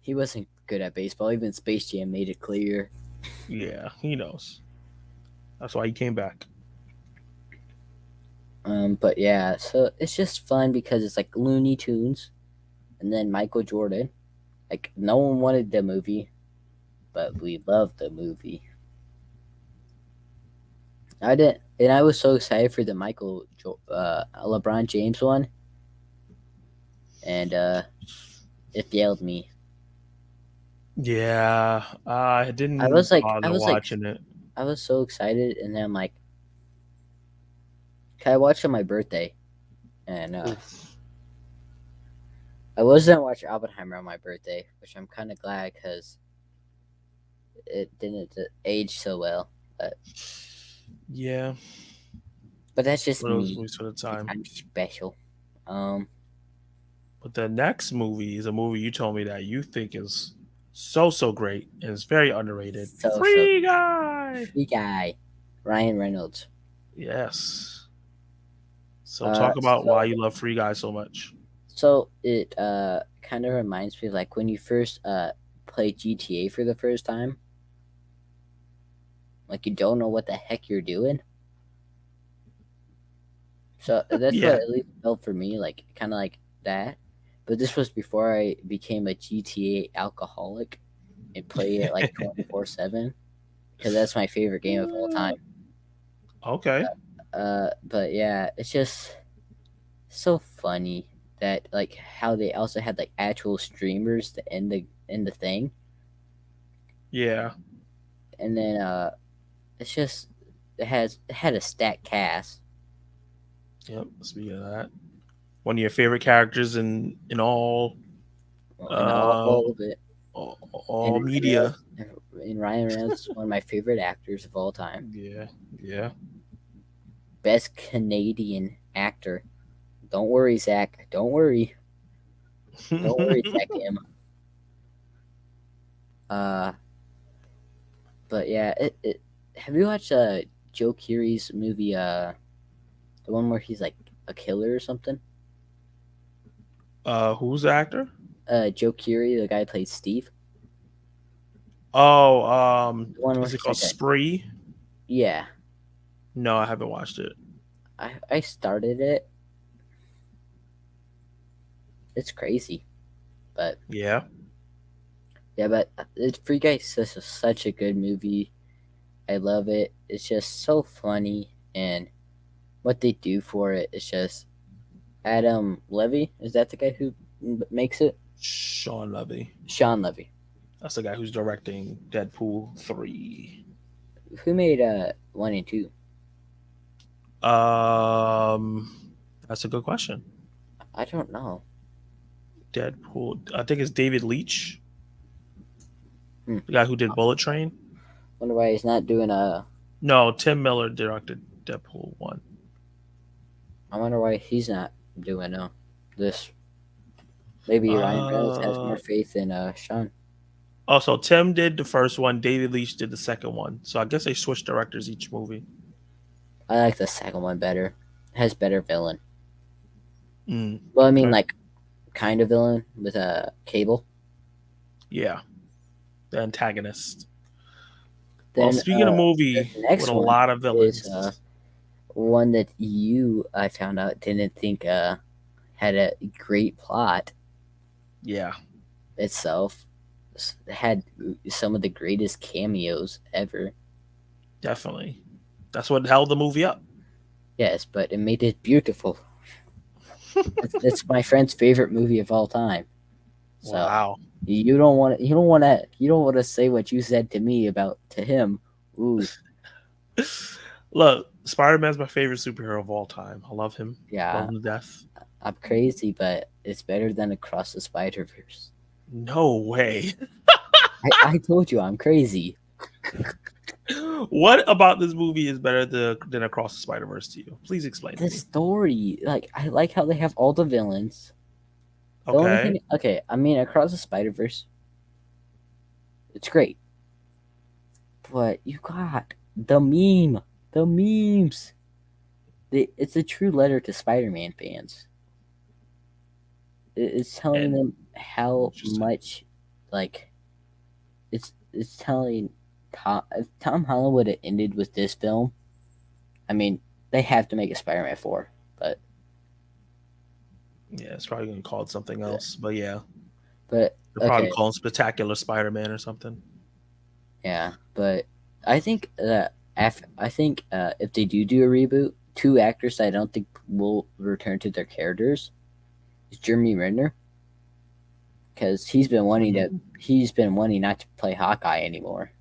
Speaker 2: He wasn't good at baseball. Even Space Jam made it clear.
Speaker 1: Yeah, he knows. That's why he came back.
Speaker 2: But yeah, so it's just fun because it's like Looney Tunes, and then Michael Jordan. Like, no one wanted the movie, but we loved the movie. I didn't, and I was so excited for the LeBron James one, and it failed me.
Speaker 1: Yeah, I didn't
Speaker 2: I was like,
Speaker 1: bother watching it.
Speaker 2: I was so excited, and then I'm like, can I watch on my birthday? And
Speaker 1: Oof.
Speaker 2: I wasn't watch Oppenheimer on my birthday, which I'm kind of glad because it didn't age so well.
Speaker 1: Yeah,
Speaker 2: But that's just
Speaker 1: but it was
Speaker 2: me.
Speaker 1: a waste of the time.
Speaker 2: I'm special.
Speaker 1: But the next movie is a movie you told me that you think is so great and it's very underrated.
Speaker 2: So
Speaker 1: Free Guy.
Speaker 2: Free Guy, Ryan Reynolds.
Speaker 1: Yes. So talk about why you love Free Guy so much.
Speaker 2: So it kind of reminds me of like when you first play GTA for the first time. Like, you don't know what the heck you're doing. So that's
Speaker 1: Yeah.
Speaker 2: what at least felt for me, like kind of like that. But this was before I became a GTA alcoholic and play it like 24/7, because that's my favorite game of all time.
Speaker 1: Okay.
Speaker 2: But yeah, it's just so funny that like how they also had like actual streamers to end the thing,
Speaker 1: Yeah.
Speaker 2: and then it's just it had a stacked cast.
Speaker 1: Yep. Speaking of that, one of your favorite characters in all
Speaker 2: And all of it.
Speaker 1: all media.
Speaker 2: And Ryan Reynolds is one of my favorite actors of all time.
Speaker 1: Yeah.
Speaker 2: Best Canadian actor. Don't worry, Zach. Don't worry. Don't worry, Zach. Him. But yeah, have you watched Joe Keery's movie? The one where he's like a killer or something.
Speaker 1: Who's the actor?
Speaker 2: Joe Keery, the guy who plays Steve.
Speaker 1: Oh,
Speaker 2: The one where
Speaker 1: is it
Speaker 2: he's
Speaker 1: called
Speaker 2: like
Speaker 1: Spree?
Speaker 2: yeah.
Speaker 1: No, I haven't watched it.
Speaker 2: I started it. It's crazy, but
Speaker 1: Yeah.
Speaker 2: but it's Free Guy is such a good movie. I love it. It's just so funny, and what they do for it is just Adam Levy. Is that the guy who makes it?
Speaker 1: Sean Levy.
Speaker 2: Sean Levy.
Speaker 1: That's the guy who's directing Deadpool 3.
Speaker 2: Who made 1 and 2?
Speaker 1: That's a good question.
Speaker 2: I don't know.
Speaker 1: Deadpool. I think it's David Leitch,
Speaker 2: Hmm.
Speaker 1: the guy who did Bullet Train.
Speaker 2: Wonder why he's not doing
Speaker 1: No, Tim Miller directed Deadpool 1.
Speaker 2: I wonder why he's not doing this. Maybe Ryan Reynolds has more faith in Sean.
Speaker 1: Oh, so Tim did the first one. David Leitch did the second one. So I guess they switched directors each movie.
Speaker 2: I like the second one better. It has better villain.
Speaker 1: Mm.
Speaker 2: Well, I mean,
Speaker 1: Okay.
Speaker 2: like, kind of villain with a Cable.
Speaker 1: Yeah, the antagonist.
Speaker 2: Then,
Speaker 1: Well, speaking of movie
Speaker 2: the next
Speaker 1: with a
Speaker 2: one
Speaker 1: lot of villains,
Speaker 2: is one that I found out, didn't think had a great plot
Speaker 1: yeah,
Speaker 2: itself. Had some of the greatest cameos ever.
Speaker 1: definitely. That's what held the movie up.
Speaker 2: Yes, but it made it beautiful. It's my friend's favorite movie of all time. So
Speaker 1: Wow.
Speaker 2: you don't want to say what you said to me to him. Ooh,
Speaker 1: Look, Spider-Man's my favorite superhero of all time. I love him.
Speaker 2: yeah,
Speaker 1: Love him to death.
Speaker 2: I'm crazy, but it's better than Across the Spider-Verse.
Speaker 1: No way.
Speaker 2: I told you I'm crazy.
Speaker 1: What about this movie is better than Across the Spider-Verse to you? Please explain.
Speaker 2: The
Speaker 1: To me.
Speaker 2: story, like, I like how they have all the villains. The only
Speaker 1: Okay.
Speaker 2: thing, okay, I mean, Across the Spider-Verse, it's great, but you got the memes. It's a true letter to Spider-Man fans. It's telling
Speaker 1: And-
Speaker 2: them how
Speaker 1: Interesting.
Speaker 2: much, like, it's telling if Tom Holland would have ended with this film, I mean, they have to make a Spider-Man 4, but
Speaker 1: Yeah, it's probably gonna call it something else. But yeah,
Speaker 2: but
Speaker 1: they'll probably
Speaker 2: okay,
Speaker 1: call him Spectacular Spider-Man or something.
Speaker 2: yeah, but I think that if they do a reboot, 2 actors that I don't think will return to their characters is Jeremy Renner, because he's been wanting not to play Hawkeye anymore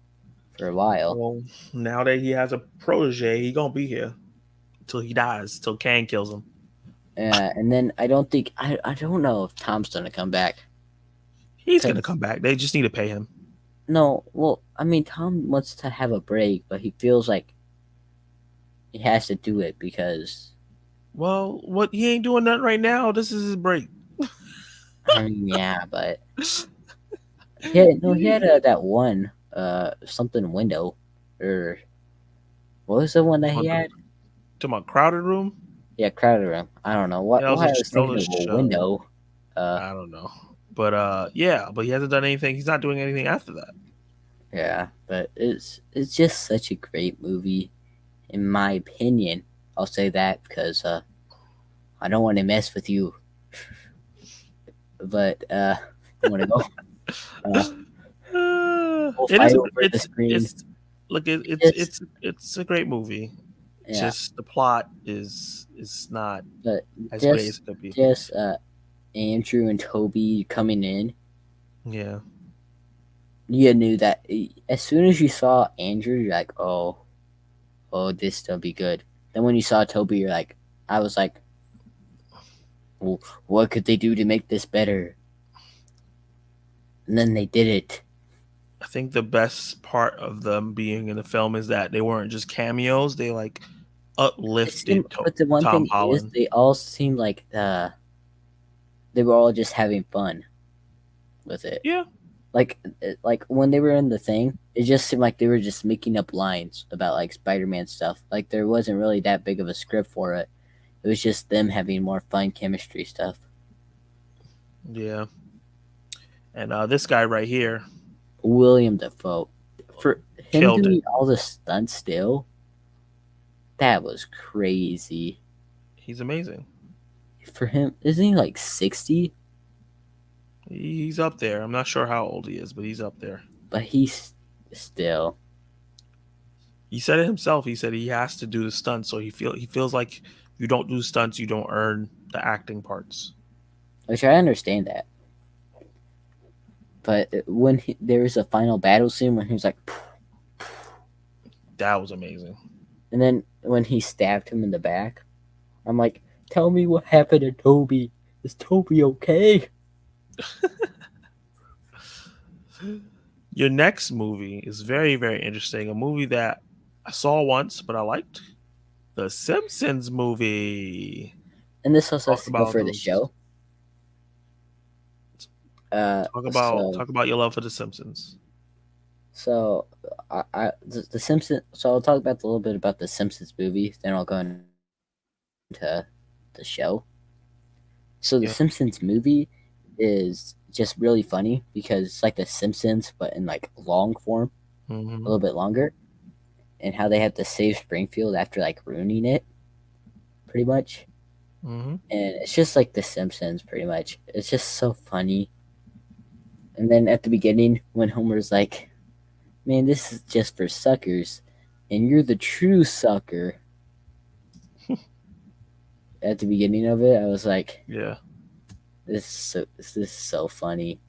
Speaker 2: for a while.
Speaker 1: Well, now that he has a protege, he gonna be here until he dies, till Kang kills him.
Speaker 2: And then I don't know if Tom's gonna come back.
Speaker 1: He's gonna come back. They just need to pay him.
Speaker 2: No, well, I mean, Tom wants to have a break, but he feels like he has to do it because,
Speaker 1: Well, what he ain't doing nothing right now. This is his break.
Speaker 2: I mean, yeah, but he had that one something window, or what was the one that he had?
Speaker 1: To my crowded room.
Speaker 2: Yeah, Crowded Room. I don't know what
Speaker 1: Yeah,
Speaker 2: why I was
Speaker 1: that
Speaker 2: thinking
Speaker 1: was
Speaker 2: of
Speaker 1: a
Speaker 2: a
Speaker 1: show.
Speaker 2: window.
Speaker 1: I don't know, but yeah, but he hasn't done anything. He's not doing anything after that.
Speaker 2: Yeah, but it's just such a great movie, in my opinion. I'll say that because I don't want to mess with you, but I want to go. We'll
Speaker 1: It
Speaker 2: fight
Speaker 1: is.
Speaker 2: over the screen.
Speaker 1: It's a great movie.
Speaker 2: Yeah,
Speaker 1: Just the plot is not
Speaker 2: but
Speaker 1: as great as it could be.
Speaker 2: just Andrew and Toby coming in.
Speaker 1: Yeah.
Speaker 2: You knew that as soon as you saw Andrew, you're like, oh, this will be good. Then when you saw Toby, I was like, well, what could they do to make this better? And then they did it.
Speaker 1: I think the best part of them being in the film is that they weren't just cameos. They like uplifted
Speaker 2: But the one
Speaker 1: Tom
Speaker 2: thing
Speaker 1: Holland.
Speaker 2: is, they all seemed like they were all just having fun with it.
Speaker 1: Yeah.
Speaker 2: Like when they were in the thing, it just seemed like they were just making up lines about like Spider-Man stuff. Like there wasn't really that big of a script for it. It was just them having more fun chemistry stuff.
Speaker 1: Yeah. And this guy right here
Speaker 2: William Dafoe, for him
Speaker 1: killed
Speaker 2: doing
Speaker 1: it.
Speaker 2: all the stunts still, that was crazy.
Speaker 1: He's amazing.
Speaker 2: For him, isn't he like 60?
Speaker 1: He's up there. I'm not sure how old he is, but he's up there.
Speaker 2: But he's still.
Speaker 1: He said it himself. He said he has to do the stunts, so he feels like if you don't do stunts, you don't earn the acting parts.
Speaker 2: Which I understand that. But when there was a final battle scene when he was like,
Speaker 1: That was amazing.
Speaker 2: and then when he stabbed him in the back, I'm like, tell me what happened to Toby. Is Toby okay?
Speaker 1: Your next movie is very, very interesting. A movie that I saw once, but I liked. The Simpsons movie.
Speaker 2: And this also has
Speaker 1: Talk
Speaker 2: to go
Speaker 1: about
Speaker 2: for the
Speaker 1: those.
Speaker 2: show. So
Speaker 1: Talk about your love for The Simpsons.
Speaker 2: So, the Simpsons. So I'll talk about a little bit about the Simpsons movie. Then I'll go into the show. So the
Speaker 1: Yeah.
Speaker 2: Simpsons movie is just really funny because it's like the Simpsons, but in like long form, a little bit longer, and how they have to save Springfield after like ruining it, pretty much.
Speaker 1: Mm-hmm.
Speaker 2: And it's just like the Simpsons, pretty much. It's just so funny. And then at the beginning, when Homer's like, man, this is just for suckers, and you're the true sucker. At the beginning of it, I was like,
Speaker 1: Yeah.
Speaker 2: this is so funny.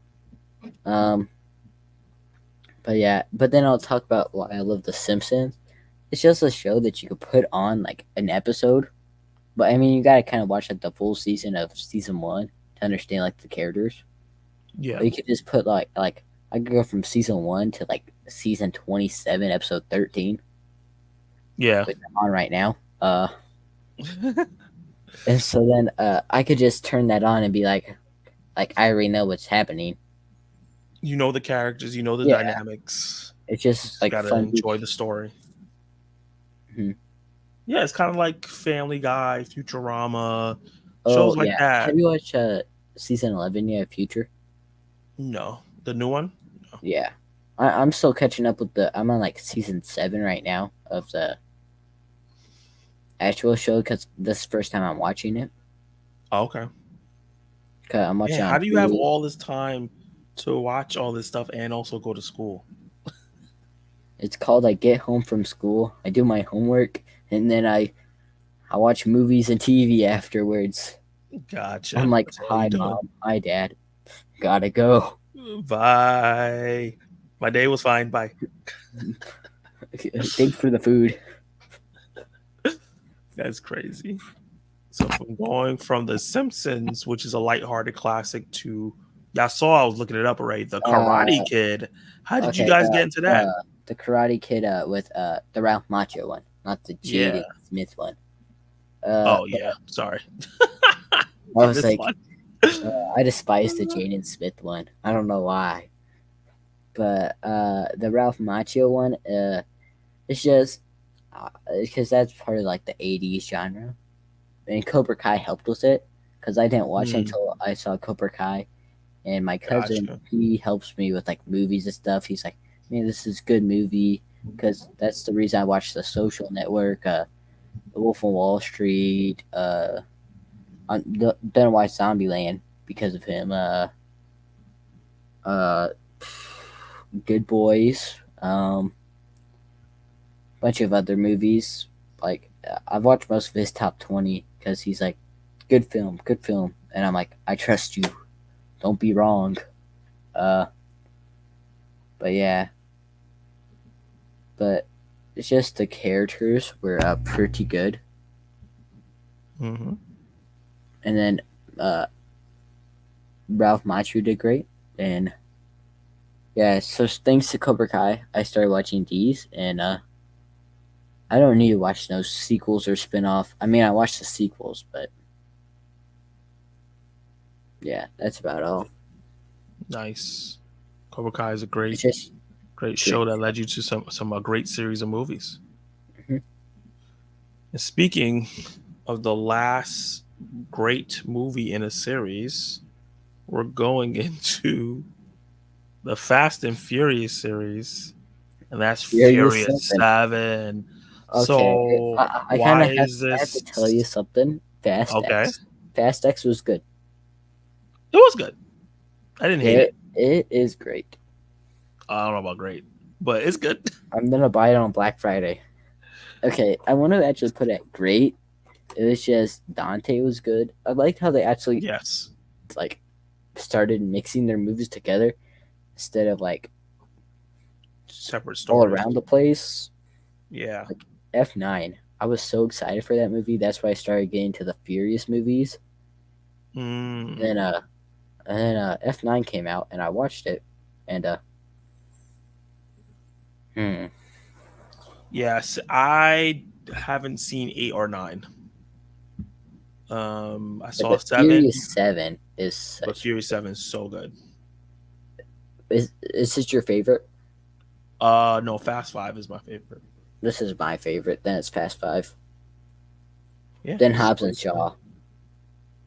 Speaker 2: But yeah, but then I'll talk about why I love The Simpsons. It's just a show that you could put on like an episode, but I mean, you gotta kind of watch like the full season of season 1 to understand like the characters.
Speaker 1: Yeah.
Speaker 2: But you could just put like I could go from season 1 to like season 27, episode 13.
Speaker 1: Yeah.
Speaker 2: Which I'm on right now. And so then I could just turn that on and be like I already know what's happening.
Speaker 1: You know the characters, you know the
Speaker 2: Yeah.
Speaker 1: dynamics.
Speaker 2: It's just like
Speaker 1: Gotta
Speaker 2: fun.
Speaker 1: enjoy the story.
Speaker 2: Mhm.
Speaker 1: Yeah, it's kind of like Family Guy, Futurama,
Speaker 2: Oh
Speaker 1: shows like
Speaker 2: yeah.
Speaker 1: that.
Speaker 2: Have you watched season 11 yet? Future.
Speaker 1: No, the new one.
Speaker 2: Yeah. I'm still catching up with I'm on like season 7 right now of the actual show because this is the first time I'm watching it.
Speaker 1: Oh, okay.
Speaker 2: Cause I'm watching.
Speaker 1: Yeah,
Speaker 2: on
Speaker 1: how do you have
Speaker 2: Hulu.
Speaker 1: all this time to watch all this stuff and also go to school?
Speaker 2: It's called I get home from school. I do my homework and then I watch movies and TV afterwards.
Speaker 1: Gotcha.
Speaker 2: I'm like,
Speaker 1: That's all
Speaker 2: hi
Speaker 1: you doing.
Speaker 2: mom, hi dad, gotta go.
Speaker 1: Bye. My day was fine. Bye.
Speaker 2: Thanks for the food.
Speaker 1: That's crazy. So from going from The Simpsons, which is a lighthearted classic, to y'all saw I was looking it up already. The Karate Kid. How did you
Speaker 2: Okay,
Speaker 1: guys get into that?
Speaker 2: The Karate Kid with the Ralph Macchio one, not the Jaden Smith one.
Speaker 1: Oh yeah, sorry.
Speaker 2: I was
Speaker 1: This
Speaker 2: like,
Speaker 1: one.
Speaker 2: I despise the Jaden Smith one. I don't know why, but the Ralph Macchio one, it's just because that's part of like the '80s genre, and Cobra Kai helped with it because I didn't watch it until I saw Cobra Kai, and my cousin
Speaker 1: Gotcha.
Speaker 2: he helps me with like movies and stuff. He's like, man, this is a good movie because that's the reason I watched The Social Network, The Wolf of Wall Street, then I watched Zombieland because of him. Good Boys, bunch of other movies. Like I've watched most of his top 20 because he's like, good film, and I'm like, I trust you. Don't be wrong. But yeah. But it's just the characters were pretty good.
Speaker 1: Mm-hmm.
Speaker 2: And then Ralph Macchio did great. And yeah, so thanks to Cobra Kai, I started watching these. And I don't need to watch no sequels or spin-off. I mean, I watched the sequels, but yeah, that's about all.
Speaker 1: Nice. Cobra Kai is a
Speaker 2: It's
Speaker 1: great
Speaker 2: just
Speaker 1: show that led you to some great series of movies.
Speaker 2: Mhm.
Speaker 1: And speaking of the last great movie in a series, we're going into the Fast and Furious series, and that's Furious 7.
Speaker 2: Okay,
Speaker 1: So
Speaker 2: I
Speaker 1: why
Speaker 2: kind of
Speaker 1: is
Speaker 2: have
Speaker 1: this?
Speaker 2: to tell you something.
Speaker 1: Okay,
Speaker 2: Fast X was good.
Speaker 1: it was good. I didn't hate it.
Speaker 2: It is great.
Speaker 1: I don't know about great, but it's good.
Speaker 2: I'm gonna buy it on Black Friday. Okay, I want to actually put it great. It was just Dante was good. I liked how they actually
Speaker 1: Yes.
Speaker 2: like started mixing their movies together instead of like
Speaker 1: Separate
Speaker 2: all
Speaker 1: stories.
Speaker 2: around the place.
Speaker 1: Yeah.
Speaker 2: Like F9. I was so excited for that movie. That's why I started getting to the Furious movies.
Speaker 1: Mm.
Speaker 2: Then F9 came out and I watched it and hmm.
Speaker 1: Yes, I haven't seen 8 or 9. I
Speaker 2: But
Speaker 1: saw
Speaker 2: the
Speaker 1: 7,
Speaker 2: Furious 7 is
Speaker 1: but
Speaker 2: such
Speaker 1: Fury 7 is so good.
Speaker 2: is this your favorite?
Speaker 1: No, Fast 5 is my favorite.
Speaker 2: This is my favorite. Then it's Fast 5.
Speaker 1: Yeah,
Speaker 2: Then
Speaker 1: it's
Speaker 2: Hobbs and
Speaker 1: great stuff.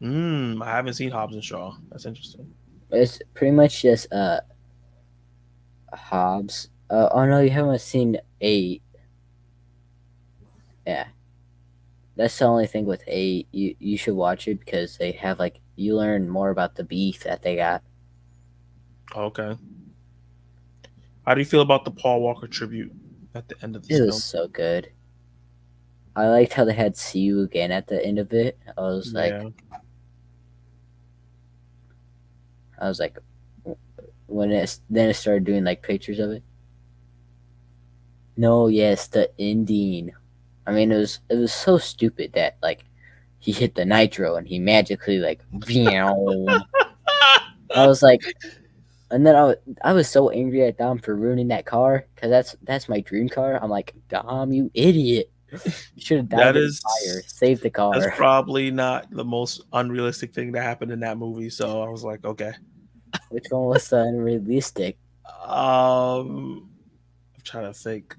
Speaker 2: Shaw.
Speaker 1: I haven't seen Hobbs and Shaw. That's interesting.
Speaker 2: It's pretty much just Hobbs. Oh no, you haven't seen 8. Yeah. That's the only thing with 8. You should watch it because they have like you learn more about the beef that they got.
Speaker 1: Okay. How do you feel about the Paul Walker tribute at the end of this
Speaker 2: It was
Speaker 1: film?
Speaker 2: so good. I liked how they had "See You Again" at the end of it.
Speaker 1: Yeah.
Speaker 2: I was like, when it started doing like pictures of it. No, yes, the ending. I mean, it was so stupid that like he hit the nitro and he magically like, meow. I was like, and then I was so angry at Dom for ruining that car because that's my dream car. I'm like, Dom, you idiot! You should have
Speaker 1: That
Speaker 2: dived in the fire,
Speaker 1: is
Speaker 2: saved the
Speaker 1: that's
Speaker 2: car.
Speaker 1: probably not the most unrealistic thing that happened in that movie. So I was like, okay.
Speaker 2: Which one was the unrealistic?
Speaker 1: I'm trying to think.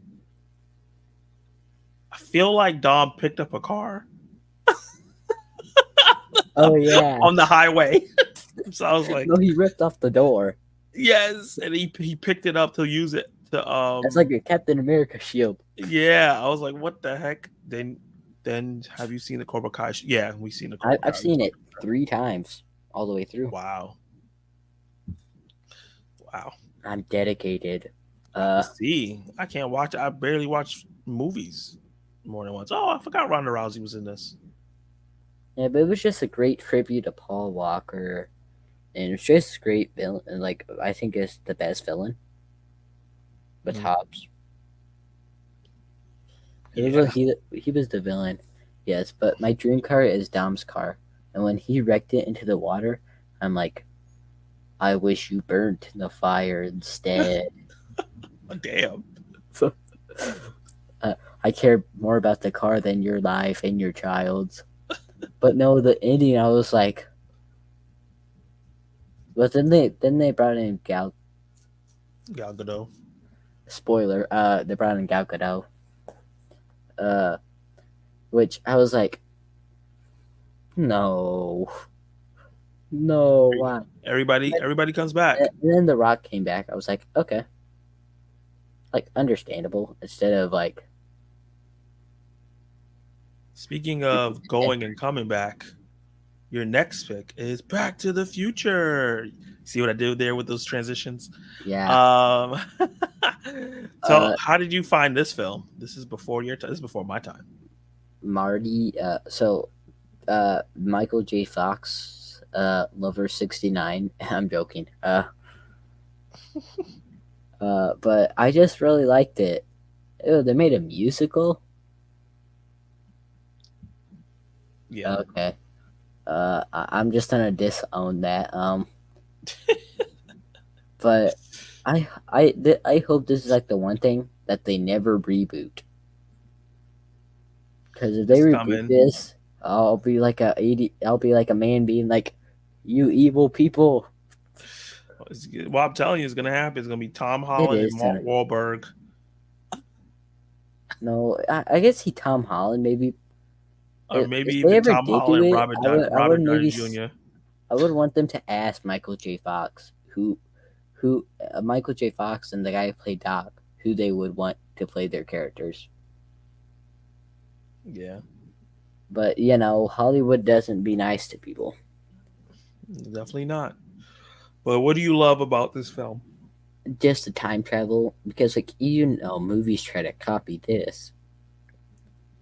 Speaker 1: I feel like Dom picked up a car
Speaker 2: Oh yeah,
Speaker 1: on the highway. So I was
Speaker 2: no,
Speaker 1: like,
Speaker 2: he ripped off the door.
Speaker 1: yes, and he picked it up to use it to
Speaker 2: That's like a Captain America shield.
Speaker 1: yeah. I was like, what the heck? Then have you seen the Cobra Kai? Yeah, we've seen the Cobra
Speaker 2: I've
Speaker 1: Kai.
Speaker 2: seen it 3 times all the way through.
Speaker 1: Wow, wow.
Speaker 2: I'm dedicated.
Speaker 1: I can
Speaker 2: Uh,
Speaker 1: see. I can't watch. I barely watch movies more than once. Oh, I forgot Ronda Rousey was in this.
Speaker 2: yeah, but it was just a great tribute to Paul Walker, and it's just a great villain. And like, I think it's the best villain with
Speaker 1: Mm.
Speaker 2: Hobbs.
Speaker 1: Yeah,
Speaker 2: He was the villain, yes. But my dream car is Dom's car, and when he wrecked it into the water, I'm like, I wish you burnt in the fire instead.
Speaker 1: damn.
Speaker 2: I care more about the car than your life and your child's. But no, the ending, I was like, but then they brought in Gal.
Speaker 1: Gal Gadot.
Speaker 2: Spoiler, they brought in Gal Gadot. Uh, which I was like, no, no, why?
Speaker 1: Everybody comes
Speaker 2: And
Speaker 1: back.
Speaker 2: then The Rock came back. I was like, okay, like understandable. Instead of like,
Speaker 1: Speaking of going and coming back, your next pick is Back to the Future. See what I did there with those transitions?
Speaker 2: yeah,
Speaker 1: Um, so
Speaker 2: uh,
Speaker 1: how did you find this film? This is before your time. This is before my time.
Speaker 2: Marty. Michael J. Fox, Lover 69. I'm joking. But I just really liked it. Ew, they made a musical.
Speaker 1: Yeah.
Speaker 2: Okay. I'm just gonna disown that. But I hope this is like the one thing that they never reboot. Because if they
Speaker 1: It's
Speaker 2: reboot
Speaker 1: coming.
Speaker 2: this, I'll be like a man being like, "You evil people."
Speaker 1: What I'm telling you is going to happen. It's going to be Tom
Speaker 2: It
Speaker 1: Holland and
Speaker 2: is
Speaker 1: Mark
Speaker 2: gonna.
Speaker 1: Wahlberg.
Speaker 2: No, I guess he Tom Holland maybe.
Speaker 1: Or
Speaker 2: If
Speaker 1: maybe
Speaker 2: they
Speaker 1: even
Speaker 2: ever
Speaker 1: Tom
Speaker 2: did do
Speaker 1: Holland,
Speaker 2: it, I would
Speaker 1: Robert Downey
Speaker 2: maybe
Speaker 1: Jr.
Speaker 2: I would want them to ask Michael J. Fox who Michael J. Fox and the guy who played Doc who they would want to play their characters.
Speaker 1: Yeah,
Speaker 2: But Hollywood doesn't be nice to people.
Speaker 1: definitely not. But what do you love about this film?
Speaker 2: Just the time travel because like movies try to copy this.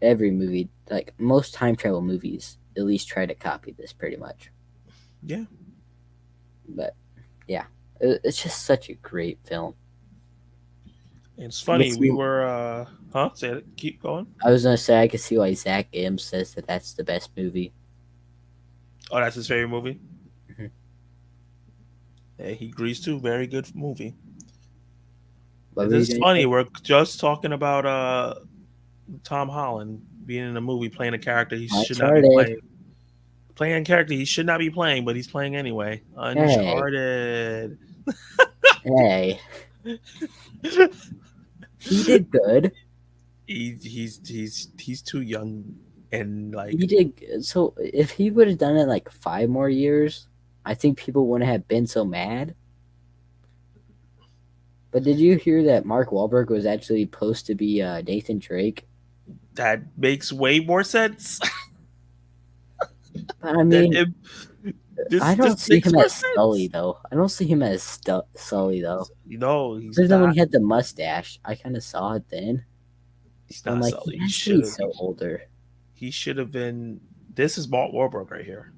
Speaker 2: every movie, like most time travel movies, at least try to copy this pretty much.
Speaker 1: Yeah.
Speaker 2: But yeah, it's just such a great film.
Speaker 1: It's
Speaker 2: I can
Speaker 1: funny. We
Speaker 2: see,
Speaker 1: were huh? Say it. Keep going.
Speaker 2: I was gonna say I can see why Zach Gibbs says that that's the best movie.
Speaker 1: Oh, that's his favorite movie.
Speaker 2: Mhm.
Speaker 1: Yeah, he agrees too. Very good movie.
Speaker 2: What were you
Speaker 1: This is
Speaker 2: gonna
Speaker 1: funny.
Speaker 2: say?
Speaker 1: We're just talking about Tom Holland being in a movie playing a character he should not be
Speaker 2: Uncharted.
Speaker 1: playing. Playing a character he should not be playing, but he's playing anyway.
Speaker 2: Hey,
Speaker 1: Uncharted.
Speaker 2: hey, he did good.
Speaker 1: He's too young and
Speaker 2: He
Speaker 1: like
Speaker 2: did good. So if he would have done it like 5 more years, I think people wouldn't have been so mad. But did you hear that Mark Wahlberg was actually supposed to be Nathan Drake?
Speaker 1: that makes way more sense.
Speaker 2: But I
Speaker 1: than
Speaker 2: mean,
Speaker 1: him.
Speaker 2: I
Speaker 1: This
Speaker 2: don't see
Speaker 1: makes
Speaker 2: him
Speaker 1: more
Speaker 2: as Sully
Speaker 1: sense.
Speaker 2: though. I don't see him as Sully though.
Speaker 1: He's
Speaker 2: Other than when
Speaker 1: not.
Speaker 2: he had the mustache, I kind of saw it then.
Speaker 1: He's
Speaker 2: But I'm
Speaker 1: not
Speaker 2: like,
Speaker 1: Sully.
Speaker 2: he has to be so older.
Speaker 1: He should have been. This is Mark Wahlberg right here,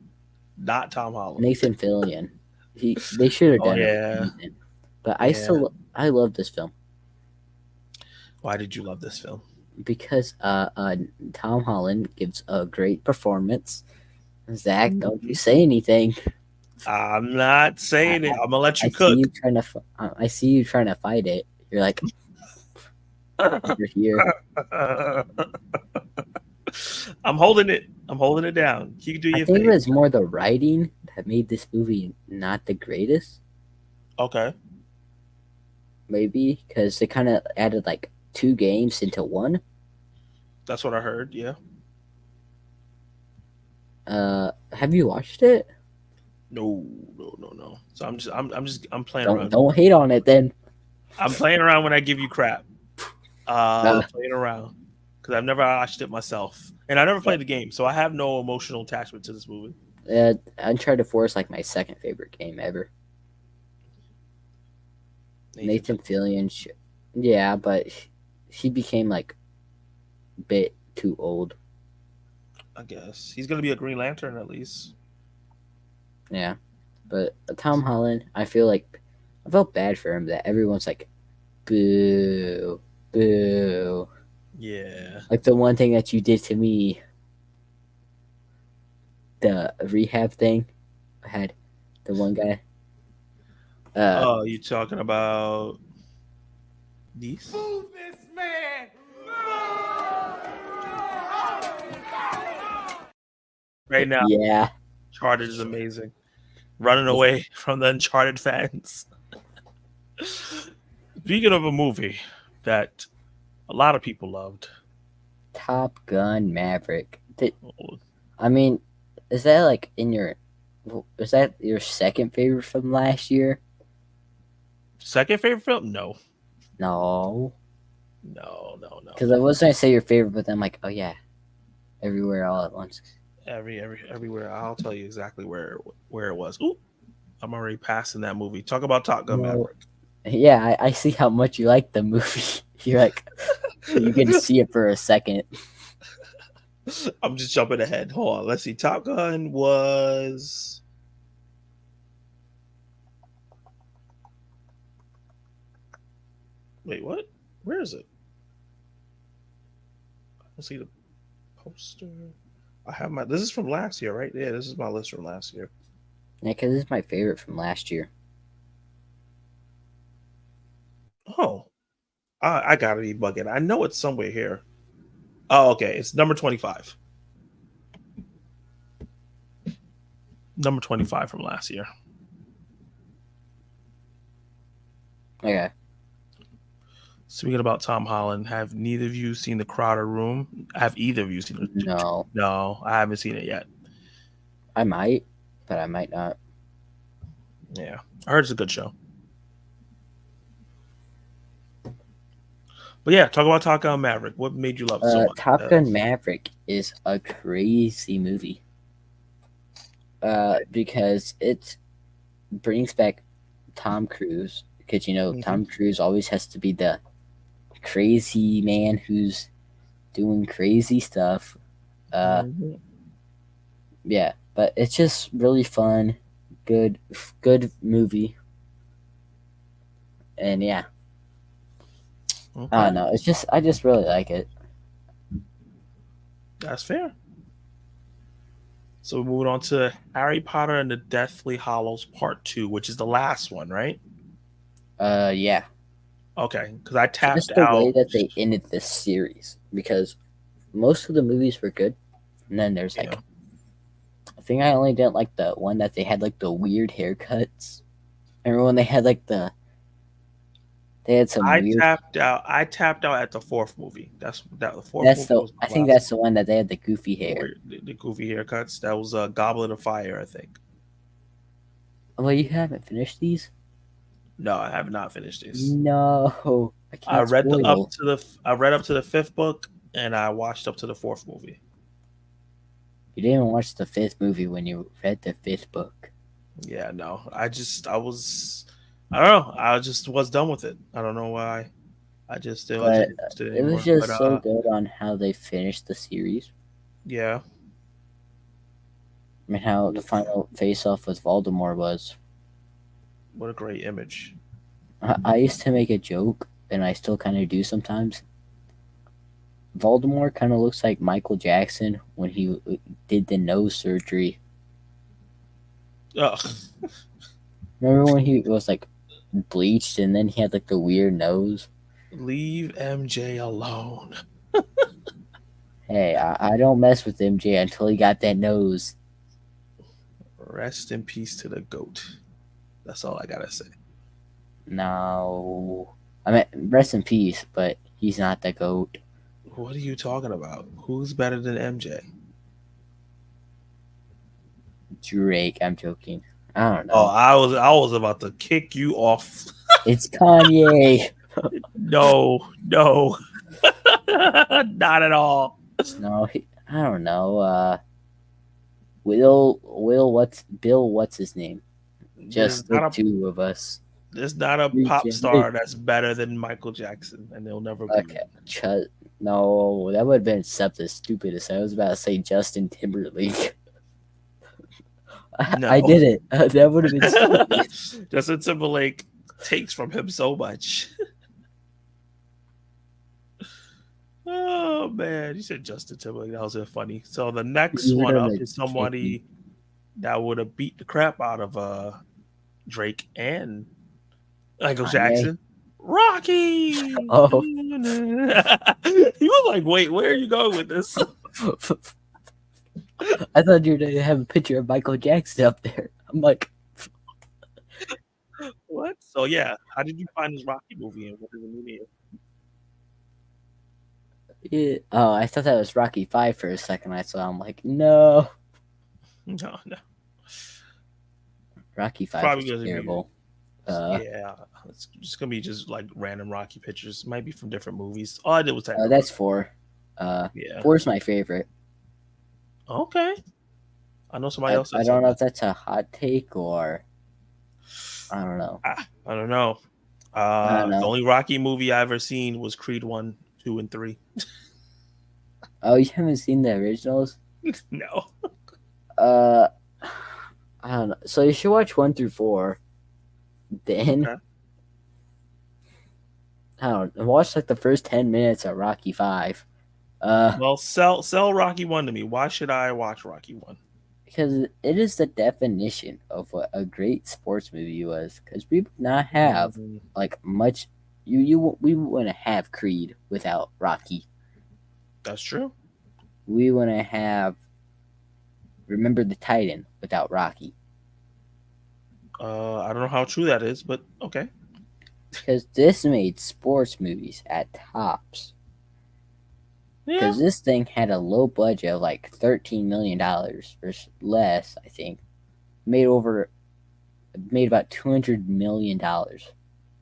Speaker 1: not Tom Holland.
Speaker 2: Nathan Fillion. They should have
Speaker 1: Oh
Speaker 2: done it with
Speaker 1: yeah,
Speaker 2: Nathan. But
Speaker 1: yeah.
Speaker 2: I love this film
Speaker 1: Why did you love this film?
Speaker 2: because Tom Holland gives a great performance. Zach, don't you say anything.
Speaker 1: I'm not saying it. I'm gonna let
Speaker 2: I
Speaker 1: you
Speaker 2: see
Speaker 1: cook.
Speaker 2: you trying to. I see you trying to fight it. You're like over here.
Speaker 1: I'm holding it. I'm holding it down. You do
Speaker 2: I
Speaker 1: your
Speaker 2: think it
Speaker 1: thing.
Speaker 2: was more the writing that made this movie not the greatest.
Speaker 1: Okay.
Speaker 2: Maybe because they kind of added like 2 games into one.
Speaker 1: That's what I heard. Yeah.
Speaker 2: Have you watched it?
Speaker 1: No. So I'm playing around.
Speaker 2: Don't hate on it then.
Speaker 1: I'm playing around when I give you crap.
Speaker 2: Uh,
Speaker 1: Playing around because I've never watched it myself, and I never played the game, so I have no emotional attachment to this movie.
Speaker 2: Uncharted 4 is like my second favorite game ever. Nathan Fillion, yeah, but he became like a bit too old.
Speaker 1: I guess he's gonna be a Green Lantern at least.
Speaker 2: Yeah, but Tom Holland, I felt bad for him that everyone's like, boo, boo.
Speaker 1: Yeah.
Speaker 2: Like the one thing that you did to me, the rehab thing. I had the one guy.
Speaker 1: Oh, you talking about these?
Speaker 4: Move this man!
Speaker 1: Right now,
Speaker 2: Yeah,
Speaker 1: Uncharted is amazing. Running away from the Uncharted fans. Speaking of a movie that a lot of people loved,
Speaker 2: Top Gun Maverick. I mean, is that like is that your second favorite from last year?
Speaker 1: second favorite film? No.
Speaker 2: No,
Speaker 1: No.
Speaker 2: because I was gonna say your favorite, but then I'm like, oh yeah, Everywhere All at Once.
Speaker 1: Everywhere. I'll tell you exactly where it was. Ooh, I'm already passing that movie. Talk about Top Gun
Speaker 2: No.
Speaker 1: Maverick.
Speaker 2: Yeah, I see how much you like the movie. You're like, you get to see it for a second.
Speaker 1: I'm just jumping ahead. Hold on. Let's see. Top Gun was. Wait, what? Where is it? I don't see the poster. I have my. This is from last year, right? Yeah, this is my list from last year.
Speaker 2: Yeah, because this is my favorite from last year.
Speaker 1: Oh, I gotta be bugging. I know it's somewhere here. Oh, okay. It's number 25. Number 25 from last year.
Speaker 2: Okay.
Speaker 1: Speaking about Tom Holland, have neither of you seen The Crowded Room? Have either of you seen it?
Speaker 2: No,
Speaker 1: No, I haven't seen it yet.
Speaker 2: I might, but I might not.
Speaker 1: Yeah, I heard it's a good show. But yeah, talk about Top Gun Maverick. What made you love it so much?
Speaker 2: Top Gun Maverick is a crazy movie. Because it brings back Tom Cruise. Because Tom Cruise always has to be the crazy man who's doing crazy stuff.
Speaker 1: Mhm.
Speaker 2: Yeah, but it's just really fun, good movie, and yeah, I
Speaker 1: Okay,
Speaker 2: don't know. It's just I just really like it.
Speaker 1: that's fair. So we're moving on to Harry Potter and the Deathly Hollows Part 2, which is the last one, right?
Speaker 2: Yeah,
Speaker 1: Okay, because I tapped
Speaker 2: just the way
Speaker 1: out.
Speaker 2: that they ended this series because most of the movies were good, and then there's
Speaker 1: Yeah,
Speaker 2: like I think I only didn't like the one that they had like the weird haircuts. Remember when they had like they had some
Speaker 1: I
Speaker 2: weird.
Speaker 1: tapped out. I tapped out at the fourth movie. That's that. The fourth
Speaker 2: That's
Speaker 1: movie
Speaker 2: the
Speaker 1: was
Speaker 2: I
Speaker 1: the
Speaker 2: think
Speaker 1: last
Speaker 2: that's the one that they had the goofy
Speaker 1: one.
Speaker 2: hair.
Speaker 1: The goofy haircuts. That was Goblet of Fire, I think.
Speaker 2: Well, you haven't finished these?
Speaker 1: No, I have not finished this.
Speaker 2: No, I
Speaker 1: I
Speaker 2: can't
Speaker 1: read the up
Speaker 2: spoil.
Speaker 1: to the. I read up to the fifth book, and I watched up to the fourth movie.
Speaker 2: You didn't watch the fifth movie when you read the fifth book.
Speaker 1: Yeah, no. I was. I don't know. I just was done with it. I don't know why. I just still wasn't
Speaker 2: But
Speaker 1: interested
Speaker 2: it was
Speaker 1: anymore. But
Speaker 2: just so good on how they finished the series.
Speaker 1: yeah.
Speaker 2: I mean, how the final face-off with Voldemort was.
Speaker 1: What a great image.
Speaker 2: I used to make a joke, and I still kind of do sometimes. Voldemort kind of looks like Michael Jackson when he did the nose surgery.
Speaker 1: Ugh.
Speaker 2: Remember when he was like bleached and then he had like the weird nose?
Speaker 1: Leave MJ alone.
Speaker 2: Hey, I don't mess with MJ until he got that nose.
Speaker 1: Rest in peace to the goat. That's all I gotta say.
Speaker 2: No. I mean, rest in peace, but he's not the GOAT.
Speaker 1: What are you talking about? Who's better than MJ?
Speaker 2: Drake, I'm joking. I don't
Speaker 1: Oh,
Speaker 2: know.
Speaker 1: I was about to kick you off.
Speaker 2: It's Kanye.
Speaker 1: No, no. Not at all.
Speaker 2: No, I don't know. Bill, what's his name?
Speaker 1: There's
Speaker 2: Just the
Speaker 1: not a
Speaker 2: two of us.
Speaker 1: there's not a pop star that's better than Michael Jackson, and there'll never be.
Speaker 2: Okay, no, that would have been something stupid to say. I was about to say Justin Timberlake.
Speaker 1: No.
Speaker 2: I did it. That would have been stupid.
Speaker 1: Justin Timberlake takes from him so much. Oh man, you said Justin Timberlake. That was funny. So the next
Speaker 2: You would
Speaker 1: one
Speaker 2: have
Speaker 1: up
Speaker 2: been
Speaker 1: is
Speaker 2: kidding me.
Speaker 1: somebody that would have beat the crap out of Drake and Michael
Speaker 2: Kanye.
Speaker 1: Jackson. Rocky.
Speaker 2: Oh.
Speaker 1: He was like, "Wait, where are you going with this?"
Speaker 2: I thought you were going to have a picture of Michael Jackson up there. I'm like,
Speaker 1: What? So yeah, how did you find this Rocky movie and what does it mean to you?
Speaker 2: yeah. Oh, I thought that was Rocky 5 for a second. I'm like, no.
Speaker 1: No, no.
Speaker 2: Rocky 5
Speaker 1: Probably
Speaker 2: was
Speaker 1: gonna be
Speaker 2: terrible.
Speaker 1: yeah. It's just gonna be just like random Rocky pictures. Might be from different movies. All I did was type in
Speaker 2: That's
Speaker 1: Rocky.
Speaker 2: 4.
Speaker 1: Yeah.
Speaker 2: 4 is my favorite.
Speaker 1: Okay. I know somebody else
Speaker 2: I
Speaker 1: that
Speaker 2: don't
Speaker 1: said
Speaker 2: know
Speaker 1: that.
Speaker 2: if that's a hot take or I don't know.
Speaker 1: I don't know.
Speaker 2: I don't
Speaker 1: The
Speaker 2: know.
Speaker 1: only Rocky movie I ever seen was Creed 1, 2, and 3.
Speaker 2: Oh, you haven't seen the originals?
Speaker 1: No.
Speaker 2: Uh, I don't know. So you should watch 1 through 4. Then
Speaker 1: Okay.
Speaker 2: I don't know, watch like the first 10 minutes of Rocky 5.
Speaker 1: Well, sell Rocky 1 to me. Why should I watch Rocky 1?
Speaker 2: Because it is the definition of what a great sports movie was. Because we would not have like much. We wouldn't have Creed without Rocky.
Speaker 1: That's true.
Speaker 2: We wouldn't have Remember the Titan without Rocky.
Speaker 1: I don't know how true that is, but okay.
Speaker 2: Because this made sports movies at tops.
Speaker 1: Yeah.
Speaker 2: Because this thing had a low budget of like $13 million or less, I think. Made about $200 million.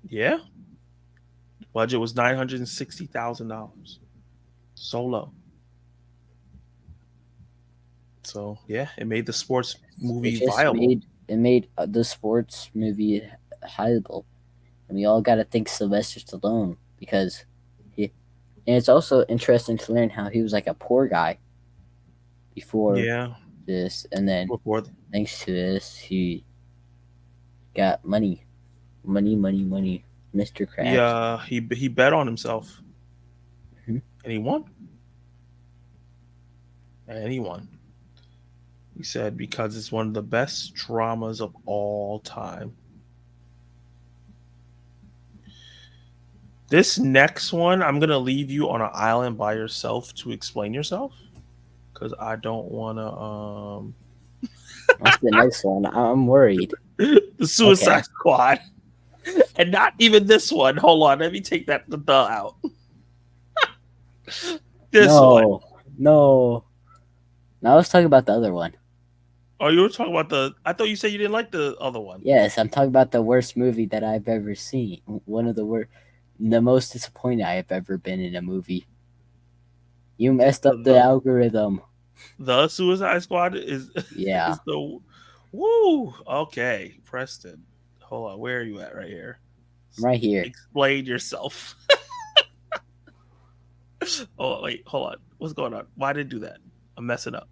Speaker 1: Yeah. Budget was $960,000. So low. So yeah, it made the sports movie
Speaker 2: It just
Speaker 1: viable.
Speaker 2: made the sports movie hireable. And we all got to thank Sylvester Stallone because And it's also interesting to learn how he was like a poor guy before
Speaker 1: Yeah.
Speaker 2: this, and then
Speaker 1: Before
Speaker 2: thanks to this, he got money, money, money, money. Mr. Krabs.
Speaker 1: he bet on himself,
Speaker 2: Mhm.
Speaker 1: and he won. And he won. He said because it's one of the best dramas of all time. This next one, I'm gonna leave you on an island by yourself to explain yourself, because I don't want to.
Speaker 2: What's the next one? I'm worried.
Speaker 1: The Suicide
Speaker 2: Okay.
Speaker 1: Squad, and not even this one. Hold on, let me take the out. This one.
Speaker 2: No. Now let's talk about the other one.
Speaker 1: Oh, you were talking about the. I thought you said you didn't like the other one.
Speaker 2: Yes, I'm talking about the worst movie that I've ever seen. One of the worst, the most disappointed I have ever been in a movie. You messed up the algorithm.
Speaker 1: The Suicide Squad is
Speaker 2: Yeah.
Speaker 1: is the. Woo. Okay, Preston. Hold on, where are you at? Right here.
Speaker 2: I'm right here.
Speaker 1: Explain yourself. Oh wait, hold on. What's going on? Why did I do that? I'm messing up.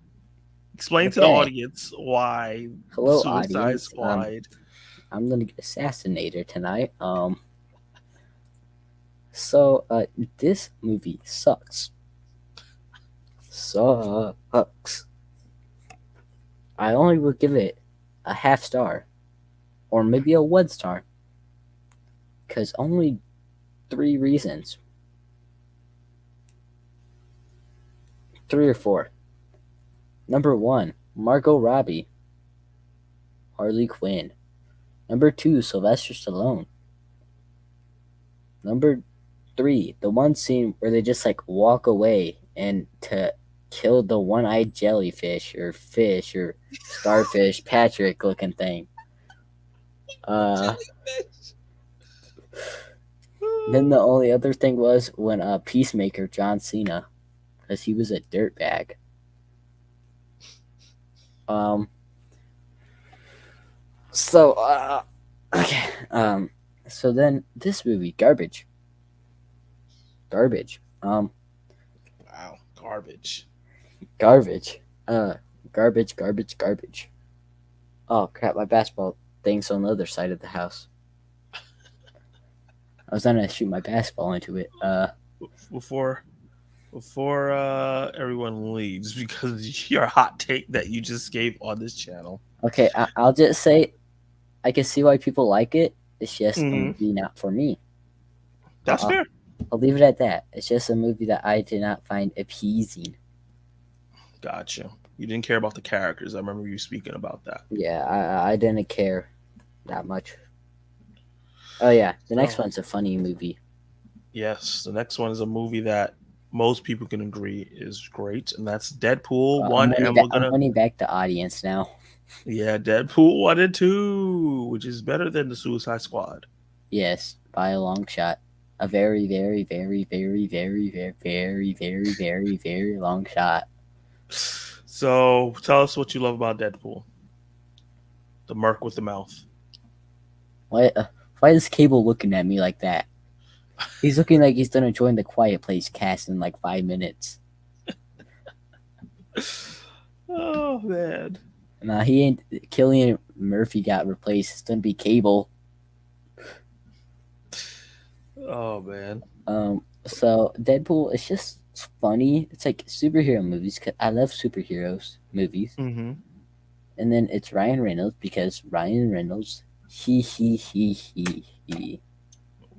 Speaker 1: Explain to the
Speaker 2: Okay.
Speaker 1: audience why
Speaker 2: Hello,
Speaker 1: Suicide
Speaker 2: audience.
Speaker 1: Squad.
Speaker 2: I'm gonna get assassinated tonight. So this movie sucks. Sucks. I only would give it a half star, or maybe a 1 star, because only 3 reasons. 3 or 4. Number 1, Margot Robbie, Harley Quinn. Number 2, Sylvester Stallone. Number 3, the one scene where they just like walk away and to kill the one-eyed jellyfish or fish or starfish Patrick looking thing. Then the only other thing was when Peacemaker John Cena, because he was a dirtbag. So okay. So then this movie, garbage.
Speaker 1: Wow, garbage.
Speaker 2: Garbage. Garbage. Oh crap! My basketball thing's on the other side of the house. I was gonna shoot my basketball into it.
Speaker 1: Before everyone leaves, because your hot take that you just gave on this channel.
Speaker 2: Okay, I'll just say I can see why people like it. It's just a
Speaker 1: Mhm.
Speaker 2: movie not for me.
Speaker 1: That's fair.
Speaker 2: I'll leave it at that. It's just a movie that I did not find appeasing.
Speaker 1: Gotcha. You didn't care about the characters. I remember you speaking about that.
Speaker 2: Yeah, I didn't care that much. Oh yeah, the next
Speaker 1: Oh.
Speaker 2: one's a funny movie.
Speaker 1: Yes, the next one is a movie that most people can agree is great, and that's Deadpool
Speaker 2: I'm
Speaker 1: 1.
Speaker 2: winning
Speaker 1: And
Speaker 2: back,
Speaker 1: we're gonna,
Speaker 2: I'm winning back the audience now.
Speaker 1: yeah, Deadpool 1 and 2, which is better than the Suicide Squad.
Speaker 2: Yes, by a long shot. A very, very, very, very, very, very, very, very, very, very long shot.
Speaker 1: So tell us what you love about Deadpool. The merc with the mouth.
Speaker 2: Why is Cable looking at me like that? He's looking like he's gonna join the Quiet Place cast in like 5 minutes.
Speaker 1: Oh man.
Speaker 2: Nah, he ain't. Killian Murphy got replaced. It's gonna be Cable.
Speaker 1: Oh man.
Speaker 2: So Deadpool, it's just funny. It's like superhero movies. 'Cause I love superheroes movies.
Speaker 1: Mm-hmm.
Speaker 2: And then it's Ryan Reynolds because Ryan Reynolds, he.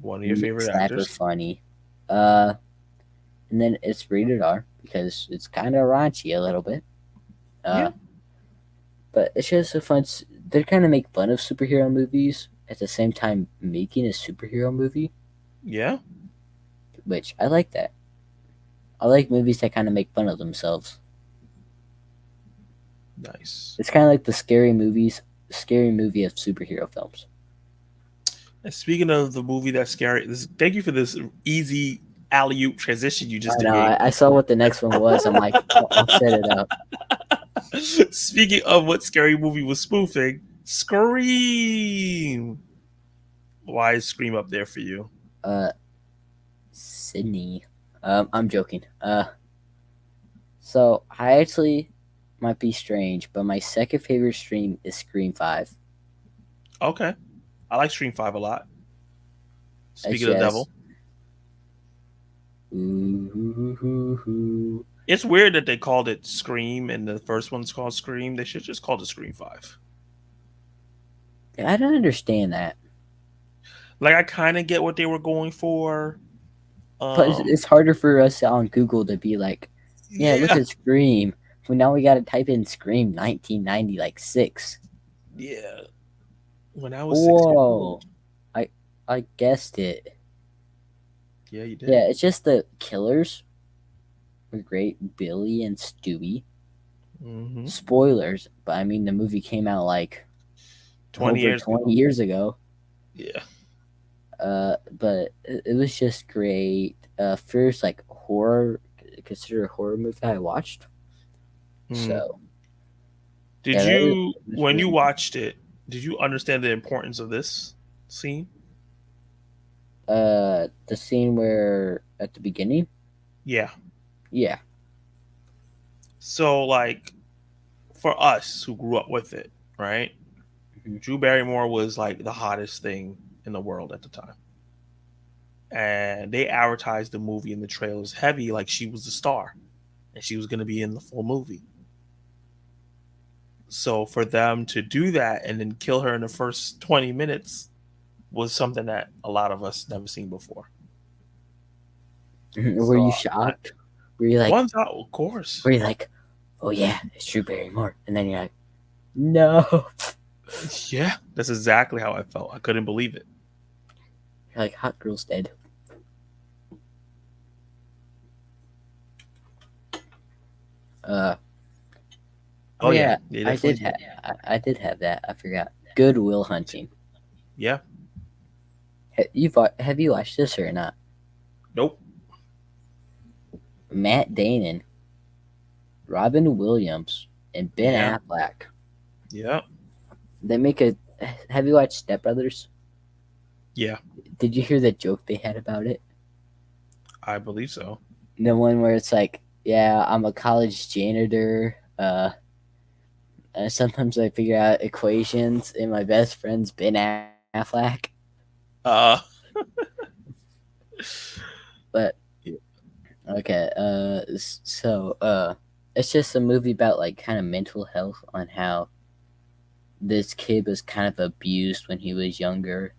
Speaker 1: One of your favorite
Speaker 2: Slapper
Speaker 1: actors.
Speaker 2: funny. And then it's rated R because it's kind of raunchy a little bit.
Speaker 1: Yeah.
Speaker 2: But it's just a fun. They kind of make fun of superhero movies at the same time making a superhero movie,
Speaker 1: Yeah.
Speaker 2: which I like that. I like movies that kind of make fun of themselves.
Speaker 1: Nice.
Speaker 2: It's kind of like the scary movie of superhero films.
Speaker 1: And speaking of the movie that's scary, thank you for this easy alley-oop transition you just
Speaker 2: I know.
Speaker 1: gave.
Speaker 2: I saw what the next one was. I'm like, I'll set it up.
Speaker 1: Speaking of what scary movie was spoofing, Scream. Why is Scream up there for you?
Speaker 2: Sydney. I'm joking. So I actually might be strange, but my second favorite stream is Scream 5.
Speaker 1: Okay, I like Stream 5 a lot.
Speaker 2: It's
Speaker 1: Speaking of the devil,
Speaker 2: just ooh,
Speaker 1: it's weird that they called it Scream and the first one's called Scream. They should just call it Scream 5.
Speaker 2: I don't understand that.
Speaker 1: Like, I kind of get what they were going for.
Speaker 2: But it's harder for us on Google to be like, yeah, look at Scream. Well, now we got to type in Scream 1990 like 6.
Speaker 1: Yeah. When I was 6 years
Speaker 2: Whoa,
Speaker 1: old.
Speaker 2: I guessed it.
Speaker 1: Yeah, you did.
Speaker 2: Yeah, it's just the killers were great, Billy and Stewie.
Speaker 1: Mm-hmm.
Speaker 2: Spoilers, but I mean the movie came out like
Speaker 1: 20
Speaker 2: over
Speaker 1: years
Speaker 2: 20
Speaker 1: ago.
Speaker 2: years ago.
Speaker 1: Yeah.
Speaker 2: But it was just great. First like horror, consider a horror movie I watched. So
Speaker 1: Did
Speaker 2: yeah,
Speaker 1: you,
Speaker 2: was
Speaker 1: when you
Speaker 2: really
Speaker 1: watched it, did you understand the importance of this scene?
Speaker 2: the scene where at the beginning,
Speaker 1: Yeah.
Speaker 2: yeah,
Speaker 1: So, like, for us who grew up with it, right?
Speaker 2: Mhm.
Speaker 1: Drew Barrymore was like the hottest thing in the world at the time. And they advertised the movie in the trailers heavy, like she was the star and she was going to be in the full movie. So for them to do that and then kill her in the first 20 minutes was something that a lot of us never seen before.
Speaker 2: Were
Speaker 1: So
Speaker 2: you shocked? Were you like,
Speaker 1: one's out, of course.
Speaker 2: were you like, oh yeah, it's Drew Barrymore, and then you're like, no,
Speaker 1: Yeah, that's exactly how I felt. I couldn't believe it.
Speaker 2: you're like hot girl's dead.
Speaker 1: Oh
Speaker 2: yeah,
Speaker 1: they
Speaker 2: I
Speaker 1: definitely
Speaker 2: did have I did have that. I forgot. Good Will Hunting.
Speaker 1: Yeah.
Speaker 2: Have you watched this or not?
Speaker 1: Nope.
Speaker 2: Matt Damon, Robin Williams, and Ben
Speaker 1: Yeah.
Speaker 2: Affleck.
Speaker 1: Yeah.
Speaker 2: They make a. Have you watched Step Brothers?
Speaker 1: Yeah.
Speaker 2: Did you hear the joke they had about it?
Speaker 1: I believe so.
Speaker 2: The one where it's like, yeah, I'm a college janitor. And sometimes I figure out equations, and my best friend's Ben Affleck.
Speaker 1: Uh
Speaker 2: But
Speaker 1: Yeah.
Speaker 2: okay, it's just a movie about like kind of mental health on how this kid was kind of abused when he was younger,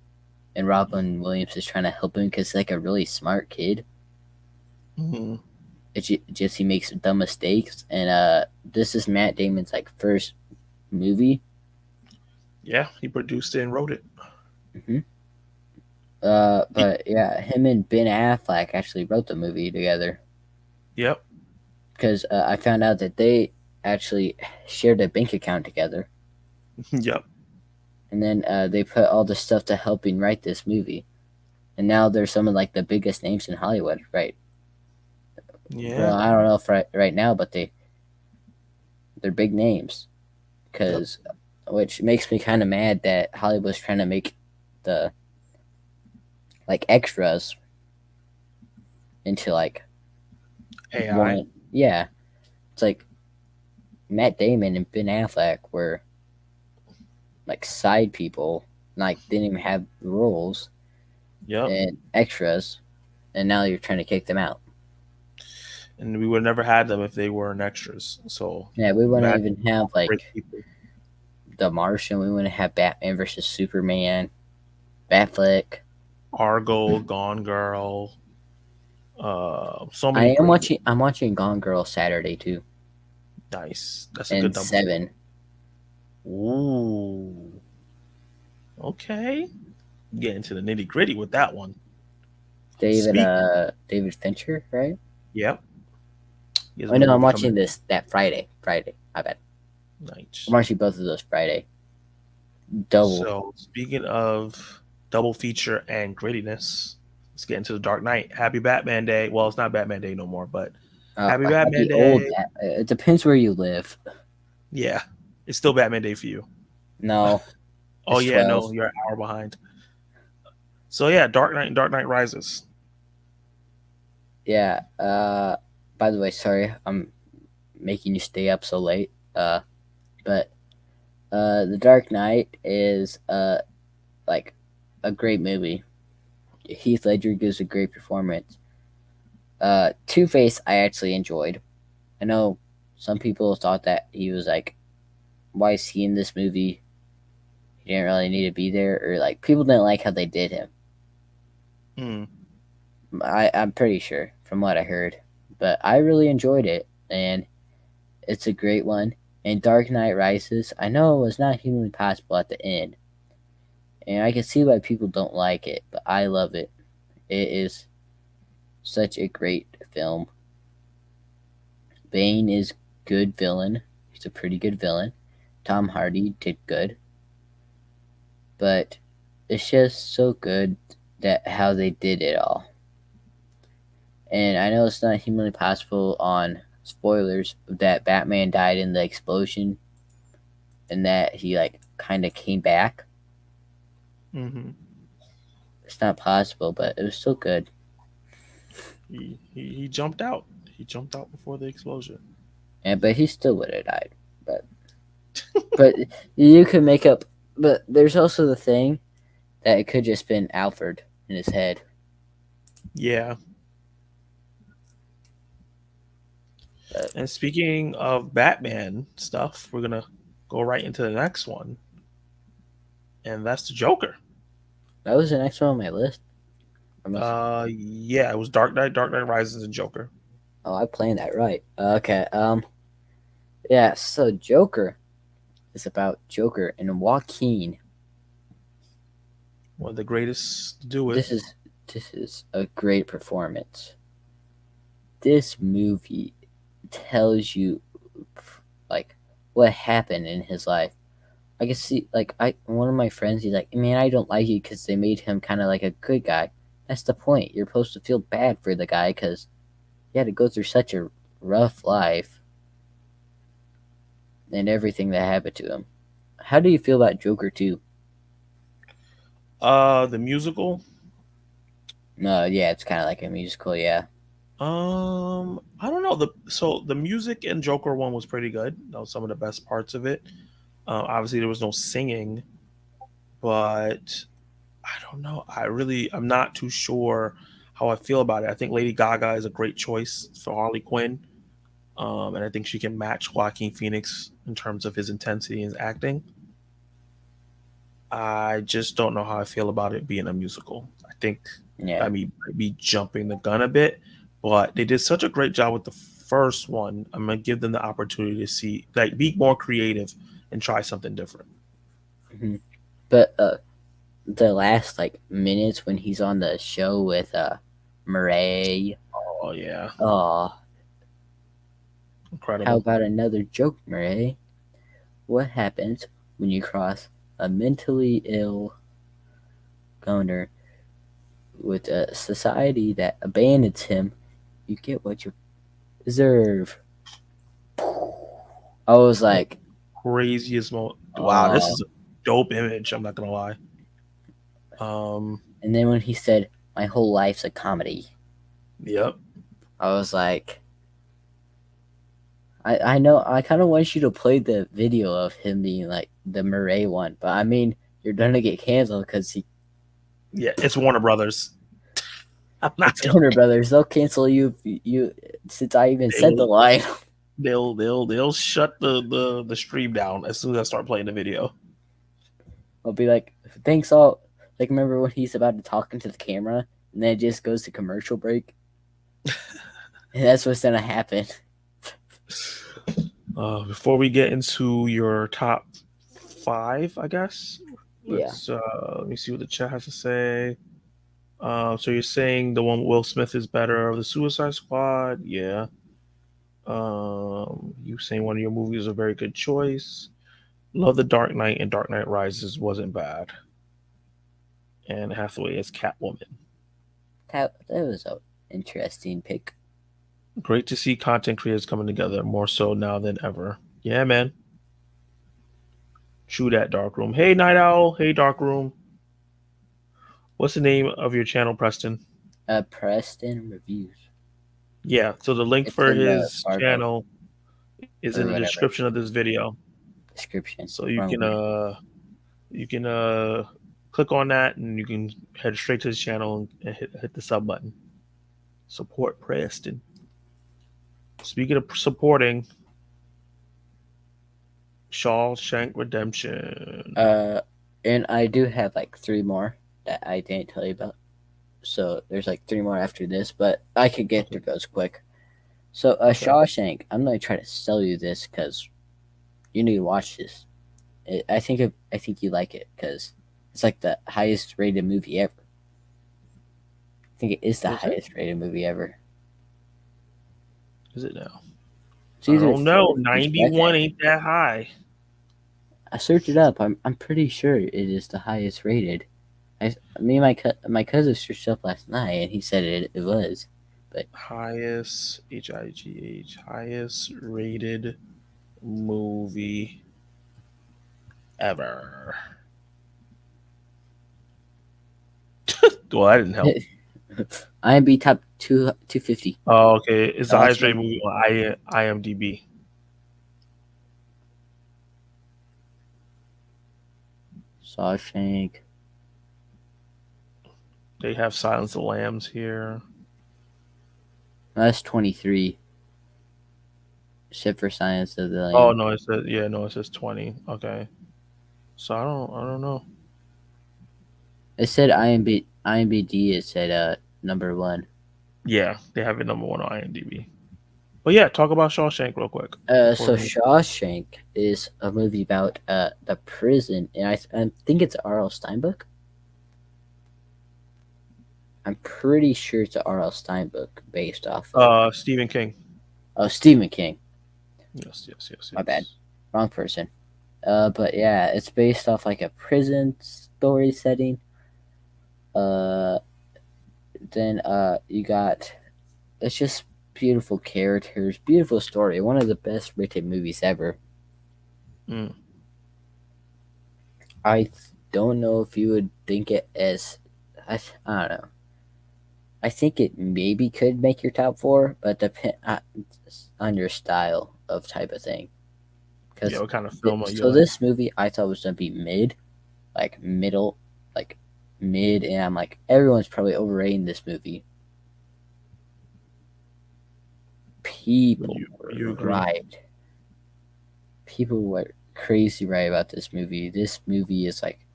Speaker 2: and Robin Williams is trying to help him because like a really smart kid.
Speaker 1: Mhm.
Speaker 2: Just he makes dumb mistakes, and this is Matt Damon's like first movie.
Speaker 1: Yeah, he produced it and wrote it.
Speaker 2: But yeah, him and Ben Affleck actually wrote the movie together
Speaker 1: Yep.
Speaker 2: because I found out that they actually shared a bank account together,
Speaker 1: Yep.
Speaker 2: and then they put all the stuff to helping write this movie, and now they're some of like the biggest names in Hollywood, right?
Speaker 1: Yeah.
Speaker 2: Well, I don't know if right now, but they're big names, because which makes me kind of mad that Hollywood's trying to make the like extras into like
Speaker 1: AI.
Speaker 2: one. Yeah, it's like Matt Damon and Ben Affleck were like side people, like didn't even have roles
Speaker 1: Yep.
Speaker 2: and extras, and now you're trying to kick them out.
Speaker 1: And we would never had them if they weren't extras. So
Speaker 2: Yeah, we wouldn't
Speaker 1: imagine
Speaker 2: even have
Speaker 1: how great
Speaker 2: like
Speaker 1: people.
Speaker 2: The Martian. We wouldn't have Batman versus Superman, Batfleck.
Speaker 1: Argo, Gone Girl, so
Speaker 2: I
Speaker 1: many
Speaker 2: am
Speaker 1: great.
Speaker 2: watching. I'm watching Gone Girl Saturday too,
Speaker 1: Nice. That's a
Speaker 2: and
Speaker 1: good double.
Speaker 2: 7.
Speaker 1: Ooh. Okay. Get into the nitty gritty with that one.
Speaker 2: David Fincher, right?
Speaker 1: Yep. He has
Speaker 2: Oh
Speaker 1: a
Speaker 2: no,
Speaker 1: movie
Speaker 2: I'm watching
Speaker 1: coming
Speaker 2: that Friday. I bet
Speaker 1: nice.
Speaker 2: I'm watching both of those Friday. Double.
Speaker 1: So speaking of double feature and grittiness, let's get into the Dark Knight. Happy Batman Day. Well, it's not Batman Day no more, but happy Batman Day.
Speaker 2: It depends where you live.
Speaker 1: Yeah. It's still Batman Day for you.
Speaker 2: No.
Speaker 1: Oh
Speaker 2: It's
Speaker 1: yeah,
Speaker 2: 12.
Speaker 1: no, you're an hour behind. So yeah, Dark Knight and Dark Knight Rises.
Speaker 2: Yeah. By the way, sorry, I'm making you stay up so late. But The Dark Knight is like a great movie. Heath Ledger gives a great performance. Two-Face I actually enjoyed. I know some people thought that he was like, why is he in this movie? He didn't really need to be there, or like people didn't like how they did him.
Speaker 1: Mm.
Speaker 2: I'm pretty sure from what I heard, but I really enjoyed it, and it's a great one. And Dark Knight Rises, I know it was not humanly possible at the end, and I can see why people don't like it, but I love it. It is such a great film. Bane is good villain. He's a pretty good villain. Tom Hardy did good, but it's just so good that how they did it all. And I know it's not humanly possible on spoilers that Batman died in the explosion and that he like kind of came back.
Speaker 1: Mm-hmm.
Speaker 2: It's not possible, but it was still good.
Speaker 1: He jumped out. He jumped out before the explosion.
Speaker 2: And but he still would have died. But you could make up. But there's also the thing that it could just been Alfred in his head.
Speaker 1: Yeah. And speaking of Batman stuff, we're gonna go right into the next one, and that's the Joker.
Speaker 2: That was the next one on my list.
Speaker 1: Yeah, it was Dark Knight, Dark Knight Rises, and Joker.
Speaker 2: Oh, I planned that right. Okay. Yeah. So Joker is about Joker and Joaquin.
Speaker 1: One of the greatest to do it.
Speaker 2: This is a great performance. This movie tells you like what happened in his life. I can see like one of my friends, he's like, man, I don't like you because they made him kind of like a good guy. That's the point. You're supposed to feel bad for the guy because he had to go through such a rough life and everything that happened to him. How do you feel about Joker 2?
Speaker 1: The musical.
Speaker 2: No, yeah, it's kind of like a musical, yeah.
Speaker 1: I don't know. The music in Joker one was pretty good. That was some of the best parts of it. Obviously, there was no singing, but I don't know. I'm not too sure how I feel about it. I think Lady Gaga is a great choice for Harley Quinn, and I think she can match Joaquin Phoenix in terms of his intensity and his acting. I just don't know how I feel about it being a musical. I think
Speaker 2: Yeah.
Speaker 1: I mean might be jumping the gun a bit, but they did such a great job with the first one. I'm gonna give them the opportunity to see like be more creative and try something different.
Speaker 2: Mm-hmm. But the last like minutes when he's on the show with Murray.
Speaker 1: Oh yeah,
Speaker 2: Oh, how
Speaker 1: incredible.
Speaker 2: about another joke, Murray? What happens when you cross a mentally ill goner with a society that abandons him? You get what you deserve. I was like,
Speaker 1: Craziest moment. Wow, this
Speaker 2: oh.
Speaker 1: is a dope image. I'm not gonna lie.
Speaker 2: And then when he said, "My whole life's a comedy,"
Speaker 1: Yep.
Speaker 2: I was like, I know I kind of want you to play the video of him being like the Murray one, but I mean you're gonna get canceled because he.
Speaker 1: Yeah, it's Warner Brothers. I'm not
Speaker 2: It's Warner Brothers. They'll cancel you if you since I even said the line.
Speaker 1: They'll shut the stream down as soon as I start playing the video.
Speaker 2: I'll be like, thanks all. Like remember when he's about to talk into the camera and then it just goes to commercial break, and that's what's gonna happen.
Speaker 1: Before we get into your top 5, I guess.
Speaker 2: Yeah.
Speaker 1: Let me see what the chat has to say. So you're saying the one with Will Smith is better of the Suicide Squad? Yeah. You saying one of your movies is a very good choice. Love the Dark Knight and Dark Knight Rises wasn't bad. And Hathaway is Catwoman.
Speaker 2: That was an interesting pick.
Speaker 1: Great to see content creators coming together more so now than ever. Yeah, man. True that, Darkroom. Hey, Night Owl. Hey, Darkroom. What's the name of your channel, Preston?
Speaker 2: Preston Reviews.
Speaker 1: Yeah. So the link
Speaker 2: It's
Speaker 1: for
Speaker 2: in the
Speaker 1: his
Speaker 2: Fargo
Speaker 1: channel is
Speaker 2: or
Speaker 1: in the
Speaker 2: whatever
Speaker 1: description of this video.
Speaker 2: description.
Speaker 1: So
Speaker 2: Wrong word.
Speaker 1: you can click on that and you can head straight to his channel and hit the sub button. Support Preston. Speaking of supporting, Shawshank Redemption.
Speaker 2: And I do have like 3 more that I didn't tell you about. So there's like 3 more after this, but I could get through those quick. So
Speaker 1: Okay.
Speaker 2: Shawshank, I'm gonna try to sell you this because you need to watch this. I think you like it because it's like the highest rated movie ever. I think it is the
Speaker 1: Is it?
Speaker 2: highest rated movie ever.
Speaker 1: Is it now?
Speaker 2: It's
Speaker 1: I
Speaker 2: either
Speaker 1: don't know.
Speaker 2: first or
Speaker 1: 91
Speaker 2: second.
Speaker 1: ain't that high.
Speaker 2: I searched it up. I'm pretty sure it is the highest rated. Me and my cousin searched up last night, and he said it was.
Speaker 1: Highest highest rated movie ever. Well, that didn't help.
Speaker 2: IMDb top 250.
Speaker 1: Oh, okay. It's the highest rated
Speaker 2: Shawshank.
Speaker 1: movie on IMDb.
Speaker 2: Shawshank.
Speaker 1: They have Silence of the Lambs here.
Speaker 2: That's 23. Except for Silence of the
Speaker 1: Oh
Speaker 2: Lambs.
Speaker 1: no, it says 20. Okay. So I don't know.
Speaker 2: It said IMDb. It said number 1.
Speaker 1: Yeah, they have it number 1 on IMDb. But yeah, talk about Shawshank real quick.
Speaker 2: So Shawshank is a movie about the prison, and I think it's R.L. Stein book. I'm pretty sure it's a R.L. Stein book based off of
Speaker 1: Stephen King.
Speaker 2: Stephen King.
Speaker 1: Yes.
Speaker 2: My bad. Wrong person. But yeah, it's based off like a prison story setting. Then you got, it's just beautiful characters, beautiful story. One of the best written movies ever.
Speaker 1: Mm.
Speaker 2: I don't know if you would think it as, I don't know. I think it maybe could make your top 4, but depend on your style of type of thing.
Speaker 1: Yeah, what kind of film are you
Speaker 2: So
Speaker 1: like?
Speaker 2: this movie I thought was gonna be mid, like middle, like mid, and I'm like, everyone's probably overrating this movie. People
Speaker 1: You
Speaker 2: were
Speaker 1: agree?
Speaker 2: right. People were crazy right about this movie. This movie is like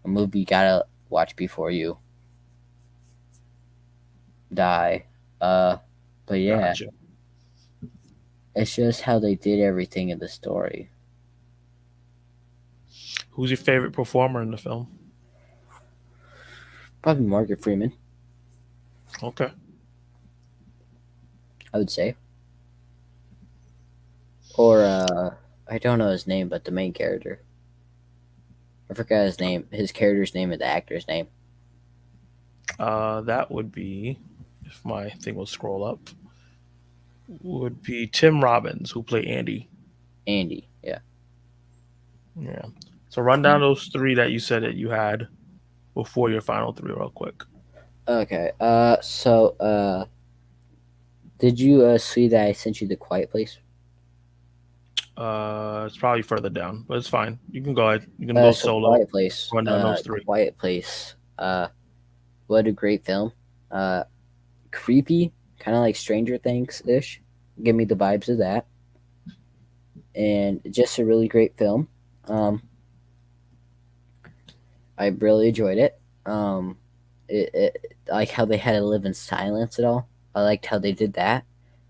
Speaker 2: a movie you gotta watch before you die. But yeah,
Speaker 1: Gotcha.
Speaker 2: it's just how they did everything in the story.
Speaker 1: Who's your favorite performer in the film?
Speaker 2: Probably Morgan Freeman,
Speaker 1: Okay.
Speaker 2: I would say. Or I don't know his name, but the main character. I forgot his name, his character's name, and the actor's name.
Speaker 1: That would be, if my thing will scroll up, would be Tim Robbins, who played Andy.
Speaker 2: Andy, yeah.
Speaker 1: Yeah. So run down those 3 that you said that you had before your final 3 real quick.
Speaker 2: Okay. So did you see that I sent you The Quiet Place?
Speaker 1: It's probably further down, but it's fine. You can go ahead. You can go
Speaker 2: So
Speaker 1: solo.
Speaker 2: Quiet Place.
Speaker 1: Run down those 3.
Speaker 2: Quiet Place. What a great film. Creepy, kind of like Stranger Things ish. Give me the vibes of that. And just a really great film. I really enjoyed it. It like how they had to live in silence at all. I liked how they did that.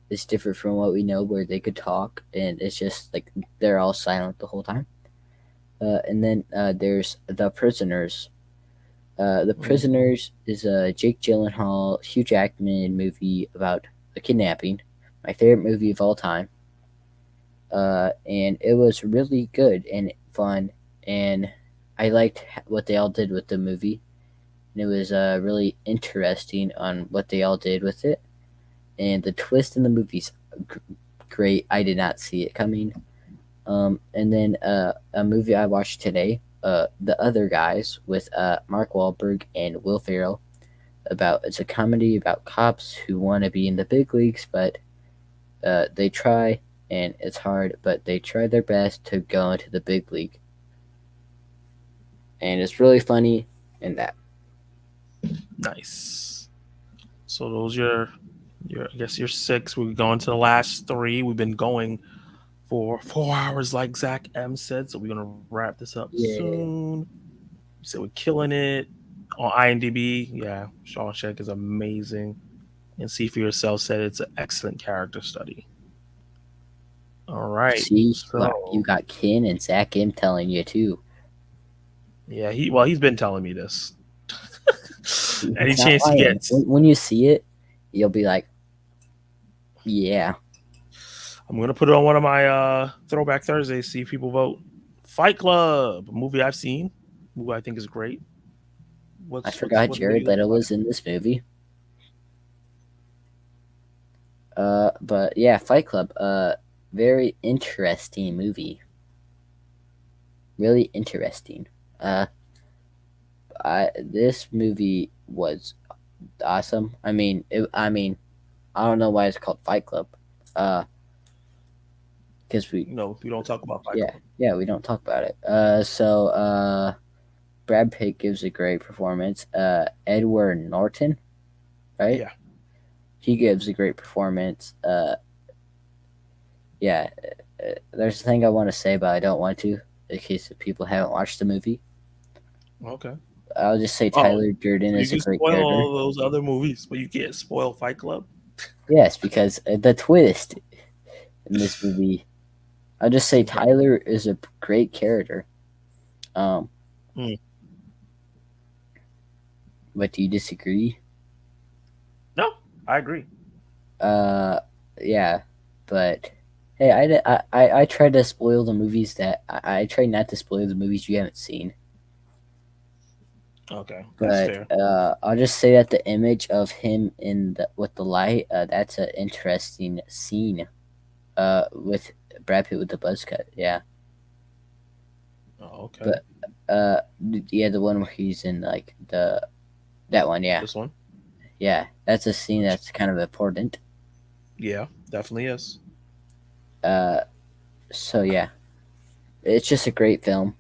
Speaker 2: It's different from what we know, where they could talk, and it's just like they're all silent the whole time. And then there's The Prisoners. The Prisoners is a Jake Gyllenhaal, Hugh Jackman movie about a kidnapping. My favorite movie of all time. And it was really good and fun, and I liked what they all did with the movie. And it was really interesting on what they all did with it. And the twist in the movie's great. I did not see it coming. And then a movie I watched today, The Other Guys, with Mark Wahlberg and Will Ferrell. it's a comedy about cops who want to be in the big leagues, but they try, and it's hard, but they try their best to go into the big league. And it's really funny in that.
Speaker 1: Nice. So those are your I guess your six. We're going to the last three. We've been going for 4 hours, like Zach M said. So we're gonna wrap this up soon. So we're killing it on IMDb. Yeah, Shawshank is amazing. And see for yourself said it's an excellent character study. All right.
Speaker 2: See,
Speaker 1: So
Speaker 2: you got Ken and Zach M telling you too.
Speaker 1: yeah, he's been telling me this. Any
Speaker 2: It's not
Speaker 1: chance he
Speaker 2: lying.
Speaker 1: gets.
Speaker 2: When you see it, you'll be like, yeah.
Speaker 1: I'm gonna put it on one of my Throwback Thursdays. See if people vote. Fight Club, a movie I've seen, movie I think is great.
Speaker 2: I forgot
Speaker 1: what
Speaker 2: Jared
Speaker 1: do you
Speaker 2: Leto was in this movie. But yeah, Fight Club. Very interesting movie. Really interesting. This movie was awesome. I don't know why it's called Fight Club. Because we
Speaker 1: don't talk about Fight Club.
Speaker 2: Yeah, we don't talk about it. Brad Pitt gives a great performance. Edward Norton, right?
Speaker 1: Yeah.
Speaker 2: He gives a great performance. There's a thing I want to say, but I don't want to, in case people haven't watched the movie.
Speaker 1: Okay.
Speaker 2: I'll just say Tyler Durden is a great
Speaker 1: spoil
Speaker 2: character.
Speaker 1: all those other movies, but you can't spoil Fight Club.
Speaker 2: Yes, because the twist in this movie, I'll just say Tyler is a great character. But do you disagree?
Speaker 1: No, I agree.
Speaker 2: Yeah, but hey, I try to spoil the movies that I try not to spoil the movies you haven't seen.
Speaker 1: Okay, that's
Speaker 2: But
Speaker 1: fair.
Speaker 2: I'll just say that the image of him with the light, that's an interesting scene. With Brad Pitt with the buzz cut, yeah.
Speaker 1: Oh, okay.
Speaker 2: But the one where he's in like that one, yeah.
Speaker 1: This one?
Speaker 2: Yeah, that's a scene that's kind of important.
Speaker 1: Yeah, definitely is.
Speaker 2: So yeah, it's just a great film,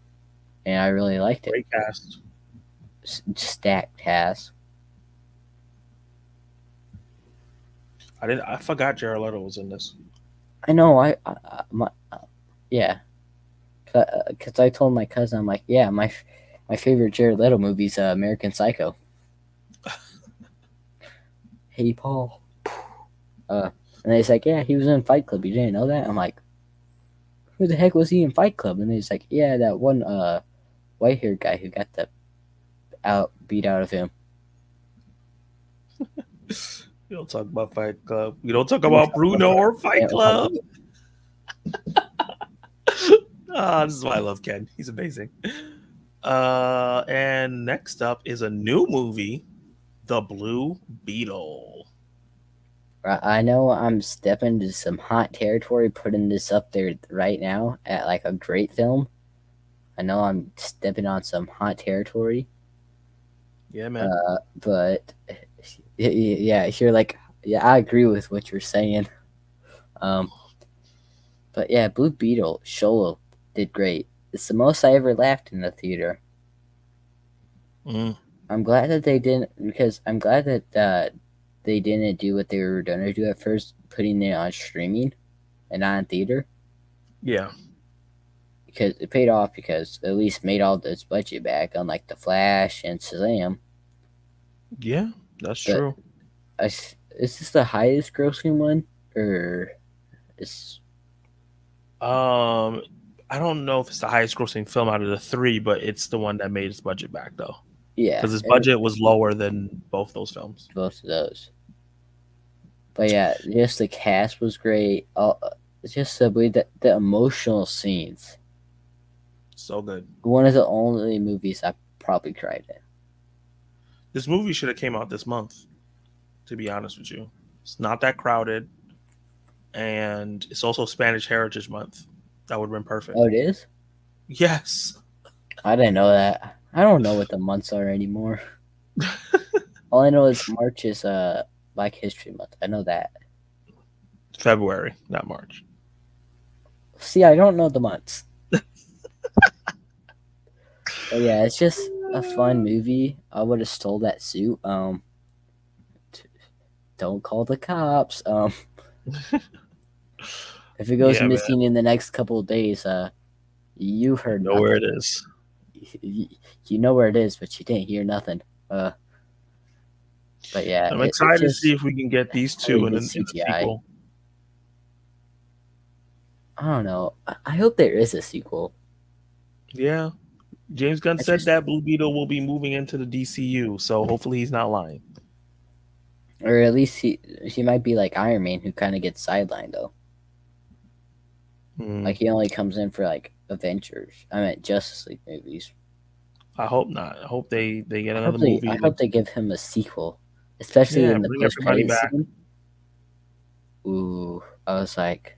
Speaker 2: and I really liked it.
Speaker 1: Great cast.
Speaker 2: Stacked cast.
Speaker 1: I forgot Jared Leto was in this.
Speaker 2: I know. Yeah. Because I told my cousin, I'm like, yeah, my favorite Jared Leto movie is American Psycho. Hey, Paul. And he's like, yeah, he was in Fight Club. You didn't know that? I'm like, who the heck was he in Fight Club? And he's like, yeah, that one white-haired guy who got the beat out of him.
Speaker 1: You don't talk about Fight Club. You don't talk about Bruno or Fight Club. This is why I love Ken. He's amazing. And next up is a new movie, The Blue Beetle.
Speaker 2: I know I'm stepping into some hot territory, putting this up there right now at like a great film. I know I'm stepping on some hot territory.
Speaker 1: Yeah, man.
Speaker 2: But yeah, you're like, yeah, I agree with what you're saying. But yeah, Blue Beetle, Sholo did great. It's the most I ever laughed in the theater. I'm glad that they didn't, because I'm glad that they didn't do what they were going to do at first, putting it on streaming and not in theater.
Speaker 1: Yeah.
Speaker 2: Because it paid off, because at least made all its budget back, unlike The Flash and Shazam.
Speaker 1: Yeah, that's true.
Speaker 2: Is this the highest grossing one? Or is...
Speaker 1: I don't know if it's the highest grossing film out of the three, but it's the one that made its budget back, though.
Speaker 2: Yeah.
Speaker 1: Because its budget was lower than both those films.
Speaker 2: Both of those. But yeah, just the cast was great. Just the way that the emotional scenes.
Speaker 1: So good.
Speaker 2: One of the only movies I probably cried in.
Speaker 1: This movie should have came out this month, to be honest with you. It's not that crowded. And it's also Spanish Heritage Month. That would have been perfect.
Speaker 2: Oh, it is?
Speaker 1: Yes.
Speaker 2: I didn't know that. I don't know what the months are anymore. All I know is March is Black History Month. I know that.
Speaker 1: February, not March.
Speaker 2: See, I don't know the months. But yeah, it's just a fun movie. I would have stole that suit. Don't call the cops. If it goes
Speaker 1: Yeah, man.
Speaker 2: missing in the next couple of days, you heard
Speaker 1: Know where it
Speaker 2: nothing.
Speaker 1: is.
Speaker 2: You know where it is, but you didn't hear nothing. But yeah,
Speaker 1: I'm
Speaker 2: it's
Speaker 1: excited to
Speaker 2: just
Speaker 1: see if we can get these
Speaker 2: really
Speaker 1: two in
Speaker 2: good
Speaker 1: the
Speaker 2: CGI.
Speaker 1: sequel.
Speaker 2: I don't know. I hope there is a sequel.
Speaker 1: Yeah. James Gunn
Speaker 2: I
Speaker 1: said
Speaker 2: just,
Speaker 1: that Blue Beetle will be moving into the DCU, so hopefully he's not lying.
Speaker 2: or at least he might be like Iron Man, who kind of gets sidelined though.
Speaker 1: Hmm.
Speaker 2: Like he only comes in for like Avengers. I meant Justice League movies.
Speaker 1: I hope not. I hope they get
Speaker 2: I
Speaker 1: another
Speaker 2: hope they
Speaker 1: movie.
Speaker 2: I hope they give him a sequel, especially
Speaker 1: Yeah,
Speaker 2: in the
Speaker 1: bring
Speaker 2: post
Speaker 1: everybody
Speaker 2: credit
Speaker 1: back.
Speaker 2: scene. Ooh, I was like,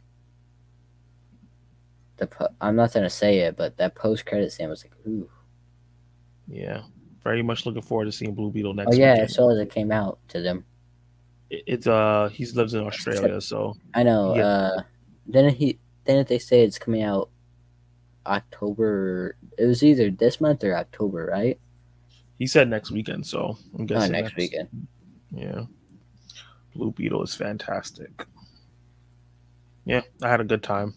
Speaker 2: I'm not gonna say it, but that post credit scene was like, ooh.
Speaker 1: Yeah. Very much looking forward to seeing Blue Beetle
Speaker 2: Oh
Speaker 1: next
Speaker 2: yeah, I
Speaker 1: weekend.
Speaker 2: saw that it came out to them.
Speaker 1: It's he lives in Australia, so
Speaker 2: I know.
Speaker 1: he gets,
Speaker 2: Didn't they say it's coming out October? It was either this month or October, right?
Speaker 1: he said next weekend, so I'm
Speaker 2: Oh,
Speaker 1: guessing
Speaker 2: next
Speaker 1: next.
Speaker 2: weekend.
Speaker 1: Yeah. Blue Beetle is fantastic. Yeah, I had a good time.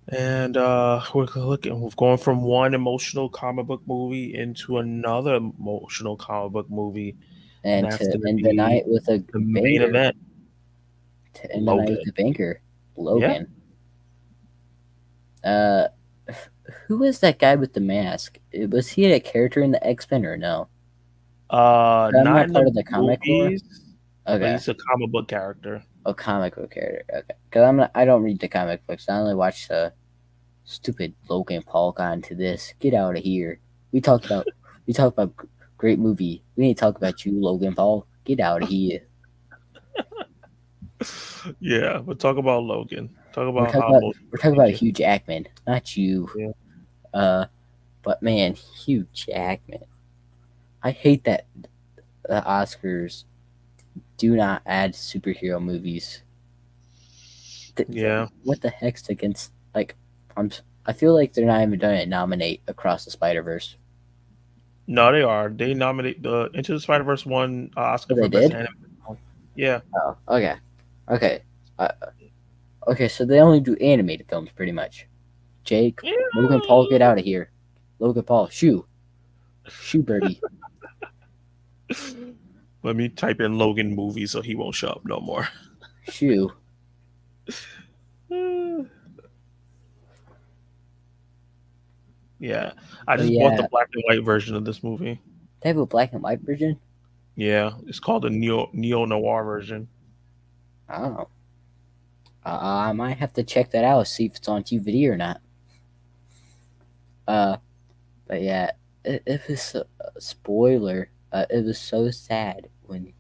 Speaker 1: And we're going from one emotional comic book movie into another emotional comic book movie, and
Speaker 2: And
Speaker 1: that's
Speaker 2: to
Speaker 1: gonna
Speaker 2: end the
Speaker 1: be
Speaker 2: night with a
Speaker 1: the main
Speaker 2: banger.
Speaker 1: event,
Speaker 2: To end the night with
Speaker 1: Logan.
Speaker 2: a banger,
Speaker 1: Yeah.
Speaker 2: Logan. Uh, who was that guy with the mask? Was he a character in the X-Men or no? I'm
Speaker 1: Not
Speaker 2: not
Speaker 1: in
Speaker 2: part
Speaker 1: the
Speaker 2: of the comic lore.
Speaker 1: movies, but
Speaker 2: Okay,
Speaker 1: he's a comic book character.
Speaker 2: a comic book character. Okay, because I don't read the comic books. I only watch the stupid Logan Paul got into this. Get out of here. We talked about great movie. We need to talk about you, Logan Paul. Get out of here.
Speaker 1: Yeah, but talk about Logan. Talk
Speaker 2: We're
Speaker 1: about
Speaker 2: talking
Speaker 1: how
Speaker 2: about
Speaker 1: emotional
Speaker 2: we're talking
Speaker 1: it
Speaker 2: about
Speaker 1: made you.
Speaker 2: Hugh Jackman, not you.
Speaker 1: Yeah.
Speaker 2: But man, Hugh Jackman. I hate that the Oscars do not add superhero movies.
Speaker 1: Yeah.
Speaker 2: What the heck's against like? I feel like they're not even gonna nominate Across the Spider Verse.
Speaker 1: No, they are. They nominate the Into the Spider Verse won
Speaker 2: Oh,
Speaker 1: Oscar
Speaker 2: they
Speaker 1: for best
Speaker 2: did.
Speaker 1: animated film. Yeah.
Speaker 2: Oh, okay, okay, uh, okay. So they only do animated films, pretty much. Jake, Logan Paul, get out of here. Logan Paul, shoo, birdie,
Speaker 1: Let me type in Logan movie so he won't show up no more.
Speaker 2: shoo.
Speaker 1: Yeah. I
Speaker 2: But
Speaker 1: just bought the
Speaker 2: yeah,
Speaker 1: black and white version of this movie.
Speaker 2: they have a black and white version.
Speaker 1: Yeah. It's called the neo noir version.
Speaker 2: Oh, I might have to check that out, see if it's on DVD or not. But yeah, it was a spoiler. It was so sad when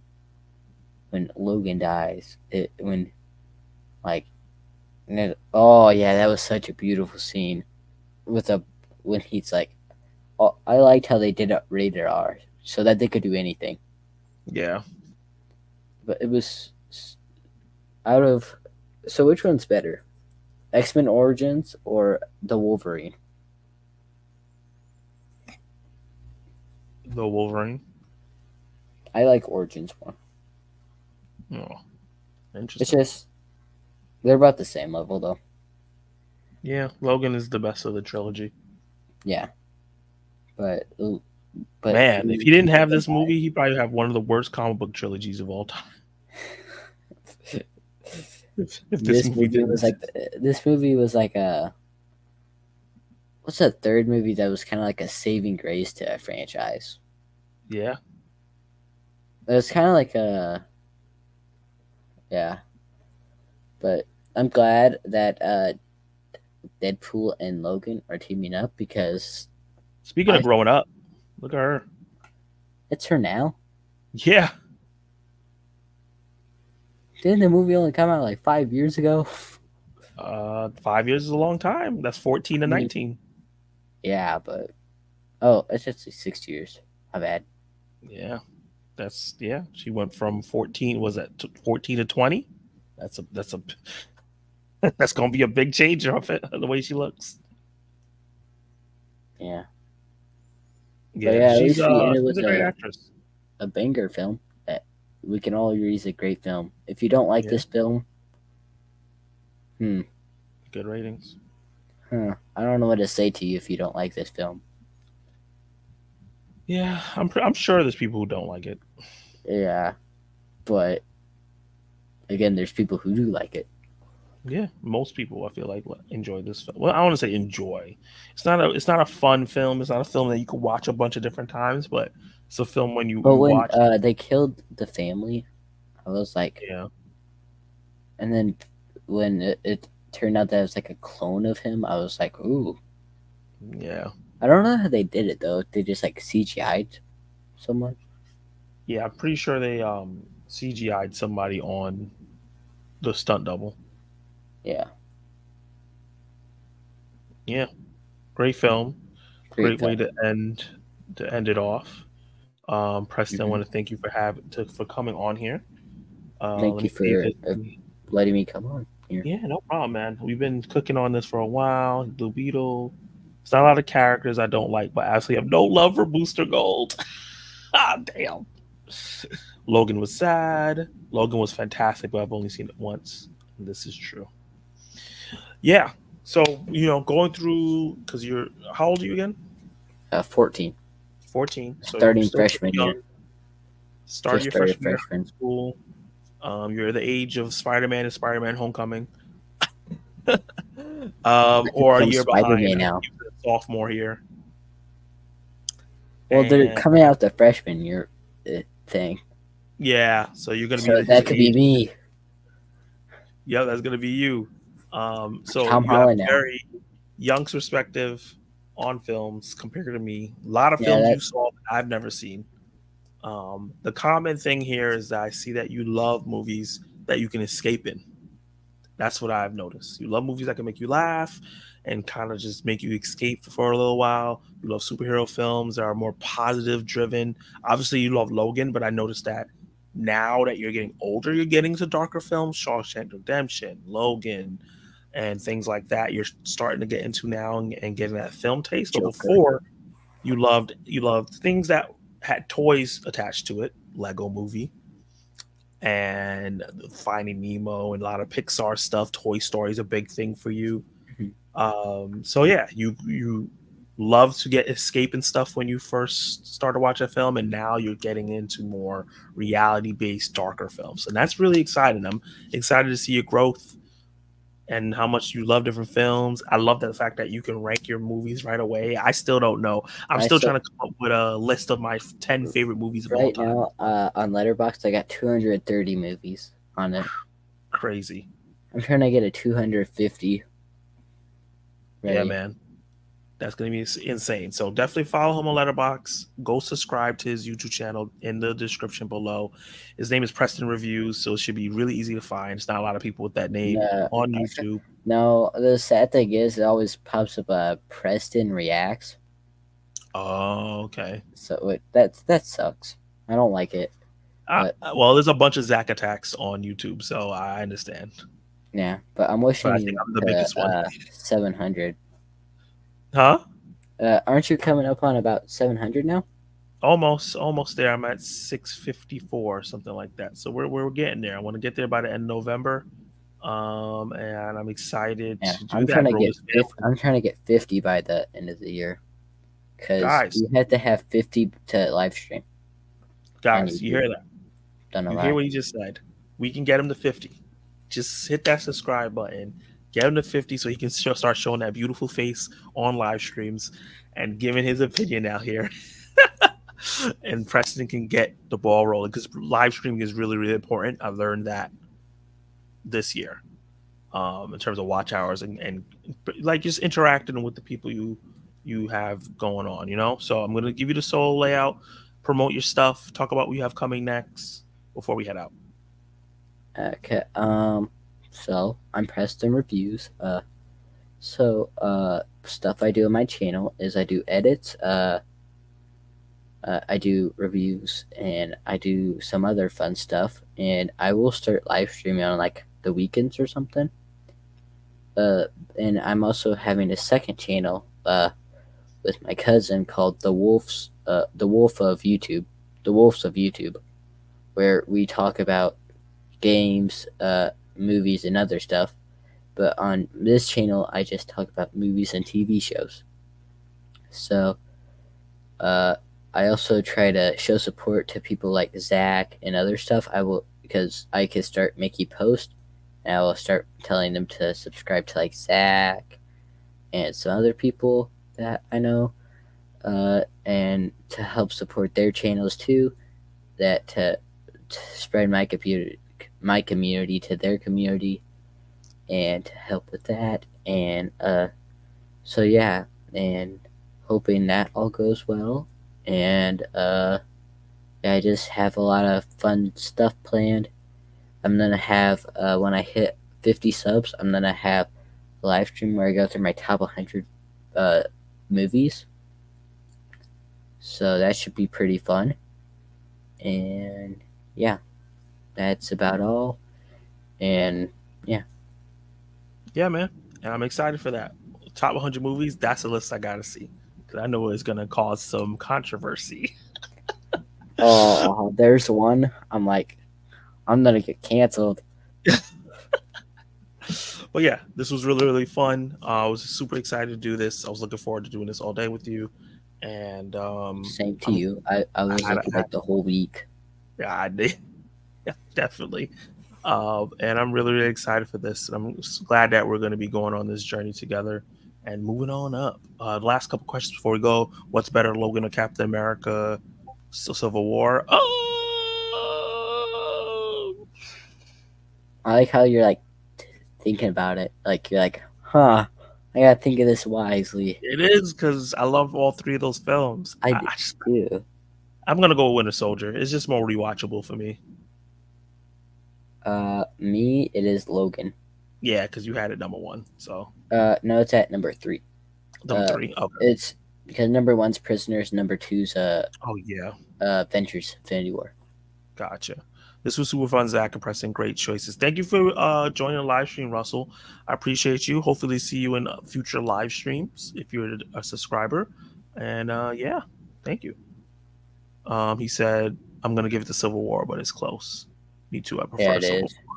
Speaker 2: Logan dies. Like, oh yeah, that was such a beautiful scene with a when he's like, oh, I liked how they did it rated R so that they could do anything.
Speaker 1: Yeah.
Speaker 2: But it was out of. So which one's better, X-Men Origins or the Wolverine?
Speaker 1: The Wolverine.
Speaker 2: I like Origins more.
Speaker 1: Oh,
Speaker 2: It's
Speaker 1: interesting.
Speaker 2: just they're about the same level though.
Speaker 1: Yeah. Logan is the best of the trilogy.
Speaker 2: Yeah, but
Speaker 1: Man, if he didn't have this movie, he'd probably have one of the worst comic book trilogies of all time. If this movie didn't
Speaker 2: this movie was like a what's that third movie that was kind of like a saving grace to a franchise?
Speaker 1: Yeah.
Speaker 2: It was kind of like a yeah, but I'm glad that Deadpool and Logan are teaming up because
Speaker 1: Speaking of growing up, look at her.
Speaker 2: it's her now.
Speaker 1: Yeah.
Speaker 2: Didn't the movie only come out like 5 years ago?
Speaker 1: 5 years is a long time. That's 14 to 19.
Speaker 2: Yeah, but oh, it's just 6 years. My bad.
Speaker 1: Yeah. That's She went from 14. Was that 14 to 20? That's a that's gonna be a big change off it. The way she looks.
Speaker 2: Yeah.
Speaker 1: Yeah,
Speaker 2: But yeah, at
Speaker 1: she's
Speaker 2: least we ended
Speaker 1: she's
Speaker 2: with
Speaker 1: a great actress.
Speaker 2: a banger film that we can all agree is a great film. If you don't like
Speaker 1: Yeah.
Speaker 2: this film,
Speaker 1: Good ratings.
Speaker 2: I don't know what to say to you if you don't like this film.
Speaker 1: Yeah, I'm sure there's people who don't like it.
Speaker 2: Yeah, but again, there's people who do like it.
Speaker 1: Yeah, most people I feel like enjoy this film. Well, I want to say enjoy. It's not a fun film. It's not a film that you can watch a bunch of different times, but it's a film when
Speaker 2: But
Speaker 1: you
Speaker 2: when
Speaker 1: watch it.
Speaker 2: they killed the family, I was like,
Speaker 1: Yeah.
Speaker 2: and then when it turned out that it was like a clone of him, I was like, ooh.
Speaker 1: Yeah.
Speaker 2: I don't know how they did it though. They just like CGI'd someone.
Speaker 1: Yeah, I'm pretty sure they CGI'd somebody on the stunt double.
Speaker 2: Yeah,
Speaker 1: Yeah. Great film.
Speaker 2: great
Speaker 1: Great way
Speaker 2: film.
Speaker 1: to end it off. Preston, I
Speaker 2: Mhm.
Speaker 1: want to thank you for coming on here.
Speaker 2: Thank
Speaker 1: Let
Speaker 2: you
Speaker 1: me see if
Speaker 2: for letting me come on here.
Speaker 1: yeah, no problem, man. We've been cooking on this for a while. Blue Beetle. There's not a lot of characters I don't like, but I absolutely have no love for Booster Gold. Ah, damn. Logan was sad. Logan was fantastic, but I've only seen it once. And this is true. Yeah. So, going through, because how old are you again?
Speaker 2: 14,
Speaker 1: 14. So you're
Speaker 2: starting
Speaker 1: still pretty
Speaker 2: freshman
Speaker 1: young.
Speaker 2: year.
Speaker 1: Start
Speaker 2: Just
Speaker 1: your
Speaker 2: started
Speaker 1: freshman year of high
Speaker 2: freshman.
Speaker 1: school. You're the age of Spider-Man and Spider-Man Homecoming.
Speaker 2: I could
Speaker 1: Or a
Speaker 2: become
Speaker 1: year behind.
Speaker 2: Spider-Man
Speaker 1: I think
Speaker 2: now.
Speaker 1: he was a sophomore here.
Speaker 2: Well, they're
Speaker 1: And
Speaker 2: coming out the freshman year thing,
Speaker 1: yeah, so you're gonna
Speaker 2: so
Speaker 1: be his
Speaker 2: that could be
Speaker 1: age.
Speaker 2: me,
Speaker 1: Yeah, that's gonna be you. So
Speaker 2: Tom
Speaker 1: you have
Speaker 2: Holland
Speaker 1: a
Speaker 2: now.
Speaker 1: very young perspective on films compared to me. A lot of
Speaker 2: Yeah,
Speaker 1: films
Speaker 2: that
Speaker 1: you saw that I've never seen. The common thing here is that I see that you love movies that you can escape in. That's what I've noticed. You love movies that can make you laugh and kind of just make you escape for a little while. You love superhero films that are more positive driven. Obviously, you love Logan, but I noticed that now that you're getting older, you're getting to darker films, Shawshank Redemption, Logan, and things like that. You're starting to get into now and getting that film taste. But
Speaker 2: Joker.
Speaker 1: before, you loved things that had toys attached to it, Lego Movie, and Finding Nemo and a lot of Pixar stuff. Toy Story is a big thing for you.
Speaker 2: Mhm.
Speaker 1: So yeah, you love to get escape and stuff when you first started watching a film, and now you're getting into more reality based, darker films, and that's really exciting. I'm excited to see your growth and how much you love different films. I love the fact that you can rank your movies right away. I still don't know. I'm
Speaker 2: I
Speaker 1: still
Speaker 2: still
Speaker 1: trying to come up with a list of my 10 favorite movies of all
Speaker 2: right
Speaker 1: time.
Speaker 2: now on Letterboxd I got 230 movies on it.
Speaker 1: Crazy.
Speaker 2: I'm trying to get a 250. Ready.
Speaker 1: Yeah, man. That's going to be insane. So definitely follow him on Letterboxd. Go subscribe to his YouTube channel in the description below. His name is Preston Reviews, so it should be really easy to find. It's not a lot of people with that name
Speaker 2: No,
Speaker 1: on YouTube.
Speaker 2: no, the sad thing is it always pops up Preston Reacts.
Speaker 1: Oh, okay.
Speaker 2: So that sucks. I don't like it. But
Speaker 1: Well, there's a bunch of Zack attacks on YouTube, so I understand.
Speaker 2: yeah, but I'm
Speaker 1: But
Speaker 2: wishing
Speaker 1: I think
Speaker 2: you
Speaker 1: I'm the biggest one.
Speaker 2: 700.
Speaker 1: Huh?
Speaker 2: Aren't you coming up on about 700 now?
Speaker 1: Almost there. I'm at 654, something like that. So we're getting there. I want to get there by the end of November. And I'm excited
Speaker 2: Yeah,
Speaker 1: to do
Speaker 2: I'm
Speaker 1: that,
Speaker 2: trying to
Speaker 1: bro.
Speaker 2: get I'm trying to get 50 by the end of the year, because
Speaker 1: Guys,
Speaker 2: you have to have 50 to live stream.
Speaker 1: guys, you hear that?
Speaker 2: Don't know
Speaker 1: You
Speaker 2: why.
Speaker 1: hear what he just said? We can get him to 50. Just hit that subscribe button. Get him to 50 so he can start showing that beautiful face on live streams and giving his opinion out here. And Preston can get the ball rolling because live streaming is really, really important. I learned that this year in terms of watch hours and like just interacting with the people you have going on, So I'm going to give you the solo layout, promote your stuff, talk about what you have coming next before we head out.
Speaker 2: Okay. So I'm Preston Reviews. Stuff I do on my channel is I do edits. I do reviews and I do some other fun stuff. And I will start live streaming on like the weekends or something. And I'm also having a second channel with my cousin called the Wolves of YouTube, where we talk about games, movies, and other stuff. But on this channel, I just talk about movies and TV shows. So uh, I also try to show support to people like Zach and other stuff. I will, because I can start making posts, and I will start telling them to subscribe to like Zach and some other people that I know, and to help support their channels too. That to spread my community to their community, and to help with that. And so yeah, and hoping that all goes well. And I just have a lot of fun stuff planned. I'm gonna have when I hit 50 subs, I'm gonna have a live stream where I go through my top 100 movies. So that should be pretty fun. And yeah, that's about all. And yeah,
Speaker 1: Yeah, man. And I'm excited for that. Top 100 movies, that's a list I got to see. Because I know it's going to cause some controversy.
Speaker 2: oh, there's one. I'm like, I'm gonna get canceled.
Speaker 1: But yeah, this was really, really fun. I was super excited to do this. I was looking forward to doing this all day with you. And
Speaker 2: Same to you. I was looking like the whole week.
Speaker 1: yeah, I did. Yeah, definitely. And I'm really, really excited for this. I'm glad that we're going to be going on this journey together and moving on up. The last couple questions before we go: what's better, Logan or Captain America? Civil War. Oh,
Speaker 2: I like how you're like thinking about it. Like you're like, huh? I gotta think of this wisely.
Speaker 1: it is because I love all three of those films.
Speaker 2: I do.
Speaker 1: I'm gonna go with Winter Soldier. It's just more rewatchable for me.
Speaker 2: Me, it is Logan.
Speaker 1: Yeah, because you had it number one. So
Speaker 2: No, it's at number 3.
Speaker 1: number 3. Okay.
Speaker 2: It's because number 1's Prisoners, number 2's
Speaker 1: Oh yeah.
Speaker 2: Avengers Infinity War.
Speaker 1: Gotcha. This was super fun, Zach and Preston. Great choices. Thank you for joining the live stream, Russell. I appreciate you. Hopefully, see you in future live streams if you're a subscriber. And yeah, thank you. He said, "I'm gonna give it to Civil War, but it's close." Me too. I prefer
Speaker 2: Yeah, it
Speaker 1: Civil
Speaker 2: is.
Speaker 1: War.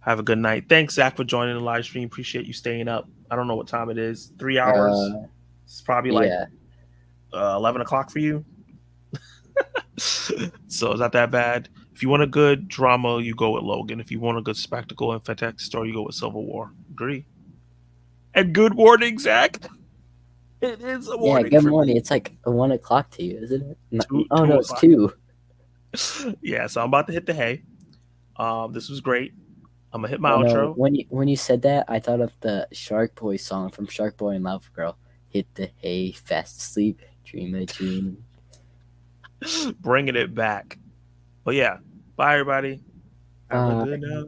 Speaker 1: Have a good night. Thanks, Zach, for joining the live stream. Appreciate you staying up. I don't know what time it is. 3 hours. It's probably like
Speaker 2: Yeah.
Speaker 1: 11 o'clock for you. So it's not that bad. If you want a good drama, you go with Logan. If you want a good spectacle and fantastic story, you go with Civil War. Agree. And good morning, Zach. It is a
Speaker 2: Yeah,
Speaker 1: morning.
Speaker 2: good
Speaker 1: for
Speaker 2: morning.
Speaker 1: me.
Speaker 2: It's like 1 o'clock to you, isn't it?
Speaker 1: Two
Speaker 2: No, it's
Speaker 1: o'clock.
Speaker 2: 2.
Speaker 1: Yeah, so I'm about to hit the hay. This was great. I'm gonna hit my
Speaker 2: Oh,
Speaker 1: outro.
Speaker 2: no. When you said that, I thought of the Shark Boy song from Shark Boy and Love Girl. Hit the hay, fast asleep, dream a dream.
Speaker 1: Bringing it back. But yeah, bye everybody. Have a
Speaker 2: Bye.
Speaker 1: good night.